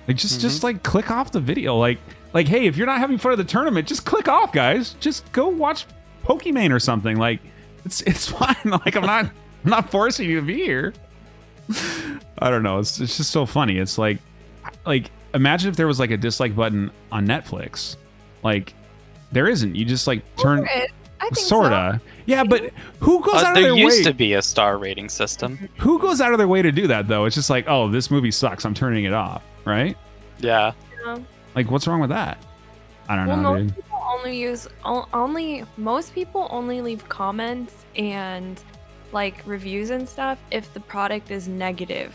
just like click off the video. Like, hey, if you're not having fun at the tournament, just click off, guys. Just go watch Pokemon or something. Like, it's fine. Like, I'm not forcing you to be here. I don't know. It's just so funny. It's like imagine if there was like a dislike button on Netflix. Like, there isn't. You just like turn. I think sorta. So. Yeah, but who goes out of their way? There used to be a star rating system. Who goes out of their way to do that, though? It's just like, oh, this movie sucks. I'm turning it off, right? Yeah. Like, what's wrong with that? I don't know, most dude. People most people only leave comments and like reviews and stuff if the product is negative.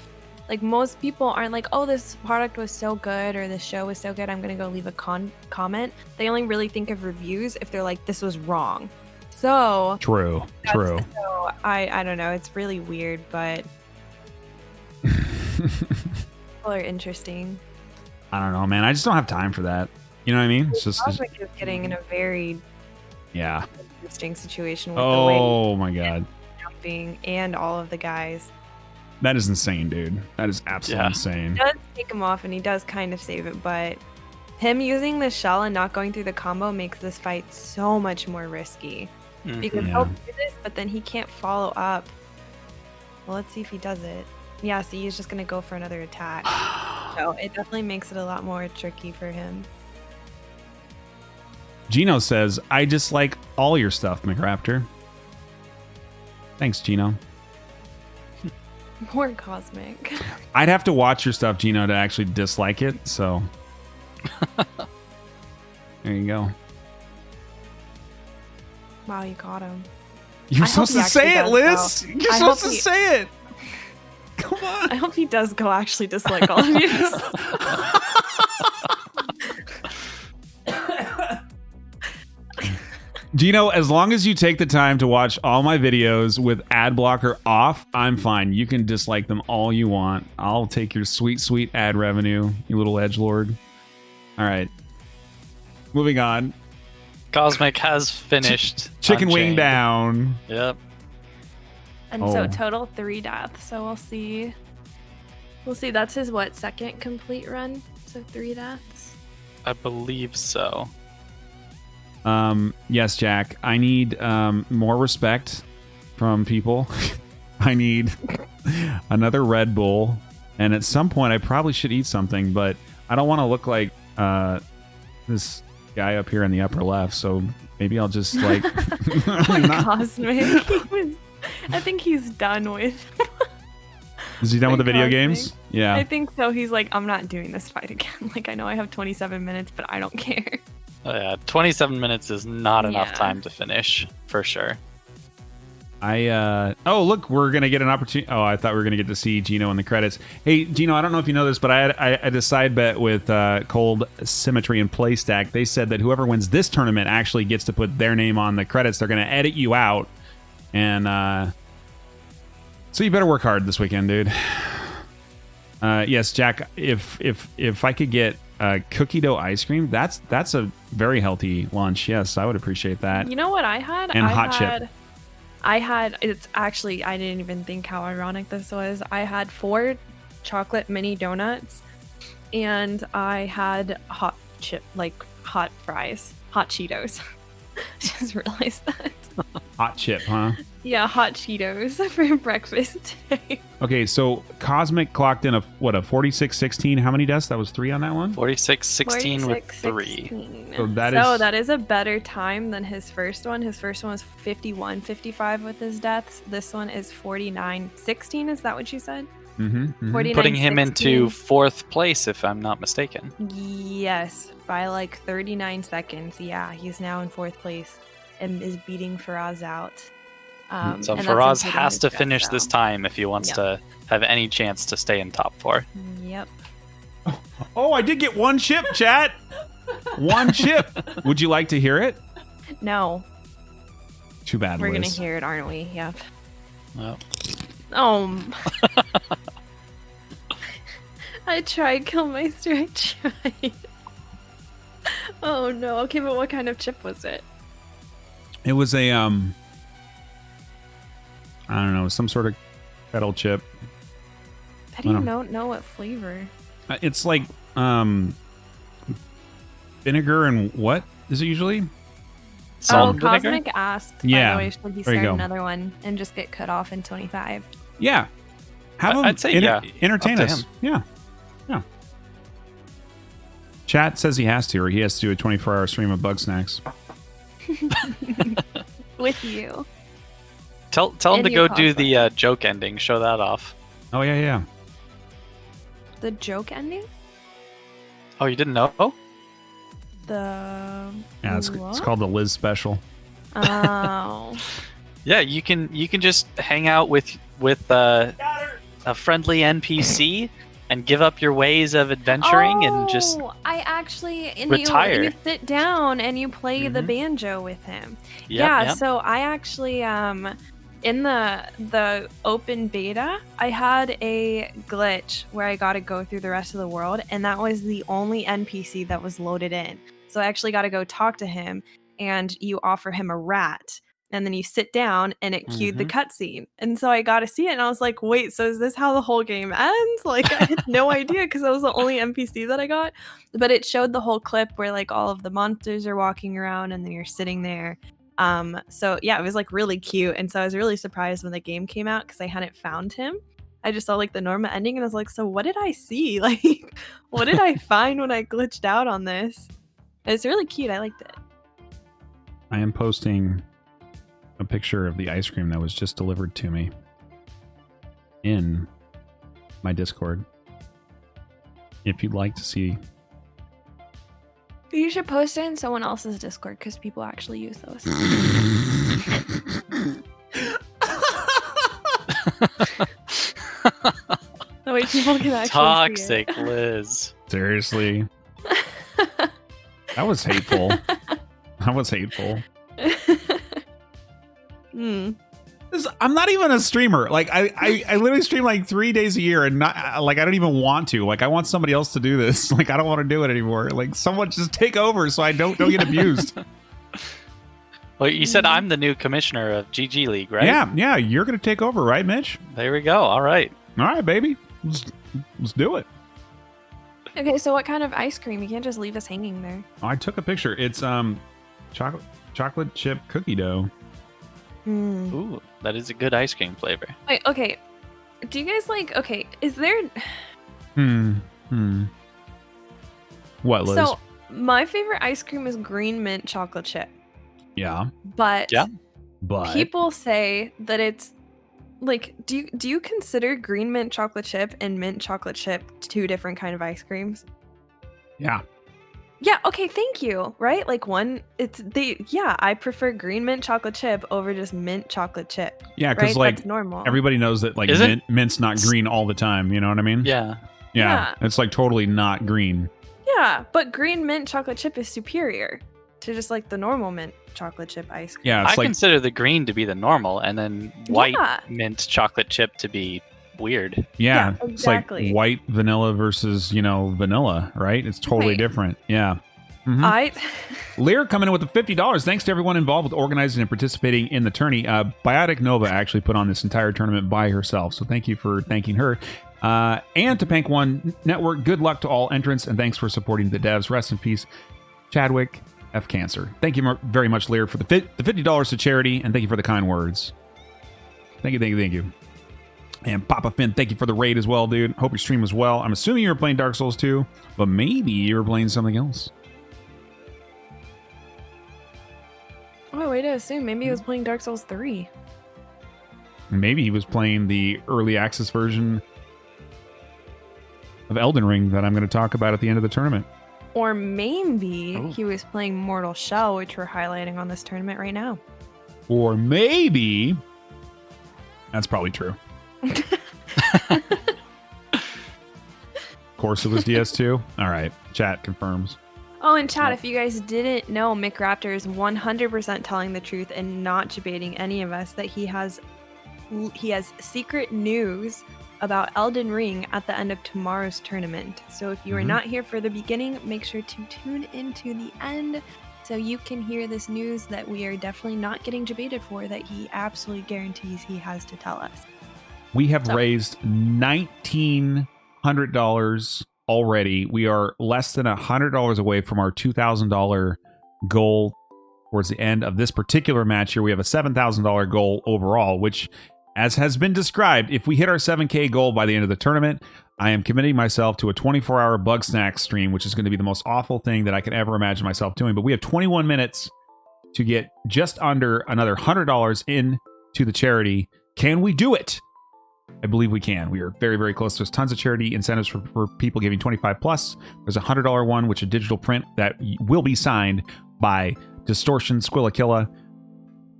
Like, most people aren't like, oh, this product was so good or this show was so good, I'm gonna go leave a comment. They only really think of reviews if they're like, this was wrong. So true. So I don't know. It's really weird, but people are interesting. I don't know, man. I just don't have time for that. You know what I mean? It's just Cosmic is getting in a very interesting situation with the way my god, jumping and all of the guys. That is insane, dude. That is absolutely insane. He does take him off and he does kind of save it, but him using the shell and not going through the combo makes this fight so much more risky. Because he'll do this, but then he can't follow up. Well, let's see if he does it. Yeah, see, he's just going to go for another attack. So it definitely makes it a lot more tricky for him. Gino says, I just like all your stuff, McRaptor. Thanks, Gino. More cosmic. I'd have to watch your stuff, Gino, to actually dislike it. So there you go. Wow, you got him. You're I hope supposed he to say it, actually Liz. does, though. You're I supposed hope to he- say it. Come on. I hope he does go actually dislike all of you. Gino, as long as you take the time to watch all my videos with ad blocker off, I'm fine. You can dislike them all you want. I'll take your sweet, sweet ad revenue, you little edgelord. All right. Moving on. Cosmic has finished. Chicken wing Unchained. down. Yep. And Oh. so total 3 deaths. So we'll see. We'll see. That's his second complete run. So 3 deaths. I believe so. Yes, Jack. I need more respect from people. I need another Red Bull, and at some point, I probably should eat something, but I don't want to look like this guy up here in the upper left. So maybe I'll just like. Cosmic. I think he's done with. Is he done with the video Cosmic. games? Yeah. I think so. He's like, I'm not doing this fight again. Like, I know I have 27 minutes, but I don't care. Oh, yeah, 27 minutes is not enough Yeah. time to finish, for sure. Oh, look, we're going to get an opportunity. Oh, I thought we were going to get to see Gino in the credits. Hey, Gino, I don't know if you know this, but I had a side bet with Cold Symmetry and Playstack. They said that whoever wins this tournament actually gets to put their name on the credits. They're going to edit you out. And so you better work hard this weekend, dude. Yes, Jack, if I could get cookie dough ice cream, that's a very healthy lunch. Yes, I would appreciate that. You know what I had? And I hot had, chip. I had, it's actually, I didn't even think how ironic this was. I had 4 chocolate mini donuts and I had hot fries, hot Cheetos. Just realized that. Hot chip, huh? Yeah, hot Cheetos for breakfast today. Okay, so Cosmic clocked in a 46-16. How many deaths? That was 3 on that one? 46-16 with 3. 46-16. So that is a better time than his first one. His first one was 51-55 with his deaths. This one is 49-16. Is that what you said? Mm-hmm. 49-16. Putting him into 4th place, if I'm not mistaken. Yes, by like 39 seconds. Yeah, he's now in 4th place and is beating Faraz out. So and that's Faraz including has his to death finish round. this time if he wants Yep. to have any chance to stay in top 4. Yep. Oh, I did get 1 chip, chat. 1 chip. Would you like to hear it? No, Too bad, we're Liz. gonna hear it, aren't we? Yep. No. Oh. I tried, Killmeister. I tried. Oh no. Okay, but what kind of chip was it? It was a I don't know, some sort of kettle chip. I don't know what flavor. It's like vinegar and what is it usually? Salt and vinegar? Cosmic asked. Yeah, By the way, should he there you start go. another one and just get cut off in 25? Yeah. Have him I'd say yeah. entertain Up to us. him. Yeah. Yeah. Chat says he has to, or he has to do a 24-hour stream of bug snacks. With you. Tell him And to you go do cosplay. the joke ending. Show that off. Oh yeah, yeah. The joke ending? Oh, you didn't know? Oh, The Yeah, it's what? called the Liz special. Oh. yeah. You can just hang out with a friendly NPC and give up your ways of adventuring and just Oh, I actually retire. You sit down and you play the banjo with him. Yep. So I actually in the open beta, I had a glitch where I got to go through the rest of the world, and that was the only NPC that was loaded in. So I actually got to go talk to him, and you offer him a rat. And then you sit down and it cued the cutscene. And so I got to see it and I was like, wait, so is this how the whole game ends? Like, I had no idea because that was the only NPC that I got. But it showed the whole clip where like all of the monsters are walking around and then you're sitting there. So yeah, it was like really cute. And so I was really surprised when the game came out because I hadn't found him. I just saw like the Norma ending and I was like, so what did I see? Like, what did I find when I glitched out on this? It's really cute. I liked it. I am posting a picture of the ice cream that was just delivered to me in my Discord. If you'd like to see. You should post it in someone else's Discord because people actually use those. That way people can actually Toxic see it. Liz. Seriously. That was hateful. That was hateful. I'm not even a streamer. Like I literally stream like 3 days a year, and not like I don't even want to. Like I want somebody else to do this. Like I don't want to do it anymore. Like someone just take over so I don't get abused. Well, you said I'm the new commissioner of GG League, right? Yeah. You're gonna take over, right, Mitch? There we go. All right, baby. Let's do it. Okay, so what kind of ice cream? You can't just leave us hanging there. I took a picture. It's chocolate chip cookie dough. Ooh, that is a good ice cream flavor. Wait, okay. Do you guys like? Okay, is there? What, Liz? So my favorite ice cream is green mint chocolate chip. Yeah. But But people say that it's like, do you consider green mint chocolate chip and mint chocolate chip two different kind of ice creams? Yeah. Yeah, okay, thank you. Right? Like I prefer green mint chocolate chip over just mint chocolate chip. Yeah, because right? like That's normal. everybody knows that like mint's not green all the time. You know what I mean? Yeah. It's like totally not green. Yeah, but green mint chocolate chip is superior to just like the normal mint chocolate chip ice cream. Yeah, I consider the green to be the normal, and then white mint chocolate chip to be weird. Yeah, exactly. It's like white vanilla versus vanilla, right? It's totally different. Yeah. Lear coming in with the $50. Thanks to everyone involved with organizing and participating in the tourney. BioticNova actually put on this entire tournament by herself, so thank you for thanking her. And to PancOne Network, good luck to all entrants, and thanks for supporting the devs. Rest in peace, Chadwick F. Cancer. Thank you very much, Lear, for the $50 to charity, and thank you for the kind words. Thank you. And Papa Finn, thank you for the raid as well, dude. Hope your stream was well. I'm assuming you were playing Dark Souls 2, but maybe you were playing something else. Oh, way to assume. Maybe he was playing Dark Souls 3. Maybe he was playing the early access version of Elden Ring that I'm going to talk about at the end of the tournament. Or maybe he was playing Mortal Shell, which we're highlighting on this tournament right now. Or maybe... That's probably true. Of course it was DS2. All right. Chat confirms. Oh, and chat, if you guys didn't know, McRaptor is 100% telling the truth and not debating any of us that he has secret news about Elden Ring at the end of tomorrow's tournament. So if you are not here for the beginning, make sure to tune into the end so you can hear this news that we are definitely not getting debated for, that he absolutely guarantees he has to tell us. We have raised $1,900 already. We are less than $100 away from our $2,000 goal towards the end of this particular match here. We have a $7,000 goal overall, which, as has been described, if we hit our 7K goal by the end of the tournament, I am committing myself to a 24-hour bug snack stream, which is going to be the most awful thing that I can ever imagine myself doing. But we have 21 minutes to get just under another $100 into the charity. Can we do it? I believe we can. We are very, very close. There's tons of charity incentives for people giving 25 plus. There's a $100 one, which is a digital print that will be signed by Distortion, Squillakilla,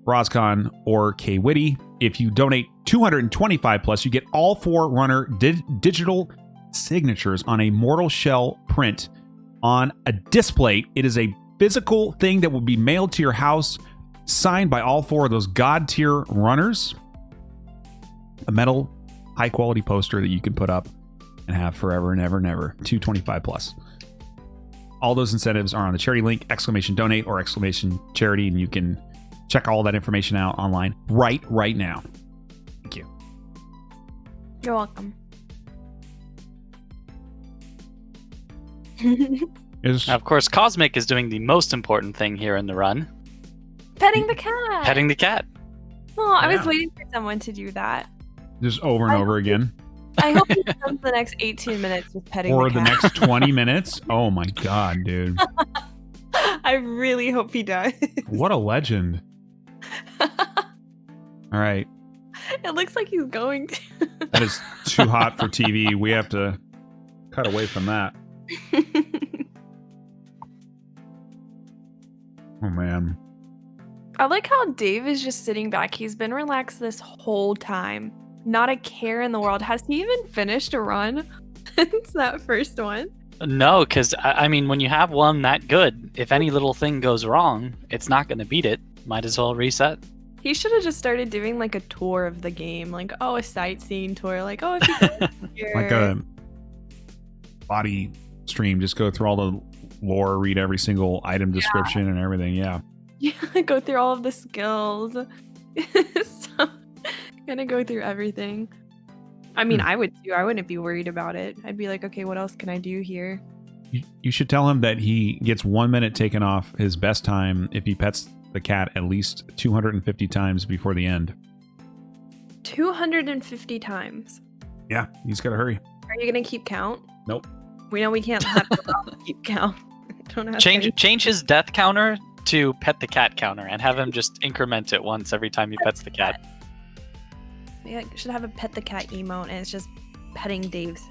FaraazKhan, or K Witty. If you donate 225 plus, you get all 4 runner digital signatures on a Mortal Shell print on a display. It is a physical thing that will be mailed to your house, signed by all 4 of those god tier runners. A metal high quality poster that you can put up and have forever and ever and ever. 225 plus. All those incentives are on the charity link, !donate or !charity, and you can check all that information out online right now. Thank you. You're welcome. Of course, Cosmic is doing the most important thing here in the run. Petting the cat. Petting the cat. Oh, I was waiting for someone to do that. Just over and over again. I hope he spends the next 18 minutes with petting the cat. Or the next 20 minutes. Oh my god, dude. I really hope he does. What a legend. All right. It looks like he's going to. That is too hot for TV. We have to cut away from that. Oh, man. I like how Dave is just sitting back. He's been relaxed this whole time. Not a care in the world. Has he even finished a run? It's that first one. No, because I mean, when you have one that good, if any little thing goes wrong, it's not going to beat it. Might as well reset. He should have just started doing like a tour of the game, like a sightseeing tour, like if you go here. Like a body stream. Just go through all the lore, read every single item description and everything. Yeah. Yeah, go through all of the skills. So, gonna go through everything. I mean, I would too. I wouldn't be worried about it. I'd be like, okay, what else can I do here? You should tell him that he gets 1 minute taken off his best time if he pets the cat at least 250 times before the end. 250 times. Yeah, he's got to hurry. Are you gonna keep count? Nope. We know we can't have to keep count. Don't have Change his death counter to pet the cat counter and have him just increment it once every time he pets the cat. Yeah, should have a pet the cat emote, and it's just petting Dave's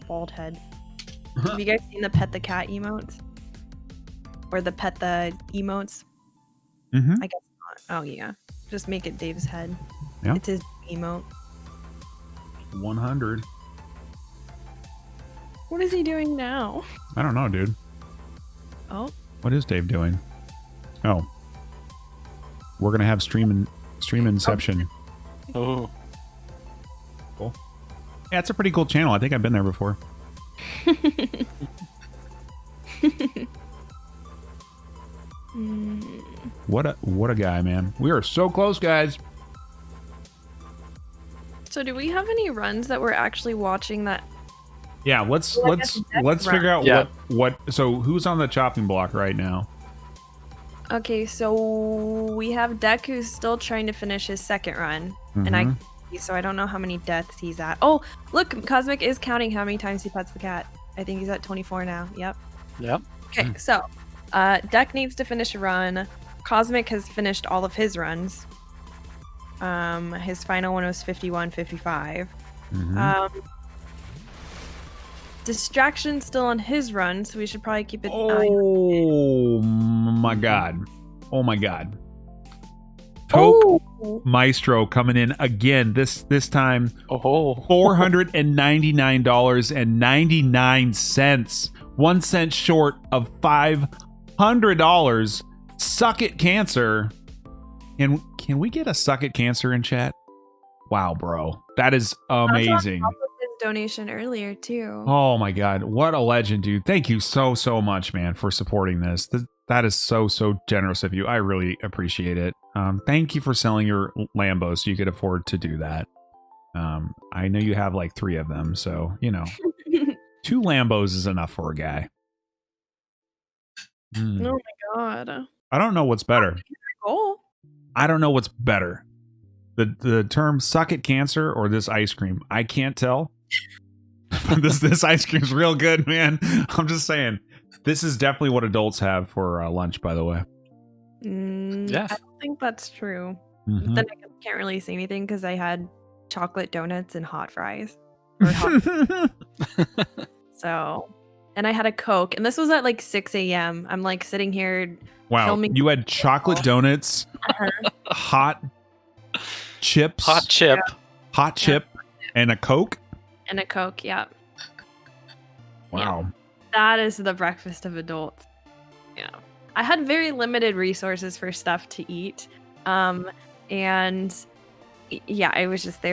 bald head. Have you guys seen the pet the cat emotes? Or the pet the emotes? Mm-hmm. I guess not. Oh yeah, just make it Dave's head. Yeah. It's his emote. 100. What is he doing now? I don't know, dude. Oh. What is Dave doing? Oh. We're going to have stream inception. Oh. Cool. Yeah, it's a pretty cool channel. I think I've been there before. What a guy, man. We are so close, guys. So do we have any runs that we're actually watching that? Yeah, let's run. figure out what so who's on the chopping block right now? Okay, so we have Deck who's still trying to finish his second run, and so I don't know how many deaths he's at. Oh, look, Cosmic is counting how many times he pets the cat. I think he's at 24 now. Yep. Okay, so Deck needs to finish a run. Cosmic has finished all of his runs. His final one was 51-55. Distraction's still on his run, so we should probably keep it. Oh my god. Oh my god. Coke Maestro coming in again. This time $499.99. 1 cent short of $500. Suck it, Cancer. And can we get a suck it, Cancer in chat? Wow, bro. That is amazing. His donation earlier too. Oh my god, what a legend, dude. Thank you so much, man, for supporting this. That is so generous of you. I really appreciate it. Thank you for selling your Lambos so you could afford to do that. I know you have like 3 of them, so 2 Lambos is enough for a guy. Oh my god. I don't know what's better. Oh. I don't know what's better. The term suck it, Cancer, or this ice cream. I can't tell. this ice cream's real good, man. I'm just saying. This is definitely what adults have for lunch, by the way. Yeah. I don't think that's true. Then I can't really say anything because I had chocolate donuts and hot fries. So, and I had a Coke, and this was at like 6 a.m. I'm like sitting here. Wow, filming. You had chocolate donuts, hot chips, hot chip, and a Coke? And a Coke, yeah. Wow. Yeah. That is the breakfast of adults. Yeah. I had very limited resources for stuff to eat. And yeah, it was just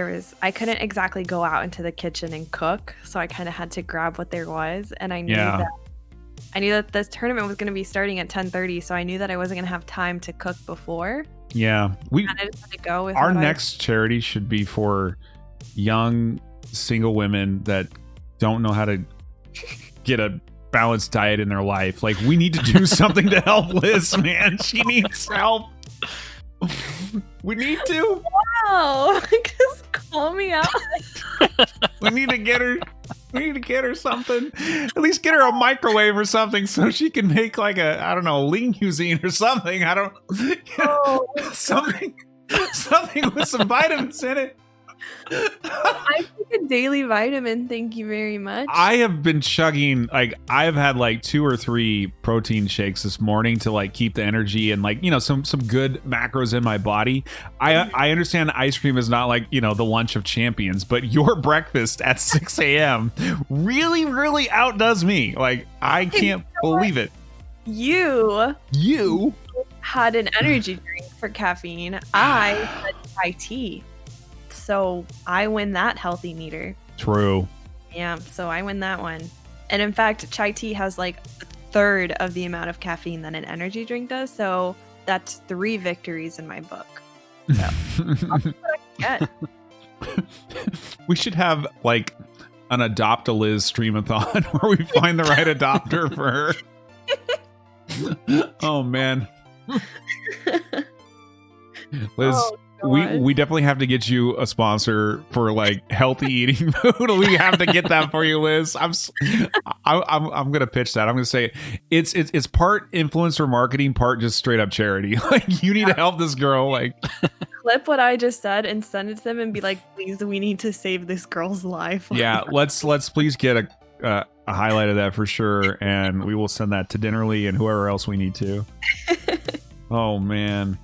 I couldn't exactly go out into the kitchen and cook, so I kind of had to grab what there was, and I knew that this tournament was going to be starting at 10:30, so I knew that I wasn't going to have time to cook before. Yeah. I just had to go with our next charity should be for young single women that don't know how to get a balanced diet in their life. Like, we need to do something to help Liz, man. She needs help. We need to. Wow. Just call me out. We need to get her something. At least get her a microwave or something so she can make like a, I don't know, lean cuisine or something. I don't something. Something with some vitamins in it. I take a daily vitamin. Thank you very much. I have been chugging, like, I've had like 2 or 3 protein shakes this morning to like keep the energy and like, you know, some good macros in my body. I understand ice cream is not like, you know, the lunch of champions, but your breakfast at 6 a.m. really outdoes me. Like, I can't believe it. You You had an energy drink for caffeine. I had chai tea. So I win that healthy meter. True. Yeah, so I win that one. And in fact, chai tea has like a third of the amount of caffeine that an energy drink does. So that's 3 victories in my book. So I'll see what I can get. We should have like an Adopt a Liz streamathon where we find the right adopter for her. Oh man. Liz, we definitely have to get you a sponsor for like healthy eating food. We have to get that for you, Liz. I'm gonna pitch that. I'm gonna say it's part influencer marketing, part just straight up charity. Like, you need to help this girl. Like, Clip what I just said and send it to them and be like, please, we need to save this girl's life. yeah, let's please get a highlight of that for sure, and we will send that to Dinnerly and whoever else we need to. Oh man.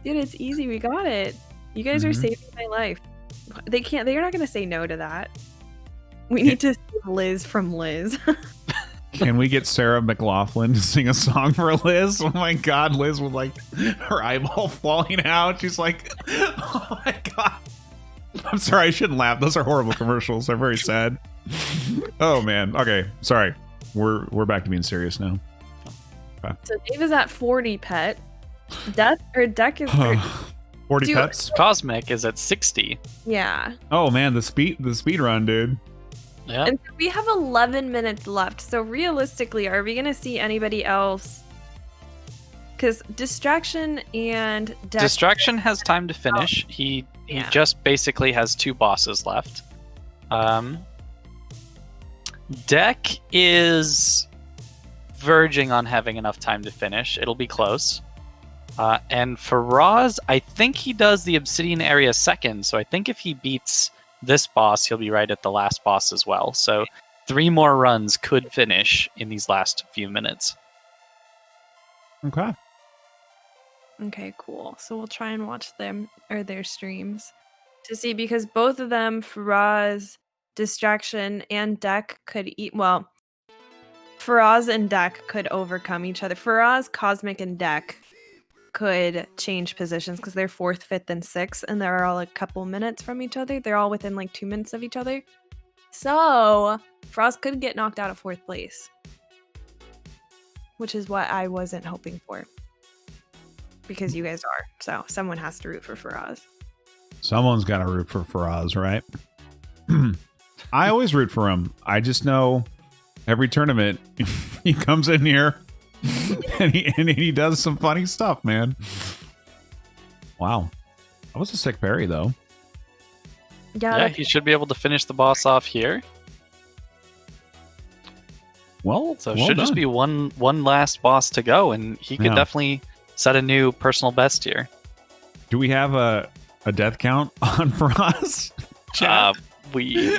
Dude, it's easy. We got it. You guys are saving my life. They're not gonna say no to that. We need to save Liz from Liz. Can we get Sarah McLaughlin to sing a song for Liz? Oh my god, Liz with like her eyeball falling out. She's like, oh my god. I'm sorry, I shouldn't laugh. Those are horrible commercials. They're very sad. Oh man. Okay, sorry. We're back to being serious now. Okay. So Dave is at 40 pet. Deck is 40 pets. Cosmic is at 60. Yeah. Oh man, the speed run, dude. Yeah. And so we have 11 minutes left. So realistically, are we gonna see anybody else? Because Distraction and Deck. Distraction has time to finish. He just basically has 2 bosses left. Deck is verging on having enough time to finish. It'll be close. And Faraz, I think he does the Obsidian area second, so I think if he beats this boss, he'll be right at the last boss as well. So 3 more runs could finish in these last few minutes. Okay. Okay, cool. So we'll try and watch them or their streams to see, because both of them, Faraz, Distraction, and Deck could eat. Well, Faraz and Deck could overcome each other. Faraz, Cosmic, and Deck could change positions because they're 4th, 5th, and 6th, and they're all a couple minutes from each other. They're all within like 2 minutes of each other. So Faraz could get knocked out of 4th place, which is what I wasn't hoping for, because you guys are. So someone has to root for Faraz. Someone's got to root for Faraz, right? I always root for him. I just know every tournament he comes in here and he does some funny stuff, man. Wow. That was a sick parry, though. Yeah, he should be able to finish the boss off here. Well, so it should just be one last boss to go, and he could definitely set a new personal best here. Do we have a death count on Faraz? We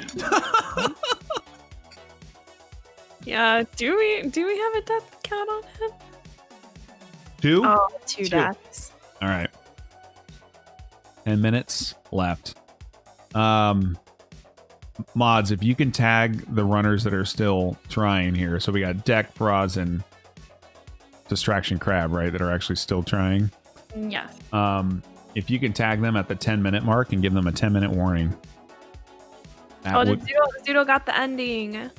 Yeah, do we have a death count on him? 2? Oh, 2 deaths. All right. 10 minutes left. Mods, if you can tag the runners that are still trying here. So we got Deck, Faraz, and Distraction Crab, right, that are actually still trying. Yes. If you can tag them at the 10-minute mark and give them a 10-minute warning. Zudo got the ending.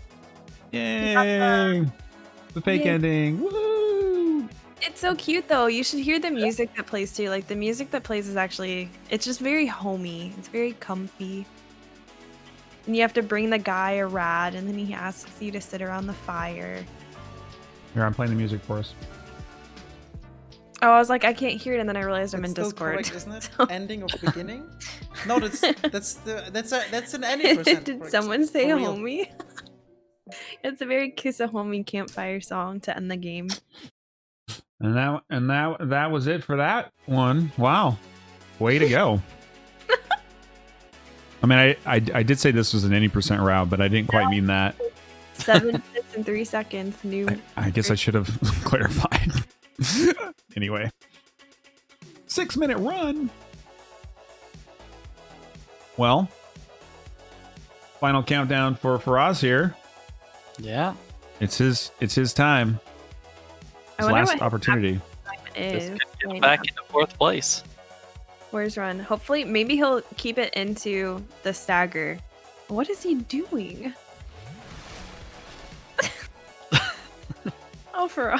Yay! The fake ending. Woo! It's so cute though. You should hear the music that plays too. Like, the music that plays is actually, it's just very homey. It's very comfy. And you have to bring the guy a rad, and then he asks you to sit around the fire. Here, I'm playing the music for us. Oh, I was like, I can't hear it, and then I realized I'm in still Discord. correct, isn't it? Ending of beginning? No, that's an any percent. Did correct, someone say for real. homie? It's a very kiss a homie campfire song to end the game. And that was it for that one. Wow. Way to go. I mean, I did say this was an 80% route, but I didn't quite mean that. 7 minutes and 3 seconds. New. I guess I should have clarified. Anyway. 6-minute run. Well, final countdown for Faraz here. Yeah. It's his time. His last opportunity. This could get back into 4th place. Where's Run? Hopefully, maybe he'll keep it into the stagger. What is he doing? Oh, for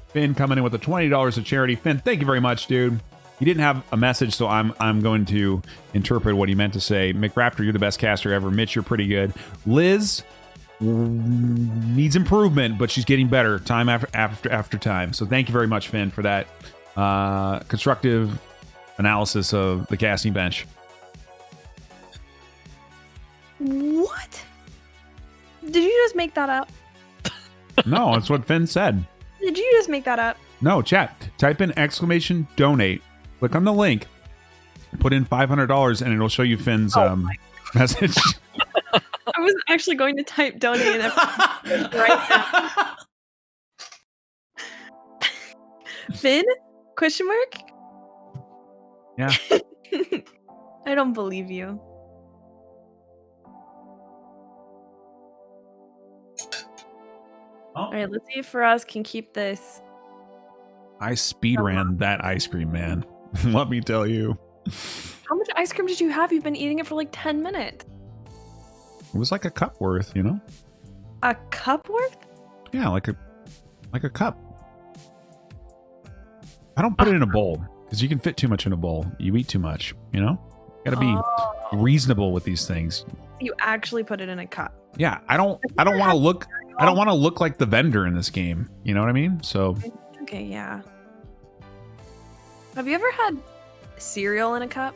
Finn coming in with the $20 of charity. Finn, thank you very much, dude. He didn't have a message, so I'm going to interpret what he meant to say. McRaptor, you're the best caster ever. Mitch, you're pretty good. Liz needs improvement, but she's getting better time after time. So thank you very much, Finn, for that constructive analysis of the casting bench. What? Did you just make that up? No, that's what Finn said. Did you just make that up? No, chat. Type in !donate. Click on the link. Put in $500, and it'll show you Finn's message. I was actually going to type donate right now. Finn? Question mark? Yeah. I don't believe you. All right, let's see if Faraz can keep this. I speedran that ice cream, man. Let me tell you. How much ice cream did you have? You've been eating it for like 10 minutes. It was like a cup worth, you know? A cup worth? Yeah, like a cup. I don't put it in a bowl because you can fit too much in a bowl. You eat too much, you know? Got to be reasonable with these things. You actually put it in a cup. Yeah, I don't want to look like the vendor in this game. You know what I mean? So Okay, yeah. Have you ever had cereal in a cup?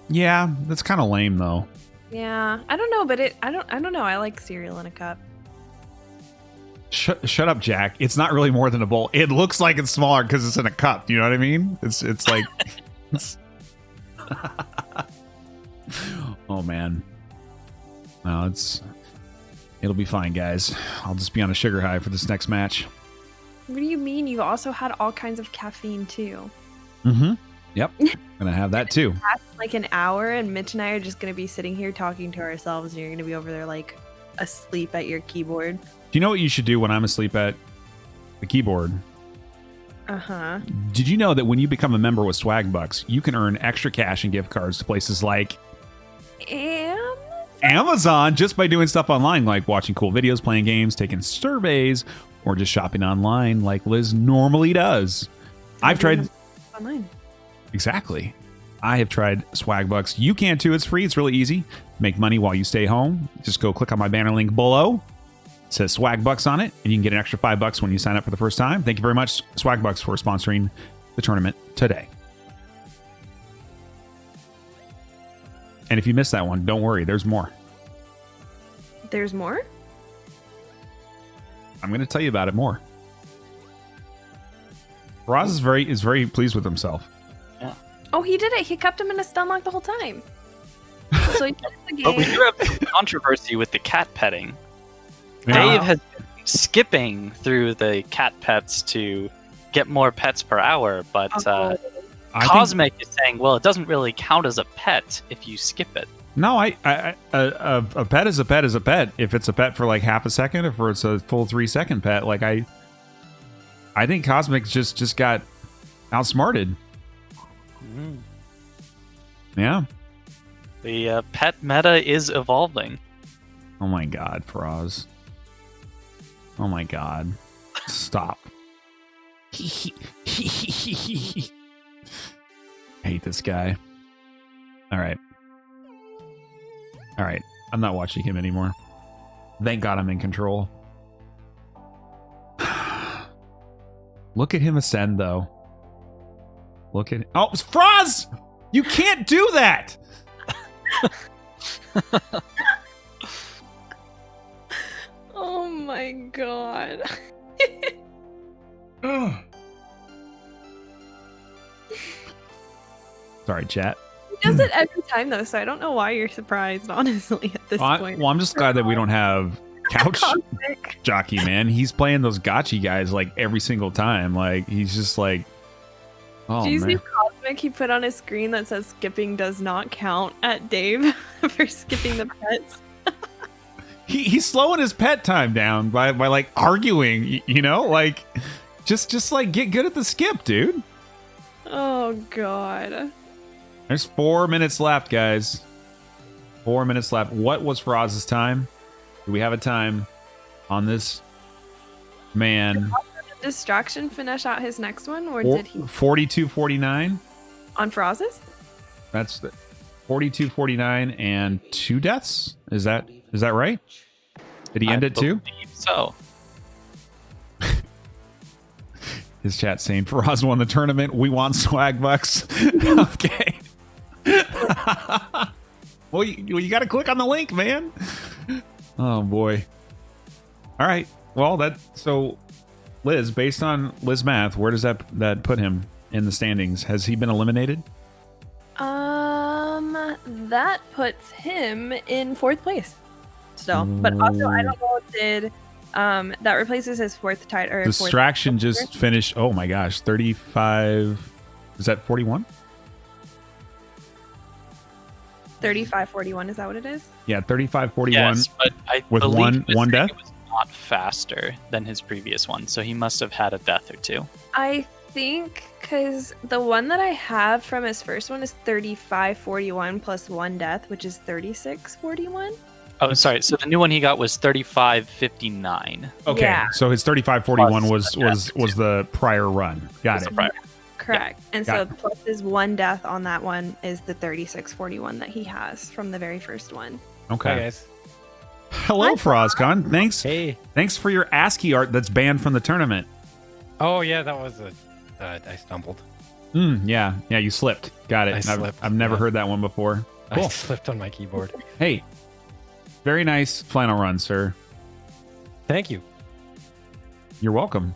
yeah, that's kind of lame though. Yeah, I don't know, but I don't know. I like cereal in a cup. Shut up, Jack. It's not really more than a bowl. It looks like it's smaller because it's in a cup. You know what I mean? It's like. Oh man. No, it'll be fine, guys. I'll just be on a sugar high for this next match. What do you mean? You've also had all kinds of caffeine too. Mm-hmm. Yep. Gonna have that too. Like an hour, and Mitch and I are just gonna be sitting here talking to ourselves, and you're gonna be over there like asleep at your keyboard. Do you know what you should do when I'm asleep at the keyboard? Uh-huh. Did you know that when you become a member with Swag Bucks, you can earn extra cash and gift cards to places like Amazon just by doing stuff online, like watching cool videos, playing games, taking surveys, or just shopping online like Liz normally does. I've tried online. Exactly. I have tried Swag Bucks. You can too. It's free. It's really easy. Make money while you stay home. Just go click on my banner link below. It says Swag Bucks on it, and you can get an extra $5 when you sign up for the first time. Thank you very much, Swag Bucks, for sponsoring the tournament today. And if you missed that one, don't worry. There's more. There's more? I'm going to tell you about it more. Faraz is very pleased with himself. Yeah. Oh, he did it. He kept him in a stun lock the whole time. So he finished the game. But we do have some controversy with the cat petting. Yeah. Dave has been skipping through the cat pets to get more pets per hour, but Cosmic is saying, well, it doesn't really count as a pet if you skip it. No, a pet is a pet is a pet. If it's a pet for like half a second, if it's a full 3-second pet, like I think Cosmic just got outsmarted. Mm. Yeah. The pet meta is evolving. Oh my God, Faraz. Oh my God. Stop. Hate this guy. All right. I'm not watching him anymore. Thank God I'm in control. Look at him ascend, though. Look at... Oh, it's Faraz! You can't do that! Oh my God. Sorry, chat. He does it every time though, so I don't know why you're surprised, honestly, at this point. Well, I'm just glad that we don't have couch jockey, man. He's playing those gotchi guys like every single time. Like he's just like, oh Do you see man. Cosmic he put on his screen that says skipping does not count at Dave for skipping the pets? He's slowing his pet time down by like arguing, you know, like just like get good at the skip, dude. Oh god. There's 4 minutes left, guys. 4 minutes left. What was Faraaz's time? Do we have a time on this man? Did Distraction finish out his next one, or did he 42-49? on Fraz's? That's the 42-49 and 2 deaths. Is that right? Did he end it too? So His chat saying Faraaz won the tournament. We want swag bucks. Okay. Well, you got to click on the link, man. Oh boy. All right. Well, so Liz, based on Liz math, where does that put him in the standings? Has he been eliminated? That puts him in 4th place still. But also, I don't know if that replaces his 4th title. Distraction just finished. Oh my gosh, 35. Is that 41? 35-41, is that what it is? Yeah, 35-41. yes, but I with believe one death. It was not faster than his previous one, so he must have had a death or two. I think because the one that I have from his first one is 35-41 plus 1 death, which is 36-41. Oh, sorry. So the new one he got was 35-59. Okay, Yeah. so his 35-41 Plus was the prior run. Got it. Correct. And Got so plus his 1 death on that one is the 36-41 that he has from the very first one. Okay. Hi, guys. Hello, FaraazKhan. Thanks. Hey. Thanks for your ASCII art that's banned from the tournament. Oh yeah, that was I stumbled. Yeah, you slipped. Got it. I slipped, I've never yeah. heard that one before. I Cool. slipped on my keyboard. Hey, very nice final run, sir. Thank you. You're welcome.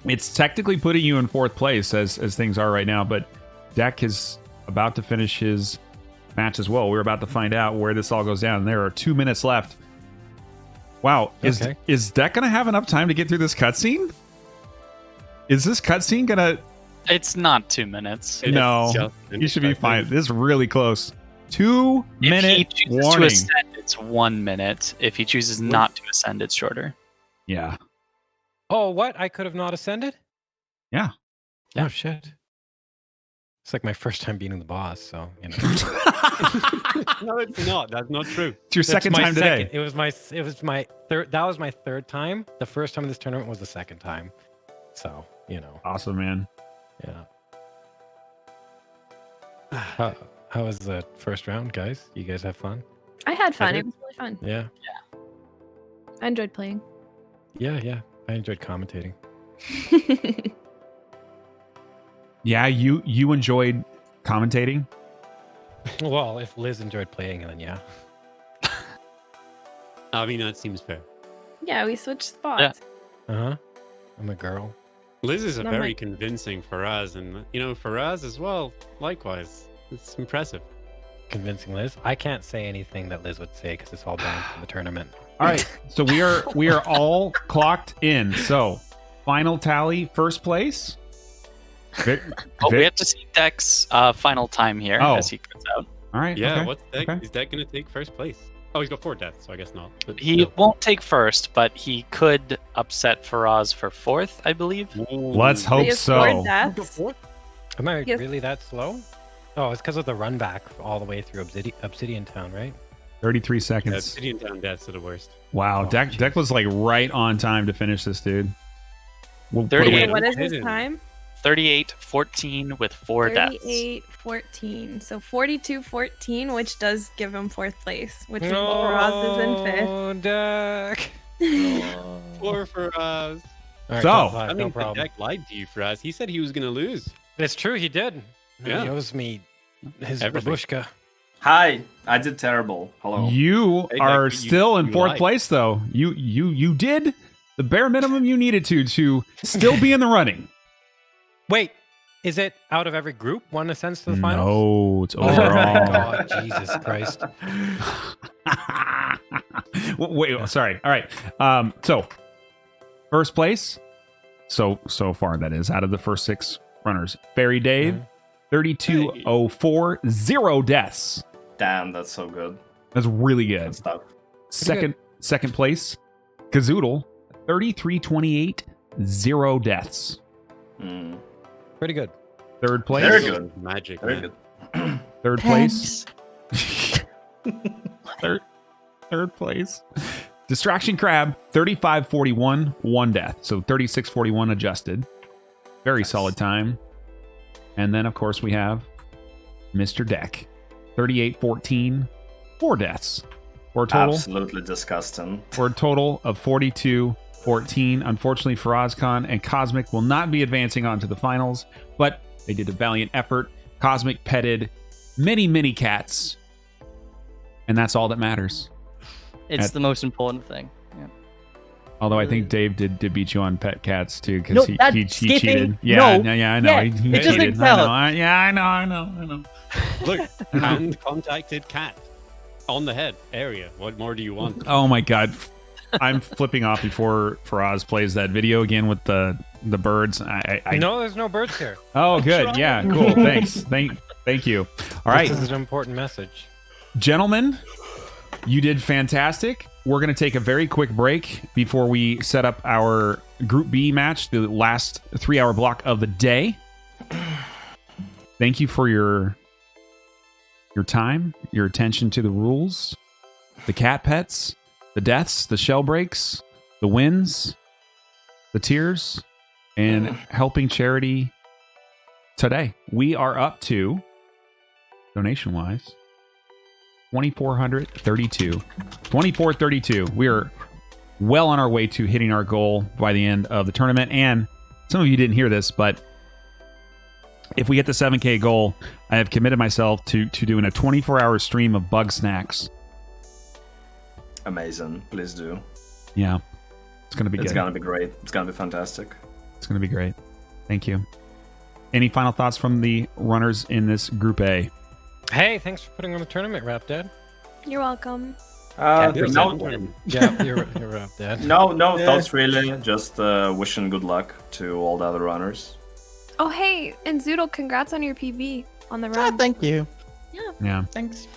It's technically putting you in 4th place as things are right now, but Deck is about to finish his match as well. We're about to find out where this all goes down. There are 2 minutes left. Wow, is Deck gonna have enough time to get through this cutscene? Is this cutscene gonna? It's not 2 minutes. No, you should be fine. This is really close. 2 minute If he chooses warning. to ascend, it's 1 minute. If he chooses not to ascend, it's shorter. Yeah. Oh, what? I could have not ascended? Yeah. Oh shit. It's like my first time beating the boss, so you know. No, it's not. That's not true. It's your second time today. It was my third. That was my 3rd time. The first time of this tournament was the 2nd time. So you know. Awesome, man. Yeah. How was the first round, guys? You guys have fun? I had fun. I It did. was really fun. Yeah. I enjoyed playing. Yeah. I enjoyed commentating. Yeah, you enjoyed commentating? Well, if Liz enjoyed playing, then yeah. I mean, that seems fair. Yeah, we switched spots. Uh-huh. I'm a girl. Liz is a No, very my- convincing Faraaz, and Faraaz as well. Likewise, it's impressive. Convincing Liz. I can't say anything that Liz would say because it's all banned from the tournament. All right, so we are all clocked in. So, final tally, 1st place. We have to see Deck's final time here as he goes out. All right. Yeah, okay, what's Deck? okay. Is Deck going to take 1st place? Oh, he's got 4 deaths, so I guess not. But He still. won't take 1st, but he could upset Faraaz for 4th, I believe. Let's hope has so. 4 deaths. Am I Yes. really that slow? Oh, it's because of the run back all the way through Obsidian Town, right? 33 Yeah, seconds. Obsidian Town deaths are the worst. Wow, Oh, Deck was like right on time to finish this, dude. What do we- 38. What is his time? 38-14 with 4 deaths. 38-14. So 42-14, which does give him 4th place, which means Faraz is in 5th. Oh, Deck. Poor Faraaz. All right, So- top 5, I no mean, problem. Deck lied to you, Faraaz. He said he was going to lose. It's true, he did. Yeah. He owes me his Everything. babushka. Hi, I did terrible. Hello. You Hey, are Deck, still in you 4th lied. place, though. You did the bare minimum you needed to still be in the running. Wait, Is it out of every group one ascends to the finals? No, it's Oh my overall. God, Jesus Christ. Wait, sorry. All right. So first place. So far that is out of the first 6 runners. VeryDave, 3204, 0 deaths. Damn, that's so good. That's really good. Good stuff. Second place, Kazoodle, 3328, 0 deaths. Pretty good. Third place. Very good. Magic. Very man. good. Third place. Third place. Distraction Crab, 3541, 1 death. So 3641 adjusted. Very solid time. And then, of course, we have Mr. Deck, 3814, 4 deaths. For a total, Absolutely disgusting. for a total of 4214. Unfortunately, FaraazKhan and Cosmic will not be advancing on to the finals, but they did a valiant effort. Cosmic petted many cats, and that's all that matters. It's the most important thing. Yeah. Although I think Dave did beat you on pet cats too, because No, he that's cheated. skipping. Yeah, No. yeah, I know. Yeah, he it doesn't cheated. count. I know. I know. Look, hand contacted cat on the head area. What more do you want? Oh my god. I'm flipping off before Faraz plays that video again with the birds. No, there's no birds here. Oh, good. Yeah, cool. Thanks. Thank you. All right. This is an important message. Gentlemen, you did fantastic. We're going to take a very quick break before we set up our Group B match, the last 3-hour block of the day. Thank you for your time, your attention to the rules, the cat pets, the deaths, the shell breaks, the wins, the tears, and helping charity today. We are up to, donation-wise, 2432. We are well on our way to hitting our goal by the end of the tournament. And some of you didn't hear this, but if we get the 7K goal, I have committed myself to doing a 24-hour stream of bug snacks. Amazing. Please do. Yeah. It's going to be good. It's going to be great. It's going to be fantastic. It's going to be great. Thank you. Any final thoughts from the runners in this Group A? Hey, thanks for putting on the tournament, Rap Dad. You're welcome. No, Yeah, you're Rap Dad. no thoughts really. Just wishing good luck to all the other runners. Oh, hey, and Zoodle, congrats on your PB on the run. Thank you. Yeah. Thanks.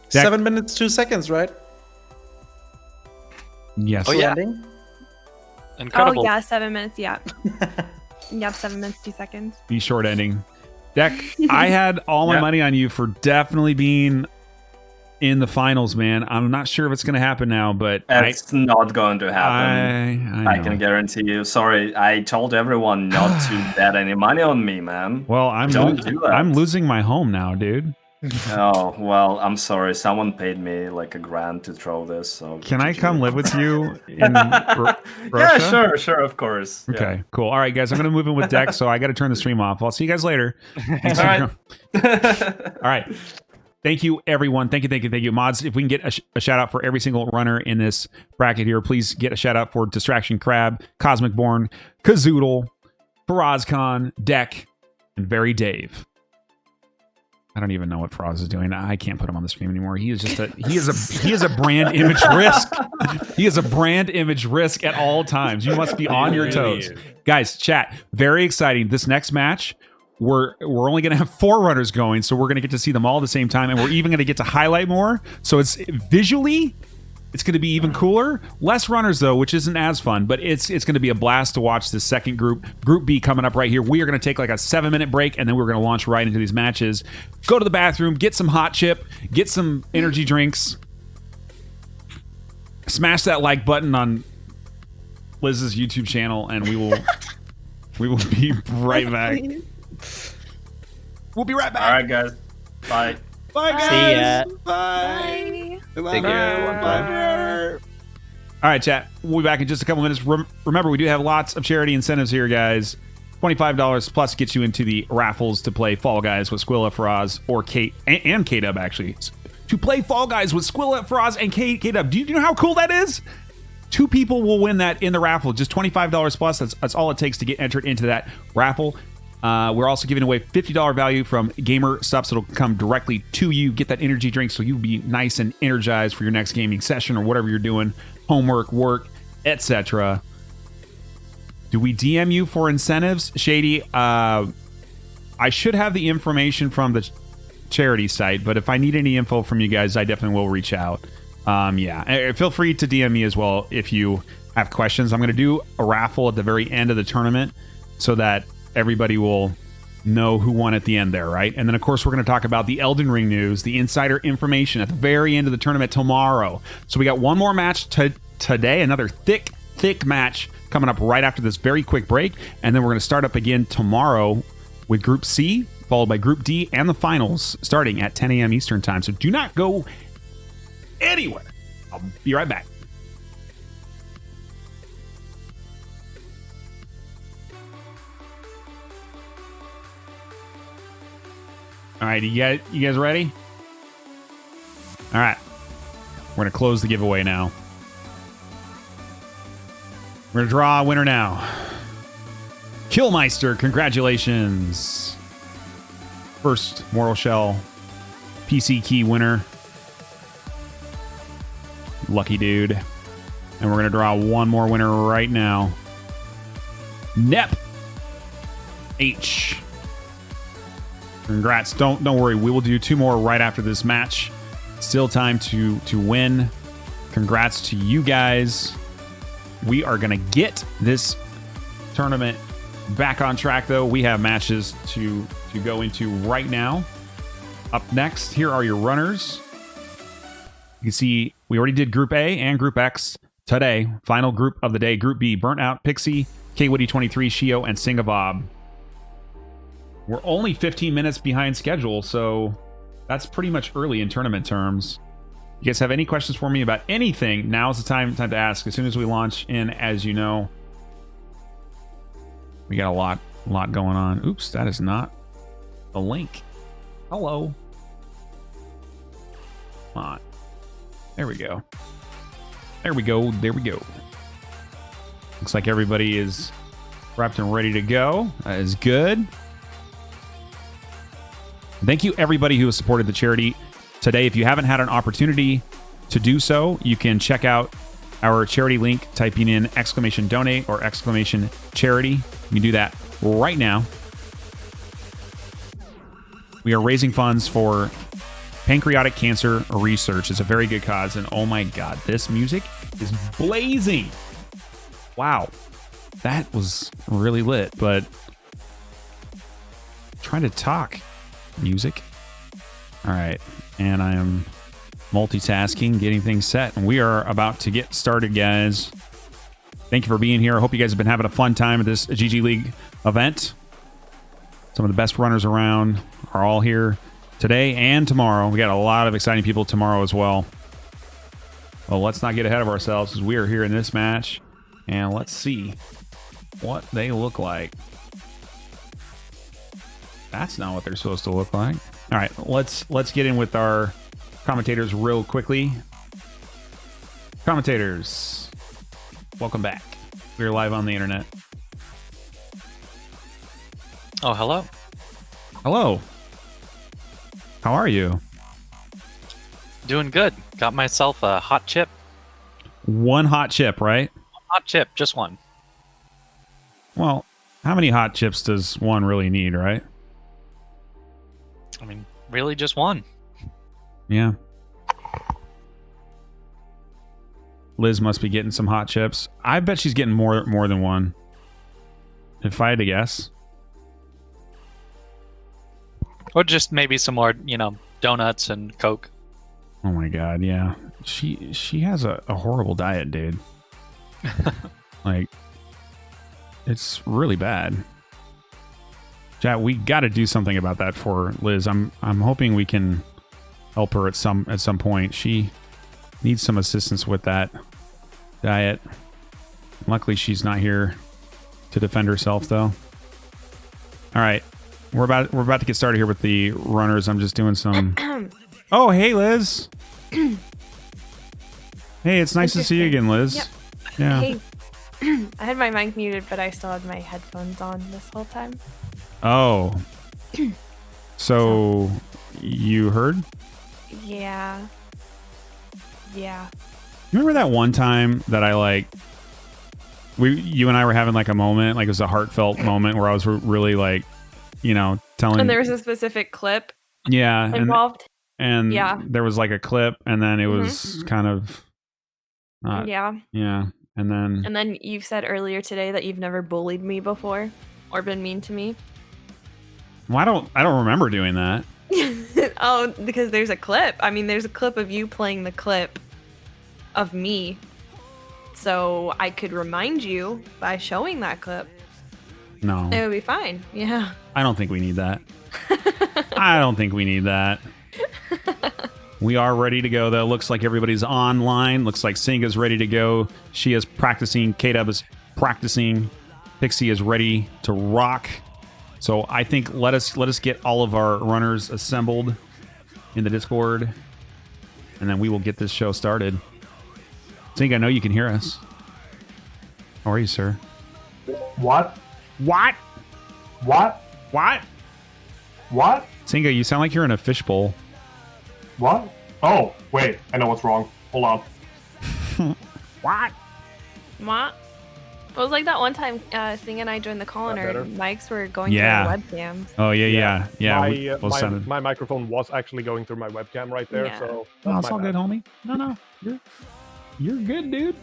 Deck- 7 minutes 2 seconds, right? Yes. Oh, yeah. Landing? Incredible. Oh, yeah, 7 minutes, yeah. Yep, 7 minutes, 2 seconds. Be short ending. Deck, I had all my money on you for definitely being in the finals, man. I'm not sure if it's going to happen now, but It's not going to happen. I can guarantee you. Sorry, I told everyone not to bet any money on me, man. Well, Don't do that. I'm losing my home now, dude. Oh, well, I'm sorry. Someone paid me like $1,000 to throw this. So Can I come live with you in Yeah, Russia? sure, of course. Yeah. Okay, cool. All right, guys, I'm going to move in with Deck, so I got to turn the stream off. I'll see you guys later. Thanks All for right. All right. Thank you, everyone. Thank you. Mods, if we can get a shout out for every single runner in this bracket here, please get a shout out for Distraction Crab, Cosmic Born, Kazoodle, FaraazKhan, Deck, and VeryDave. I don't even know what Faraz is doing. I can't put him on the stream anymore. He is a brand image risk. He is a brand image risk at all times. You must be on your toes. Guys, chat. Very exciting. This next match, we're only going to have 4 runners going, so we're going to get to see them all at the same time, and we're even going to get to highlight more. So it's visually, it's going to be even cooler. Less runners, though, which isn't as fun, but it's going to be a blast to watch this second group. Group B coming up right here. We are going to take like a 7-minute break, and then we're going to launch right into these matches. Go to the bathroom, get some hot chip, get some energy drinks, smash that like button on Liz's YouTube channel, and we will be right back. We'll be right back. All right, guys. Bye. Bye, guys. See ya. Bye. Take care. Bye. All right, chat. We'll be back in just a couple minutes. Remember, we do have lots of charity incentives here, guys. $25 plus gets you into the raffles to play Fall Guys with Squilla, Faraz, or Kate and K-Dub, actually. To play Fall Guys with Squilla, Faraz, and K-Dub. Do you know how cool that is? 2 people will win that in the raffle. Just $25 plus. That's all it takes to get entered into that raffle. We're also giving away $50 value from Gamer Subs. It'll come directly to you. Get that energy drink so you'll be nice and energized for your next gaming session or whatever you're doing, homework, work, etc. Do we DM you for incentives, Shady? I should have the information from the charity site, but if I need any info from you guys, I definitely will reach out. Yeah, feel free to DM me as well if you have questions. I'm going to do a raffle at the very end of the tournament so that everybody will know who won at the end there, right? And then, of course, we're going to talk about the Elden Ring news, the insider information at the very end of the tournament tomorrow. So we got one more match today, another thick match coming up right after this very quick break. And then we're going to start up again tomorrow with Group C, followed by Group D and the finals starting at 10 a.m. Eastern Time. So do not go anywhere. I'll be right back. All right, you guys ready? All right. We're going to close the giveaway now. We're going to draw a winner now. Killmeister, congratulations. First Mortal Shell PC key winner. Lucky dude. And we're going to draw one more winner right now. Nep H. Congrats. Don't worry. We will do two more right after this match. Still time to win. Congrats to you guys. We are going to get this tournament back on track, though. We have matches to go into right now. Up next, here are your runners. You can see we already did Group A and Group X today. Final group of the day. Group B, Burnt Out, Pixie, KWoody23, Shio, and Singabob. We're only 15 minutes behind schedule, so that's pretty much early in tournament terms. You guys have any questions for me about anything? Now's the time to ask. As soon as we launch in, as you know, we got a lot going on. Oops, that is not the link. Hello. Come on. There we go. There we go. There we go. Looks like everybody is prepped and ready to go. That is good. Thank you, everybody who has supported the charity today. If you haven't had an opportunity to do so, you can check out our charity link, typing in !donate or !charity. You can do that right now. We are raising funds for pancreatic cancer research. It's a very good cause, and oh my god, this music is blazing. Wow, that was really lit, but trying to talk music. All right, and I am multitasking, getting things set, and we are about to get started, guys. Thank you for being here. I hope you guys have been having a fun time at this GG League event. Some of the best runners around are all here today and tomorrow. We got a lot of exciting people tomorrow as well. Well, let's not get ahead of ourselves because we are here in this match, and let's see what they look like. That's not what they're supposed to look like. All right, let's get in with our commentators real quickly. Commentators, welcome back. We're live on the internet. Oh, hello. Hello. How are you? Doing good. Got myself a hot chip. One hot chip, right? Hot chip, just one. Well, how many hot chips does one really need, right? I mean, really just one. Yeah. Liz must be getting some hot chips. I bet she's getting more than one. If I had to guess. Or just maybe some more, donuts and Coke. Oh my god, yeah. She has a horrible diet, dude. Like, it's really bad. Chat, we got to do something about that for Liz. I'm hoping we can help her at some point. She needs some assistance with that diet. Luckily, she's not here to defend herself, though. All right, we're about to get started here with the runners. I'm just doing some. Oh, hey, Liz. Hey, it's nice to see you again, Liz. Yep. Yeah. Hey. I had my mic muted, but I still had my headphones on this whole time. Oh. So you heard? Yeah. Yeah. Remember that one time that I you and I were having like a moment, like it was a heartfelt moment where I was really like, telling. And there was a specific clip. Yeah. Involved. And yeah. There was like a clip, and then it was kind of. Yeah. Yeah. And then you've said earlier today that you've never bullied me before or been mean to me. Well, I don't remember doing that. Oh, because there's a clip. I mean, there's a clip of you playing the clip of me. So I could remind you by showing that clip. No. It would be fine. Yeah. I don't think we need that. I don't think we need that. We are ready to go, though. Looks like everybody's online. Looks like Singa's ready to go. She is practicing. K-Dub is practicing. Pixie is ready to rock. So I think let us get all of our runners assembled in the Discord, and then we will get this show started. Singa, I know you can hear us. How are you, sir? What? What? What? What? What? Singa, you sound like you're in a fishbowl. What? Oh, wait. I know what's wrong. Hold on. What? What? It was like that one time Sing and I joined the call and our mics were going through our webcams. Oh, yeah. My microphone was actually going through my webcam right there, so... Oh, it's all good, homie. No. You're good, dude.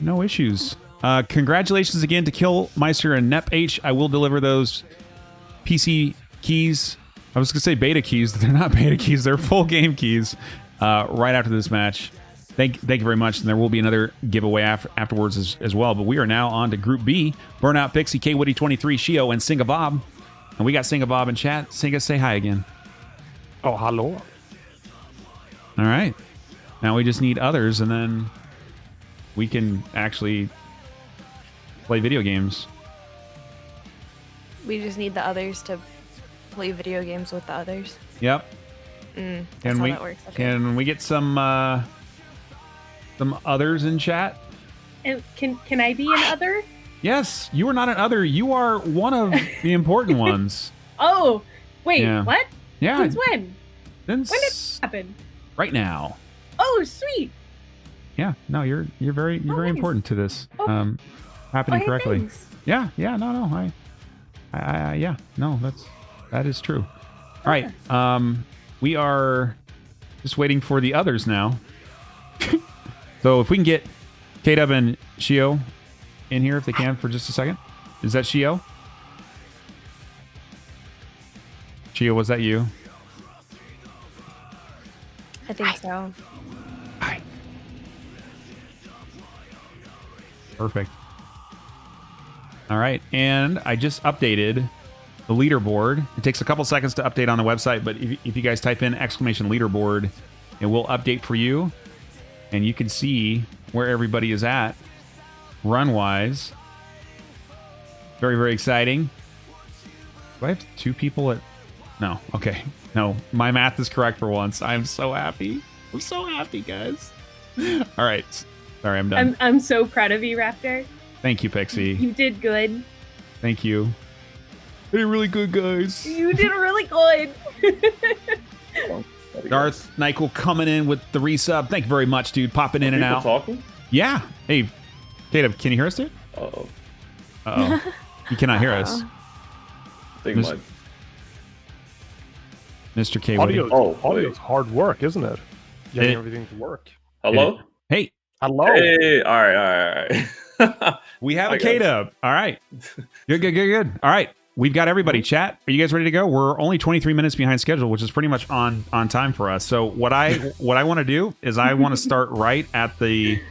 No issues. Congratulations again to Killmeister and NepH. I will deliver those PC keys. I was going to say beta keys. They're not beta keys. They're full game keys right after this match. Thank you very much. And there will be another giveaway afterwards as well. But we are now on to Group B. Burnout, Pixie, KWoody23, Shio, and Singa Bob. And we got Singa Bob in chat. Singa, say hi again. Oh, hello. All right. Now we just need others, and then we can actually play video games. We just need the others to play video games with the others. Yep. That's how that works. Okay. Can we get some others in chat? Can I be an other? Yes, you are not an other. You are one of the important ones. Oh, wait, Yeah. what? Yeah. Since when? Since When did it happen? right now. Oh, sweet. Yeah. No, you're very nice. important to this happening hey, correctly. thanks. Yeah. No. That is true. All right. We are just waiting for the others now. So if we can get K-Dub and Shio in here, if they can, for just a second. Is that Shio? Shio, was that you? I think so. Hi. Perfect. All right, and I just updated the leaderboard. It takes a couple seconds to update on the website, but if you guys type in !leaderboard, it will update for you, and you can see where everybody is at run-wise. Very, very exciting. Do I have 2 people at... No, okay. No, my math is correct for once. I'm so happy. I'm so happy, guys. All right. Sorry, I'm done. I'm so proud of you, Raptor. Thank you, Pixie. You did good. Thank you. I did really good, guys. You did really good. Darth Nyquil coming in with the resub. Thank you very much, dude. Popping in and out. Talking? Yeah. Hey, K-Dub, can you hear us, dude? Uh-oh. Uh-oh. You cannot hear us. Mr. K. Audio's hard work, isn't it? Getting everything to work. Hello? Hey. Hello. Hey, all right. We have a K-Dub. All right. Good. All right. We've got everybody. Chat, are you guys ready to go? We're only 23 minutes behind schedule, which is pretty much on time for us. So what I want to do is I want to start right at the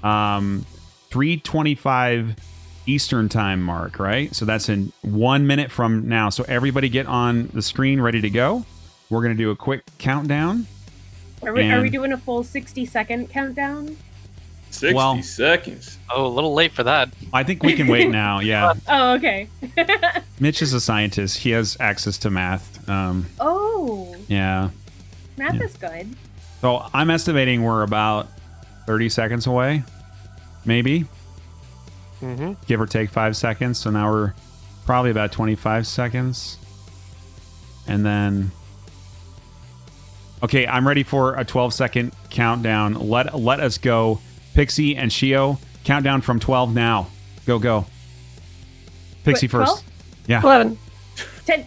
3:25 Eastern time mark, right? So that's in 1 minute from now. So everybody get on the screen ready to go. We're going to do a quick countdown. Are we doing a full 60-second countdown? 60 seconds. Oh, a little late for that. I think we can wait now. Yeah. Oh, okay. Mitch is a scientist. He has access to math. Oh. Yeah. Math is good. So I'm estimating we're about 30 seconds away, maybe. Give or take 5 seconds. So now we're probably about 25 seconds. And then... Okay, I'm ready for a 12-second countdown. Let us go. Pixie and Shio, countdown from 12 now. Go. Pixie Wait, first. 12? Yeah. 11, 10,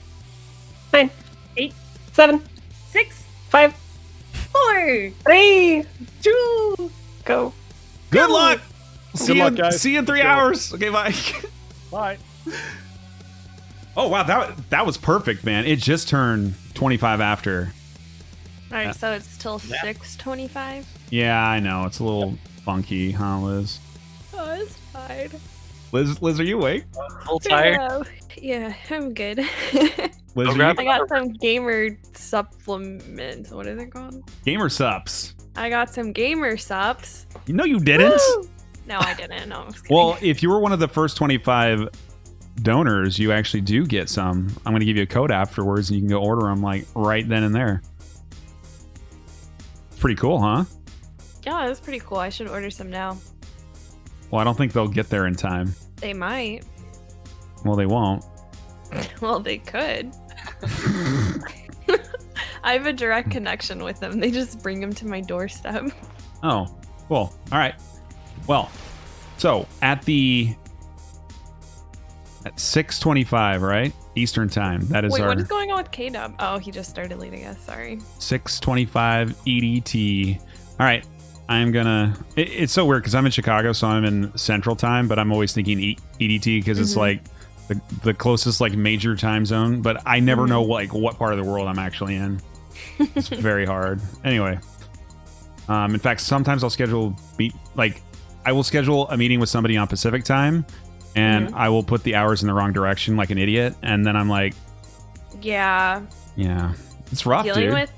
9, 8, 7, 6, 5, 4, 3, 2, go. Good luck. Good luck, guys. See you in 3 hours. Okay, bye. Bye. Oh wow, that was perfect, man. It just turned 25 after. All right, so it's still 6:25. Yeah, I know. It's a little funky, huh, Liz? Oh, it's fine. Liz, are you awake? A little tired. Yeah, I'm good. Liz, I got some gamer supplements. What is it called? Gamer Sups. I got some gamer sups. No, you didn't. Woo! No, I didn't. No, I'm just kidding. Well, if you were one of the first 25 donors, you actually do get some. I'm going to give you a code afterwards, and you can go order them like right then and there. Pretty cool, huh? Yeah, that's pretty cool. I should order some now. Well, I don't think they'll get there in time. They might. Well, they won't. Well, they could. I have a direct connection with them. They just bring them to my doorstep. Oh, cool. All right. Well, so at 6:25, right? Eastern time. That is Wait, our what is going on with K-Dub? Oh, he just started leading us. Sorry. 6:25 EDT. All right. I'm gonna. It's so weird because I'm in Chicago, so I'm in Central Time, but I'm always thinking EDT because it's like the closest like major time zone. But I never know like what part of the world I'm actually in. It's very hard. Anyway, in fact, sometimes I'll schedule I will schedule a meeting with somebody on Pacific Time, and I will put the hours in the wrong direction like an idiot, and then I'm like, yeah, it's rough, dealing dude. with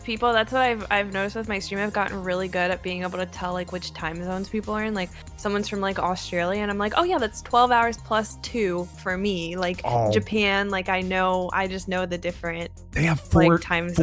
people. That's what I've noticed with my stream. I've gotten really good at being able to tell like which time zones people are in. Like someone's from like Australia, and I'm like, oh yeah, that's 12 hours plus 2 for me. Like Japan, like I just know the different. They have four time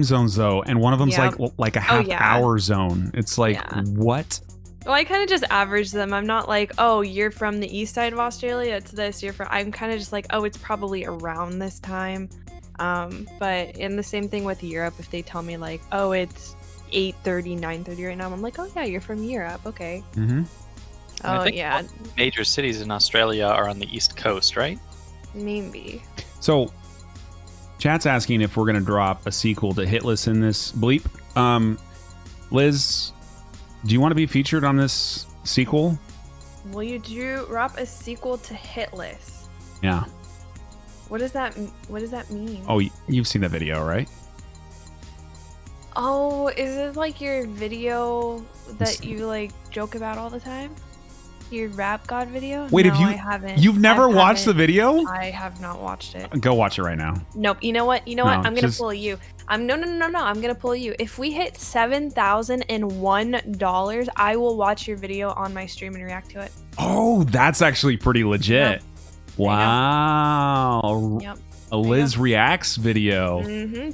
zones though, and one of them's like a half hour zone. It's like what? Well, I kind of just average them. I'm not like, oh, you're from the east side of Australia. It's this. I'm kind of just like, oh, it's probably around this time. But in the same thing with Europe, if they tell me like, oh, it's 8:30, 9:30 right now, I'm like, oh yeah, you're from Europe, okay. I think major cities in Australia are on the east coast, right? Maybe. So, chat's asking if we're gonna drop a sequel to Hitless in this bleep. Liz, do you want to be featured on this sequel? Will you drop a sequel to Hitless? Yeah. What does that mean? Oh, you've seen the video, right? Oh, is it like your video that you like joke about all the time? Your rap god video? Wait, no, I haven't. You've never watched the video? I have not watched it. Go watch it right now. Nope. You know what? I'm gonna pull you. No. I'm gonna pull you. If we hit $7,001, I will watch your video on my stream and react to it. Oh, that's actually pretty legit. Yep. Wow. Yep. A Liz Reacts video.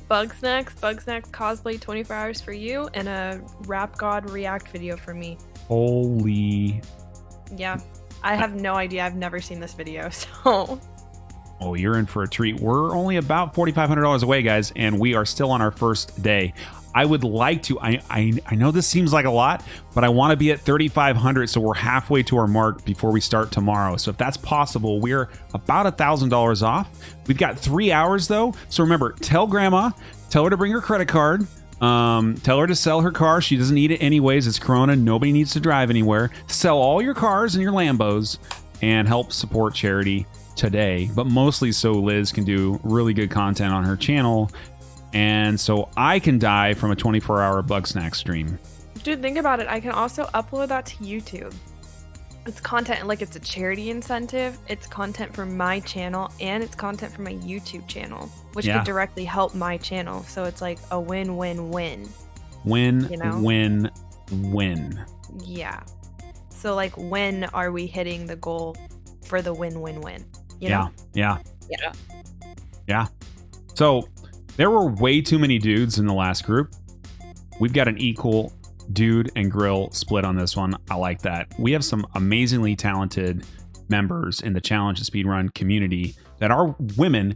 Bug Snacks cosplay 24 hours for you, and a Rap God React video for me. Holy. Yeah. I have no idea. I've never seen this video, so. Oh, you're in for a treat. We're only about $4,500 away, guys, and we are still on our first day. I would like to, I know this seems like a lot, but I want to be at 3,500, so we're halfway to our mark before we start tomorrow. So if that's possible, we're about $1,000 off. We've got 3 hours though. So remember, tell grandma, tell her to bring her credit card. Tell her to sell her car. She doesn't need it anyways. It's Corona. Nobody needs to drive anywhere. Sell all your cars and your Lambos and help support charity today. But mostly so Liz can do really good content on her channel. And so I can die from a 24-hour Bug Snack stream. Dude, think about it. I can also upload that to YouTube. It's content, like it's a charity incentive. It's content for my channel, and it's content for my YouTube channel, which could directly help my channel. So it's like a win-win-win. Win-win-win. Yeah. So like, when are we hitting the goal for the win-win-win? You know? Yeah. So there were way too many dudes in the last group. We've got an equal dude and grill split on this one. I like that. We have some amazingly talented members in the Challenge and Speedrun community that are women.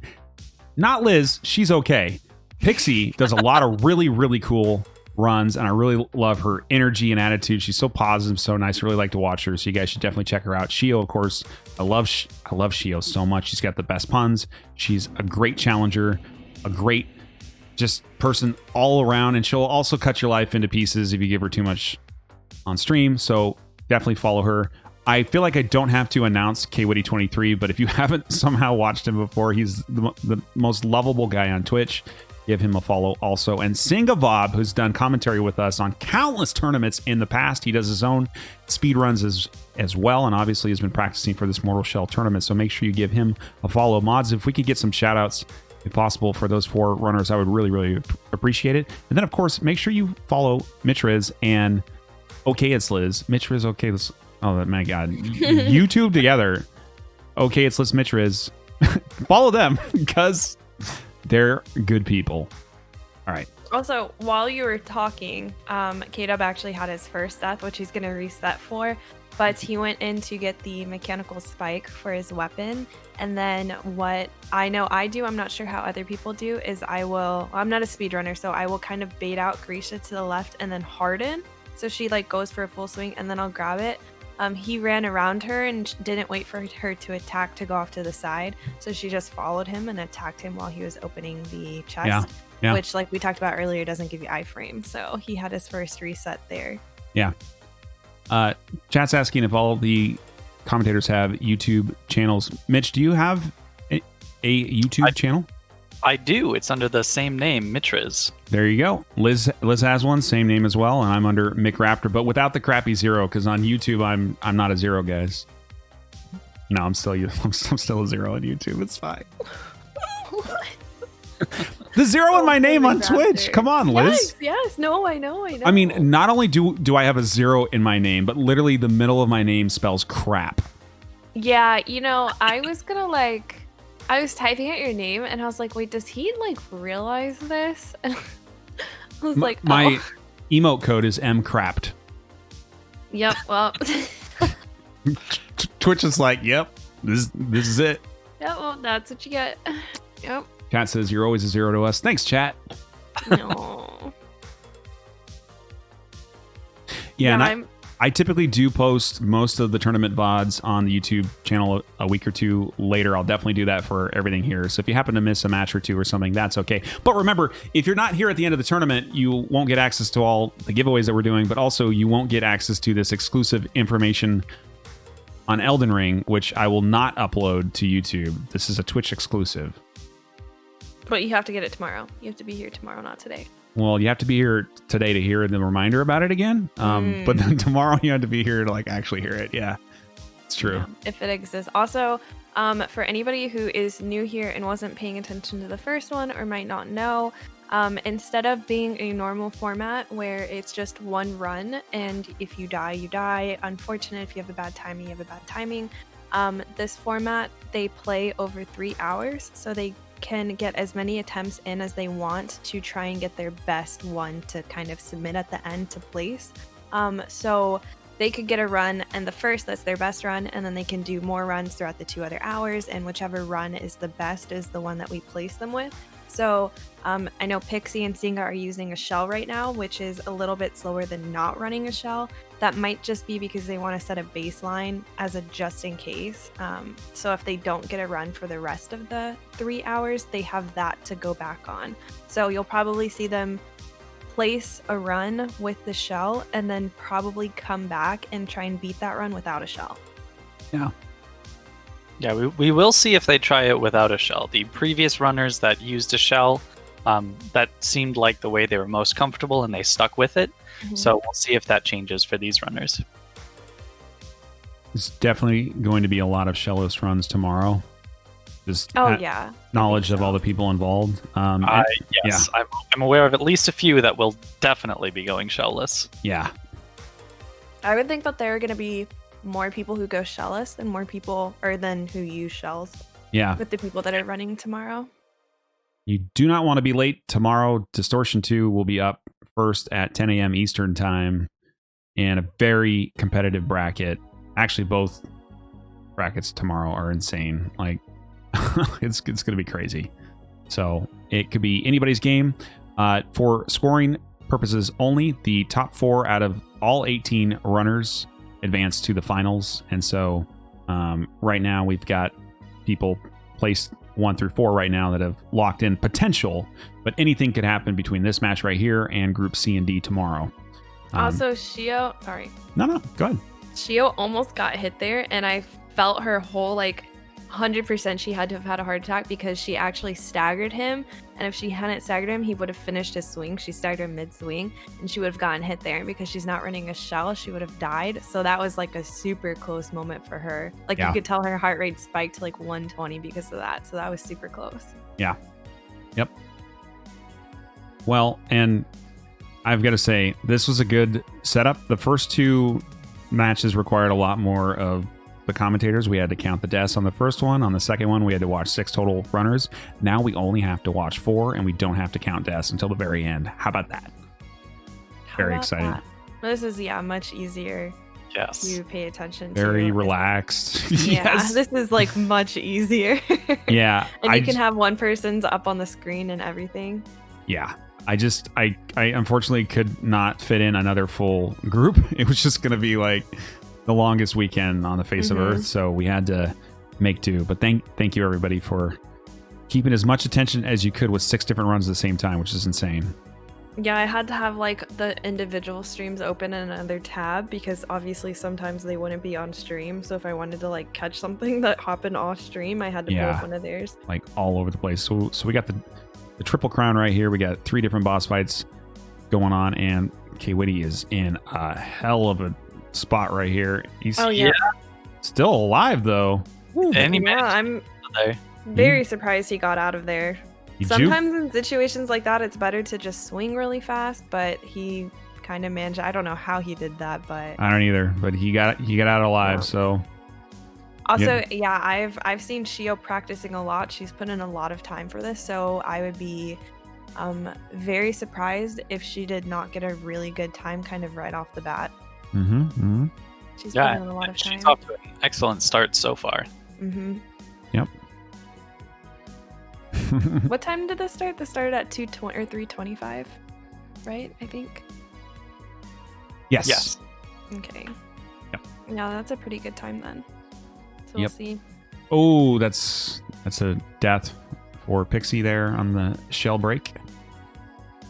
Not Liz, she's okay. Pixie does a lot of really, really cool runs, and I really love her energy and attitude. She's so positive, so nice. I really like to watch her, so you guys should definitely check her out. Shio, of course, I love Shio so much. She's got the best puns. She's a great challenger, a great just person all around, and she'll also cut your life into pieces if you give her too much on stream, so definitely follow her. I feel like I don't have to announce KWitty23, but if you haven't somehow watched him before, he's the most lovable guy on Twitch. Give him a follow also. And Singavob, who's done commentary with us on countless tournaments in the past. He does his own speedruns as well, and obviously has been practicing for this Mortal Shell tournament, so make sure you give him a follow. Mods, if we could get some shout-outs, if possible, for those 4 runners, I would really, really appreciate it. And then, of course, make sure you follow Mitriz and Okay It's Liz. Mitriz, Okay It's... Oh, my God. YouTube together. Okay It's Liz, Mitriz. Follow them, because they're good people. All right. Also, while you were talking, K-Dub actually had his first death, which he's going to reset for, but he went in to get the mechanical spike for his weapon. And then what I know I do, I'm not sure how other people do, is I'm not a speedrunner, so I will kind of bait out Grisha to the left and then harden. So she like goes for a full swing and then I'll grab it. He ran around her and didn't wait for her to attack to go off to the side. So she just followed him and attacked him while he was opening the chest, which, like we talked about earlier, doesn't give you iframe. So he had his first reset there. Yeah. Chat's asking if all the commentators have YouTube channels. Mitch, do you have a YouTube channel? I do. It's under the same name, Mitriz. There you go. Liz has one, same name as well, and I'm under McRaptor, but without the crappy 0, because on YouTube I'm not a 0, guys. No, I'm still a 0 on YouTube. It's fine. The 0 in my name on Twitch. Come on, Liz. Yes. No, I know. I mean, not only do I have a 0 in my name, but literally the middle of my name spells crap. Yeah, I was gonna I was typing out your name and I was like, wait, does he realize this? And I was like, oh. My emote code is mcrapped. Yep, well. Twitch is like, yep, this is it. Yeah, well, that's what you get. Yep. Chat says you're always a 0 to us. Thanks, chat. No. Yeah, and I typically do post most of the tournament VODs on the YouTube channel a week or 2 later. I'll definitely do that for everything here. So if you happen to miss a match or 2 or something, that's okay. But remember, if you're not here at the end of the tournament, you won't get access to all the giveaways that we're doing, but also you won't get access to this exclusive information on Elden Ring, which I will not upload to YouTube. This is a Twitch exclusive. But you have to get it tomorrow. You have to be here tomorrow, not today. Well, you have to be here today to hear the reminder about it again. But then tomorrow you have to be here to actually hear it. Yeah, it's true. Yeah, if it exists. Also, for anybody who is new here and wasn't paying attention to the first one or might not know, instead of being a normal format where it's just one run and if you die, you die. Unfortunate, if you have a bad timing, you have a bad timing. This format, they play over 3 hours, so they can get as many attempts in as they want to try and get their best one to kind of submit at the end to place. So they could get a run and that's their best run, and then they can do more runs throughout the 2 other hours, and whichever run is the best is the one that we place them with. So I know Pixie and Singa are using a shell right now, which is a little bit slower than not running a shell. That might just be because they want to set a baseline as a just in case. So if they don't get a run for the rest of the 3 hours, they have that to go back on. So you'll probably see them place a run with the shell and then probably come back and try and beat that run without a shell. Yeah. Yeah, we will see if they try it without a shell. The previous runners that used a shell, that seemed like the way they were most comfortable and they stuck with it. Mm-hmm. So we'll see if that changes for these runners. There's definitely going to be a lot of shellless runs tomorrow. Just knowledge of all the people involved. Yes, yeah. I'm aware of at least a few that will definitely be going shellless. Yeah. I would think that there are going to be more people who go shellless than than who use shells. Yeah. With the people that are running tomorrow. You do not want to be late tomorrow. Distortion 2 will be up first at 10 a.m. Eastern time in a very competitive bracket. Actually, both brackets tomorrow are insane. Like, it's going to be crazy. So it could be anybody's game. For scoring purposes only, the top 4 out of all 18 runners advance to the finals. And so right now we've got people placed 1 through 4 right now that have locked in potential, but anything could happen between this match right here and Group C and D tomorrow. Also, Shio, sorry. No, go ahead. Shio almost got hit there, and I felt her whole, like, 100% she had to have had a heart attack because she actually staggered him, and if she hadn't staggered him, he would have finished his swing. She staggered him mid-swing, and she would have gotten hit there, and because she's not running a shell, she would have died. So that was, like, a super close moment for her. Like, you could tell her heart rate spiked to, like, 120 because of that, so that was super close. Yeah. Yep. Well, and I've got to say, this was a good setup. The first 2 matches required a lot more of the commentators. We had to count the deaths on the first one. On the second one, we had to watch 6 total runners. Now we only have to watch 4, and we don't have to count deaths until the very end. How about that? Very exciting. This is, much easier to pay attention to. Very relaxed. Yeah, this is, like, much easier. Yeah. And you can have one person's up on the screen and everything. Yeah. I unfortunately could not fit in another full group. It was just going to be, like, the longest weekend on the face of Earth, so we had to make do. But thank you everybody for keeping as much attention as you could with 6 different runs at the same time, which is insane. Yeah, I had to have, like, the individual streams open in another tab because obviously sometimes they wouldn't be on stream. So if I wanted to, like, catch something that happened off stream, I had to pull up one of theirs. Like, all over the place. So we got the Triple Crown right here. We got 3 different boss fights going on, and K-Witty is in a hell of a spot right here. He's still alive though. I'm very surprised he got out of there. Sometimes in situations like that, it's better to just swing really fast, but he kind of managed. I don't know how he did that, but I don't either. But he got out alive. So also, I've seen Shio practicing a lot. She's put in a lot of time for this, so I would be very surprised if she did not get a really good time kind of right off the bat. She's put in a lot of time. She's off to an excellent start so far. Yep. What time did this start? This started at 2:20 or 3:25, right? I think. Yes. Okay. Yep. Yeah, that's a pretty good time then. So we'll see. Oh, that's a death for Pixie there on the shell break.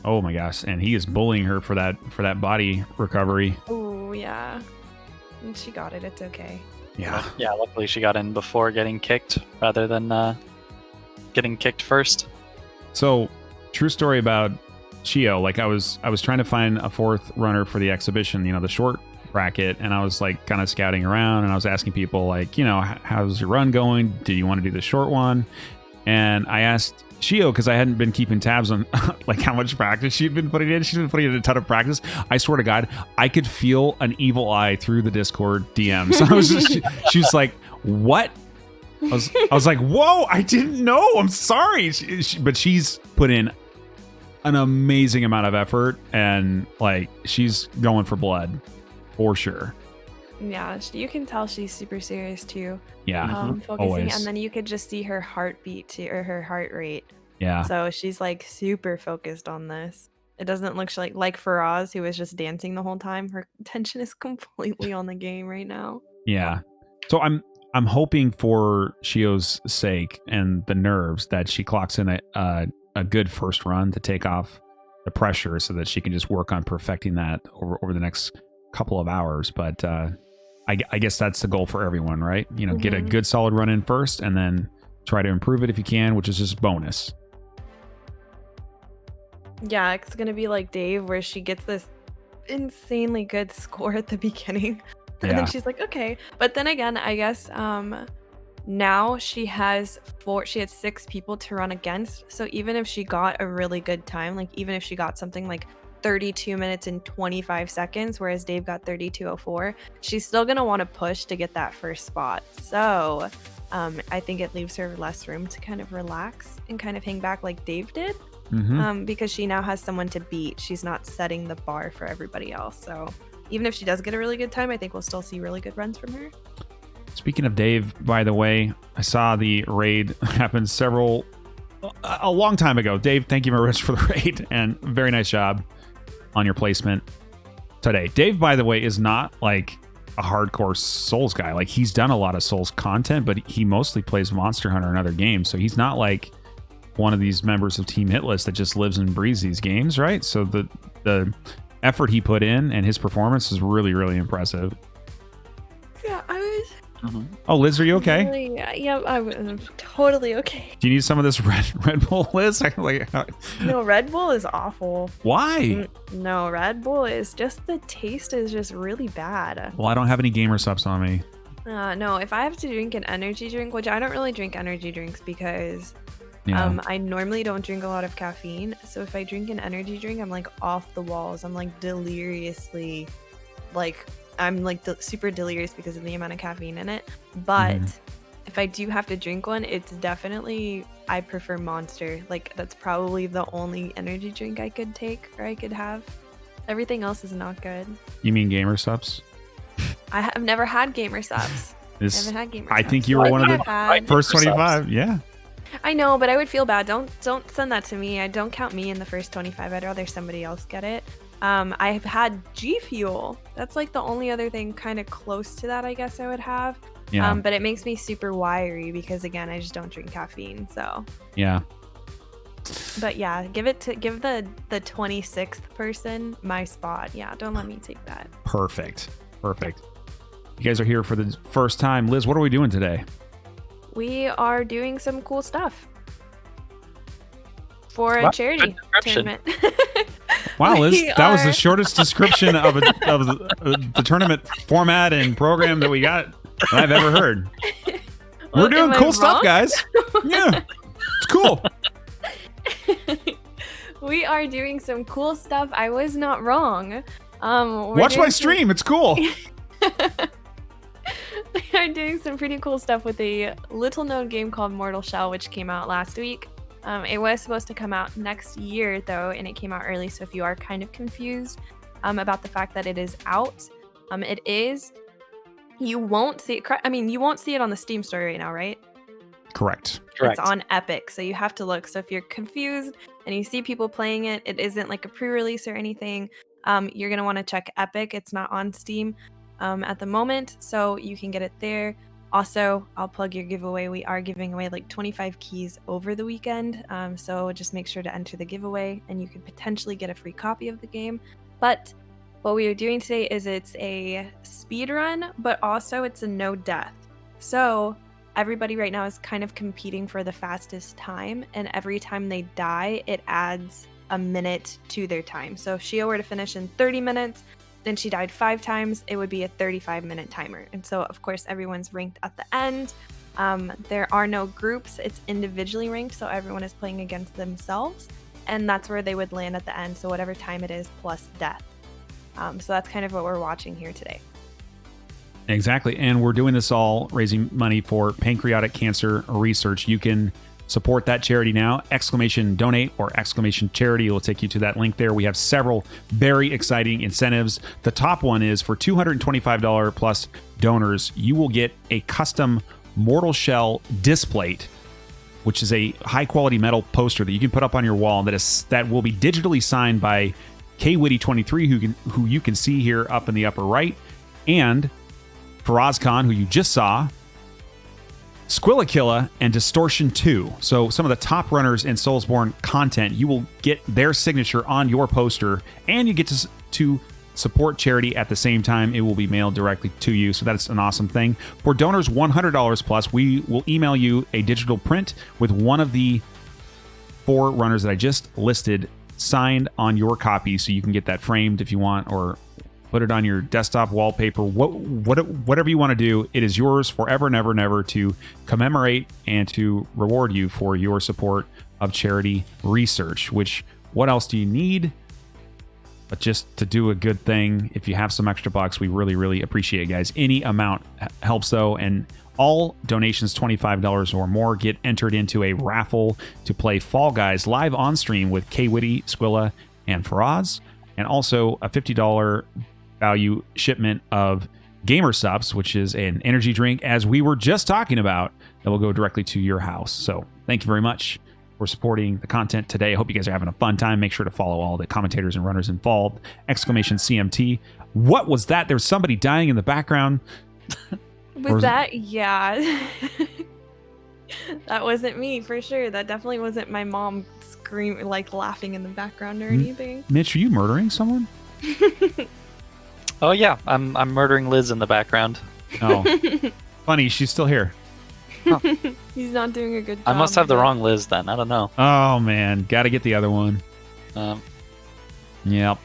Oh my gosh, and he is bullying her for that body recovery. Oh yeah. And she got it. It's okay. Yeah. Yeah, luckily she got in before getting kicked rather than getting kicked first. So, true story about Shio. Like I was trying to find a 4th runner for the exhibition, the short bracket, and I was like kind of scouting around, and I was asking people like, how's your run going? Do you want to do the short one? And I asked Shio, because I hadn't been keeping tabs on like how much practice she'd been putting in. She'd been putting in a ton of practice. I swear to God, I could feel an evil eye through the Discord DM. So I was she was like, "What?" I was like, "Whoa! I didn't know. I'm sorry." But she's put in an amazing amount of effort, and like she's going for blood for sure. Yeah, you can tell she's super serious too. Yeah, focusing, always. And then you could just see her heartbeat too, or her heart rate. Yeah. So she's like super focused on this. It doesn't look like Faraz, who was just dancing the whole time. Her attention is completely on the game right now. Yeah. So I'm hoping for Shio's sake and the nerves that she clocks in a good first run to take off the pressure, so that she can just work on perfecting that over the next couple of hours. But I guess that's the goal for everyone, right? Get a good solid run in first, and then try to improve it if you can, which is just bonus. Yeah, it's gonna be like Dave, where she gets this insanely good score at the beginning, and then she's like, okay. But then again, I guess now she has 6 people to run against. So even if she got a really good time, like even if she got something like 32 minutes and 25 seconds, whereas Dave got 32:04, she's still gonna want to push to get that first spot. So I think it leaves her less room to kind of relax and kind of hang back like Dave did, because she now has someone to beat. She's not setting the bar for everybody else. So even if she does get a really good time, I think we'll still see really good runs from her. Speaking of Dave, by the way, I saw the raid happen a long time ago. Dave, thank you very much for the raid, and very nice job on your placement today. Dave, by the way, is not like a hardcore Souls guy. Like, he's done a lot of Souls content, but he mostly plays Monster Hunter and other games. So he's not like one of these members of Team Hitless that just lives and breathes these games, right? So the effort he put in and his performance is really, really impressive. Yeah, I was. Oh, Liz, are you okay? Really, yeah, I'm totally okay. Do you need some of this Red Bull, Liz? No, Red Bull is awful. Why? No, Red Bull is just, the taste is just really bad. Well, I don't have any gamer subs on me. No, if I have to drink an energy drink, which I don't really drink energy drinks because I normally don't drink a lot of caffeine. So if I drink an energy drink, I'm like off the walls. I'm like deliriously, like, I'm like super delirious because of the amount of caffeine in it. But if I do have to drink one, it's definitely, I prefer Monster. Like, that's probably the only energy drink I could take or I could have. Everything else is not good. You mean gamer subs? I have never had gamer subs. I haven't had gamer subs. I think you were one of the first 25. Yeah. I know, but I would feel bad. Don't send that to me. I don't count me in the first 25. I'd rather somebody else get it. I've had G Fuel. That's like the only other thing kind of close to that, I guess I would have. Yeah. But it makes me super wiry because, again, I just don't drink caffeine. So. Yeah. But yeah, give the 26th person my spot. Yeah, don't let me take that. Perfect. You guys are here for the first time. Liz, what are we doing today? We are doing some cool stuff for a charity tournament. Wow, Liz, that was the shortest description of the tournament format and program that I've ever heard. Well, we're doing cool stuff, guys. Yeah, it's cool. We are doing some cool stuff. I was not wrong. Watch my stream. It's cool. We are doing some pretty cool stuff with a little-known game called Mortal Shell, which came out last week. It was supposed to come out next year, though, and it came out early. So if you are kind of confused about the fact that it is out, it is. You won't see it. You won't see it on the Steam store right now, right? Correct. It's on Epic, so you have to look. So if you're confused and you see people playing it, it isn't like a pre-release or anything. You're gonna want to check Epic. It's not on Steam at the moment, so you can get it there. Also, I'll plug your giveaway. We are giving away like 25 keys over the weekend, so just make sure to enter the giveaway, and you could potentially get a free copy of the game. But what we are doing today is it's a speed run, but also it's a no death. So everybody right now is kind of competing for the fastest time, and every time they die, it adds a minute to their time. So if Shio were to finish in 30 minutes, then she died 5 times, it would be a 35-minute timer. And so, of course, everyone's ranked at the end. There are no groups. It's individually ranked, so everyone is playing against themselves. And that's where they would land at the end, so whatever time it is plus death. So that's kind of what we're watching here today. Exactly. And we're doing this all raising money for pancreatic cancer research. You can support that charity now. !donate or !charity will take you to that link there. We have several very exciting incentives. The top one is for $225 plus donors, you will get a custom Mortal Shell displate, which is a high quality metal poster that you can put up on your wall that will be digitally signed by KWitty23, who you can see here up in the upper right, and FaraazKhan, who you just saw, Squillakilla, and Distortion 2. So some of the top runners in Soulsborne content, you will get their signature on your poster, and you get to support charity at the same time. It will be mailed directly to you, so that's an awesome thing. For donors $100 plus, we will email you a digital print with one of the 4 runners that I just listed signed on your copy, so you can get that framed if you want, or put it on your desktop wallpaper, whatever you want to do. It is yours forever and ever and ever to commemorate and to reward you for your support of charity research. Which, what else do you need but just to do a good thing? If you have some extra bucks, we really, really appreciate it, guys. Any amount helps, though, and all donations $25 or more get entered into a raffle to play Fall Guys live on stream with Kwitty, Squilla, and Faraaz, and also a $50 value shipment of Gamer Subs, which is an energy drink, as we were just talking about, that will go directly to your house. So thank you very much for supporting the content today. I hope you guys are having a fun time. Make sure to follow all the commentators and runners involved. !CMT. What was that? There's somebody dying in the background. Was that? Yeah. That wasn't me for sure. That definitely wasn't my mom screaming, like laughing in the background or anything. Mitch, are you murdering someone? Oh yeah, I'm murdering Liz in the background. Oh, funny, she's still here. He's not doing a good job. I must have the wrong Liz then. I don't know. Oh man, got to get the other one. Yep.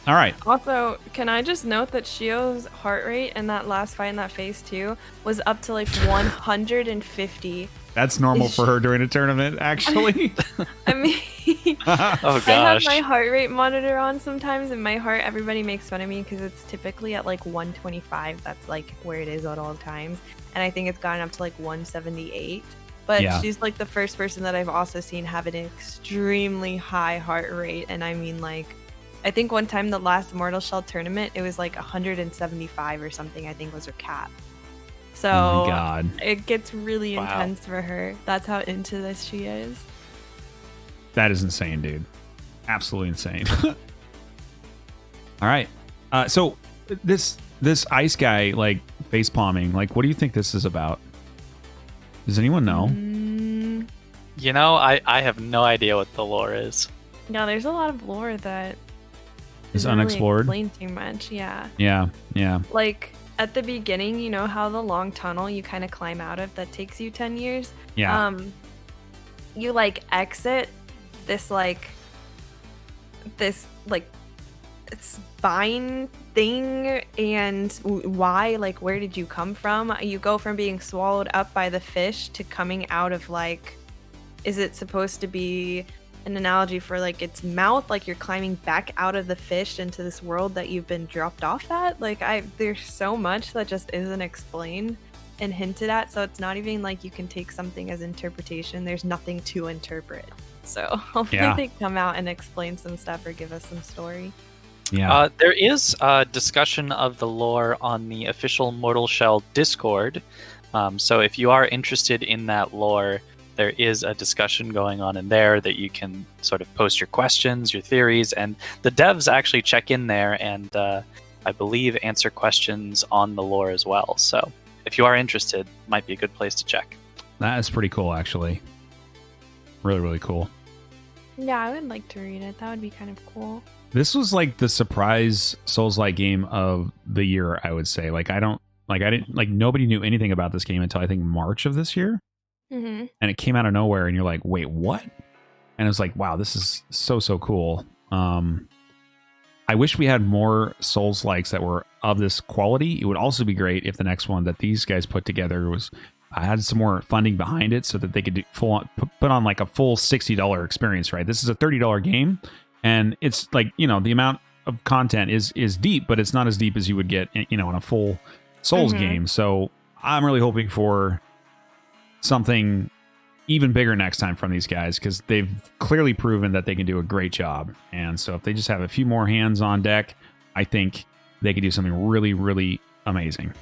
All right. Also, can I just note that Shio's heart rate in that last fight in that phase 2 was up to like 150. That's normal for her during a tournament, actually. I mean, oh gosh. I have my heart rate monitor on sometimes, and my heart, everybody makes fun of me because it's typically at like 125. That's like where it is at all times. And I think it's gotten up to like 178. But she's like the first person that I've also seen have an extremely high heart rate. And I mean, like, I think one time the last Mortal Shell tournament, it was like 175 or something, I think was her cap. So oh my God. It gets really intense for her. That's how into this she is. That is insane, dude. Absolutely insane. All right. So this ice guy, like, face palming, like, what do you think this is about? Does anyone know? You know, I have no idea what the lore is. No, there's a lot of lore that is unexplored. Really explained too much, yeah. Yeah. Like at the beginning, you know how the long tunnel you kind of climb out of that takes you 10 years? Yeah. You like exit this spine thing, and why, like, where did you come from? You go from being swallowed up by the fish to coming out of, like, is it supposed to be an analogy for like its mouth, like you're climbing back out of the fish into this world that you've been dropped off at? Like, there's so much that just isn't explained and hinted at, so it's not even like you can take something as interpretation. There's nothing to interpret. So hopefully they come out and explain some stuff or give us some story. Yeah. There is a discussion of the lore on the official Mortal Shell Discord. So if you are interested in that lore, there is a discussion going on in there that you can sort of post your questions, your theories, and the devs actually check in there and I believe answer questions on the lore as well. So if you are interested, might be a good place to check. That is pretty cool, actually. Really, really cool. Yeah, I would like to read it. That would be kind of cool. This was like the surprise Souls-like game of the year, I would say. Nobody knew anything about this game until I think March of this year. Mm-hmm. And it came out of nowhere, and you're like, wait, what? And it was like, wow, this is so cool. I wish we had more Souls-likes that were of this quality. It would also be great if the next one that these guys put together had some more funding behind it so that they could put on like a full $60 experience, right? This is a $30 game, and it's like, the amount of content is deep, but it's not as deep as you would get, in a full Souls game. So I'm really hoping for something even bigger next time from these guys, because they've clearly proven that they can do a great job. And so if they just have a few more hands on deck, I think they could do something really, really amazing.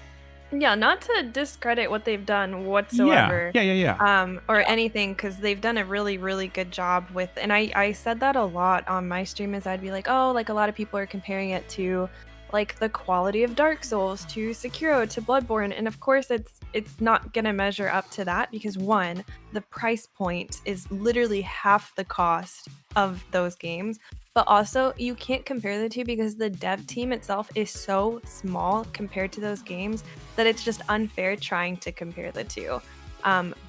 Yeah, not to discredit what they've done whatsoever. Yeah. Or anything, because they've done a really, really good job with, and I said that a lot on my stream, as I'd be like, oh, like a lot of people are comparing it to like the quality of Dark Souls, to Sekiro, to Bloodborne, and of course it's not gonna measure up to that, because one, the price point is literally half the cost of those games, but also you can't compare the two because the dev team itself is so small compared to those games that it's just unfair trying to compare the two.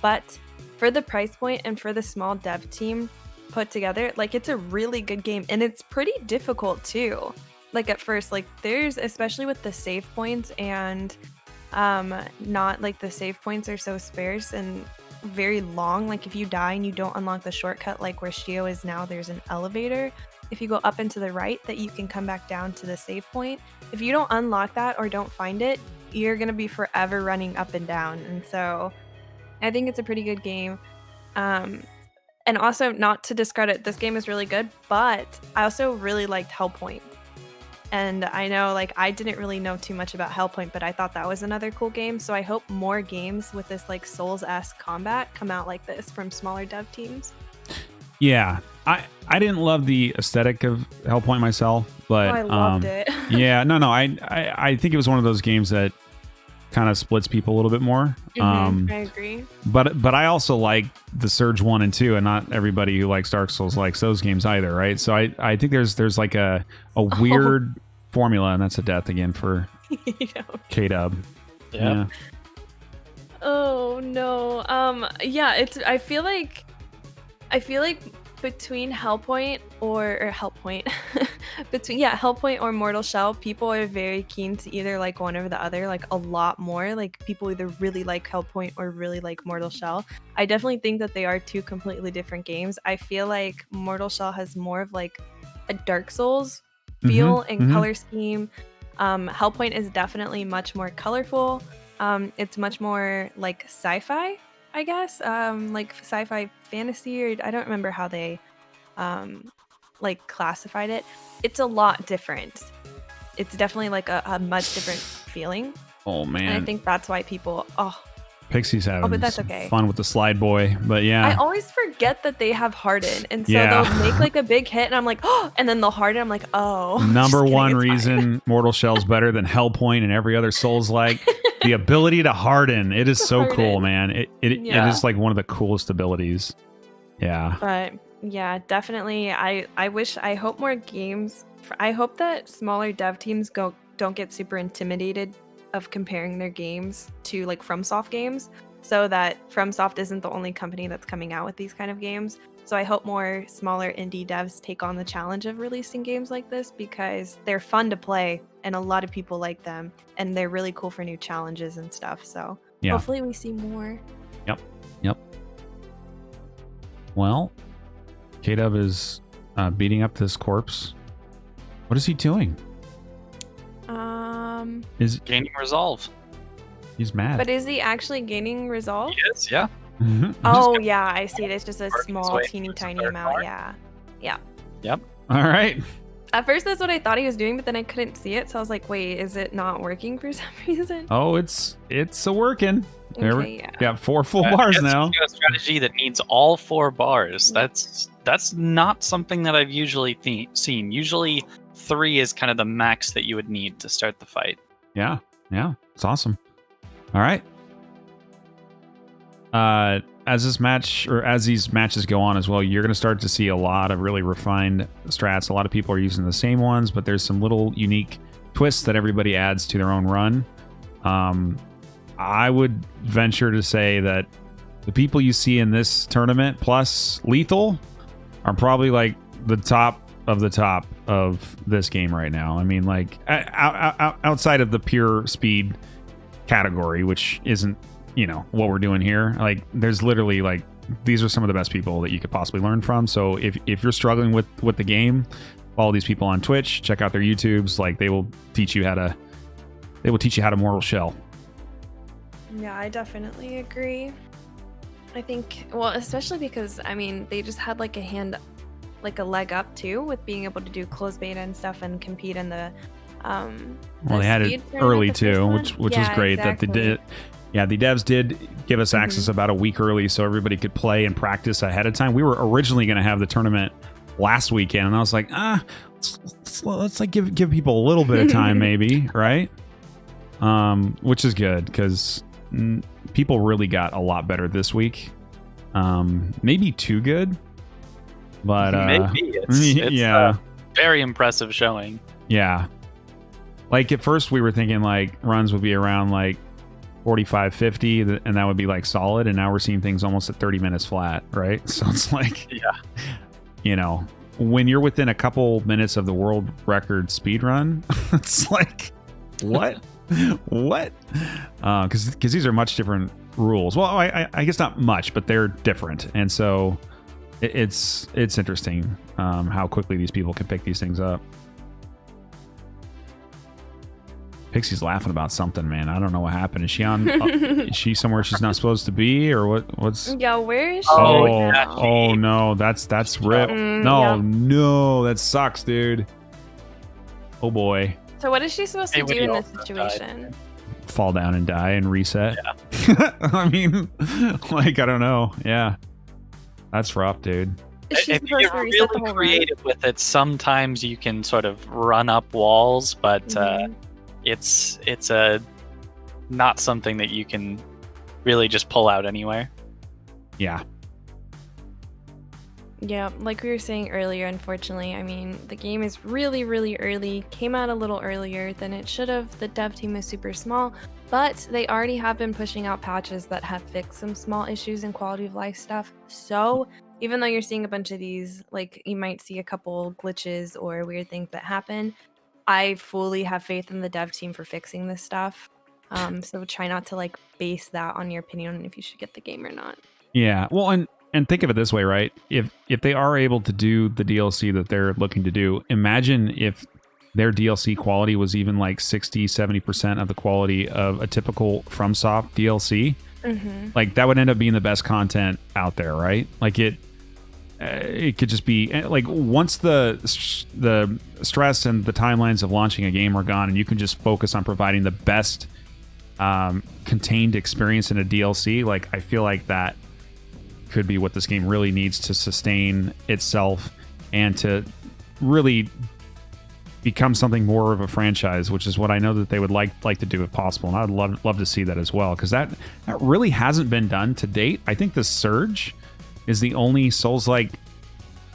But for the price point and for the small dev team put together, like, it's a really good game, and it's pretty difficult too. Like, at first, like, there's, especially with the save points, and not like the save points are so sparse and very long. Like, if you die and you don't unlock the shortcut, like where Shio is now, there's an elevator if you go up and to the right that you can come back down to the save point. If you don't unlock that or don't find it, you're gonna be forever running up and down. And so I think it's a pretty good game. And also, not to discredit, this game is really good, but I also really liked Hellpoint. And I know, like, I didn't really know too much about Hellpoint, but I thought that was another cool game. So I hope more games with this like Souls-esque combat come out like this from smaller dev teams. Yeah, I didn't love the aesthetic of Hellpoint myself, but I loved it. yeah, no, I think it was one of those games that kind of splits people a little bit more. I agree. But I also like the Surge 1 and 2, and not everybody who likes Dark Souls likes those games either, right? So I think there's like a weird formula, and that's a death again for K-Dub. Yeah. Oh no. Yeah, I feel like between Hellpoint or Hellpoint Hellpoint or Mortal Shell, people are very keen to either like one or the other, like a lot more. Like people either really like Hellpoint or really like Mortal Shell. I definitely think that they are two completely different games. I feel like Mortal Shell has more of like a Dark Souls feel and color scheme. Hellpoint is definitely much more colorful. It's much more like sci-fi, I guess, like sci-fi fantasy, or I don't remember how they like classified it. It's a lot different. It's definitely like a much different feeling. Oh man. And I think that's why people Pixie's having but that's some okay. fun with the slide boy, but yeah. I always forget that they have harden, and so they'll make like a big hit, and I'm like, oh, and then they'll harden. I'm like, oh. Number one reason Mortal Shell's better than Hellpoint and every other Souls-like, the ability to harden. It is so cool, man. It is like one of the coolest abilities. Yeah. But yeah, definitely. I hope more games. I hope that smaller dev teams don't get super intimidated of comparing their games to like FromSoft games, so that FromSoft isn't the only company that's coming out with these kind of games. So I hope more smaller indie devs take on the challenge of releasing games like this, because they're fun to play and a lot of people like them, and they're really cool for new challenges and stuff. So hopefully we see more. Yep. Well, K-Dub is beating up this corpse. What is he doing? Is gaining resolve. He's mad. But is he actually gaining resolve? Yes, yeah. Oh yeah, I see it. It's just a small, teeny tiny amount. Yeah. Yep. All right. At first, that's what I thought he was doing, but then I couldn't see it, so I was like, "Wait, is it not working for some reason?" Oh, it's a working. There Okay, we got 4 full bars now. A strategy that needs all 4 bars. That's not something that I've usually seen. Usually 3 is kind of the max that you would need to start the fight. Yeah, it's awesome. All right. As this match, or as these matches go on as well, you're going to start to see a lot of really refined strats. A lot of people are using the same ones, but there's some little unique twists that everybody adds to their own run. I would venture to say that the people you see in this tournament, plus Lethal, are probably like the top of the top of this game right now. I mean, like outside of the pure speed category, which isn't, what we're doing here. Like, there's literally like, these are some of the best people that you could possibly learn from. So if you're struggling with the game, follow these people on Twitch, check out their YouTubes. Like, they will teach you how to Mortal Shell. Yeah, I definitely agree. I think, well, especially because, I mean, they just had like a leg up too with being able to do closed beta and stuff and compete in the well, they had it early too, which was great. Exactly. That they did. Yeah, the devs did give us access about a week early, so everybody could play and practice ahead of time. We were originally going to have the tournament last weekend, and I was like, let's like give people a little bit of time, maybe, right? Which is good, because people really got a lot better this week. Maybe too good, but maybe it's very impressive showing. Yeah, like at first we were thinking like runs would be around like 45, 50, and that would be like solid, and now we're seeing things almost at 30 minutes flat, right? So it's like, when you're within a couple minutes of the world record speedrun, it's like, what? Because these are much different rules. Well, I guess not much, but they're different, and so it's interesting how quickly these people can pick these things up. Pixie's laughing about something, man. I don't know what happened. Is she on? Is she somewhere she's not supposed to be, or what? What's? Yeah, where is she? Oh no, that's rip. No, that sucks, dude. Oh boy. So what is she supposed to Hey, do in this Winnie situation? Fall down and die and reset. Yeah. I mean, like, I don't know. Yeah. That's rough, dude. Is she If supposed you're to reset the really whole creative with it, sometimes you can sort of run up walls, but it's not something that you can really just pull out anywhere. Yeah. Yeah, like we were saying earlier, unfortunately, I mean, the game is really, really early, came out a little earlier than it should have. The dev team is super small, but they already have been pushing out patches that have fixed some small issues in quality of life stuff. So even though you're seeing a bunch of these, like you might see a couple glitches or weird things that happen, I fully have faith in the dev team for fixing this stuff. So try not to like base that on your opinion on if you should get the game or not. Yeah. Well, and think of it this way, right? If they are able to do the DLC that they're looking to do, imagine if their DLC quality was even like 60, 70% of the quality of a typical FromSoft DLC. Mm-hmm. Like that would end up being the best content out there, right? Like it could just be like once the stress and the timelines of launching a game are gone, and you can just focus on providing the best contained experience in a DLC. Like I feel like that could be what this game really needs to sustain itself and to really become something more of a franchise, which is what I know that they would like to do if possible. And I'd love to see that as well, because that really hasn't been done to date. I think the Surge is the only Souls-like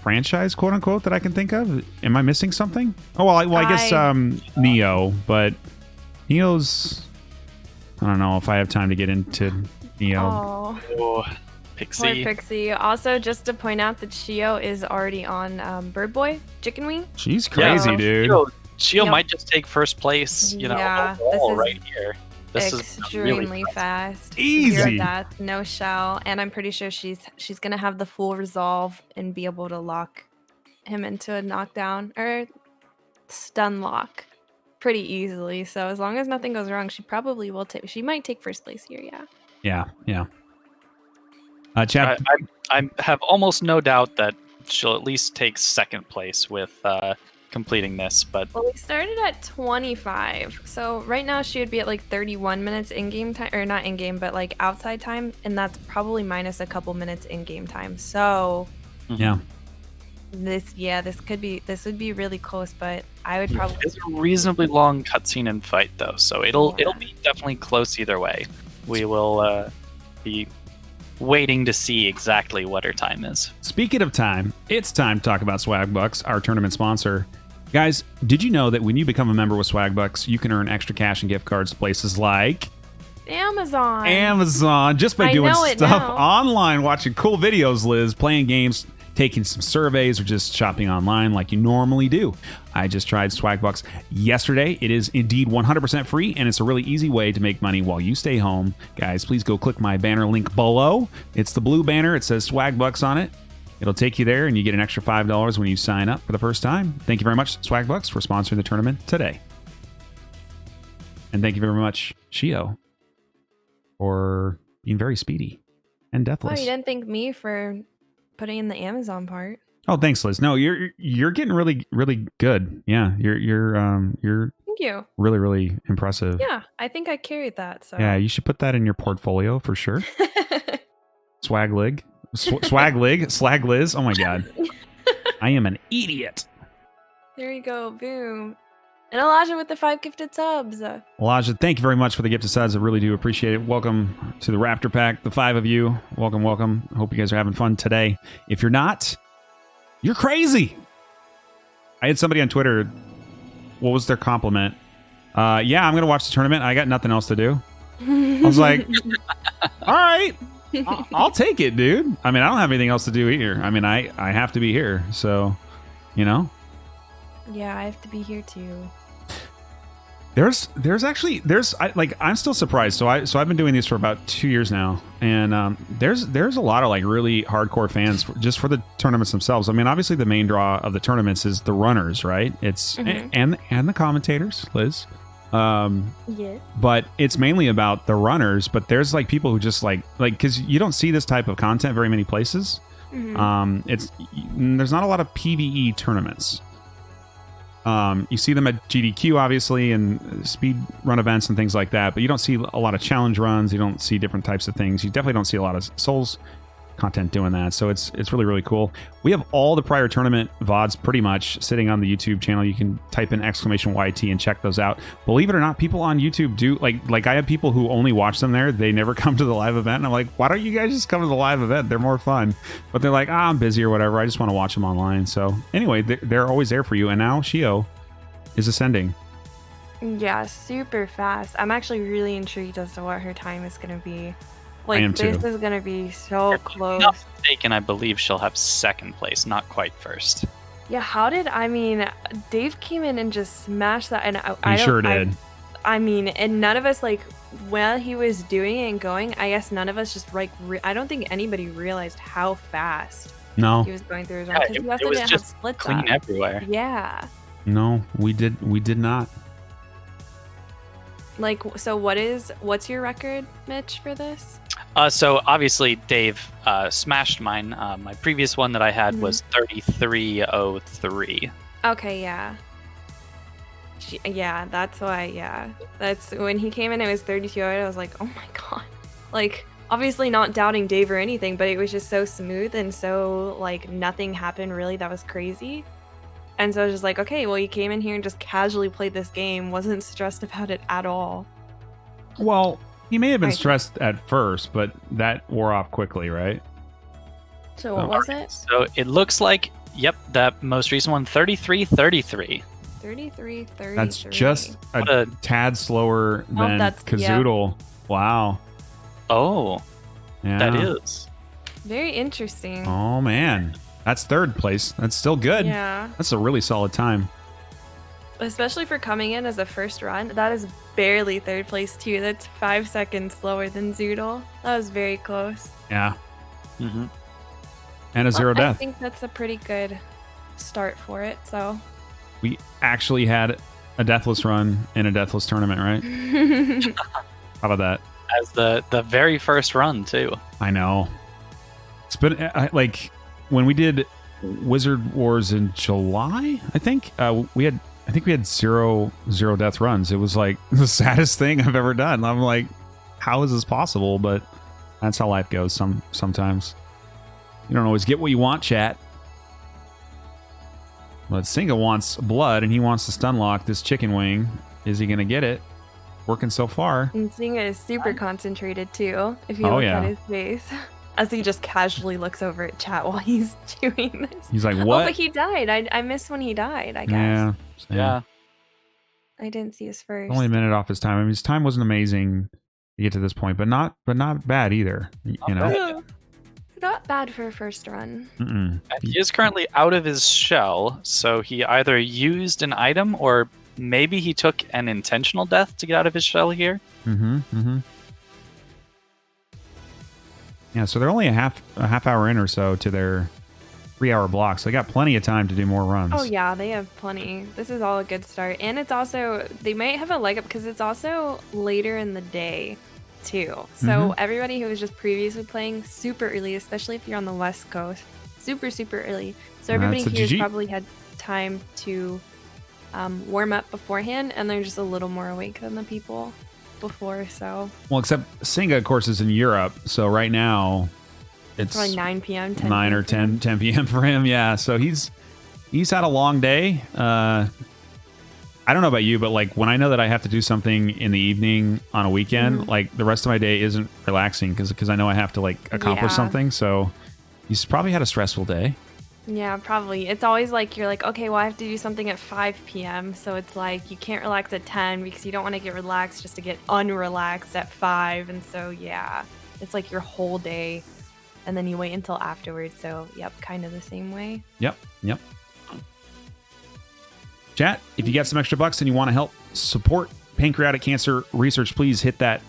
franchise, quote unquote, that I can think of. Am I missing something? Oh, well, I guess Neo, but Neo's, I don't know if I have time to get into Neo. Oh. Pixie. Poor Pixie. Also, just to point out that Shio is already on Bird Boy, Chicken Wing. She's crazy, dude. Shio might just take first place, Yeah, overall this is right here. This extremely is really fast. Easy. Zero death, no shell, and I'm pretty sure she's gonna have the full resolve and be able to lock him into a knockdown or stun lock pretty easily. So as long as nothing goes wrong, she probably will take. She might take first place here. Yeah. Yeah. I have almost no doubt that she'll at least take second place with completing this. But well, we started at 25, so right now she would be at like 31 minutes in-game time, or not in-game, but like outside time, and that's probably minus a couple minutes in-game time. So yeah, this would be really close, but I would probably. It's a reasonably long cutscene and fight though, so it'll be definitely close either way. We will be waiting to see exactly what her time is. Speaking of time, it's time to talk about Swagbucks, our tournament sponsor. Guys, did you know that when you become a member with Swagbucks, you can earn extra cash and gift cards to places like Amazon, just by doing stuff online, watching cool videos, Liz, playing games, taking some surveys, or just shopping online like you normally do. I just tried Swagbucks yesterday. It is indeed 100% free, and it's a really easy way to make money while you stay home. Guys, please go click my banner link below. It's the blue banner. It says Swagbucks on it. It'll take you there, and you get an extra $5 when you sign up for the first time. Thank you very much, Swagbucks, for sponsoring the tournament today. And thank you very much, Shio, for being very speedy and deathless. Oh, you didn't thank me for putting in the Amazon part. Oh, thanks, Liz. No, you're getting really, really good. Yeah, you're Thank you. Really, really impressive. Yeah, I think I carried that. So yeah, you should put that in your portfolio for sure. Swag Liz. Oh my god, I am an idiot. There you go, boom. And Elijah with the 5 gifted subs. Elijah, thank you very much for the gifted subs. I really do appreciate it. Welcome to the Raptor Pack, the 5 of you. Welcome, welcome. I hope you guys are having fun today. If you're not, you're crazy. I had somebody on Twitter. What was their compliment? Yeah, I'm going to watch the tournament. I got nothing else to do. I was like, all right, I'll take it, dude. I mean, I don't have anything else to do either. I mean, I have to be here. So, you know. Yeah, I have to be here too. I'm still surprised. So I've been doing these for about 2 years now, and there's a lot of like really hardcore fans just for the tournaments themselves. I mean, obviously the main draw of the tournaments is the runners, right? It's and the commentators, Liz. Yes. But it's mainly about the runners. But there's like people who just like because you don't see this type of content very many places. There's not a lot of PvE tournaments. You see them at GDQ, obviously, and speed run events and things like that, but you don't see a lot of challenge runs. You don't see different types of things. You definitely don't see a lot of Souls content doing that, so it's really, really cool. We have all the prior tournament VODs pretty much sitting on the YouTube channel. You can type in !YT and check those out. Believe it or not, people on YouTube do, like I have people who only watch them there. They never come to the live event, and I'm like, why don't you guys just come to the live event? They're more fun. But they're like, I'm busy or whatever. I just want to watch them online. So anyway, they're always there for you. And now Shio is ascending. Yeah, super fast. I'm actually really intrigued as to what her time is going to be. I am too. This is going to be so close. Not mistaken, I believe she'll have second place, not quite first. Yeah, Dave came in and just smashed that, and I sure did. And none of us, while he was doing it and going, I guess none of us just, I don't think anybody realized how fast No. he was going through his run, because he also was didn't have just splits clean up. everywhere. Yeah. No, we did not. So what's your record, Mitch, for this? So obviously Dave smashed mine. My previous one that I had was 33:03. Okay, yeah. Yeah, that's why, yeah. That's when he came in, it was 32:08. I was like, oh my god. Obviously not doubting Dave or anything, but it was just so smooth and so, nothing happened really that was crazy. And so I was just like, okay, well, you came in here and just casually played this game, wasn't stressed about it at all. Well, he may have been stressed at first, but that wore off quickly, right? So what was it? So it looks like, yep, that most recent one, 33:33. 33:33. That's just a tad slower than Kazoodle. Yeah. Wow. Oh, yeah. That is. Very interesting. Oh, man. That's third place. That's still good. Yeah. That's a really solid time. Especially for coming in as a first run. That is barely third place, too. That's 5 seconds slower than Zoodle. That was very close. Yeah. Mm-hmm. And a zero death. I think that's a pretty good start for it, so. We actually had a Deathless run in a Deathless tournament, right? How about that? As the very first run, too. I know. It's been, when we did Wizard Wars in July, I think, we had zero death runs. It was the saddest thing I've ever done. I'm like, how is this possible? But that's how life goes sometimes. You don't always get what you want, chat. But Singa wants blood, and he wants to stun lock this chicken wing. Is he going to get it? Working so far. And Singa is super concentrated, too, if you look at his face. As he just casually looks over at chat while he's doing this. He's like, what? Oh, but he died. I missed when he died, I guess. Yeah. I didn't see his first. Only a minute off his time. I mean, his time wasn't amazing to get to this point, but not bad either. You know? Not bad for a first run. Mm-mm. He is currently out of his shell, so he either used an item or maybe he took an intentional death to get out of his shell here. Yeah, so they're only a half hour in or so to their 3-hour block, so they got plenty of time to do more runs. Oh yeah, they have plenty. This is all a good start, and it's also, they might have a leg up because it's also later in the day too. So everybody who was just previously playing super early, especially if you're on the West Coast, super early. So everybody here's probably had time to warm up beforehand, and they're just a little more awake than the people before. So well, except Singa, of course, is in Europe, so right now it's probably 9 p.m. 9 or 10 p.m. for him. Yeah, so he's had a long day. I don't know about you, but when I know that I have to do something in the evening on a weekend, the rest of my day isn't relaxing because I know I have to accomplish something. So he's probably had a stressful day. Yeah, probably. It's always you're okay, well, I have to do something at 5 p.m. So it's you can't relax at 10 because you don't want to get relaxed just to get unrelaxed at 5. And so, yeah, it's your whole day. And then you wait until afterwards. So, yep, kind of the same way. Yep. Chat, if you got some extra bucks and you want to help support pancreatic cancer research, please hit that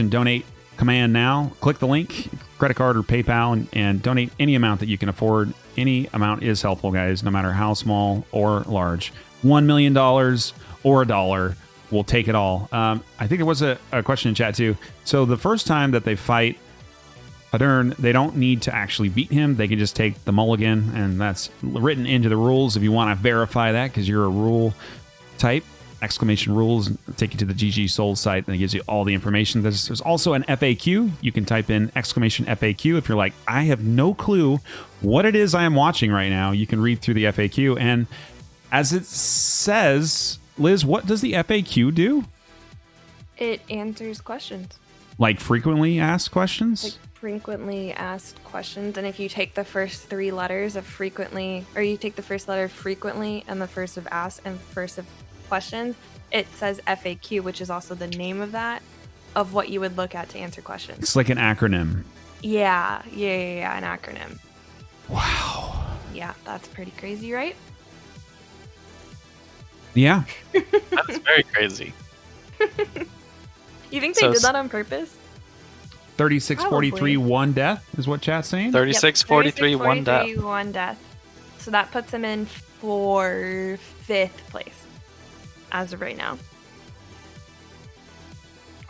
!donate command now. Click the link, credit card or PayPal, and donate any amount that you can afford. Any amount is helpful, guys, no matter how small or large. $1 million or $1, we'll take it all. I think there was a question in chat too. So the first time that they fight Hadern, they don't need to actually beat him. They can just take the mulligan, and that's written into the rules if you want to verify that because you're a rule type. Exclamation rules take you to the GG Souls site, and it gives you all the information. There's also an FAQ. You can type in exclamation FAQ if you're like, I have no clue what it is I am watching right now. You can read through the FAQ, and as it says, Liz, what does the FAQ do? It answers questions. Like frequently asked questions? Like frequently asked questions, and if you take the first 3 letters of frequently, or you take the first letter of frequently and the first of asked and first of questions, it says FAQ, which is also the name of that, of what you would look at to answer questions. It's like an acronym. Yeah, an acronym. Wow. Yeah, that's pretty crazy, right? Yeah. That's very crazy. You think they did that on purpose? 3643 1 death is what chat's saying? 3643 1 death. 1 death. So that puts him in for 5th place as of right now.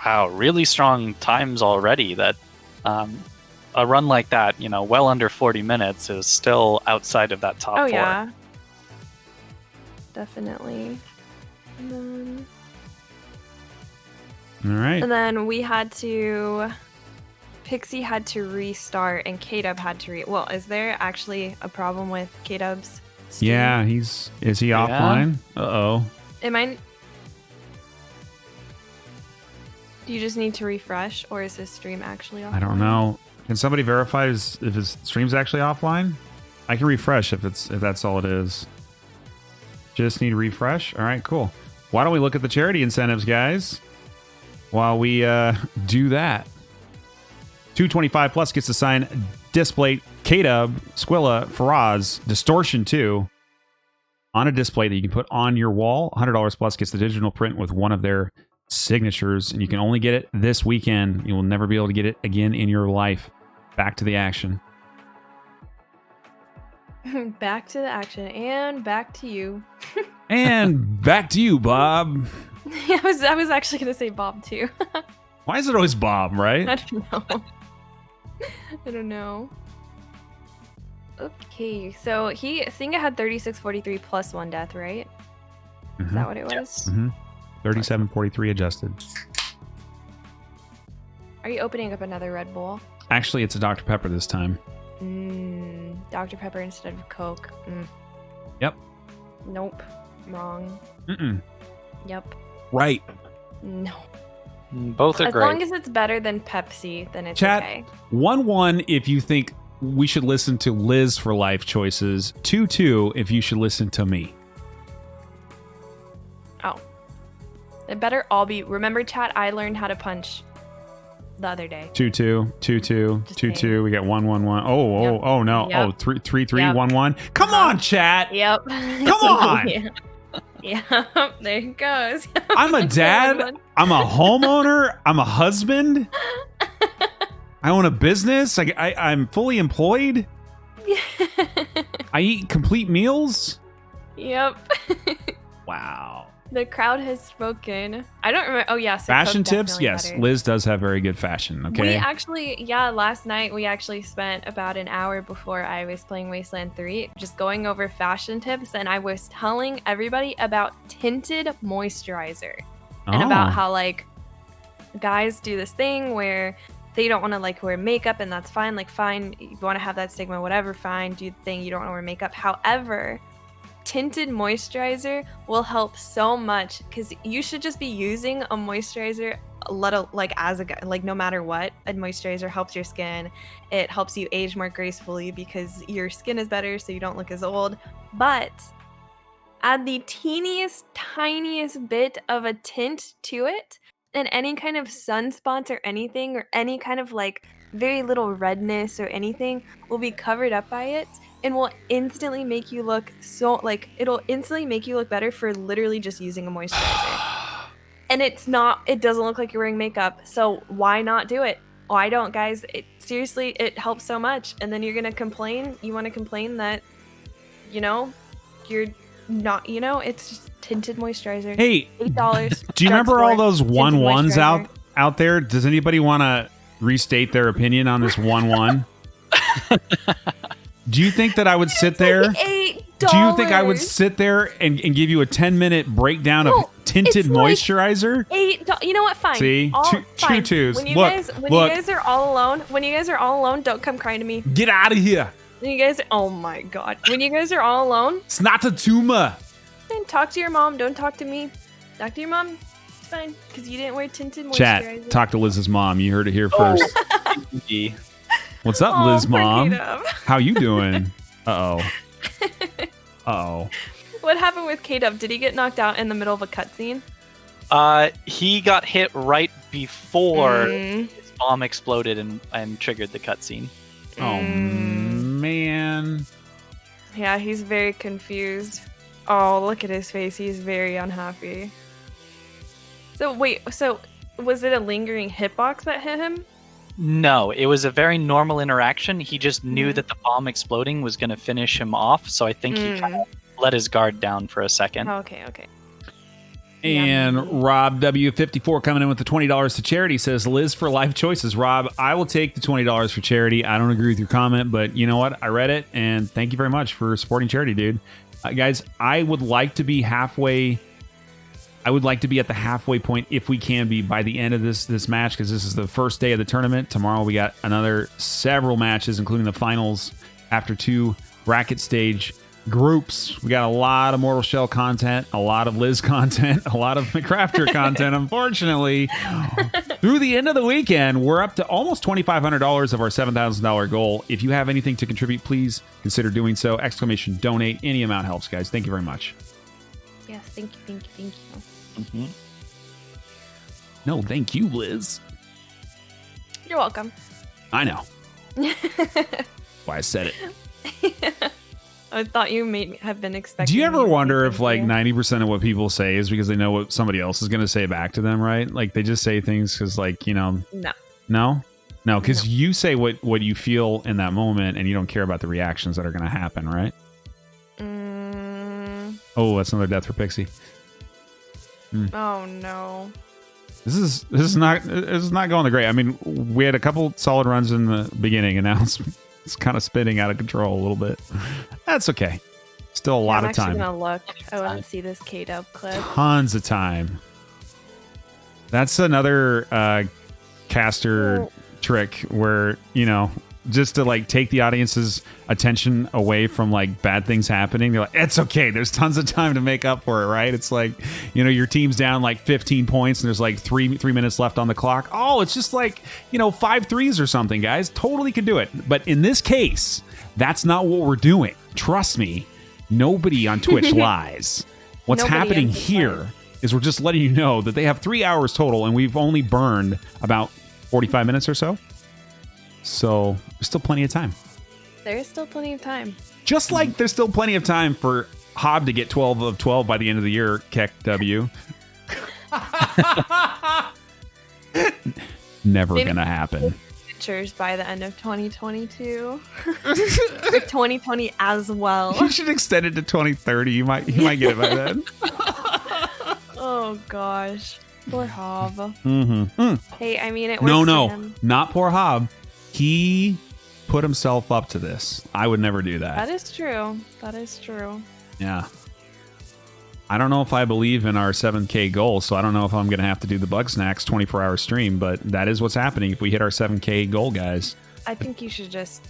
Wow, really strong times already. That a run like that, well under 40 minutes is still outside of that top 4. Yeah. Definitely. And All right. then Pixie had to restart, and K-Dub had to well, is there actually a problem with K-Dub's stream? Yeah, is he offline? Uh-oh. Do you just need to refresh, or is his stream actually offline? I don't know. Can somebody verify if his stream's actually offline? I can refresh if that's all it is. Just need refresh. All right, cool. Why don't we look at the charity incentives, guys? While we do that. 225 plus gets to sign display K-Dub, Squilla, Faraz, Distortion 2 on a display that you can put on your wall. $100 plus gets the digital print with one of their signatures, and you can only get it this weekend. You will never be able to get it again in your life. Back to the action. Back to the action, and back to you. And back to you, Bob. Yeah, I was actually going to say Bob, too. Why is it always Bob, right? I don't know. I don't know. Okay, so Singa had 3643 plus 1 death, right? Mm-hmm. Is that what it was? Yes. Mm-hmm. 3743 adjusted. Are you opening up another Red Bull? Actually, it's a Dr. Pepper this time. Dr. Pepper instead of Coke. Yep. Nope. Wrong. Mm-mm. Yep. Right. No. Both are as great. As long as it's better than Pepsi, then it's Chat, okay. 1-1 if you think we should listen to Liz for life choices. 2-2 if you should listen to me. Oh. It better all be... Remember, chat, I learned how to punch the other day. 2-2, 2-2, 2-2. We got 1-1-1. Oh no. Yep. Oh, 3-3, 1-1. Come on, chat. Yep. Come on. Yeah, there it goes. I'm a dad. I'm a homeowner. I'm a husband. I own a business. I'm fully employed. I eat complete meals. Yep. Wow. The crowd has spoken. I don't remember. Oh, yeah. So fashion Coke tips? Yes. better. Liz does have very good fashion. Okay. We actually, last night we actually spent about an hour before I was playing Wasteland 3 just going over fashion tips, and I was telling everybody about tinted moisturizer and about how, like, guys do this thing where they don't want to, like, wear makeup, and that's fine. Like, fine. If you want to have that stigma, whatever, fine. Do the thing. You don't want to wear makeup. However, tinted moisturizer will help so much because you should just be using a moisturizer no matter what. A moisturizer helps your skin. It helps you age more gracefully because your skin is better so you don't look as old. But add the teeniest, tiniest bit of a tint to it, and any kind of sunspots or anything, or any kind of like very little redness or anything will be covered up by it, and will instantly make you look it'll instantly make you look better for literally just using a moisturizer. And it doesn't look like you're wearing makeup, so why not do it? Why don't, guys? Seriously, it helps so much. And then you're gonna complain, you want to complain that, you're not, it's just tinted moisturizer. Hey, $8. do you remember all those 1-1s out there? Does anybody want to restate their opinion on this 1-1. Do you think that I would sit there? $8. Do you think I would sit there and give you a 10-minute breakdown of tinted moisturizer? $8. You know what? Fine. See? Fine. Twos. When you Look, guys are all alone, don't come crying to me. Get out of here. When you guys, oh my god. When you guys are all alone, it's not a tumor. Then talk to your mom. Don't talk to me. Talk to your mom. It's fine because you didn't wear tinted moisturizer. Chat. Talk to Liz's mom. You heard it here first. What's up, Liz mom? How you doing? Uh-oh. What happened with K-Dub? Did he get knocked out in the middle of a cutscene? He got hit right before his bomb exploded and triggered the cutscene. Oh, man. Yeah, he's very confused. Oh, look at his face. He's very unhappy. So, wait. So, was it a lingering hitbox that hit him? No, it was a very normal interaction. He just knew that the bomb exploding was going to finish him off, so I think he kind of let his guard down for a second. Okay. And Rob W54 coming in with the $20 to charity says, Liz for life choices. Rob, I will take the $20 for charity. I don't agree with your comment, but you know what? I read it, and thank you very much for supporting charity, dude. Guys, I would like to be halfway. I would like to be at the halfway point if we can be by the end of this match, because this is the first day of the tournament. Tomorrow we got several matches, including the finals after 2 bracket stage groups. We got a lot of Mortal Shell content, a lot of Liz content, a lot of McRaptor content. Unfortunately, through the end of the weekend, we're up to almost $2,500 of our $7,000 goal. If you have anything to contribute, please consider doing so. ! Donate. Any amount helps, guys. Thank you very much. Yes, thank you. No, thank you, Liz. You're welcome. I know. Why I said it. I thought you may have been expecting. Do you ever wonder if like 90% of what people say is because they know what somebody else is going to say back to them, right? Like they just say things because like, you know. No, because you say what you feel in that moment and you don't care about the reactions that are going to happen, right? Oh, that's another death for Pixie. Oh no. This is not going the great. I mean, we had a couple solid runs in the beginning, and now it's kind of spinning out of control a little bit. That's okay. Still a lot of time. I'm actually gonna look. I want to see this K-Dub clip. Tons of time. That's another caster trick where, you know, just to like take the audience's attention away from like bad things happening. They're like, it's okay. There's tons of time to make up for it, right? It's like, you know, your team's down like 15 points and there's like three minutes left on the clock. Oh, it's just like, you know, 5 threes or something, guys. Totally could do it. But in this case, that's not what we're doing. Trust me. Nobody on Twitch lies. What's happening here is we're just letting you know that they have 3 hours total and we've only burned about 45 minutes or so. So there's still plenty of time. There is still plenty of time. Just like there's still plenty of time for Hob to get 12 of 12 by the end of the year, Keck W. Never gonna happen. Pictures by the end of 2022. Or 2020 as well. You should extend it to 2030. You might get it by then. Oh gosh. Poor Hob. Hey, I mean it works No, for him. not poor Hob. He put himself up to this. I would never do that. That is true. That is true. Yeah. I don't know if I believe in our 7K goal, so I don't know if I'm going to have to do the Bug Snacks 24-hour stream, but that is what's happening if we hit our 7K goal, guys. I think you should just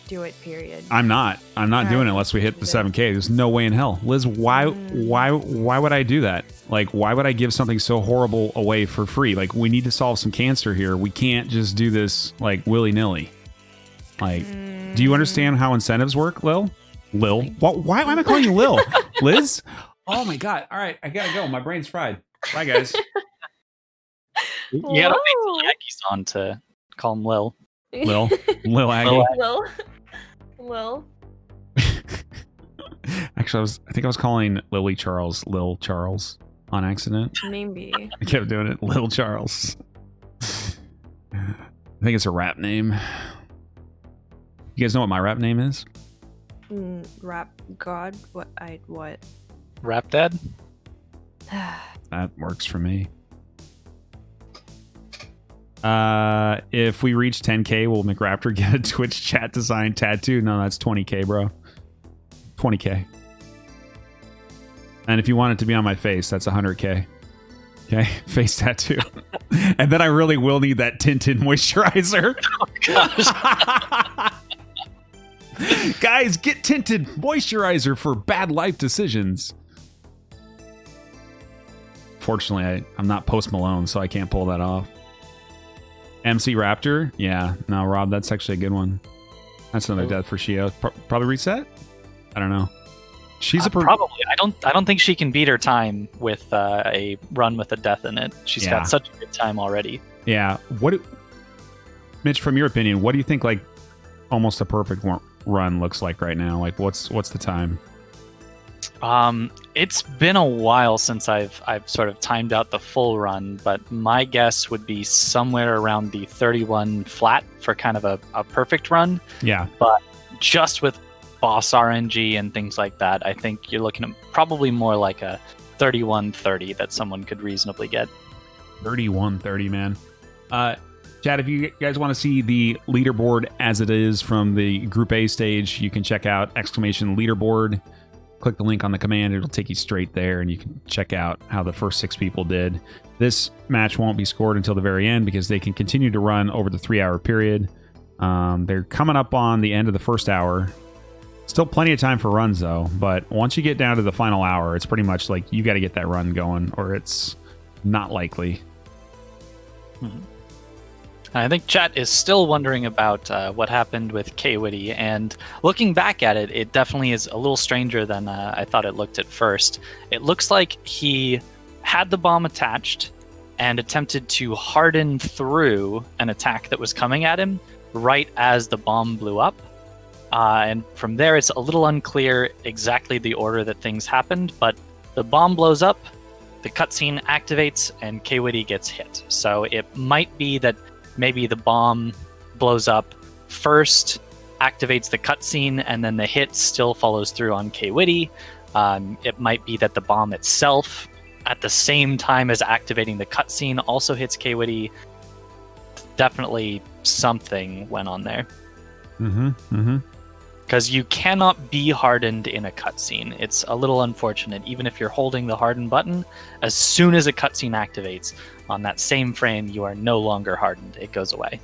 do it, period. I'm not doing it unless we hit the 7K. There's no way in hell. Liz, why would I do that? Like, why would I give something so horrible away for free? Like, we need to solve some cancer here. We can't just do this, like, willy-nilly. Like, do you understand how incentives work, Lil? Why am I calling you Lil? Liz? Oh, my God. All right, I got to go. My brain's fried. Bye, guys. You gotta wait till LilAggy's on to call him Lil. LilAggy. Lil. Actually, I think I was calling Lil Charles on accident. Maybe. I kept doing it. Lil Charles. I think it's a rap name. You guys know what my rap name is? Rap God? What? Rap Dad? That works for me. If we reach 10K, will McRaptor get a Twitch chat design tattoo? No, that's 20K, bro. 20K. And if you want it to be on my face, that's 100K. Okay, face tattoo. And then I really will need that tinted moisturizer. Oh, gosh. Guys, get tinted moisturizer for bad life decisions. Fortunately, I'm not Post Malone, so I can't pull that off. MC Raptor? Yeah. No, Rob, that's actually a good one. That's another death for Shio. Probably reset? I don't know. She's probably. I don't think she can beat her time with a run with a death in it. She's got such a good time already. Yeah. Mitch, from your opinion, what do you think like almost a perfect run looks like right now? Like what's the time? It's been a while since I've sort of timed out the full run, but my guess would be somewhere around the 31 flat for kind of a perfect run. Yeah. But just with boss RNG and things like that, I think you're looking at probably more like a 31:30 that someone could reasonably get. 31:30, man. Chad, if you guys want to see the leaderboard as it is from the Group A stage, you can check out !leaderboard. Click the link on the command, it'll take you straight there, and you can check out how the first 6 people did. This match won't be scored until the very end because they can continue to run over the 3-hour period. They're coming up on the end of the first hour. Still plenty of time for runs, though, but once you get down to the final hour, it's pretty much like you got to get that run going, or it's not likely. Mm-hmm. I think chat is still wondering about what happened with K-Witty, and looking back at it, it definitely is a little stranger than I thought it looked at first. It looks like he had the bomb attached and attempted to harden through an attack that was coming at him right as the bomb blew up. And from there, it's a little unclear exactly the order that things happened, but the bomb blows up, the cutscene activates, and K-Witty gets hit. So it might be that maybe the bomb blows up first, activates the cutscene, and then the hit still follows through on K-Witty. It might be that the bomb itself, at the same time as activating the cutscene, also hits K-Witty. Definitely something went on there. Because you cannot be hardened in a cutscene. It's a little unfortunate. Even if you're holding the harden button, as soon as a cutscene activates, on that same frame, you are no longer hardened. It goes away.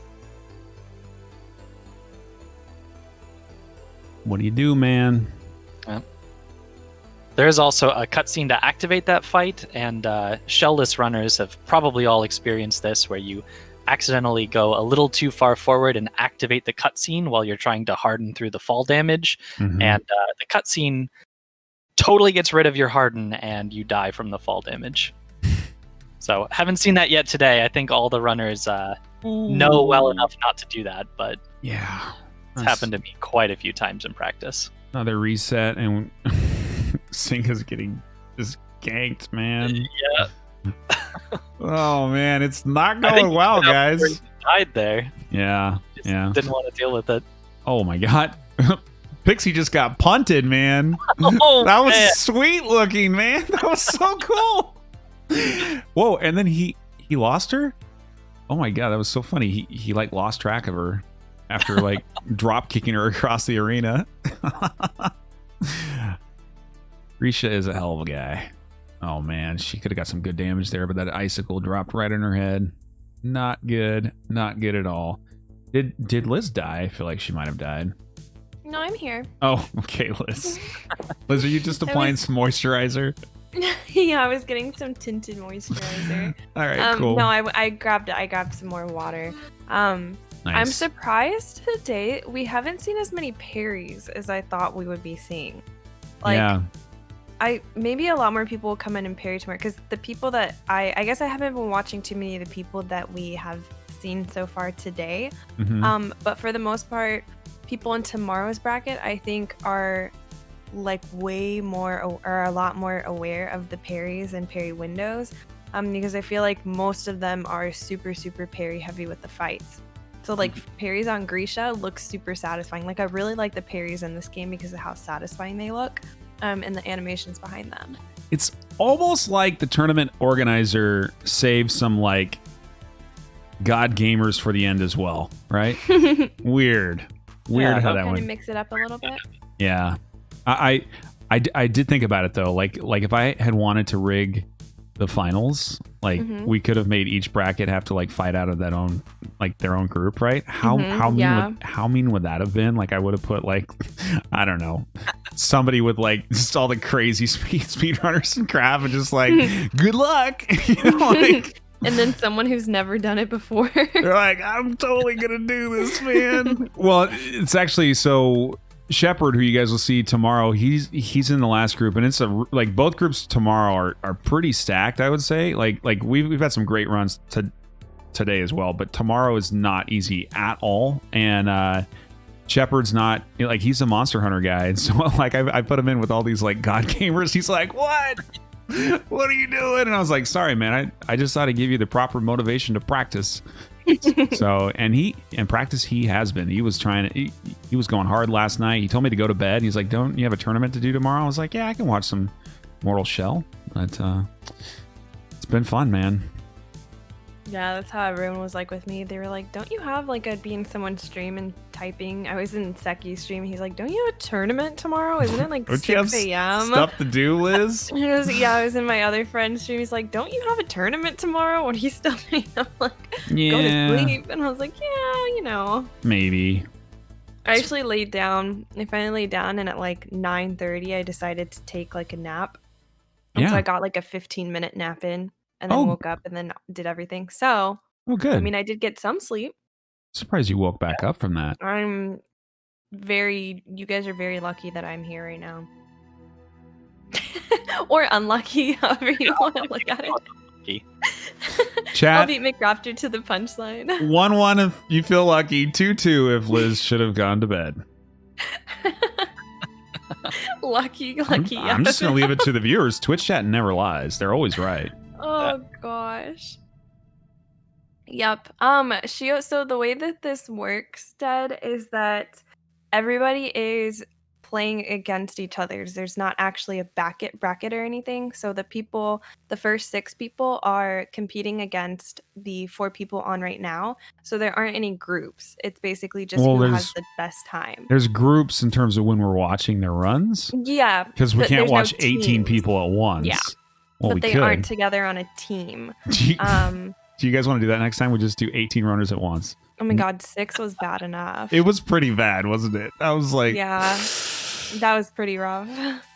What do you do, man? There's also a cutscene to activate that fight, and shell-less runners have probably all experienced this, where you accidentally go a little too far forward and activate the cutscene while you're trying to harden through the fall damage, and the cutscene totally gets rid of your harden, and you die from the fall damage. So, haven't seen that yet today. I think all the runners know well enough not to do that, but yeah, it's happened to me quite a few times in practice. Another reset, and Sync is getting just ganked, man. Yeah. Oh man, it's not going well, guys. Died there. Yeah, Didn't want to deal with it. Oh my god, Pixie just got punted, man. Oh, that was man. sweet looking, man. That was so cool. Whoa, and then he lost her. Oh my god, that was so funny. He like lost track of her after like drop kicking her across the arena. Risha is a hell of a guy. Oh man, she could have got some good damage there, but that icicle dropped right in her head. Not good. Not good at all. Did Liz die? I feel like she might have died. No, I'm here. Oh, okay, Liz. Liz, are you just applying some moisturizer? Yeah, I was getting some tinted moisturizer. All right, cool. No, I grabbed it. I grabbed some more water. Nice. I'm surprised today we haven't seen as many parries as I thought we would be seeing. Like, yeah. Maybe a lot more people will come in and parry tomorrow, because the people that I guess I haven't been watching too many of the people that we have seen so far today. But for the most part, people in tomorrow's bracket, I think, are like way more or a lot more aware of the parries and parry windows, because I feel like most of them are super parry heavy with the fights. So like parries on Grisha looks super satisfying. Like I really like the parries in this game because of how satisfying they look. And the animations behind them. It's almost like the tournament organizer saved some like God Gamers for the end as well, right? Weird how that kind went. of mix it up a little bit. Yeah, I did think about it though. Like if I had wanted to rig the finals, like we could have made each bracket have to like fight out of their own group, right? How mean would that have been? Like I would have put like I don't know, somebody with like just all the crazy speedrunners and crap, and just like good luck, you know, like. And then someone who's never done it before. They're like, I'm totally gonna do this, man. Well, it's actually so. Shepard, who you guys will see tomorrow, he's in the last group, and it's like both groups tomorrow are pretty stacked. I would say like we've had some great runs today as well, but tomorrow is not easy at all. And Shepard's not like, he's a Monster Hunter guy, and so like I put him in with all these like God Gamers. He's like, what are you doing? And I was like, sorry, man. I just thought I'd give you the proper motivation to practice. So and practice he has been. He was trying to he was going hard last night. He told me to go to bed. He's like, don't you have a tournament to do tomorrow? I was like, yeah, I can watch some Mortal Shell. But it's been fun, man. Yeah, that's how everyone was like with me. They were like, don't you have like I'd be in someone's stream and typing. I was in Seki's stream. He's like, don't you have a tournament tomorrow? Isn't it like 6 a.m.? Stuff to do, Liz? I was in my other friend's stream. He's like, don't you have a tournament tomorrow? When he's still I'm like, go to sleep. And I was like, yeah, you know. Maybe. I actually laid down. I finally laid down, and at like 9:30, I decided to take like a nap. And so I got like a 15-minute nap in. And then woke up and then did everything. So, good. I mean, I did get some sleep. Surprised you woke back up from that. You guys are very lucky that I'm here right now. Or unlucky, however you want to look at it. Chat. I'll beat McRaptor to the punchline. 1-1 if you feel lucky. 2-2 if Liz should have gone to bed. Lucky. I'm just going to leave it to the viewers. Twitch chat never lies. They're always right. Oh gosh. Yep. So the way that this works, Dad, is that everybody is playing against each other. There's not actually a bracket or anything. So the first 6 people are competing against the 4 people on right now. So there aren't any groups. It's basically just who has the best time. There's groups in terms of when we're watching their runs. Yeah. Because we can't watch 18 people at once. Yeah. Well, but they aren't together on a team. Do you guys want to do that next time? We just do 18 runners at once. Oh my god, 6 was bad enough. It was pretty bad, wasn't it? I was like, yeah, that was pretty rough.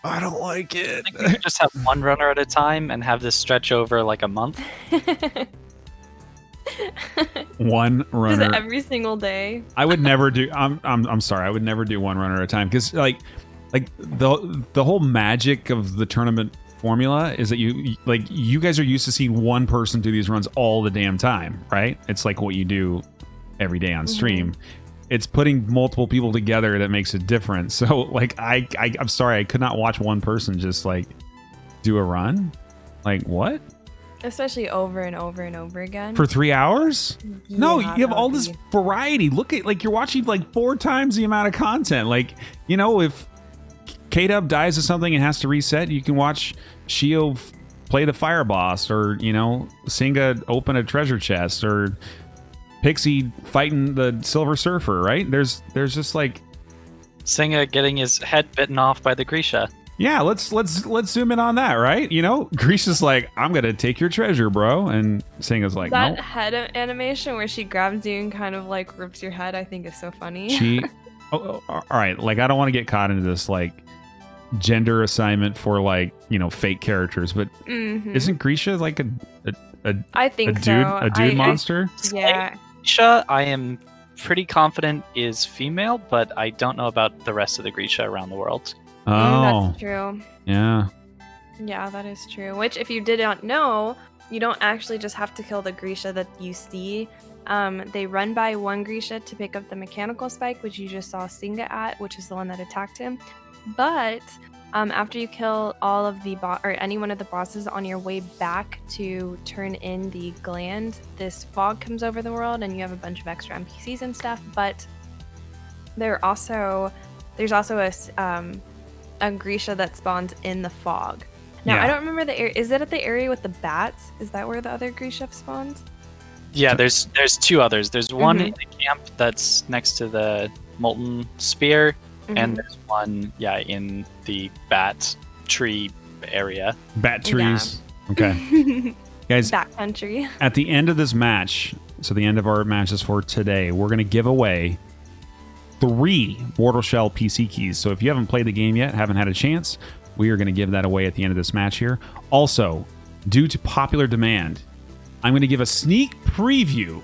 I don't like it. I think we could just have one runner at a time and have this stretch over like a month. One runner every single day. I would never do. I'm sorry. I would never do one runner at a time because like the whole magic of the tournament formula is that you guys are used to seeing one person do these runs all the damn time, right? It's like what you do every day on stream. It's putting multiple people together that makes it different. So like I'm sorry, I could not watch one person just like do a run. Like what? Especially over and over and over again. For 3 hours? Yeah, no, you have all this variety. Look at like you're watching like 4 times the amount of content. Like, you know, if K-Dub dies of something and has to reset, you can watch Shio play the fire boss, or you know, Singa open a treasure chest, or Pixie fighting the Silver Surfer, right? There's just like Singa getting his head bitten off by the Grisha. Yeah, let's zoom in on that, right? You know, Grisha's like, I'm gonna take your treasure, bro, and Singa's like, that nope. head animation where she grabs you and kind of like rips your head, I think is so funny. All right, like I don't want to get caught into this like gender assignment for like, you know, fake characters, but isn't Grisha like I think a dude monster? Yeah. Grisha, I am pretty confident is female, but I don't know about the rest of the Grisha around the world. Oh, that's true. Yeah. Yeah, that is true. Which, if you did not know, you don't actually just have to kill the Grisha that you see. They run by one Grisha to pick up the mechanical spike, which you just saw Singa at, which is the one that attacked him. But after you kill all of the or any one of the bosses on your way back to turn in the gland, this fog comes over the world, and you have a bunch of extra NPCs and stuff. But there's also a Grisha that spawns in the fog. Now, I don't remember the area. Is it at the area with the bats? Is that where the other Grisha spawns? Yeah, there's two others. There's one in the camp that's next to the molten spear, and there's one, in the bat tree area. Bat trees. Yeah. Okay. Guys, backcountry. At the end of this match, so the end of our matches for today, we're going to give away 3 Mortal Shell PC keys. So if you haven't played the game yet, haven't had a chance, we are going to give that away at the end of this match here. Also, due to popular demand, I'm going to give a sneak preview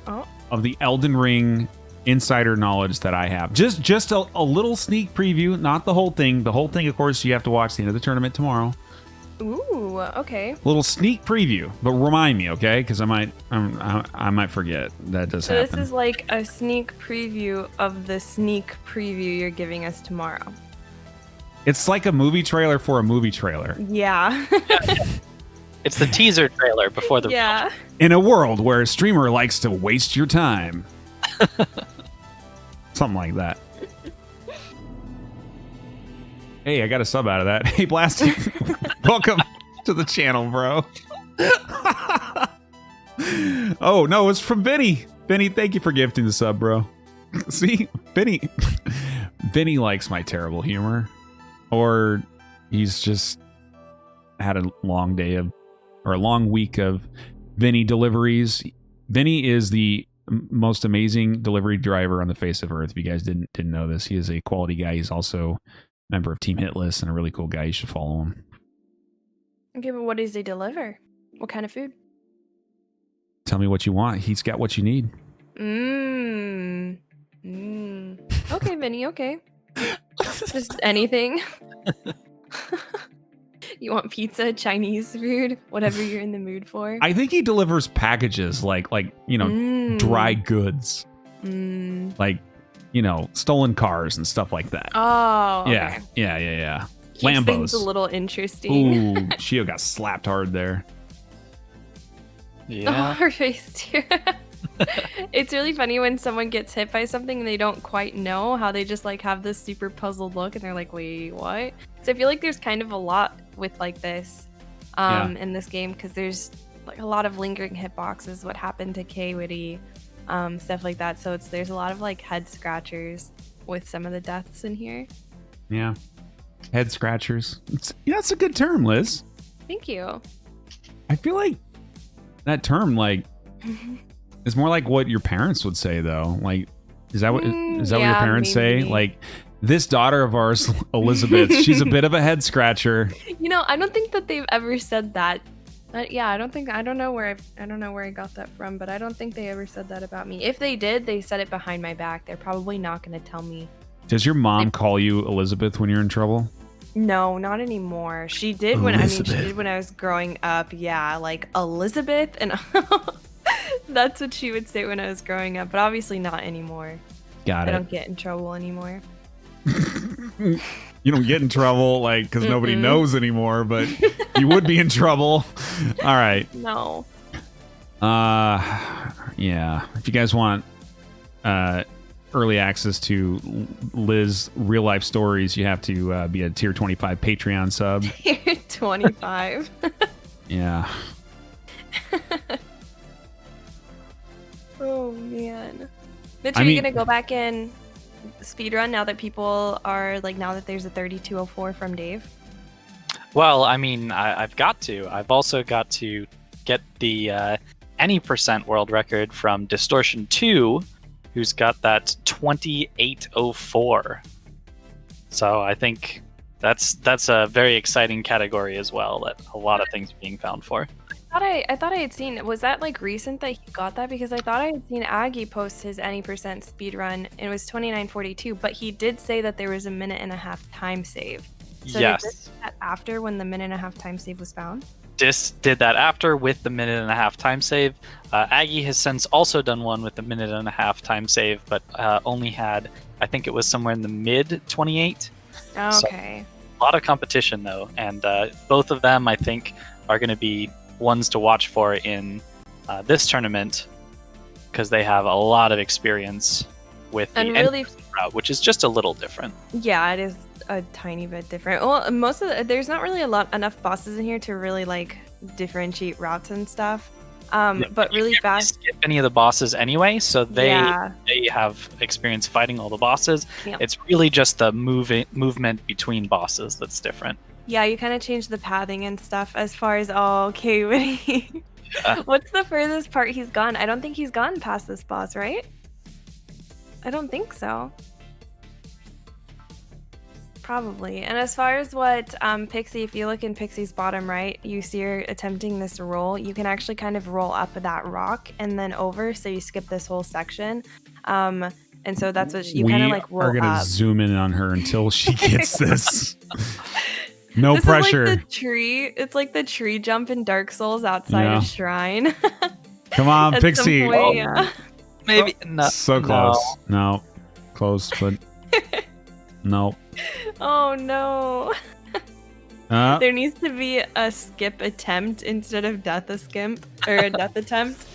of the Elden Ring insider knowledge that I have. Just a little sneak preview, not the whole thing. The whole thing, of course, you have to watch the end of the tournament tomorrow. Ooh, okay. A little sneak preview, but remind me, okay? Because I might forget. That does happen. So this is like a sneak preview of the sneak preview you're giving us tomorrow. It's like a movie trailer for a movie trailer. Yeah. It's the teaser trailer before the... Yeah. In a world where a streamer likes to waste your time. Something like that. Hey, I got a sub out of that. Hey, Blasty. Welcome to the channel, bro. Oh, no, it's from Vinny. Vinny, thank you for gifting the sub, bro. See? Vinny likes my terrible humor. Or he's just had a long day of, or a long week of Vinny deliveries. Vinny is the most amazing delivery driver on the face of Earth. If you guys didn't know this, he is a quality guy. He's also a member of Team Hitless and a really cool guy. You should follow him. Okay, but what does he deliver? What kind of food? Tell me what you want. He's got what you need. Okay, Vinny, okay. Just anything. You want pizza, Chinese food, whatever you're in the mood for. I think he delivers packages like dry goods. Like, stolen cars and stuff like that. Oh, okay. Yeah. Keeps Lambos. Things a little interesting. Ooh, Shio got slapped hard there. Yeah. Oh, her face too. It's really funny when someone gets hit by something and they don't quite know how they just like have this super puzzled look and they're like, wait, what? So I feel like there's kind of a lot with like this in this game because there's like a lot of lingering hitboxes, what happened to Kay Witty, stuff like that. So there's a lot of like head scratchers with some of the deaths in here. Yeah. Head scratchers. That's a good term, Liz. Thank you. I feel like that term is more like what your parents would say though. Like, is that what what your parents say? Like, this daughter of ours, Elizabeth, she's a bit of a head scratcher. I don't think that they've ever said that. I don't know where I got that from, but I don't think they ever said that about me. If they did, they said it behind my back. They're probably not going to tell me. Does your mom call you Elizabeth when you're in trouble? No, not anymore. She did when I was growing up. Yeah, like Elizabeth, and that's what she would say when I was growing up, but obviously not anymore. Got it. I don't get in trouble anymore. You don't get in trouble because nobody knows anymore, but you would be in trouble. All right. No. Yeah. If you guys want early access to Liz real life stories, you have to be a tier 25 Patreon sub. Tier 25. Yeah. Oh man. Mitch, are you gonna go back in speedrun now that people are now that there's a 3204 from Dave? Well, I mean, I've got to. I've also got to get the any % world record from Distortion 2, who's got that 2804. So I think that's a very exciting category as well, that a lot of things are being found for. I thought I had seen, was that recent that he got that? Because I thought I had seen Aggie post his any % speedrun and it was 2942, but he did say that there was a 1.5-minute time save. So yes. Did this do that after when the 1.5-minute time save was found? Dis did that after with the 1.5-minute time save. Aggie has since also done one with the 1.5-minute time save, but only had, I think it was somewhere in the mid 28. Okay. So, a lot of competition though, and both of them I think are going to be ones to watch for in this tournament because they have a lot of experience with the really route, which is just a little different. Yeah, it is a tiny bit different. Well, there's not really enough bosses in here to really differentiate routes and stuff. But really fast. Skip any of the bosses anyway, so they Yeah. have experience fighting all the bosses. Yeah. It's really just the movement between bosses that's different. Yeah, you kind of change the pathing and stuff as far as okay. What's the furthest part he's gone? I don't think he's gone past this boss, right? I don't think so. Probably. And as far as what Pixie, if you look in Pixie's bottom right, you see her attempting this roll. You can actually kind of roll up that rock and then over, so you skip this whole section. And so that's what you kind of like roll up. We are gonna zoom in on her until she gets this. No this pressure. Is like the tree. It's like the tree jump in Dark Souls outside of Shrine. Come on, At Pixie. some point, yeah. Maybe not. So close. No. Close, but no. Oh no. There needs to be a skip attempt instead of death a skimp or a death attempt.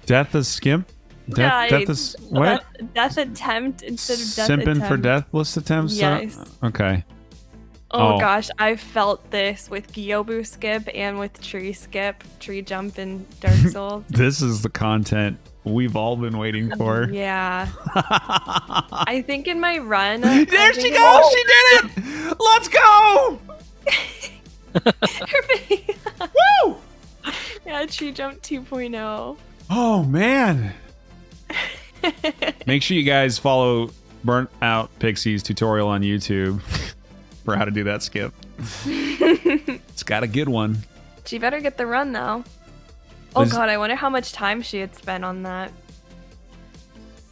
Death is skimp? Death is what? Death attempt instead of death Simping attempt. for deathless attempts? Yes. Okay. Oh gosh, I felt this with Gyobu skip and with tree skip, tree jump in Dark Souls. This is the content we've all been waiting for. Yeah. I think in my run. There she goes! She did it! Let's go! Woo! Yeah, tree jump 2.0. Oh man. Make sure you guys follow Burnt Out Pixie's tutorial on YouTube for how to do that skip. It's got a good one. She better get the run though. Oh Liz, god, I wonder how much time she had spent on that.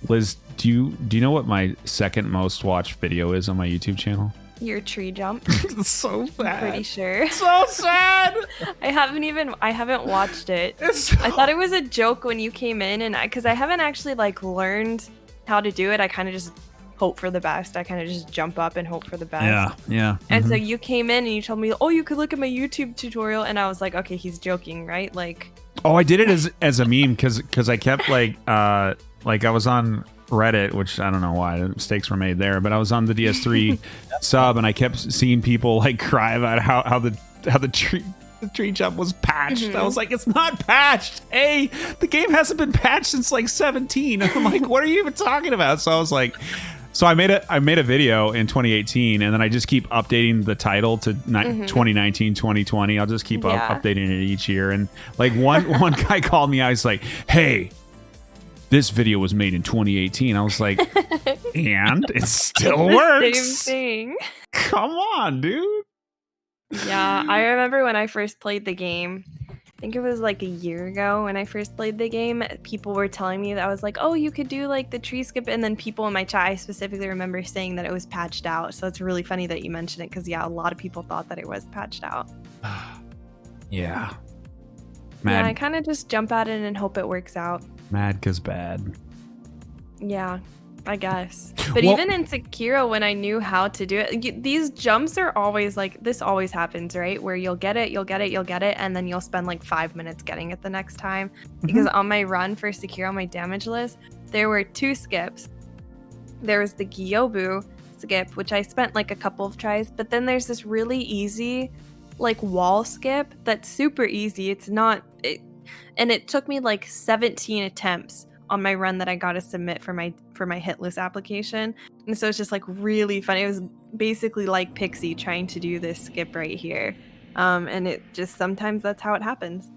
Liz, do you know what my second most watched video is on my YouTube channel? Your tree jump. So sad. I'm pretty sure. So sad. I haven't watched it. I thought it was a joke when you came in, and because I haven't actually like learned how to do it. I kind of just hope for the best. I kind of just jump up and hope for the best. Yeah. And so you came in and you told me, oh, you could look at my YouTube tutorial, and I was like, okay, he's joking, right? Like. Oh, I did it as a meme because I kept like I was on Reddit, which I don't know why mistakes were made there, but I was on the DS3 sub and I kept seeing people like cry about how the tree jump was patched. Mm-hmm. I was like, it's not patched. Hey, the game hasn't been patched since like 17. I'm like, what are you even talking about? So I was like, so I made a video in 2018, and then I just keep updating the title to 2019, 2020. I'll just keep updating it each year. And like one guy called me out. He's like, "Hey, this video was made in 2018." I was like, "And it still works." Same thing. Come on, dude. Yeah, I remember when I first played the game. I think it was like a year ago when I first played the game, people were telling me that I was like, oh, you could do like the tree skip, and then people in my chat, I specifically remember saying that it was patched out. So it's really funny that you mentioned it, because yeah, a lot of people thought that it was patched out. Yeah. Yeah, I kind of just jump at it and hope it works out. Mad 'cause bad. Yeah, I guess. But even in Sekiro, when I knew how to do it, these jumps are always like, this always happens, right? Where you'll get it, and then you'll spend like 5 minutes getting it the next time. Because on my run for Sekiro, my damage list, there were 2 skips. There was the Gyobu skip, which I spent like a couple of tries, but then there's this really easy like wall skip that's super easy. And it took me like 17 attempts on my run that I got to submit for my hit list application. And so it's just like really funny. It was basically like Pixie trying to do this skip right here. And it just, sometimes that's how it happens.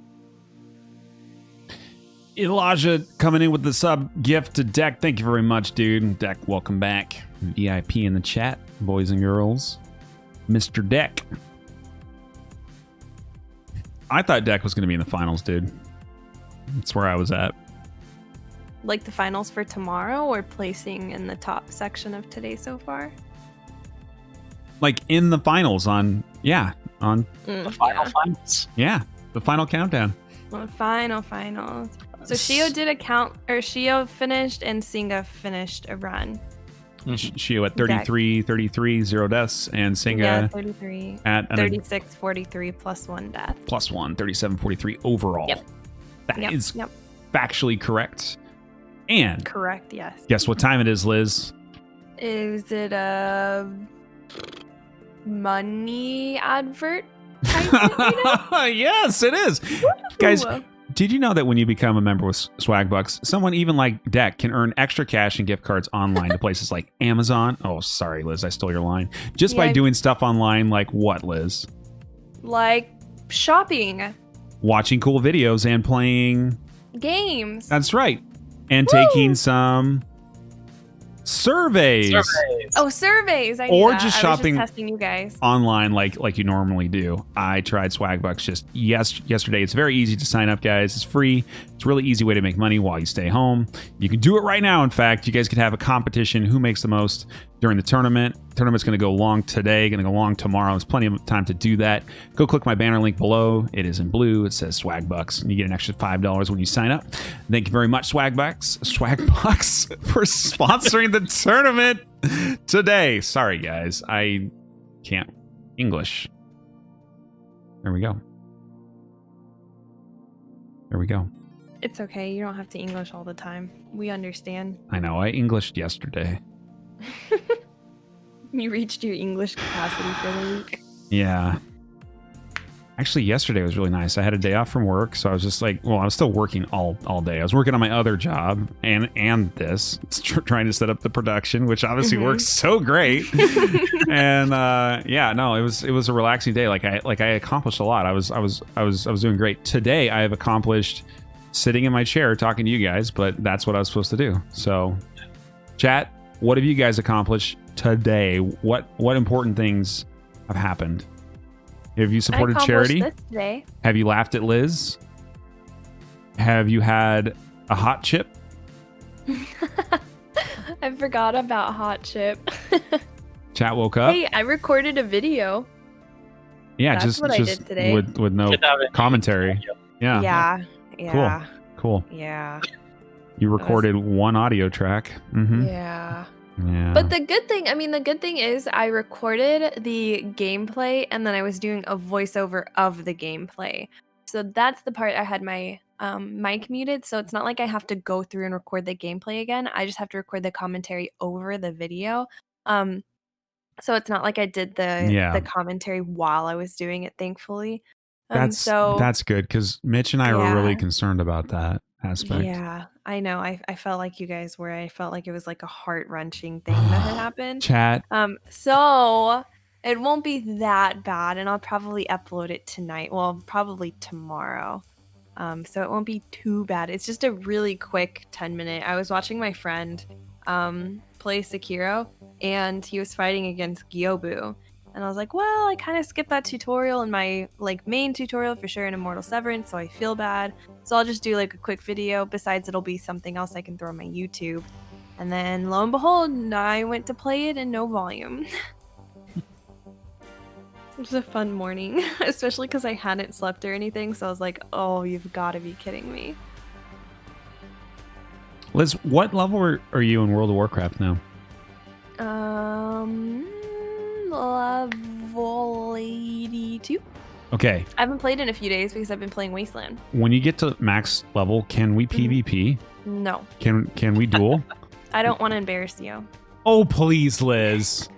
Elijah coming in with the sub gift to Deck. Thank you very much, dude. Deck, welcome back. VIP in the chat, boys and girls. Mr. Deck. I thought Deck was going to be in the finals, dude. That's where I was at. Like the finals for tomorrow, or placing in the top section of today so far? Like in the finals on the final finals. Yeah, the final countdown. Well, finals. So Shio did a count, or Shio finished and Singa finished a run. Shio at 33, 0 deaths, and Singa 33 at 36, 43 plus 1 death. Plus 1, 37, 43 overall. Yep. That is factually correct. And correct, yes. Guess what time it is, Liz? Is it a money advert? Yes, it is. Guys, Did you know that when you become a member with Swagbucks, someone even like Deck can earn extra cash and gift cards online to places like Amazon? Oh, sorry, Liz, I stole your line. Just by doing stuff online like what, Liz? Like shopping. Watching cool videos and playing... games. That's right. And taking some... surveys. Oh, surveys. I knew Or that. just I shopping was just testing you guys. online like you normally do. I tried Swagbucks just yesterday. It's very easy to sign up, guys. It's free. It's a really easy way to make money while you stay home. You can do it right now. In fact, you guys could have a competition. Who makes the most during the tournament? Tournament's going to go long today, going to go long tomorrow. There's plenty of time to do that. Go click my banner link below. It is in blue. It says Swagbucks, and you get an extra $5 when you sign up. Thank you very much, Swagbucks, for sponsoring the tournament today. Sorry, guys. I can't English. There we go. There we go. It's okay. You don't have to English all the time. We understand. I know. I Englished yesterday. You reached your English capacity for the week. Yeah. Actually, yesterday was really nice. I had a day off from work, so I was just like, well, I was still working all day. I was working on my other job and this, trying to set up the production, which obviously works so great. And yeah, no, it was a relaxing day. Like I accomplished a lot. I was doing great. Today, I have accomplished sitting in my chair talking to you guys, but that's what I was supposed to do. So, chat, what have you guys accomplished today? What important things have happened? Have you supported charity? This today. Have you laughed at Liz? Have you had a hot chip? I forgot about hot chip. Chat woke up. Hey, I recorded a video. Yeah, That's just what I did today. with no commentary. Yeah. Yeah. Cool. Yeah. You recorded one audio track. Yeah. Yeah. But the good thing is I recorded the gameplay and then I was doing a voiceover of the gameplay. So that's the part I had my mic muted. So it's not like I have to go through and record the gameplay again. I just have to record the commentary over the video. So it's not like I did the commentary while I was doing it, thankfully. That's good because Mitch and I were really concerned about that aspect. Yeah, I know. I felt like you guys were. I felt like it was like a heart-wrenching thing that had happened. Chat. So it won't be that bad, and I'll probably upload it tonight. Well, probably tomorrow. So it won't be too bad. It's just a really quick 10-minute. I was watching my friend play Sekiro, and he was fighting against Gyobu. And I was like, well, I kind of skipped that tutorial in my main tutorial for sure in Immortal Severance, so I feel bad. So I'll just do a quick video. Besides, it'll be something else I can throw on my YouTube. And then lo and behold, I went to play it in no volume. It was a fun morning, especially because I hadn't slept or anything. So I was like, oh, you've got to be kidding me. Liz, what level are you in World of Warcraft now? Level 82. Okay. I haven't played in a few days because I've been playing Wasteland. When you get to max level, can we PvP? No. Can we duel? I don't want to embarrass you. Oh, please, Liz.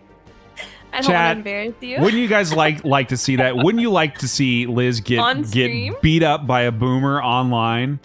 I don't want to embarrass you. Wouldn't you guys like to see that? Wouldn't you like to see Liz get beat up by a boomer online?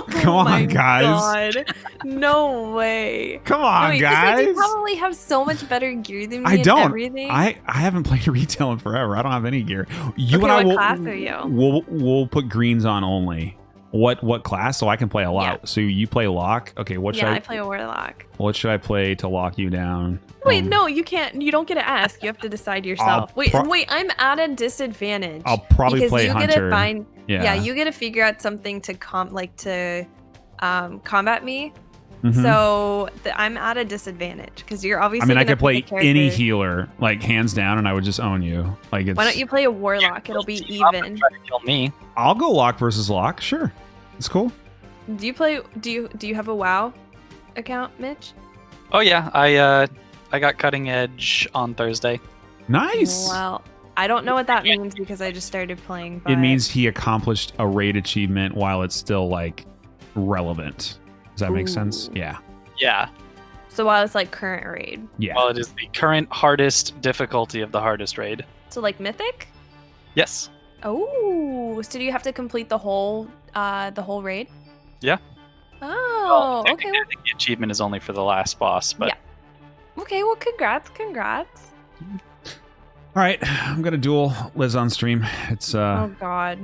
Come on, guys. God. No way. Come on, guys. You probably have so much better gear than me. I don't. And everything. I haven't played retail in forever. I don't have any gear. You okay, and I what class are you? We'll put greens on only. What class? So I can play a lot. Yeah. So you play lock. Okay, what should I play a warlock. What should I play to lock you down? Wait, no, you can't. You don't get to ask. You have to decide yourself. Wait, I'm at a disadvantage. I'll probably play you hunter. Get to find, yeah, you get to figure out something to combat me. Mm-hmm. So I'm at a disadvantage because you're obviously. I mean, I could play any healer, hands down, and I would just own you. Why don't you play a warlock? It'll be even. Try to kill me. I'll go lock versus lock. Sure, it's cool. Do you play? Do you have a WoW account, Mitch? Oh yeah, I got cutting edge on Thursday. Nice. Well, I don't know what that means because I just started playing. But... It means he accomplished a raid achievement while it's still relevant. Does that make sense? Yeah. Yeah. So while it's current raid. Yeah. Well, it is the current hardest difficulty of the hardest raid. So mythic? Yes. Oh, so do you have to complete the whole the whole raid? Yeah. Oh, okay. I think the achievement is only for the last boss, but Yeah. Okay, well, congrats. All right, I'm gonna duel Liz on stream. It's Oh God.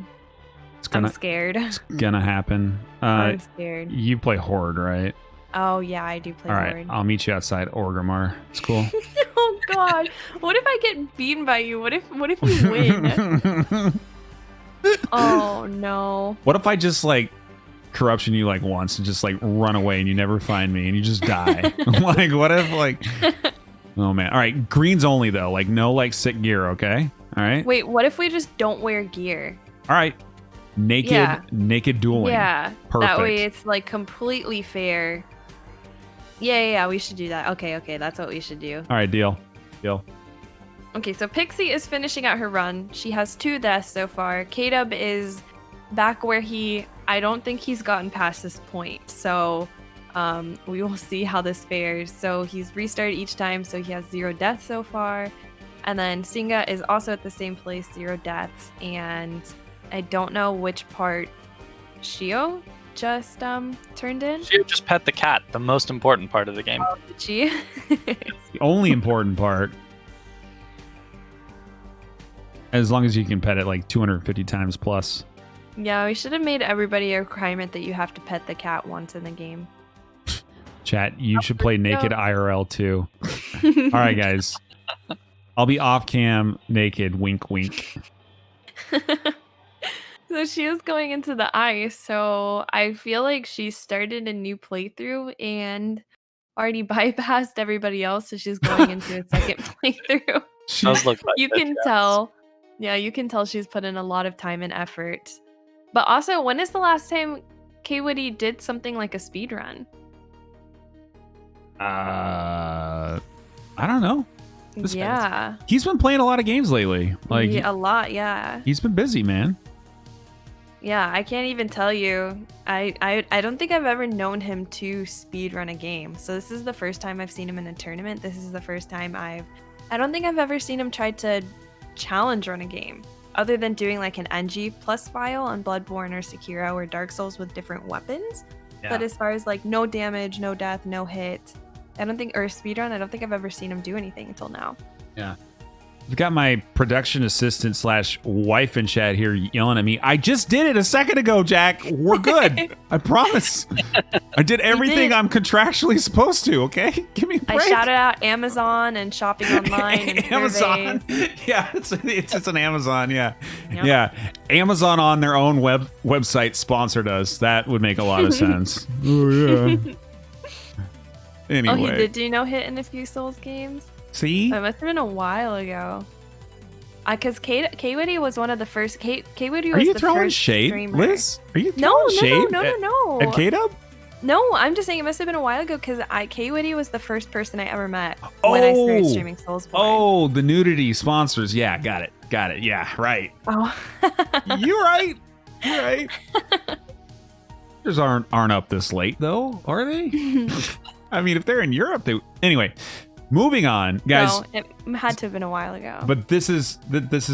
I'm scared. It's gonna happen. I'm scared. You play Horde, right? Oh yeah, I do play All right, Horde. I'll meet you outside Orgrimmar. It's cool. Oh God. What if I get beaten by you? What if you win? Oh no. What if I just like corruption you like once and just like run away and you never find me and you just die? Like what if like oh man. All right, greens only though. Like no like sick gear, okay? All right. Wait, what if we just don't wear gear? All right. Naked dueling. Yeah. Perfect. That way it's like completely fair. Yeah, we should do that. Okay, that's what we should do. All right, deal. Okay, so Pixie is finishing out her run. She has 2 deaths so far. K-Dub is back where I don't think he's gotten past this point. So we will see how this fares. So he's restarted each time, so he has 0 deaths so far. And then Singa is also at the same place, 0 deaths. And I don't know which part Shio just turned in. Shio just pet the cat, the most important part of the game. Oh, did she? The only important part. As long as you can pet it like 250 times plus. Yeah, we should have made everybody a requirement that you have to pet the cat once in the game. Chat, you should play naked IRL too. All right, guys. I'll be off cam naked. Wink, wink. So she is going into the ice, so I feel like she started a new playthrough and already bypassed everybody else, so she's going into a second playthrough. You can tell. Yeah, you can tell she's put in a lot of time and effort. But also, when is the last time K-Woody did something like a speed run? I don't know. Yeah. He's been playing a lot of games lately. Like Yeah, a lot, yeah. he's been busy, man. Yeah, I can't even tell you. I don't think I've ever known him to speedrun a game. So this is the first time I've seen him in a tournament. This is the first time I don't think I've ever seen him try to challenge run a game. Other than doing like an NG plus file on Bloodborne or Sekiro or Dark Souls with different weapons. Yeah. But as far as like no damage, no death, no hit, or speedrun, I don't think I've ever seen him do anything until now. Yeah. I've got my production assistant / wife in chat here yelling at me. I just did it a second ago, Jack. We're good. I promise. I did everything I'm contractually supposed to, okay? Give me a break. I shouted out Amazon and shopping online and Amazon. surveys. Yeah, it's an Amazon, yeah. Yep. Yeah. Amazon on their own website sponsored us. That would make a lot of sense. Oh, yeah. Anyway. Oh, he did do no hit in a few Souls games? See? That must have been a while ago. Because K-Woody was one of the first. K-Woody Are was you the throwing first shade, streamer. Liz? Are you throwing shade? No. At K-Dub? No, I'm just saying it must have been a while ago because K-Woody was the first person I ever met when I started streaming Soulsborne. Oh, the nudity sponsors. Yeah, got it. Yeah, right. Oh. You're right. Yours aren't up this late though, are they? I mean, if they're in Europe, they anyway. Moving on, guys. No, it had to have been a while ago. But this is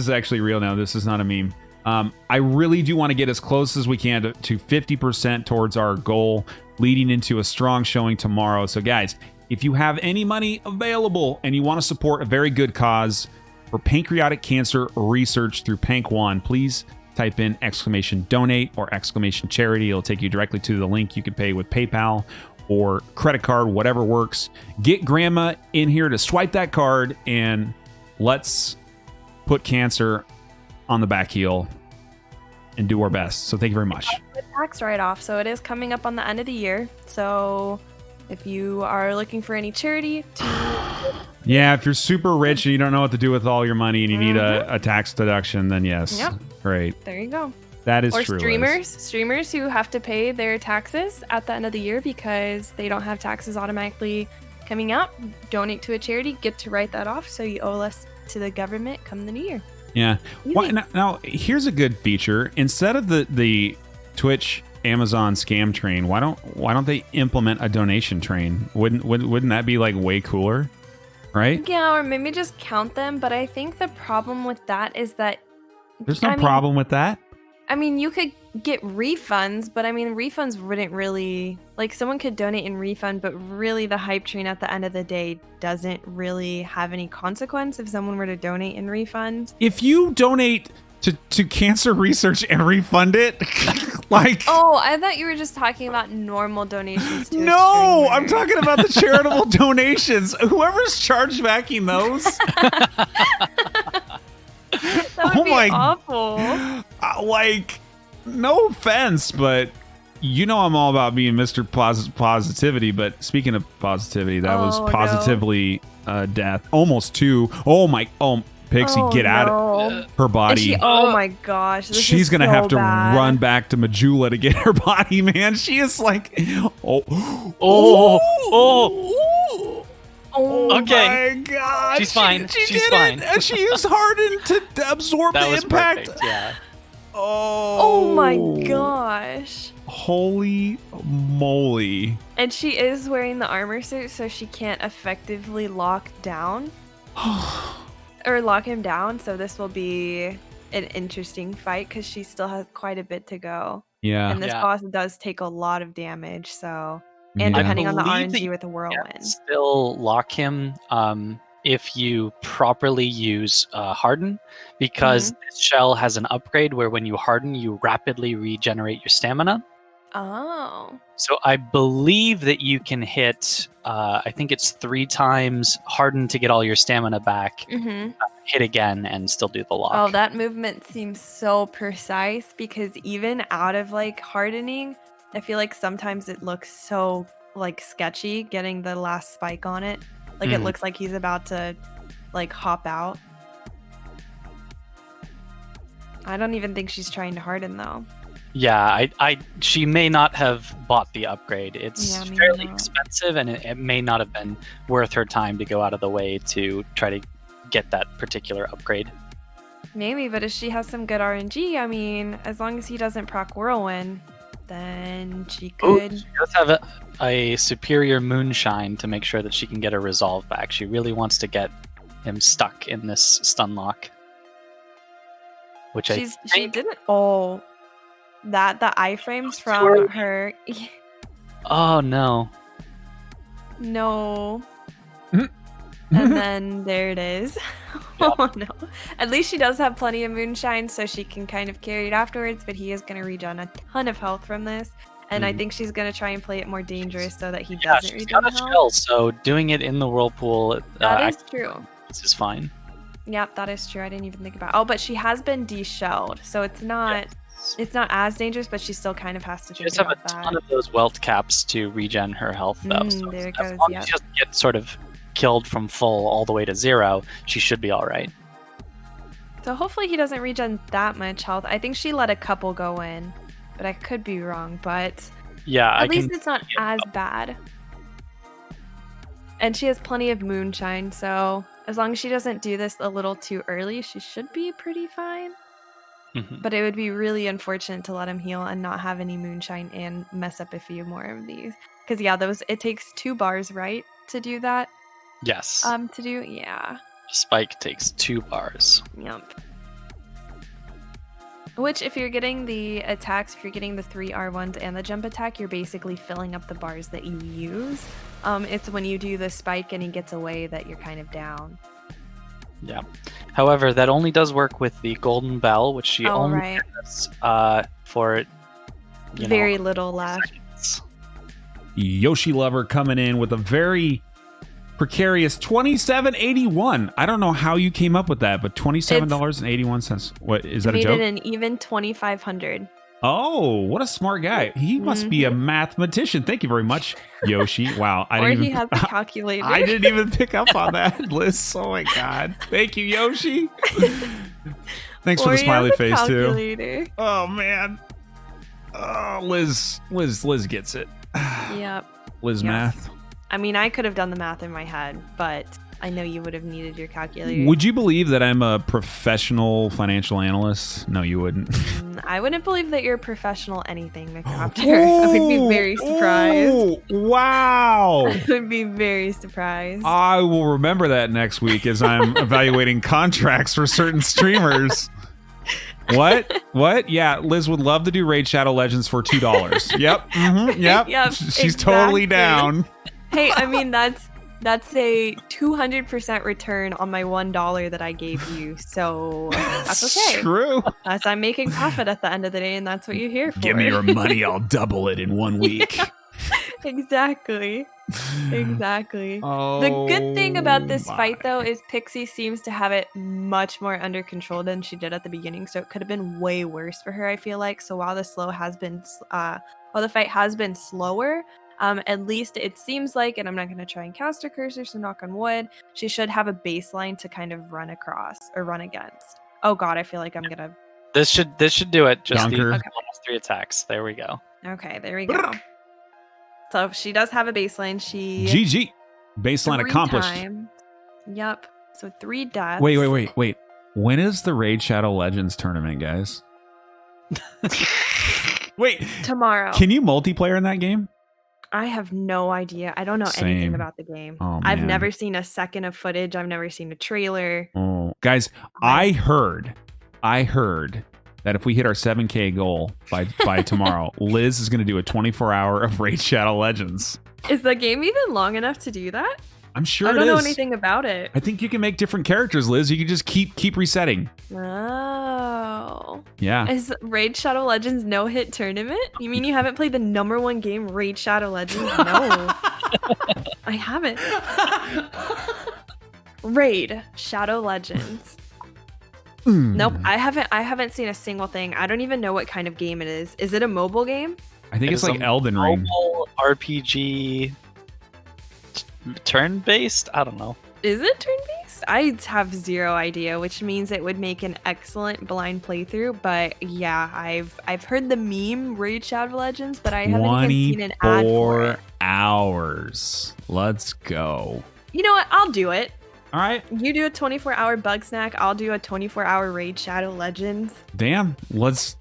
actually real now. This is not a meme. I really do want to get as close as we can to 50% towards our goal, leading into a strong showing tomorrow. So, guys, if you have any money available and you want to support a very good cause for pancreatic cancer research through PancOne, please type in !donate or !charity. It'll take you directly to the link. You can pay with PayPal or credit card, whatever works. Get grandma in here to swipe that card and let's put cancer on the back heel and do our best. So thank you very much. Tax write-off, so it is coming up on the end of the year. So if you are looking for any charity yeah, if you're super rich and you don't know what to do with all your money and you need a tax deduction, then yes. Yep. Great. There you go. That is or true. Streamers who have to pay their taxes at the end of the year because they don't have taxes automatically coming out. Donate to a charity, get to write that off, so you owe less to the government come the new year. Yeah. Now here's a good feature. Instead of the Twitch Amazon scam train, why don't they implement a donation train? Wouldn't that be like way cooler? Right? Yeah, or maybe just count them. But I think the problem with that is that there's no problem with that. I mean, you could get refunds, but I mean, refunds wouldn't really, like, someone could donate in refund, but really the hype train at the end of the day doesn't really have any consequence if someone were to donate in refund. If you donate to cancer research and refund it, like... Oh, I thought you were just talking about normal donations to No, I'm talking about the charitable donations. Whoever's chargebacking those... That would be awful. Like, no offense, but you know I'm all about being Mr. Positivity. But speaking of positivity, that was positively death. Almost 2. Pixie, get out of her body. Oh my gosh. She's going to have to run back to Majula to get her body, man. She is like, Oh, okay. My God. She's fine. She's fine. And she used hardened to absorb the impact. Perfect, yeah. Oh my gosh. Holy moly. And she is wearing the armor suit, so she can't effectively lock down. Or lock him down, so this will be an interesting fight because she still has quite a bit to go. Yeah. And this boss does take a lot of damage, so... And depending on the RNG with the whirlwind. Still lock him if you properly use harden, because this shell has an upgrade where when you harden, you rapidly regenerate your stamina. Oh. So I believe that you can hit, I think it's 3 times harden to get all your stamina back, hit again, and still do the lock. Oh, that movement seems so precise because even out of like hardening, I feel like sometimes it looks so like sketchy getting the last spike on it. Like it looks like he's about to like hop out. I don't even think she's trying to harden though. Yeah, she may not have bought the upgrade. It's fairly expensive, and it may not have been worth her time to go out of the way to try to get that particular upgrade. Maybe, but if she has some good RNG, I mean, as long as he doesn't proc whirlwind, then she could... She does have a superior moonshine to make sure that she can get her resolve back. She really wants to get him stuck in this stun lock. Which she didn't... Oh, the iframes from her... Oh, no. No. And then there it is. Oh no. At least she does have plenty of moonshine, so she can kind of carry it afterwards, but he is going to regen a ton of health from this. And I think she's going to try and play it more dangerous so that he doesn't regen got a health. shell, so doing it in the whirlpool that is true. This is fine. Yep, that is true. I didn't even think about it. Oh, but she has been de-shelled, so it's not as dangerous, but she still kind of has to think about that. She does have a ton of those welt caps to regen her health, though. So there it as goes, long as she doesn't get sort of killed from full all the way to 0, she should be all right. So hopefully he doesn't regen that much health. I think she let a couple go in, but I could be wrong. But yeah, at least it's not as bad. And she has plenty of moonshine, so as long as she doesn't do this a little too early, she should be pretty fine. But it would be really unfortunate to let him heal and not have any moonshine and mess up a few more of these. Because it takes 2 bars, right, to do that? Yes. Spike takes 2 bars. Yep. Which, if you're getting the attacks, if you're getting the 3 R1s and the jump attack, you're basically filling up the bars that you use. It's when you do the spike and he gets away that you're kind of down. Yeah. However, that only does work with the golden bell, which she only has for very little left. Yoshi Lover coming in with a very precarious $27.81. I don't know how you came up with that, but $27.81. What is that? A joke? Made it an even $2,500. Oh, what a smart guy! He must be a mathematician. Thank you very much, Yoshi. Wow, He has a calculator. I didn't even pick up on that, Liz. Oh my god! Thank you, Yoshi. Thanks for the smiley face too. Oh man. Oh, Liz gets it. Yep. Liz math. I mean, I could have done the math in my head, but I know you would have needed your calculator. Would you believe that I'm a professional financial analyst? No, you wouldn't. I wouldn't believe that you're a professional anything, McRaptor. I would be very surprised. Wow. I would be very surprised. I will remember that next week as I'm evaluating contracts for certain streamers. What? Yeah, Liz would love to do Raid Shadow Legends for $2. Yep. Yep. Yep, She's totally exactly. down. Hey, I mean that's a 200% return on my $1 that I gave you, so that's okay. True. As I'm making profit at the end of the day, and that's what you're here for. Give me your money, I'll double it in 1 week. Exactly. Exactly. Oh, the good thing about this fight, though, is Pixie seems to have it much more under control than she did at the beginning. So it could have been way worse for her, I feel like. So while the fight has been slower, at least it seems like, and I'm not going to try and cast her cursor, so knock on wood, she should have a baseline to kind of run across or run against. Oh God, I feel like I'm gonna. This should do it. Just the Dunker. last 3 attacks. There we go. Okay, there we go. So she does have a baseline. She GG. Baseline 3 accomplished. times. Yep. So 3 deaths. Wait. When is the Raid Shadow Legends tournament, guys? Wait. Tomorrow. Can you multiplayer in that game? I have no idea. I don't know anything Same. about the game. Oh, I've man. never seen a second of footage. I've never seen a trailer. Oh, guys, I heard that if we hit our 7K goal by tomorrow, Liz is going to do a 24-hour of Raid Shadow Legends. Is the game even long enough to do that? I'm sure I it don't know is. anything about it. I think you can make different characters, Liz. You can just keep resetting. Oh. Yeah. Is Raid Shadow Legends no-hit tournament? You mean you haven't played the #1 game, Raid Shadow Legends? No. I haven't. Raid Shadow Legends. Nope, I haven't seen a single thing. I don't even know what kind of game it is. Is it a mobile game? I think it's like Elden Ring. Mobile RPG turn-based? I don't know. Is it turn-based? I have zero idea, which means it would make an excellent blind playthrough. But yeah, I've heard the meme Raid Shadow Legends, but I haven't even seen an ad for it. 24 hours. Let's go. You know what? I'll do it. All right. You do a 24-hour bug snack. I'll do a 24-hour Raid Shadow Legends. Damn. Let's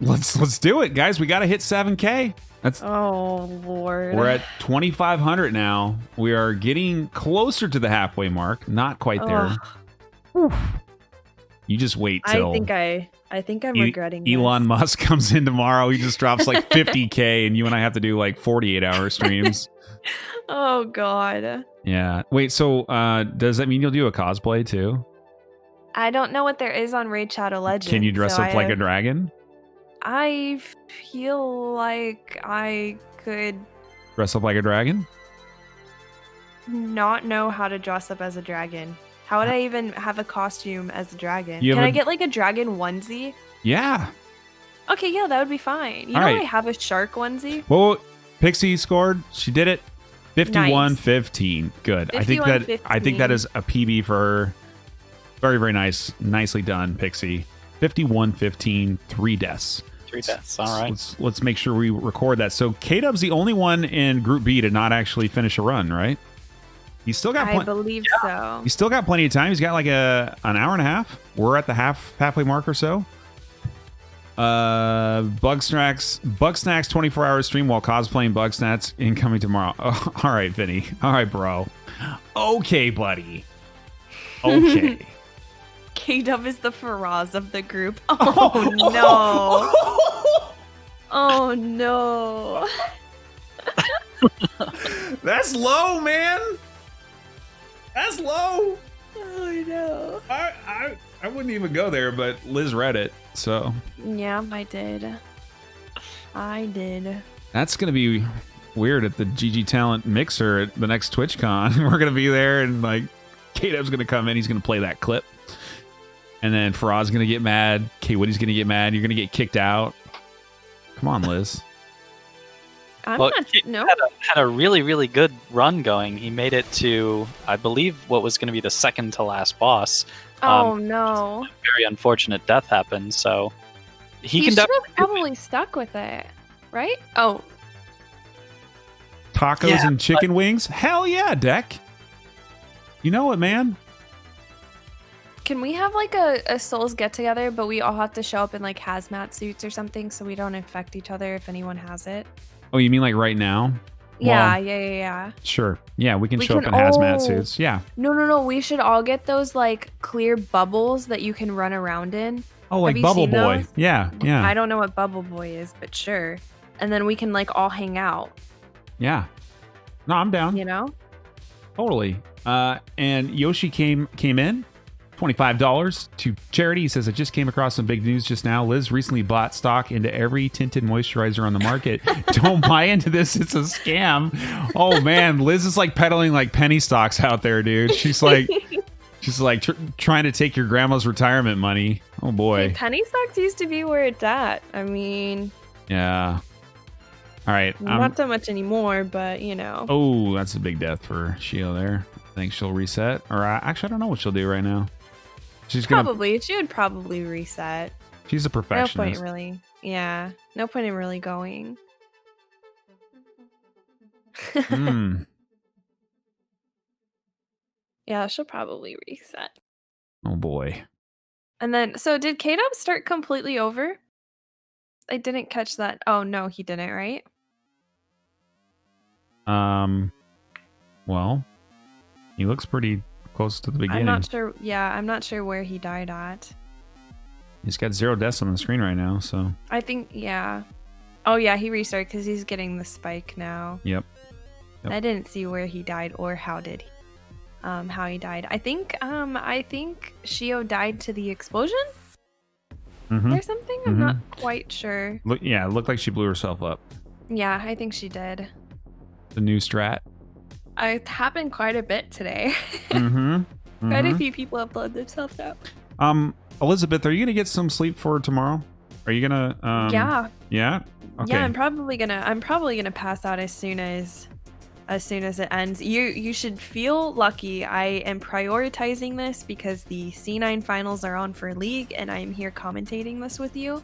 do it, guys. We got to hit 7K. Oh Lord. We're at 2,500 now. We are getting closer to the halfway mark. Not quite there. Oof. You just wait till I think I'm regretting this. Elon Musk comes in tomorrow. He just drops like 50K, and you and I have to do like 48-hour streams. Oh God. Yeah. Wait. So, does that mean you'll do a cosplay too? I don't know what there is on Raid Shadow Legends. Can you dress up like a dragon? I feel like I could Dress up like a dragon? not know how to dress up as a dragon. How would I even have a costume as a dragon? You Can have I a- get like a dragon onesie? Yeah. Okay, yeah, that would be fine. You All know right. I have a shark onesie? Well, Pixie scored. She did it. 51-15. Good. I think that 51-15. is a PB for her. Very, very nice. Nicely done, Pixie. 51-15, 3 deaths. 3 deaths. All right. Let's make sure we record that. So K-Dub's the only one in Group B to not actually finish a run, right? He's still got I believe so. He's still got plenty of time. He's got like an hour and a half. We're at the halfway mark or so. Bug Snacks 24-hour stream while cosplaying Bug Snacks incoming tomorrow. Oh, all right, Vinny. All right, bro. Okay, buddy. Okay. K-Dub is the Faraz of the group. Oh no. Oh no. That's low, man. That's low. Oh no. I wouldn't even go there, but Liz read it, so. Yeah, I did. That's going to be weird at the GG Talent Mixer at the next TwitchCon. We're going to be there, and like, K-Dub's going to come in. He's going to play that clip. And then Faraz going to get mad. K-Woody's going to get mad. You're going to get kicked out. Come on, Liz. Had a really, really good run going. He made it to, I believe, what was going to be the second to last boss. Oh no. Very unfortunate death happened, so he can should have definitely probably stuck with it, right? Oh. Tacos and chicken wings? Hell yeah, Deck. You know it, man. Can we have like a Souls get together, but we all have to show up in like hazmat suits or something so we don't infect each other if anyone has it? Oh, you mean like right now? Yeah, Well, yeah. Sure. Yeah, we can show up in hazmat suits. Yeah. No. We should all get those like clear bubbles that you can run around in. Oh, like Have you Bubble seen Boy. those? Yeah, yeah. I don't know what Bubble Boy is, but sure. And then we can like all hang out. Yeah. No, I'm down. You know? Totally. And Yoshi came in, $25 to charity. He says, I just came across some big news just now. Liz recently bought stock into every tinted moisturizer on the market. Don't buy into this. It's a scam. Oh man, Liz is like peddling like penny stocks out there, dude. She's like trying to take your grandma's retirement money. Oh boy. Hey, penny stocks used to be where it's at. I mean, Yeah. All right. not so much anymore, but you know. Oh, that's a big death for Shio there. I think she'll reset. Or actually, I don't know what she'll do right now. She's Probably. She would probably reset. She's a No perfectionist. point really. Yeah. No point in really going. Yeah, she'll probably reset. Oh boy. And then, so did K-Dub start completely over? I didn't catch that. Oh no, he didn't, right? Well, he looks pretty close to the beginning. I'm not sure. Yeah, I'm not sure where he died at. He's got 0 deaths on the screen right now, so. I think, yeah. Oh yeah, he restarted because he's getting the spike now. Yep. I didn't see where he died or how he died. I think Shio died to the explosion or something. I'm not quite sure. Yeah, it looked like she blew herself up. Yeah, I think she did. The new strat. It happened quite a bit today. Quite a few people have blown themselves out. Elizabeth, are you gonna get some sleep for tomorrow? Are you gonna? Yeah. Yeah. Okay. Yeah, I'm probably gonna pass out as soon as it ends. You should feel lucky. I am prioritizing this because the C9 finals are on for League, and I'm here commentating this with you.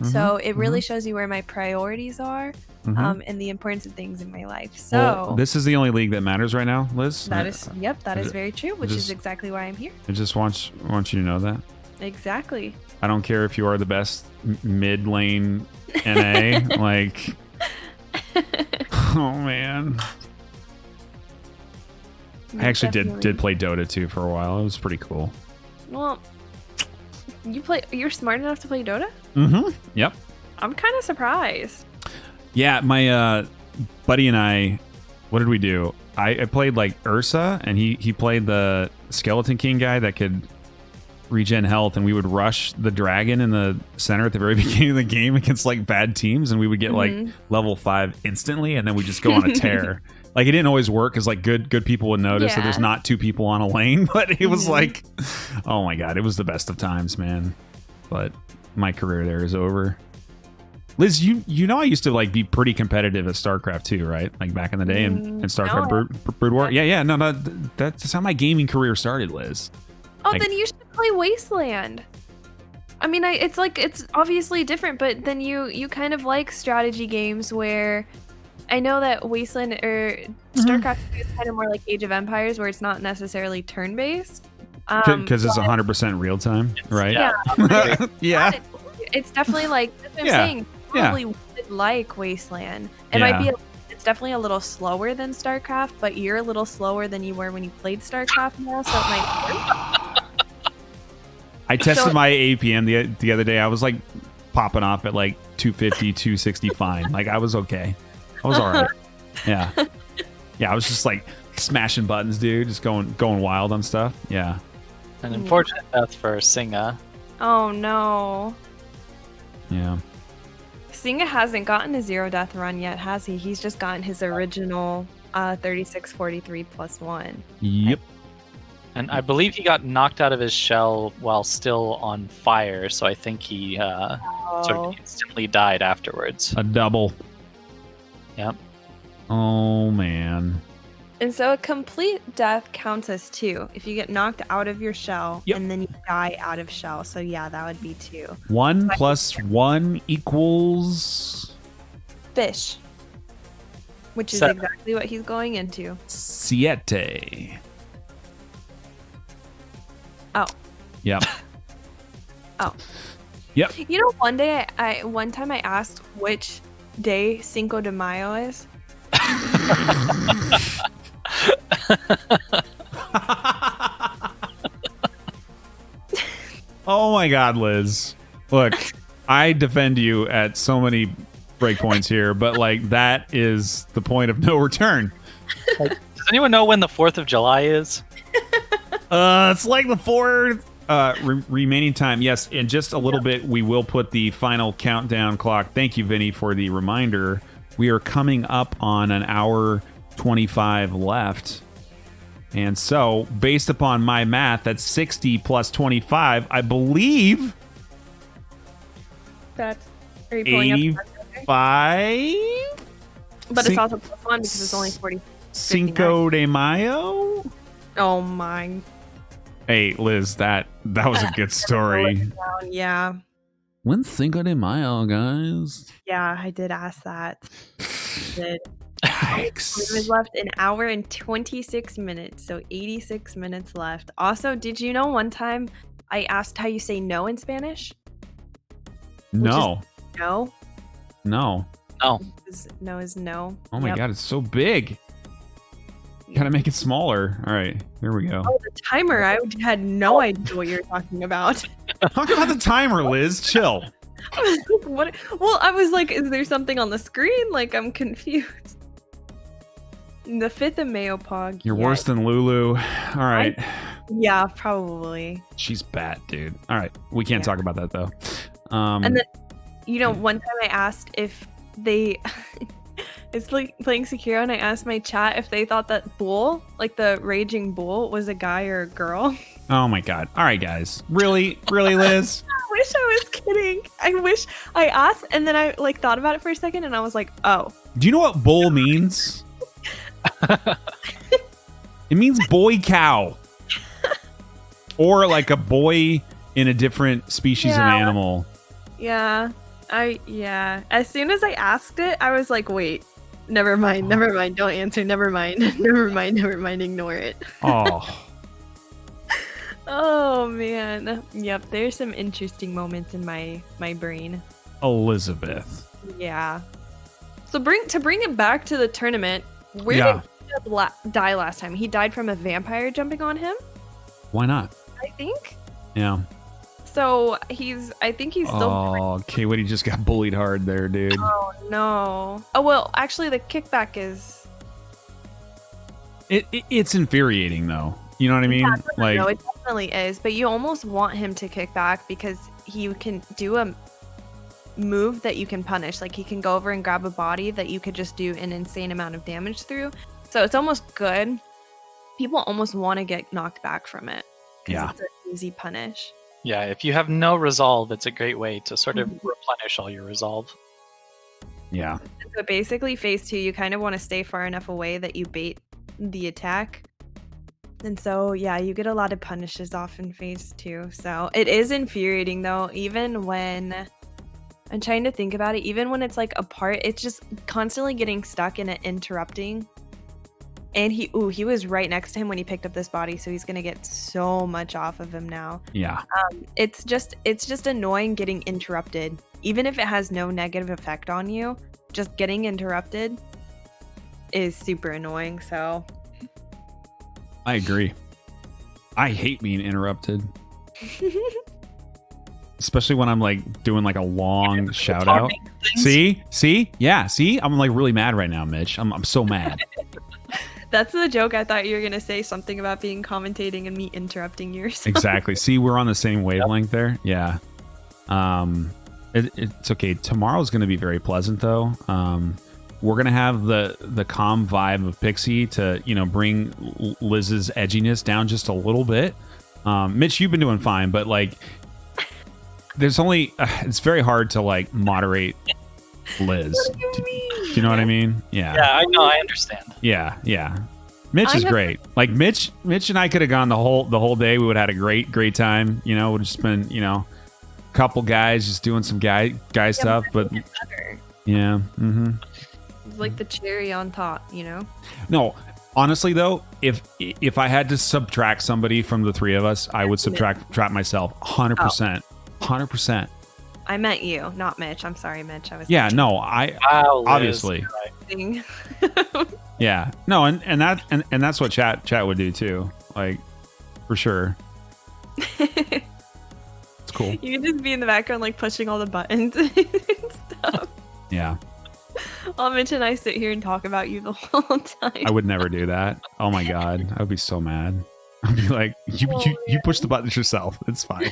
So it really shows you where my priorities are, and the importance of things in my life. So well, this is the only league that matters right now, Liz. that is very true, which is exactly why I'm here. I just want you to know that. Exactly. I don't care if you are the best mid lane NA. Like, oh man. I actually did play Dota 2 for a while. It was pretty cool. Well, you're smart enough to play Dota? Yep. I'm kind of surprised. Yeah, my buddy and I, what did we do? I played like Ursa, and he played the Skeleton King guy that could regen health, and we would rush the dragon in the center at the very beginning of the game against like bad teams, and we would get like level 5 instantly, and then we just go on a tear. Like, it didn't always work because like good people would notice that there's not 2 people on a lane, but it was like, oh my god, it was the best of times, man. But my career there is over. Liz, you know I used to like be pretty competitive at StarCraft 2, right? Like back in the day in StarCraft Brood War. Yeah, no, that's how my gaming career started, Liz. Oh, like, then you should play Wasteland. I mean, it's obviously different, but then you kind of like strategy games where I know that Wasteland or StarCraft 2 is kind of more like Age of Empires, where it's not necessarily turn-based. Because it's 100% real time, right? Yeah. Yeah. It's definitely like, that's what I'm saying. Probably would like Wasteland. It might be it's definitely a little slower than StarCraft, but you're a little slower than you were when you played StarCraft now, so it might work. I tested my APM the other day. I was like popping off at like 250, 260 fine. Like, I was okay. I was all right. Yeah. Yeah, I was just like smashing buttons, dude. Just going wild on stuff. Yeah. An unfortunate death for Singa. Oh, no. Yeah. Singa hasn't gotten a 0 death run yet, has he? He's just gotten his original 36-43+1. Yep. And I believe he got knocked out of his shell while still on fire, so I think he sort of instantly died afterwards. A double. Yep. Oh, man. And so a complete death counts as 2 if you get knocked out of your shell and then you die out of shell. So yeah, that would be 2. 1 plus 1 equals... fish. Which is 7. exactly what he's going into. Siete. Oh. Yep. Oh. Yep. You know, one time I asked which day Cinco de Mayo is. Oh my god, Liz. Look, I defend you at so many breakpoints here, but like that is the point of no return. Does anyone know when the 4th of July is? It's like the 4th remaining time. Yes, in just a little bit, we will put the final countdown clock. Thank you, Vinny, for the reminder. We are coming up on an hour 25 left. And so, based upon my math, that's 60 plus 25, I believe. That's. Are you pulling 85? But it's also plus 1 because it's only 40. Cinco de Mayo? Oh my. Hey, Liz, that was a good story. Yeah. When's Cinco de Mayo, guys? Yeah, I did ask that. It Yikes. was left an hour and 26 minutes, so 86 minutes left. Also, did you know one time I asked how you say no in Spanish? No. No? No. No. No is no. Oh my god, it's so big. Gotta make it smaller. All right, here we go. Oh, the timer. I had no idea what you were talking about. Talk about the timer, Liz. Chill. What? Well, I was like, is there something on the screen? Like, I'm confused. The 5th of Mayo Pog. You're worse than Lulu. All right. Yeah, probably. She's bad, dude. All right. We can't talk about that, though. And then, you know, one time I asked if they... It's like playing Sekiro, and I asked my chat if they thought that bull, like the raging bull, was a guy or a girl. Oh my god. All right, guys. Really, Liz? I wish I was kidding. I wish I asked, and then I like thought about it for a second, and I was like, oh. Do you know what bull means? It means boy cow. Or like a boy in a different species of animal. Yeah. As soon as I asked it, I was like, wait. Never mind. Don't answer. Never mind. Never mind. Ignore it. Oh. Oh, man. Yep, there's some interesting moments in my brain. Elizabeth. Yeah. So to bring it back to the tournament, where did he die last time? He died from a vampire jumping on him? Why not? I think. Yeah. So I think he's still. Oh, K-Witty just got bullied hard there, dude. Oh no. Oh well, actually, the kickback is. It's infuriating though. You know what I mean? Yeah, no, it definitely is. But you almost want him to kick back because he can do a move that you can punish. Like he can go over and grab a body that you could just do an insane amount of damage through. So it's almost good. People almost want to get knocked back from it. Yeah. It's an easy punish. Yeah, if you have no resolve, it's a great way to sort of replenish all your resolve. Yeah. So basically, phase 2, you kind of want to stay far enough away that you bait the attack. And so, yeah, you get a lot of punishes off in phase 2. So it is infuriating, though, even when... I'm trying to think about it. Even when it's like apart, it's just constantly getting stuck in it, interrupting. And he was right next to him when he picked up this body, so he's gonna get so much off of him now. Yeah. It's just annoying getting interrupted, even if it has no negative effect on you. Just getting interrupted is super annoying. So. I agree. I hate being interrupted. Especially when I'm like doing like a long shout out. See? Yeah, see? I'm like really mad right now, Mitch. I'm so mad. That's the joke. I thought you were gonna say something about being commentating and me interrupting yours. Exactly. See, we're on the same wavelength there. Yeah. It's okay. Tomorrow's gonna be very pleasant though. We're gonna have the calm vibe of Pixie to bring Liz's edginess down just a little bit. Mitch, you've been doing fine, but like, there's only it's very hard to like moderate Liz. Do you know what I mean? Yeah. Yeah, I know. I understand. Yeah. Mitch is great. Like Mitch and I could have gone the whole day. We would have had a great time. Would have just been a couple guys just doing some guy stuff. But yeah, It's like the cherry on top. No, honestly though, if I had to subtract somebody from the three of us, I would subtract myself 100%. 100%. I meant you, not Mitch. I'm sorry, Mitch. I was. Yeah, no, obviously. Yeah, no, and that's what chat would do too, like for sure. It's cool. You can just be in the background, like pushing all the buttons and stuff. Yeah. While Mitch and I sit here and talk about you the whole time. I would never do that. Oh my god, I would be so mad. I'd be like, you push the buttons yourself. It's fine.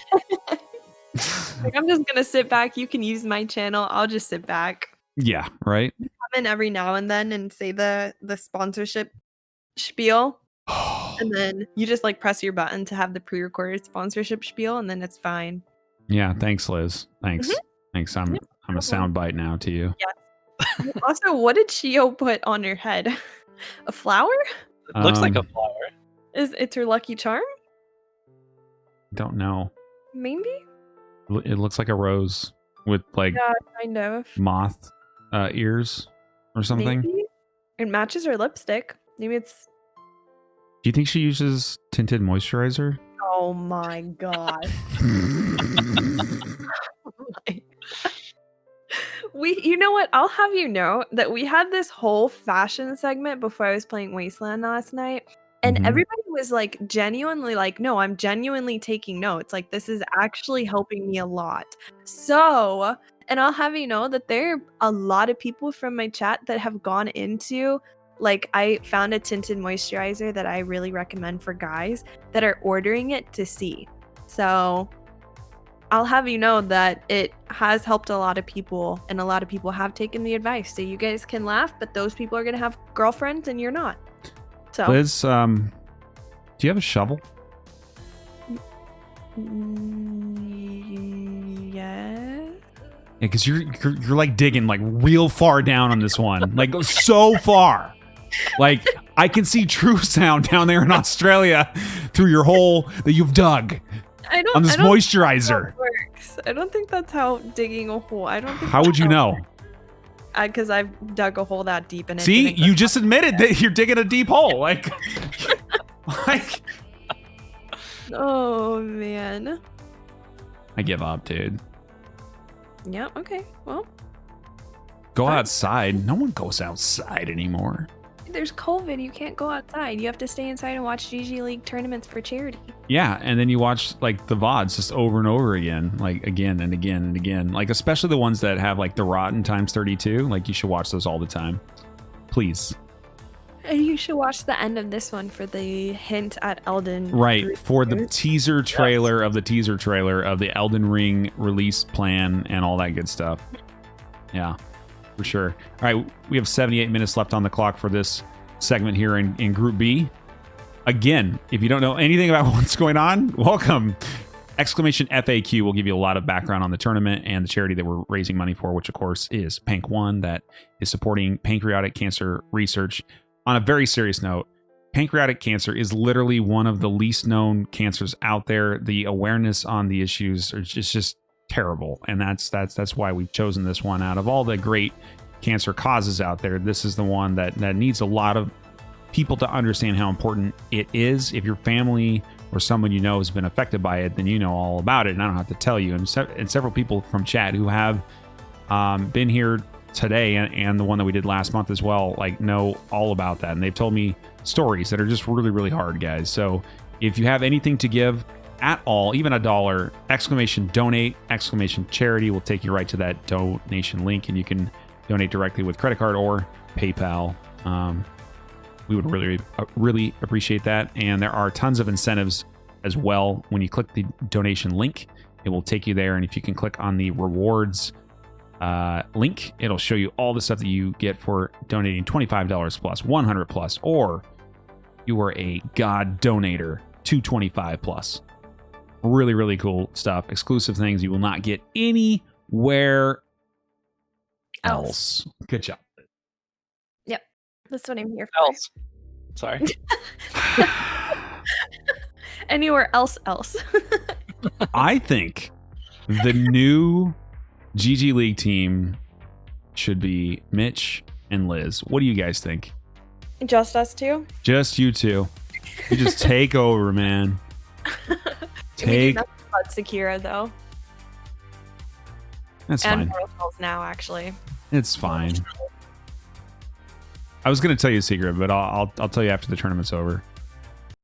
Like, I'm just gonna sit back. You can use my channel. I'll just sit back. Yeah, right. Come in every now and then and say the sponsorship spiel, and then you just like press your button to have the pre-recorded sponsorship spiel, and then it's fine. Yeah, thanks, Liz. Thanks. Mhm. Thanks. I'm a soundbite now to you. Yeah. Also, what did Shio put on her head? A flower? It looks like a flower. It's her lucky charm? Don't know. Maybe? It looks like a rose with like Yeah, kind of. moth ears or something. Maybe? It matches her lipstick. Maybe it's. Do you think she uses tinted moisturizer? Oh my god. You know what? I'll have you know that we had this whole fashion segment before I was playing Wasteland last night. And everybody was like genuinely like, no, I'm genuinely taking notes. Like, this is actually helping me a lot. So, and I'll have you know that there are a lot of people from my chat that have gone into, like, I found a tinted moisturizer that I really recommend for guys that are ordering it to see. So, I'll have you know that it has helped a lot of people, and a lot of people have taken the advice. So, you guys can laugh, but those people are going to have girlfriends and you're not. So. Liz, do you have a shovel? Yeah. Yeah, because you're like digging like real far down on this one, like so far. Like I can see True Sound down there in Australia through your hole that you've dug on this moisturizer. Works. I don't think that's how digging a hole. I don't think. How would you know? Because I've dug a hole that deep in it. See, you just admitted that you're digging a deep hole. Like. Oh man. I give up, dude. Yeah. Okay. Well. Go outside. No one goes outside anymore. There's COVID. You can't go outside. You have to stay inside and watch GG League tournaments for charity. Yeah, and then you watch like the VODs just over and over again, like again and again and again. Like especially the ones that have like the Rotten times 32. Like you should watch those all the time. Please. And you should watch the end of this one for the hint at Elden. Right, for the teaser trailer of the teaser trailer of the Elden Ring release plan and all that good stuff. Yeah. For sure. All right, we have 78 minutes left on the clock for this segment here in Group B. Again, if you don't know anything about what's going on, welcome. Exclamation FAQ will give you a lot of background on the tournament and the charity that we're raising money for, which of course is PancOne, that is supporting pancreatic cancer research. On a very serious note, pancreatic cancer is literally one of the least known cancers out there. The awareness on the issues are just terrible, and that's why we've chosen this one. Out of all the great cancer causes out there, this is the one that needs a lot of people to understand how important it is. If your family or someone you know has been affected by it, then you know all about it, and I don't have to tell you. And several people from chat who have been here today and the one that we did last month as well, like, know all about that, and they've told me stories that are just really, really hard, guys. So if you have anything to give at all, even $1, exclamation donate, exclamation charity will take you right to that donation link, and you can donate directly with credit card or PayPal. We would really appreciate that. And there are tons of incentives as well. When you click the donation link, it will take you there, and if you can click on the rewards link, it'll show you all the stuff that you get for donating $25 plus, $100 plus, or you are a God donator, $225 plus. Really, really cool stuff. Exclusive things you will not get anywhere else. Good job. Yep. That's what I'm here for. Else. Sorry. Anywhere else. I think the new GG League team should be Mitch and Liz. What do you guys think? Just us two? Just you two. You just take over, man. Take. About Sekiro, though. That's and fine. Mortals now, actually. It's fine. I was going to tell you a secret, but I'll tell you after the tournament's over.